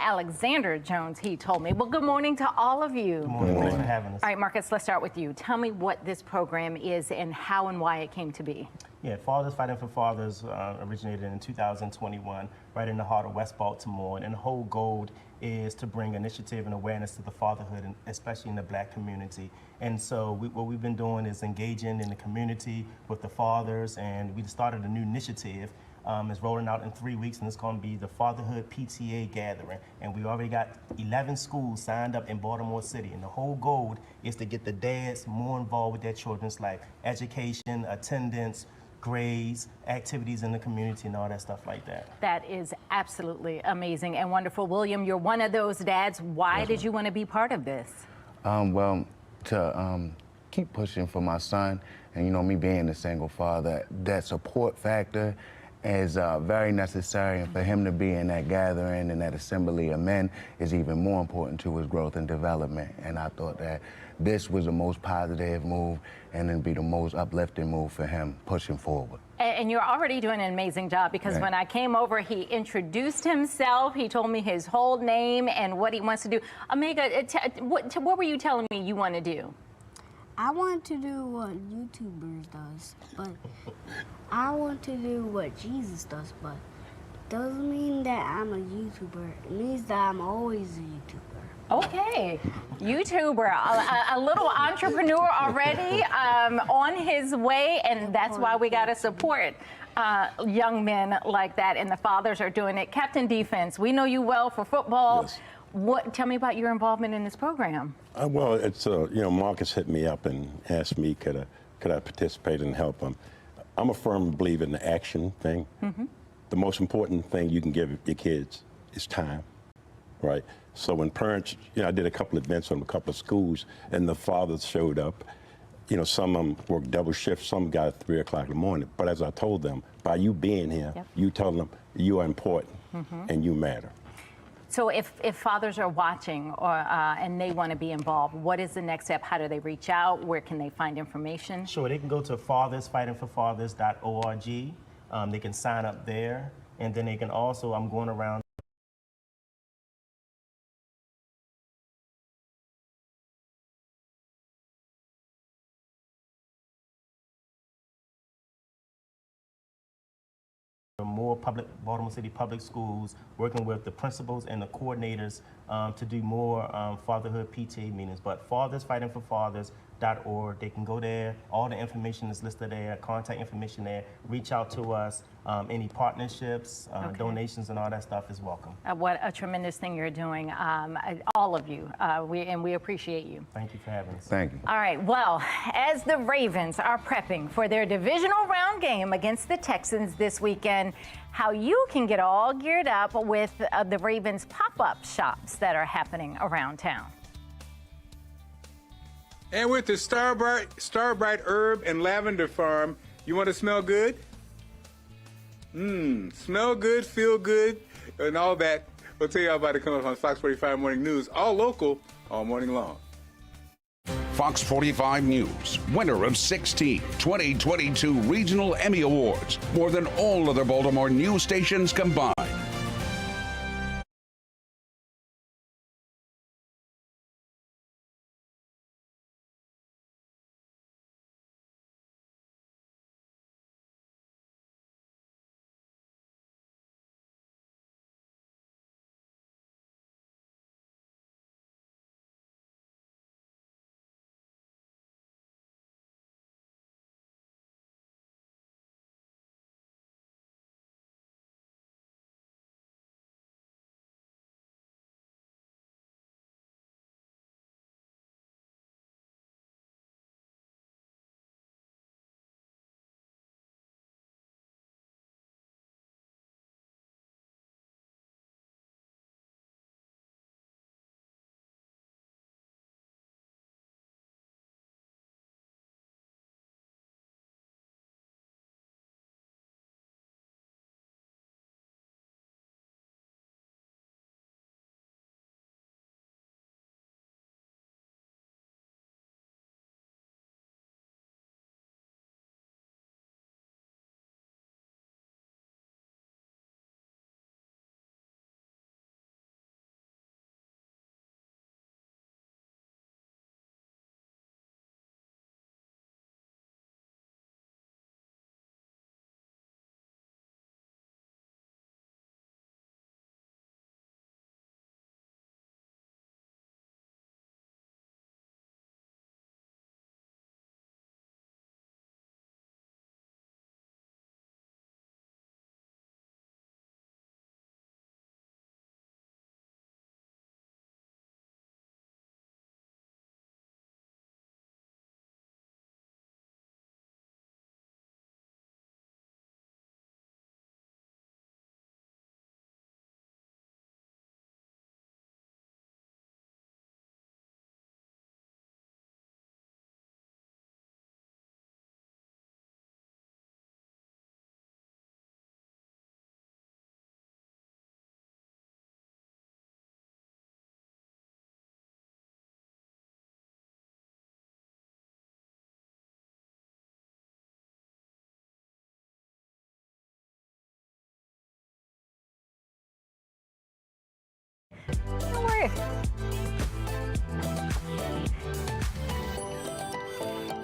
S25: Alexander Jones, he told me. Well, good morning to all of you. Good morning. Thanks for having us. All right, Marcus, let's start with you. Tell me what this program is and how and why it came to be.
S9: Yeah, Fathers Fighting for Fathers originated in 2021, right in the heart of West Baltimore, and the whole goal is to bring initiative and awareness to the fatherhood, and especially in the Black community. And so what we've been doing is engaging in the community with the fathers, and we started a new initiative. It's rolling out in 3 weeks, and it's going to be the Fatherhood PTA Gathering. And we already got 11 schools signed up in Baltimore City. And the whole goal is to get the dads more involved with their children's life, education, attendance, grades, activities in the community, and all that stuff like that.
S25: That is absolutely amazing and wonderful. William, you're one of those dads. Why did you want to be part of this?
S13: Well, to keep pushing for my son, and you know, me being a single father, that support factor is very necessary, and for him to be in that gathering and that assembly of men is even more important to his growth and development. And I thought that this was the most positive move, and it'd be the most uplifting move for him pushing forward.
S25: And you're already doing an amazing job, because when I came over, he introduced himself. He told me his whole name and what he wants to do. Omega, what were you telling me you want to do?
S18: I want to do what YouTubers does, but I want to do what Jesus does, but doesn't mean that I'm a YouTuber. It means that I'm always a YouTuber.
S25: Okay, YouTuber, a little entrepreneur already on his way, and that's why we got to support young men like that, and the fathers are doing it. Captain Defense, we know you well for football.
S19: Yes.
S25: Tell me about your involvement in this program.
S19: Well, it's you know, Marcus hit me up and asked me could I participate and help him. I'm a firm believer in the action thing.
S25: Mm-hmm.
S19: The most important thing you can give your kids is time, right? So when parents, you know, I did a couple of events on a couple of schools, and the fathers showed up. You know, some of them worked double shifts, some got at 3 o'clock in the morning. But as I told them, by you being here, you telling them you are important and you matter.
S25: So if fathers are watching and they want to be involved, what is the next step? How do they reach out? Where can they find information?
S9: Sure, they can go to fathersfightingforfathers.org. They can sign up there, and then they can also, I'm going around more Baltimore City public schools, working with the principals and the coordinators to do more fatherhood PTA meetings. But fathersfightingforfathers.org, they can go there. All the information is listed there, contact information there. Reach out to us. Any partnerships, donations, and all that stuff is welcome.
S25: What a tremendous thing you're doing, all of you. We appreciate you.
S9: Thank you for having us.
S13: Thank you.
S25: All right, well, as the Ravens are prepping for their divisional round game against the Texans this weekend, how you can get all geared up with the Ravens pop-up shops that are happening around town.
S20: And with the Starbright Herb and Lavender Farm, you want to smell good? Smell good, feel good, and all that. We'll tell you all about it coming up on Fox 45 Morning News, all local, all morning long.
S6: Fox 45 News, winner of 16 2022 Regional Emmy Awards, more than all other Baltimore news stations combined.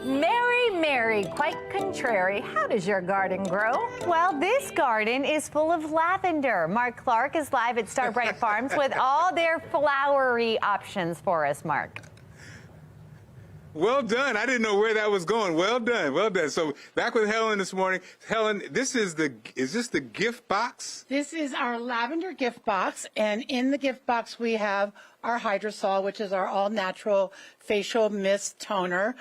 S25: Mary. Mary, quite contrary. How does your garden grow?
S1: Well, this garden is full of lavender. Mark Clark is live at Starbright Farms with all their flowery options for us, Mark.
S20: Well done. I didn't know where that was going. Well done. Well done. So back with Helen this morning. Helen, is this the gift box?
S4: This is our lavender gift box, and in the gift box we have our Hydrosol, which is our all-natural facial mist toner.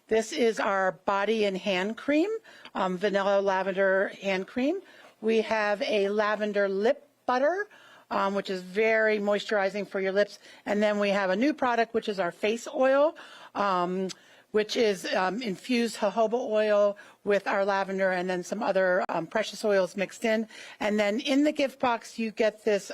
S4: This is our body and hand cream, vanilla lavender hand cream. We have a lavender lip butter, which is very moisturizing for your lips. And then we have a new product, which is our face oil, which is infused jojoba oil with our lavender and then some other precious oils mixed in. And then in the gift box, you get this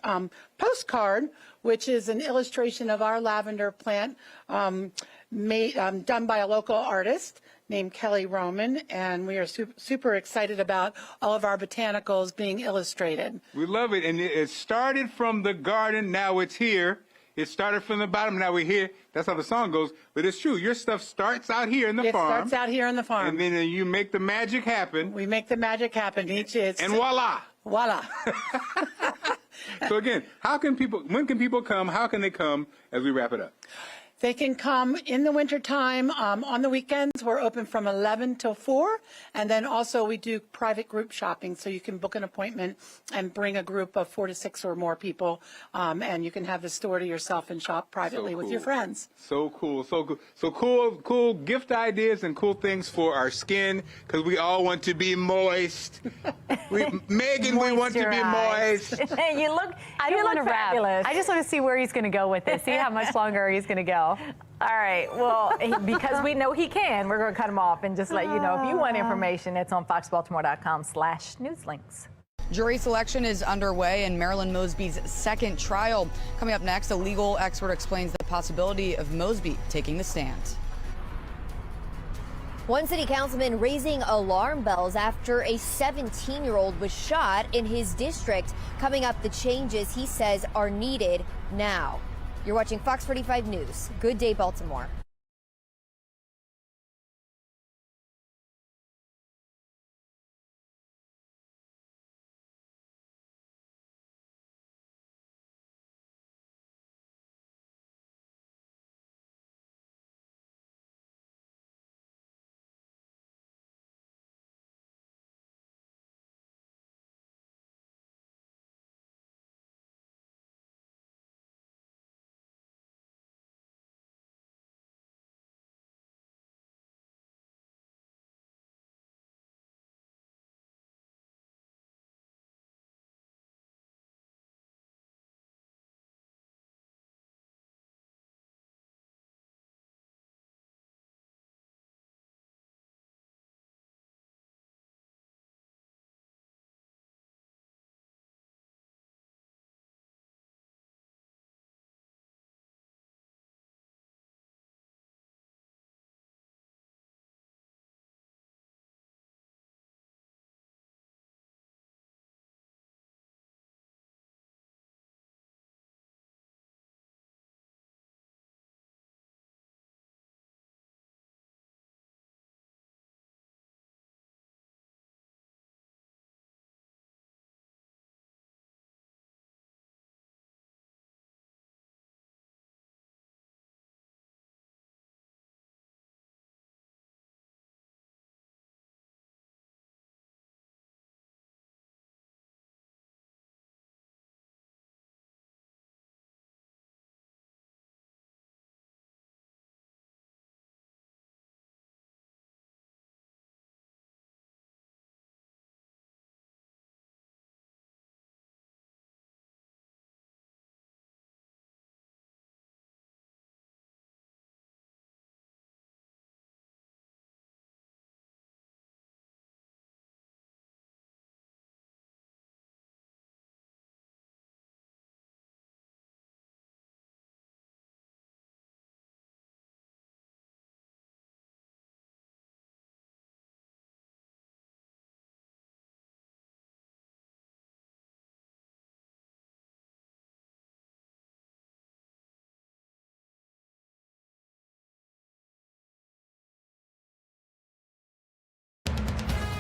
S4: postcard, which is an illustration of our lavender plant done by a local artist named Kelly Roman, and we are super excited about all of our botanicals being illustrated.
S20: We love it, and it started from the garden, now it's here. It started from the bottom, now we're here. That's how the song goes, but it's true. Your stuff starts out here in the farm.
S4: It starts out here in the farm.
S20: And then you make the magic happen.
S4: We make the magic happen.
S20: And voila!
S4: Voila.
S20: So again, when can people come? How can they come as we wrap it up?
S4: They can come in the wintertime. On the weekends, we're open from 11 till 4. And then also we do private group shopping, so you can book an appointment and bring a group of 4 to 6 or more people. And you can have the store to yourself and shop privately with your friends.
S20: So cool, so cool. So cool gift ideas and cool things for our skin, because we all want to be moist. Megan, we want to be moist.
S25: You look
S1: I don't want to wrap.
S25: fabulous.
S1: I just want to see where he's going to go with this. See how much longer he's going to go.
S25: All right. Well, because we know he can, we're going to cut him off and just let you know. If you want information, it's on foxbaltimore.com/newslinks.
S7: Jury selection is underway in Marilyn Mosby's second trial. Coming up next, a legal expert explains the possibility of Mosby taking the stand.
S8: One city councilman raising alarm bells after a 17-year-old was shot in his district. Coming up, the changes he says are needed now. You're watching Fox 45 News. Good day, Baltimore.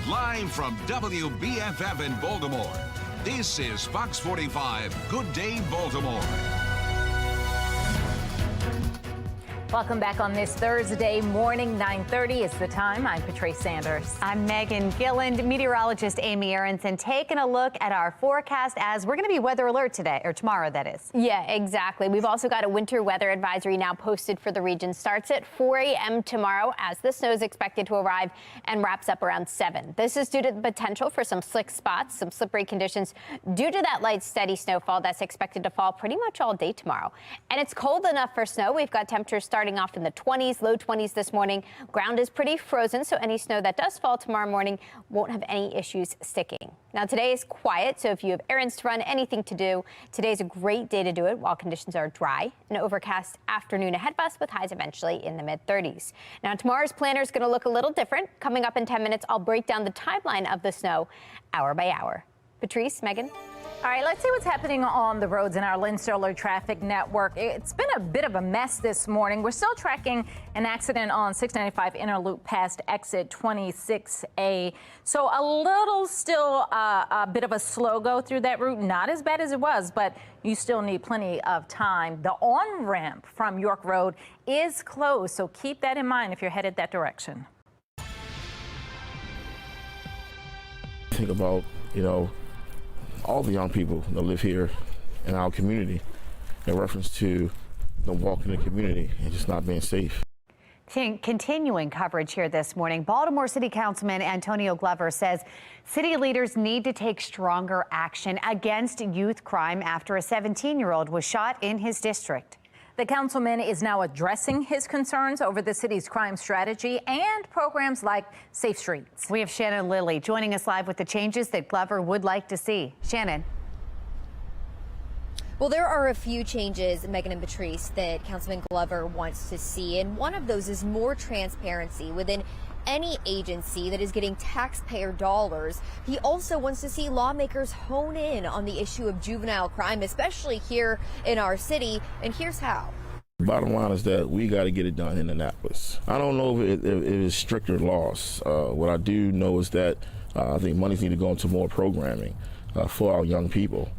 S6: Live from WBFF in Baltimore, this is Fox 45 Good Day Baltimore.
S25: Welcome back on this Thursday morning, 9:30 is the time. I'm Patrice Sanders.
S1: I'm Megan Gilland. Meteorologist Amy Aronson taking a look at our forecast as we're going to be weather alert today, or tomorrow, that is.
S5: Yeah, exactly. We've also got a winter weather advisory now posted for the region. Starts at 4 a.m. tomorrow as the snow is expected to arrive and wraps up around 7. This is due to the potential for some slick spots, some slippery conditions due to that light, steady snowfall that's expected to fall pretty much all day tomorrow. And it's cold enough for snow. We've got temperatures starting off in the 20s, low 20s this morning. Ground is pretty frozen, so any snow that does fall tomorrow morning won't have any issues sticking. Now, today is quiet, so if you have errands to run, anything to do, today's a great day to do it while conditions are dry. An overcast afternoon ahead of us with highs eventually in the mid-30s. Now, tomorrow's planner is going to look a little different. Coming up in 10 minutes, I'll break down the timeline of the snow hour by hour. Patrice, Megan.
S25: All right, let's see what's happening on the roads in our Lynn Sterler traffic network. It's been a bit of a mess this morning. We're still tracking an accident on 695 inner loop past exit 26A. So a little still a bit of a slow go through that route. Not as bad as it was, but you still need plenty of time. The on-ramp from York Road is closed, so keep that in mind if you're headed that direction.
S10: Think about, all the young people that live here in our community in reference to them walking in the community and just not being safe.
S1: Continuing coverage here this morning, Baltimore City Councilman Antonio Glover says city leaders need to take stronger action against youth crime after a 17-year-old was shot in his district.
S25: The councilman is now addressing his concerns over the city's crime strategy and programs like Safe Streets.
S1: We have Shannon Lilly joining us live with the changes that Glover would like to see. Shannon.
S8: Well, there are a few changes, Megan and Patrice, that Councilman Glover wants to see, and one of those is more transparency within any agency that is getting taxpayer dollars. He also wants to see lawmakers hone in on the issue of juvenile crime, especially here in our city, and here's how.
S10: Bottom line is that we got to get it done in Annapolis. I don't know if it is stricter laws. What I do know is that I think monies need to go into more programming for our young people.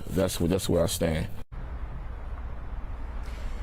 S10: That's where I stand.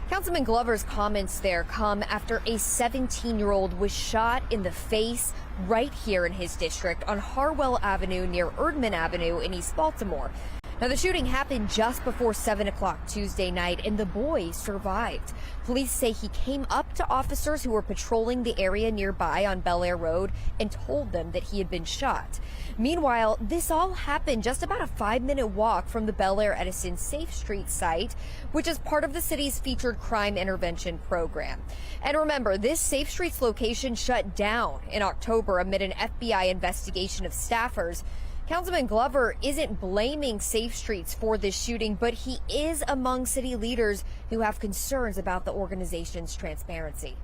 S8: Councilman Glover's comments there come after a 17-year-old was shot in the face right here in his district on Harwell Avenue near Erdman Avenue in East Baltimore. Now, the shooting happened just before 7 o'clock Tuesday night, and the boy survived. Police say he came up to officers who were patrolling the area nearby on Bel Air Road and told them that he had been shot. Meanwhile, this all happened just about a 5-minute walk from the Bel Air Edison Safe Street site, which is part of the city's featured crime intervention program. And remember, this Safe Streets location shut down in October amid an FBI investigation of staffers. Councilman Glover isn't blaming Safe Streets for this shooting, but he is among city leaders who have concerns about the organization's transparency.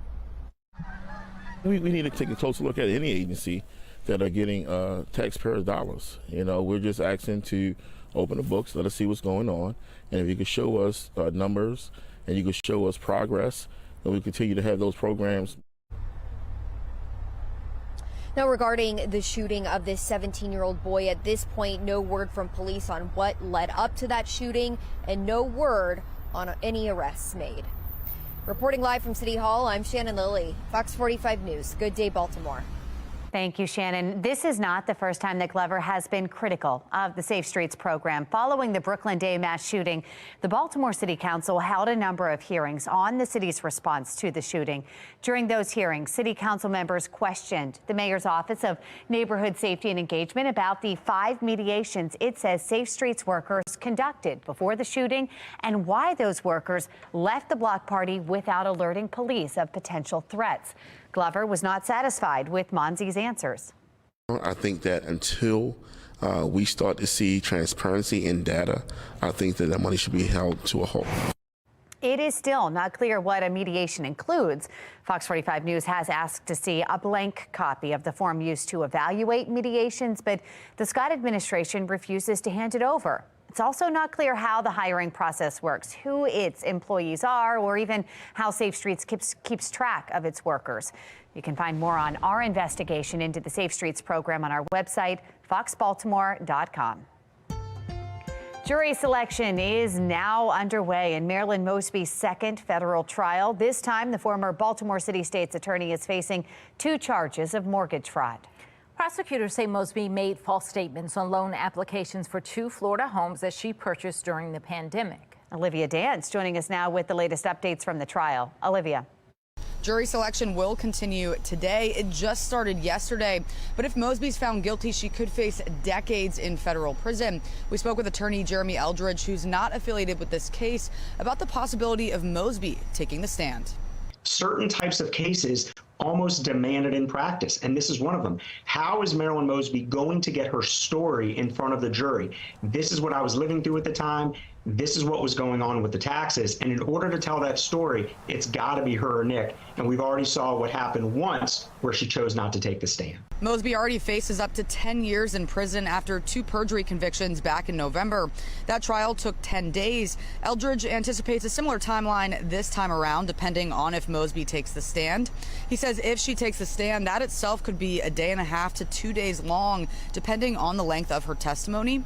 S10: We need to take a closer look at any agency that are getting taxpayer dollars. We're just asking to open the books, let us see what's going on, and if you could show us numbers and you could show us progress, then we continue to have those programs.
S8: Now, regarding the shooting of this 17-year-old boy, at this point, no word from police on what led up to that shooting and no word on any arrests made. Reporting live from City Hall, I'm Shannon Lilly, Fox 45 News. Good day, Baltimore.
S1: Thank you, Shannon. This is not the first time that Glover has been critical of the Safe Streets program. Following the Brooklyn Day mass shooting, the Baltimore City Council held a number of hearings on the city's response to the shooting. During those hearings, city council members questioned the mayor's Office of Neighborhood Safety and Engagement about the 5 mediations it says Safe Streets workers conducted before the shooting and why those workers left the block party without alerting police of potential threats. Glover was not satisfied with Monzi's answers.
S10: I think that until we start to see transparency in data, I think that money should be held to a halt.
S1: It is still not clear what a mediation includes. Fox 45 News has asked to see a blank copy of the form used to evaluate mediations, but the Scott administration refuses to hand it over. It's also not clear how the hiring process works, who its employees are, or even how Safe Streets keeps track of its workers. You can find more on our investigation into the Safe Streets program on our website, foxbaltimore.com. Jury selection is now underway in Marilyn Mosby's second federal trial. This time, the former Baltimore City State's attorney is facing 2 charges of mortgage fraud.
S25: Prosecutors say Mosby made false statements on loan applications for 2 Florida homes that she purchased during the pandemic.
S1: Olivia Dance joining us now with the latest updates from the trial. Olivia.
S7: Jury selection will continue today. It just started yesterday. But if Mosby's found guilty, she could face decades in federal prison. We spoke with attorney Jeremy Eldridge, who's not affiliated with this case, about the possibility of Mosby taking the stand.
S11: Certain types of cases almost demand it in practice, and this is one of them. How is Marilyn Mosby going to get her story in front of the jury? This is what I was living through at the time. This is what was going on with the taxes. And in order to tell that story, it's got to be her or Nick. And we've already saw what happened once where she chose not to take the stand.
S7: Mosby already faces up to 10 years in prison after 2 perjury convictions back in November. That trial took 10 days. Eldridge anticipates a similar timeline this time around, depending on if Mosby takes the stand. He says if she takes the stand, that itself could be a day and a half to 2 days long, depending on the length of her testimony.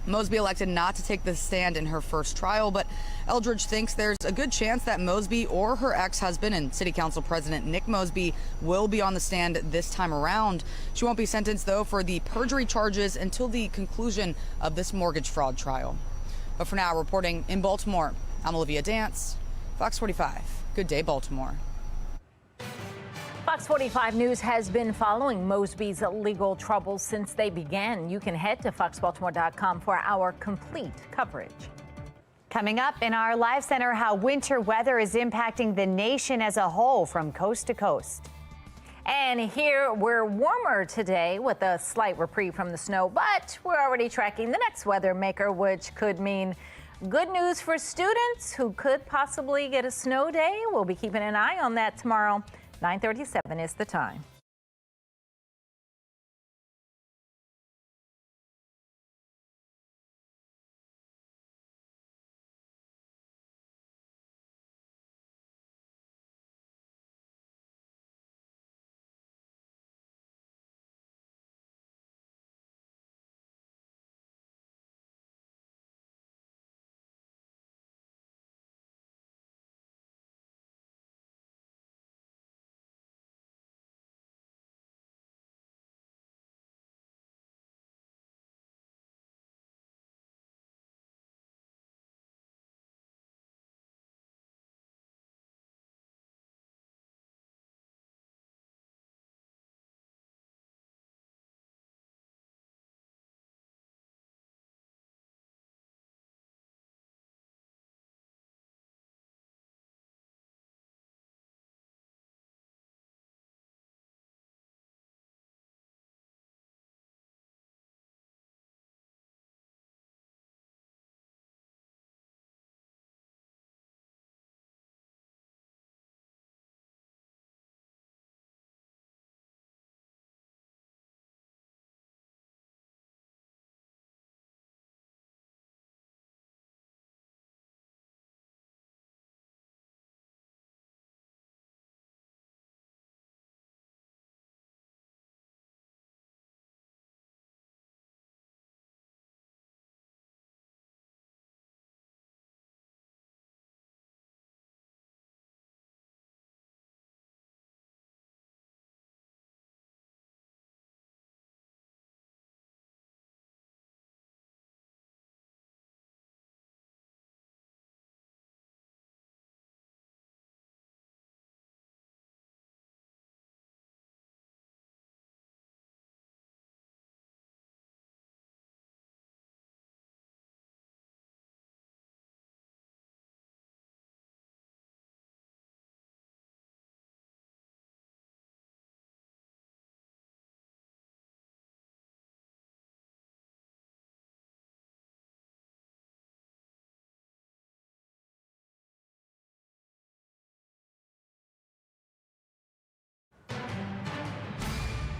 S7: Mosby elected not to take the stand in her first trial, but Eldridge thinks there's a good chance that Mosby or her ex-husband and City Council President Nick Mosby will be on the stand this time around. She won't be sentenced, though, for the perjury charges until the conclusion of this mortgage fraud trial. But for now, reporting in Baltimore, I'm Olivia Dance, Fox 45. Good day, Baltimore.
S25: Fox 45 News has been following Mosby's legal troubles since they began. You can head to foxbaltimore.com for our complete coverage.
S1: Coming up in our live center, how winter weather is impacting the nation as a whole from coast to coast.
S25: And here we're warmer today with a slight reprieve from the snow, but we're already tracking the next weather maker, which could mean good news for students who could possibly get a snow day. We'll be keeping an eye on that tomorrow. 9:37 is the time.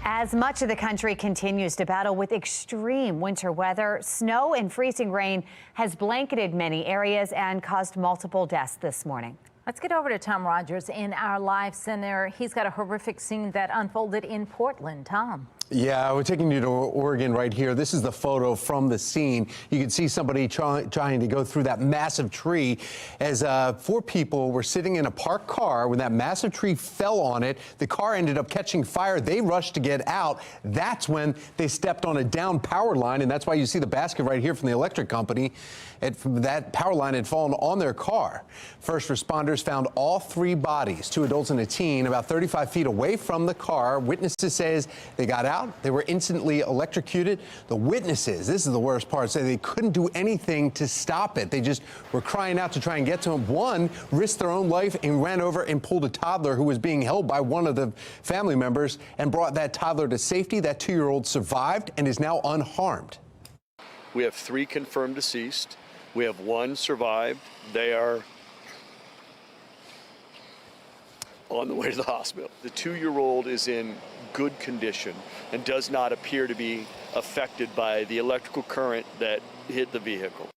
S1: As much of the country continues to battle with extreme winter weather, snow and freezing rain has blanketed many areas and caused multiple deaths this morning.
S25: Let's get over to Tom Rogers in our live center. He's got a horrific scene that unfolded in Portland. Tom.
S24: Yeah, we're taking you to Oregon right here. This is the photo from the scene. You can see somebody trying to go through that massive tree as 4 people were sitting in a parked car when that massive tree fell on it. The car ended up catching fire. They rushed to get out. That's when they stepped on a down power line, and that's why you see the basket right here from the electric company. That power line had fallen on their car. First responders found all 3 bodies, 2 adults and a teen, about 35 feet away from the car. Witnesses says they got out. They were instantly electrocuted. The witnesses, this is the worst part, say they couldn't do anything to stop it. They just were crying out to try and get to him. One risked their own life and ran over and pulled a toddler who was being held by one of the family members and brought that toddler to safety. That 2-year-old survived and is now unharmed.
S2: We have 3 confirmed deceased. We have 1 survived. They are on the way to the hospital. The 2-year-old is in good condition and does not appear to be affected by the electrical current that hit the vehicle.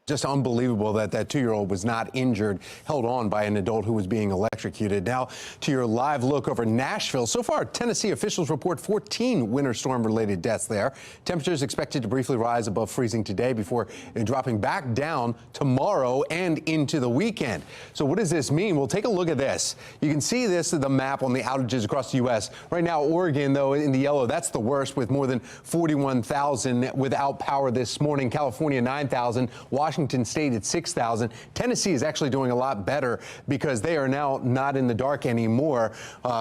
S24: Just unbelievable that that 2-year-old was not injured, held on by an adult who was being electrocuted. Now to your live look over Nashville. So far, Tennessee officials report 14 winter storm-related deaths there. Temperatures expected to briefly rise above freezing today before dropping back down tomorrow and into the weekend. So what does this mean? Well, take a look at this. You can see this is the map on the outages across the U.S. Right now, Oregon, though, in the yellow, that's the worst with more than 41,000 without power this morning. California, 9,000. Washington State at 6,000. Tennessee is actually doing a lot better because they are now not in the dark anymore.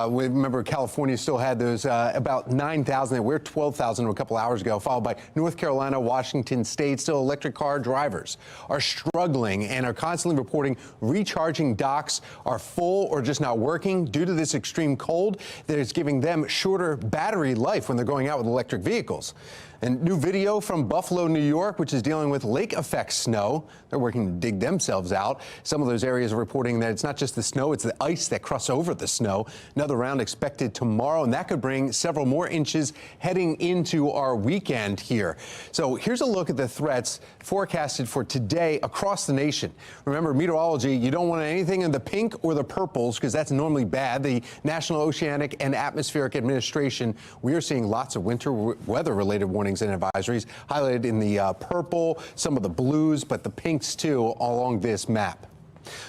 S24: Remember, California still had those about 9,000. We're 12,000 a couple hours ago, followed by North Carolina, Washington State. Still, electric car drivers are struggling and are constantly reporting recharging docks are full or just not working due to this extreme cold that is giving them shorter battery life when they're going out with electric vehicles. And new video from Buffalo, New York, which is dealing with lake effect snow. They're working to dig themselves out. Some of those areas are reporting that it's not just the snow, it's the ice that crosses over the snow. Another round expected tomorrow, and that could bring several more inches heading into our weekend here. So here's a look at the threats forecasted for today across the nation. Remember, meteorology, you don't want anything in the pink or the purples because that's normally bad. The National Oceanic and Atmospheric Administration, we are seeing lots of winter weather-related warnings and advisories highlighted in the purple, some of the blues, but the pinks too along this map.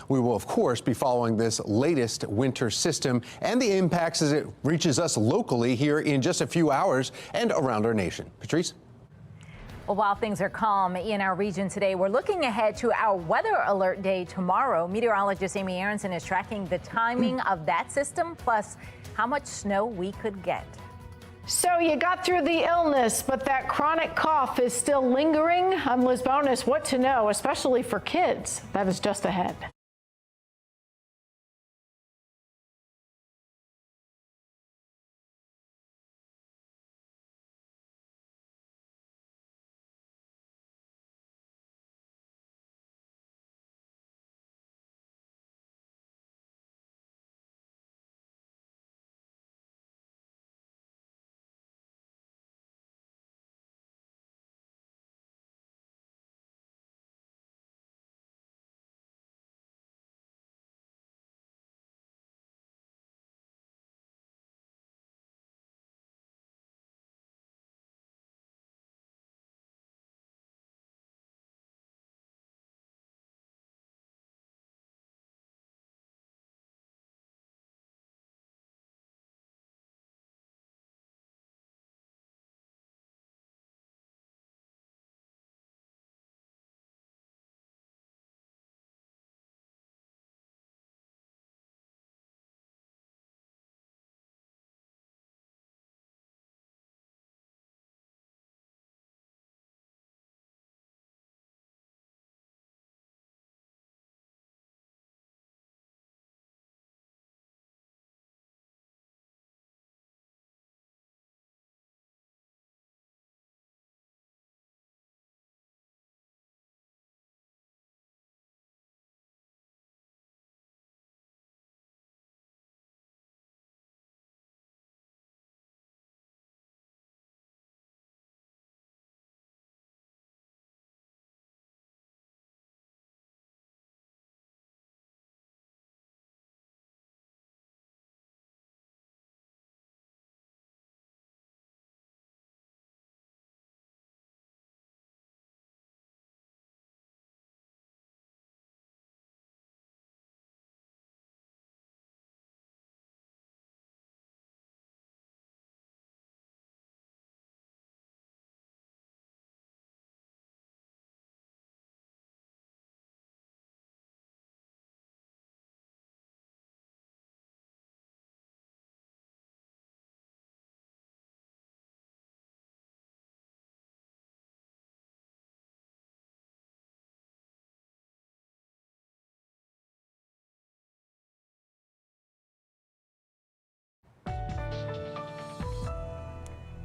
S24: We will, of course, be following this latest winter system and the impacts as it reaches us locally here in just a few hours and around our nation. Patrice?
S25: Well, while things are calm in our region today, we're looking ahead to our weather alert day tomorrow. Meteorologist Amy Aronson is tracking the timing of that system, plus how much snow we could get.
S15: So you got through the illness, but that chronic cough is still lingering. I'm Liz Bonus. What to know, especially for kids. That is just ahead.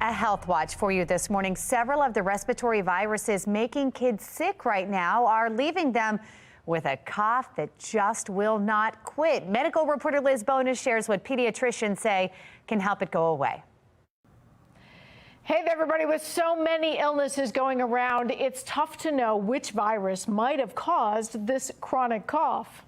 S1: A health watch for you this morning. Several of the respiratory viruses making kids sick right now are leaving them with a cough that just will not quit. Medical reporter Liz Bonus shares what pediatricians say can help it go away.
S15: Hey there, everybody. With so many illnesses going around, it's tough to know which virus might have caused this chronic cough.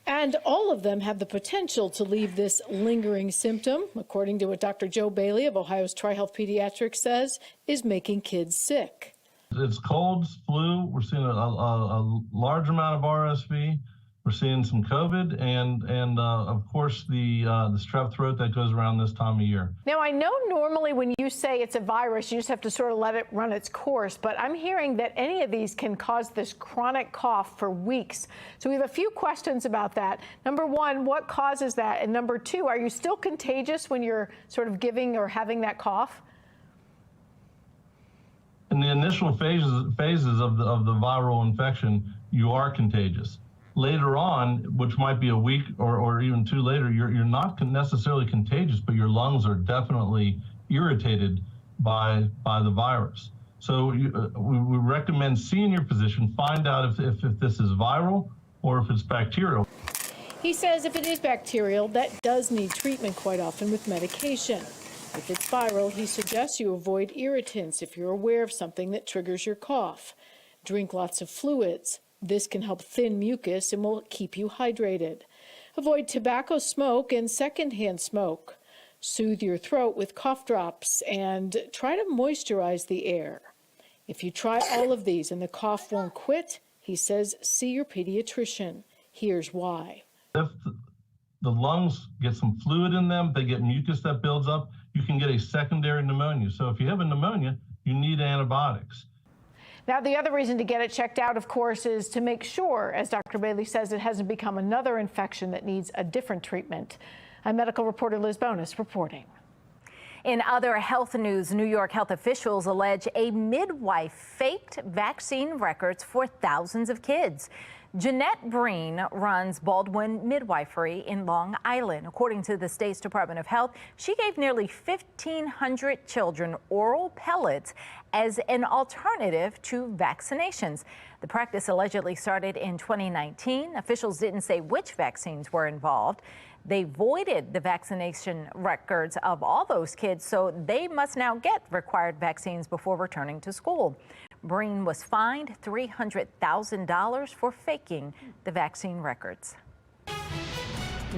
S15: And all of them have the potential to leave this lingering symptom, according to what Dr. Joe Bailey of Ohio's TriHealth Pediatrics says, is making kids sick.
S14: It's colds, flu. We're seeing a large amount of RSV. We're seeing some COVID and of course the strep throat that goes around this time of year.
S15: Now, I know normally when you say it's a virus, you just have to sort of let it run its course, but I'm hearing that any of these can cause this chronic cough for weeks. So we have a few questions about that. Number one, what causes that? And number two, are you still contagious when you're sort of giving or having that cough?
S14: In the initial phases of the viral infection, you are contagious. Later on, which might be a week or even two later, you're not necessarily contagious, but your lungs are definitely irritated by the virus. So we recommend seeing your physician, find out if this is viral or if it's bacterial.
S15: He says if it is bacterial, that does need treatment quite often with medication. If it's viral, he suggests you avoid irritants if you're aware of something that triggers your cough. Drink lots of fluids. This can help thin mucus and will keep you hydrated. Avoid tobacco smoke and secondhand smoke. Soothe your throat with cough drops and try to moisturize the air. If you try all of these and the cough won't quit, he says see your pediatrician. Here's why.
S14: If the lungs get some fluid in them, they get mucus that builds up, you can get a secondary pneumonia. So if you have a pneumonia, you need antibiotics.
S15: Now, the other reason to get it checked out, of course, is to make sure, as Dr. Bailey says, it hasn't become another infection that needs a different treatment. I'm medical reporter Liz Bonus reporting.
S25: In other health news, New York health officials allege a midwife faked vaccine records for thousands of kids. Jeanette Breen runs Baldwin Midwifery in Long Island. According to the state's Department of Health, she gave nearly 1,500 children oral pellets as an alternative to vaccinations. The practice allegedly started in 2019. Officials didn't say which vaccines were involved. They voided the vaccination records of all those kids, so they must now get required vaccines before returning to school. Breen was fined $300,000 for faking the vaccine records.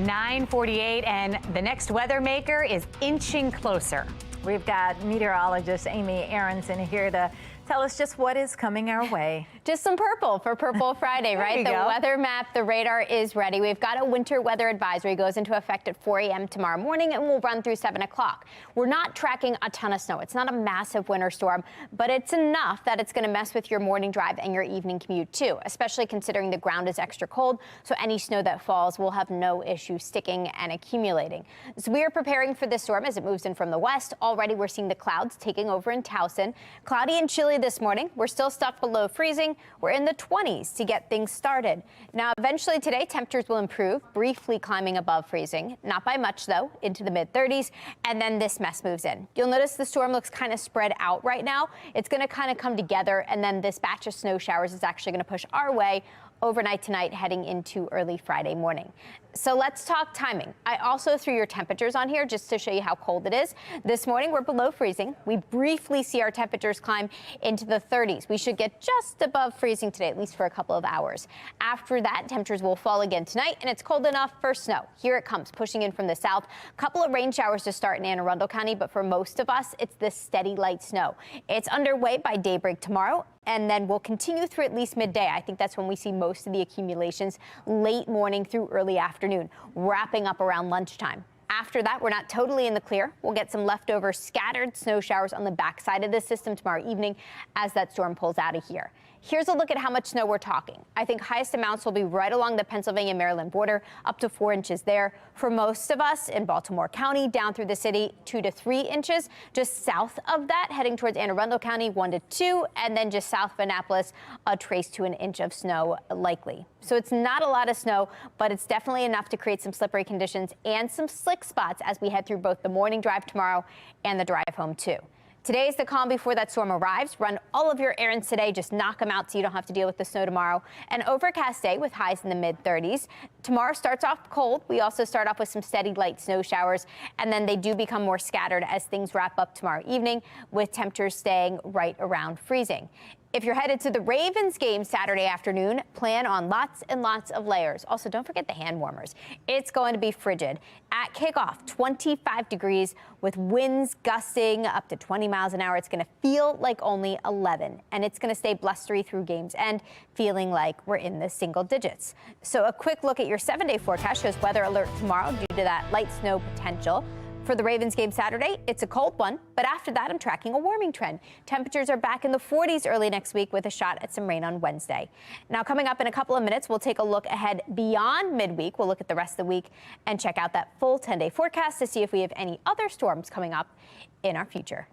S1: 9:48, and the next weather maker is inching closer. We've got meteorologist Amy Aronson here to tell us just what is coming our way.
S5: Just some purple for Purple Friday, right? The weather map, the radar is ready. We've got a winter weather advisory, goes into effect at 4 a.m. tomorrow morning and will run through 7 o'clock. We're not tracking a ton of snow. It's not a massive winter storm, but it's enough that it's going to mess with your morning drive and your evening commute too, especially considering the ground is extra cold. So any snow that falls will have no issue sticking and accumulating. So we are preparing for this storm as it moves in from the west. Already we're seeing the clouds taking over in Towson. Cloudy and chilly this morning. We're still stuck below freezing. We're in the 20s to get things started. Now, eventually today, temperatures will improve, briefly climbing above freezing. Not by much, though, into the mid-30s. And then this mess moves in. You'll notice the storm looks kind of spread out right now. It's going to kind of come together, and then this batch of snow showers is actually going to push our way overnight tonight, heading into early Friday morning. So let's talk timing. I also threw your temperatures on here just to show you how cold it is. This morning, we're below freezing. We briefly see our temperatures climb into the 30s. We should get just above freezing today, at least for a couple of hours. After that, temperatures will fall again tonight, and it's cold enough for snow. Here it comes, pushing in from the south. A couple of rain showers to start in Anne Arundel County, but for most of us, it's this steady light snow. It's underway by daybreak tomorrow, and then we'll continue through at least midday. I think that's when we see most of the accumulations, late morning through early afternoon, wrapping up around lunchtime. After that, we're not totally in the clear. We'll get some leftover scattered snow showers on the backside of the system tomorrow evening as that storm pulls out of here. Here's a look at how much snow we're talking. I think highest amounts will be right along the Pennsylvania-Maryland border, up to 4 inches there. For most of us in Baltimore County, down through the city, 2 to 3 inches. Just south of that, heading towards Anne Arundel County, 1 to 2, and then just south of Annapolis, a trace to an inch of snow likely. So it's not a lot of snow, but it's definitely enough to create some slippery conditions and some slick slick spots as we head through both the morning drive tomorrow and the drive home too. Today is the calm before that storm arrives. Run all of your errands today. Just knock them out so you don't have to deal with the snow tomorrow. An overcast day with highs in the mid-30s. Tomorrow starts off cold. We also start off with some steady light snow showers, and then they do become more scattered as things wrap up tomorrow evening, with temperatures staying right around freezing. If you're headed to the Ravens game Saturday afternoon, plan on lots and lots of layers. Also, don't forget the hand warmers. It's going to be frigid. At kickoff, 25 degrees with winds gusting up to 20 miles an hour. It's going to feel like only 11, and it's going to stay blustery through game's end, feeling like we're in the single digits. So a quick look at your 7-day forecast shows weather alert tomorrow due to that light snow potential. For the Ravens game Saturday, it's a cold one, but after that, I'm tracking a warming trend. Temperatures are back in the 40s early next week with a shot at some rain on Wednesday. Now, coming up in a couple of minutes, we'll take a look ahead beyond midweek. We'll look at the rest of the week and check out that full 10-day forecast to see if we have any other storms coming up in our future.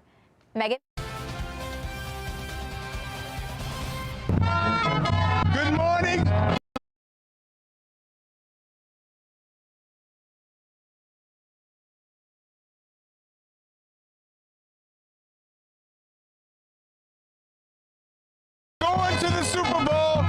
S5: Megan?
S20: Good morning. Going to the Super Bowl.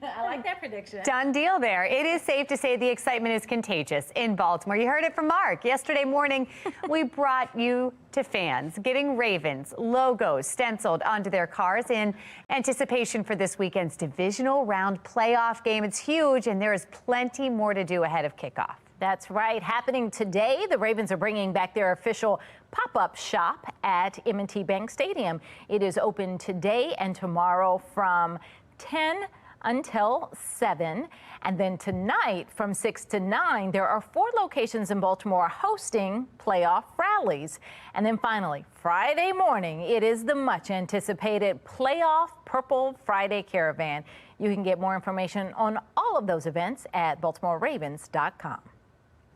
S1: I like that prediction. Done deal there. It is safe to say the excitement is contagious in Baltimore. You heard it from Mark. Yesterday morning, we brought you to fans getting Ravens logos stenciled onto their cars in anticipation for this weekend's divisional round playoff game. It's huge, and there is plenty more to do ahead of kickoff.
S25: That's right. Happening today, the Ravens are bringing back their official pop-up shop at M&T Bank Stadium. It is open today and tomorrow from 10 until 7. And then tonight from 6 to 9, there are 4 locations in Baltimore hosting playoff rallies. And then finally, Friday morning, it is the much anticipated playoff Purple Friday Caravan. You can get more information on all of those events at BaltimoreRavens.com.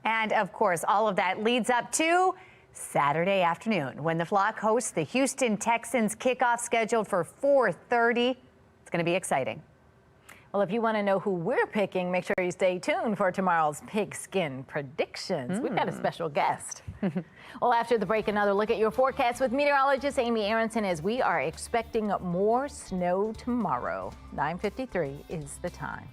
S1: And of course, all of that leads up to Saturday afternoon when the Flock hosts the Houston Texans. Kickoff scheduled for 4:30. It's going to be exciting.
S25: Well, if you want to know who we're picking, make sure you stay tuned for tomorrow's Pigskin Predictions. We've got a special guest. Well, after the break, another look at your forecast with meteorologist Amy Aronson, as we are expecting more snow tomorrow. 9:53 is the time.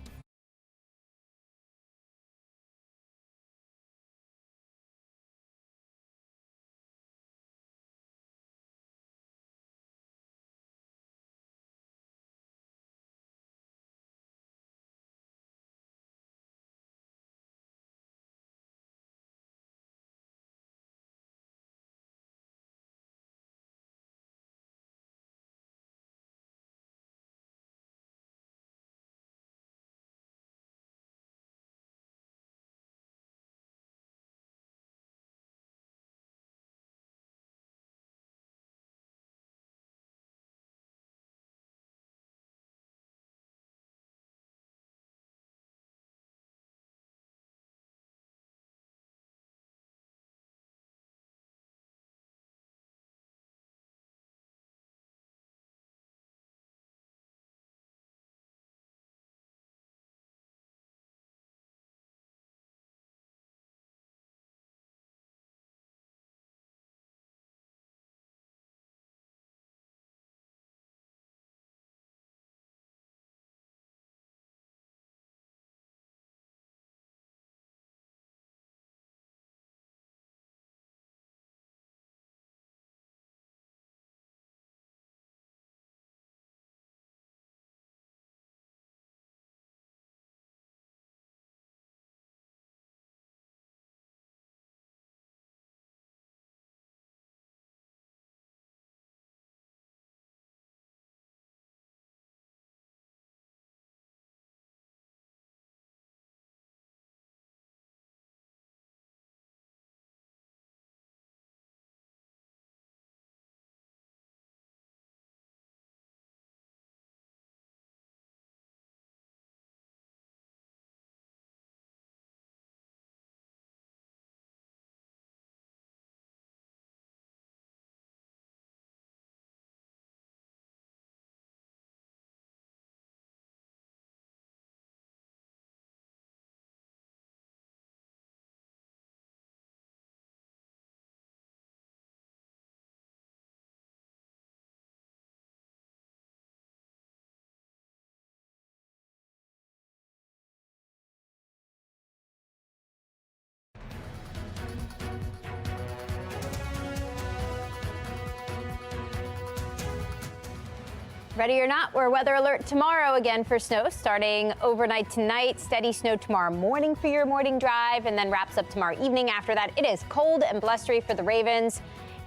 S5: Ready or not, we're weather alert tomorrow again for snow, starting overnight tonight. Steady snow tomorrow morning for your morning drive, and then wraps up tomorrow evening. After that, it is cold and blustery for the Ravens.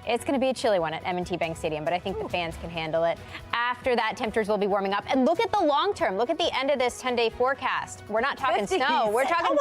S5: It's going to be a chilly one at M&T Bank Stadium, but I think the fans can handle it. After that, temperatures will be warming up. And look at the long term. Look at the end of this 10-day forecast. We're not talking
S25: 50s.
S5: snow. We're talking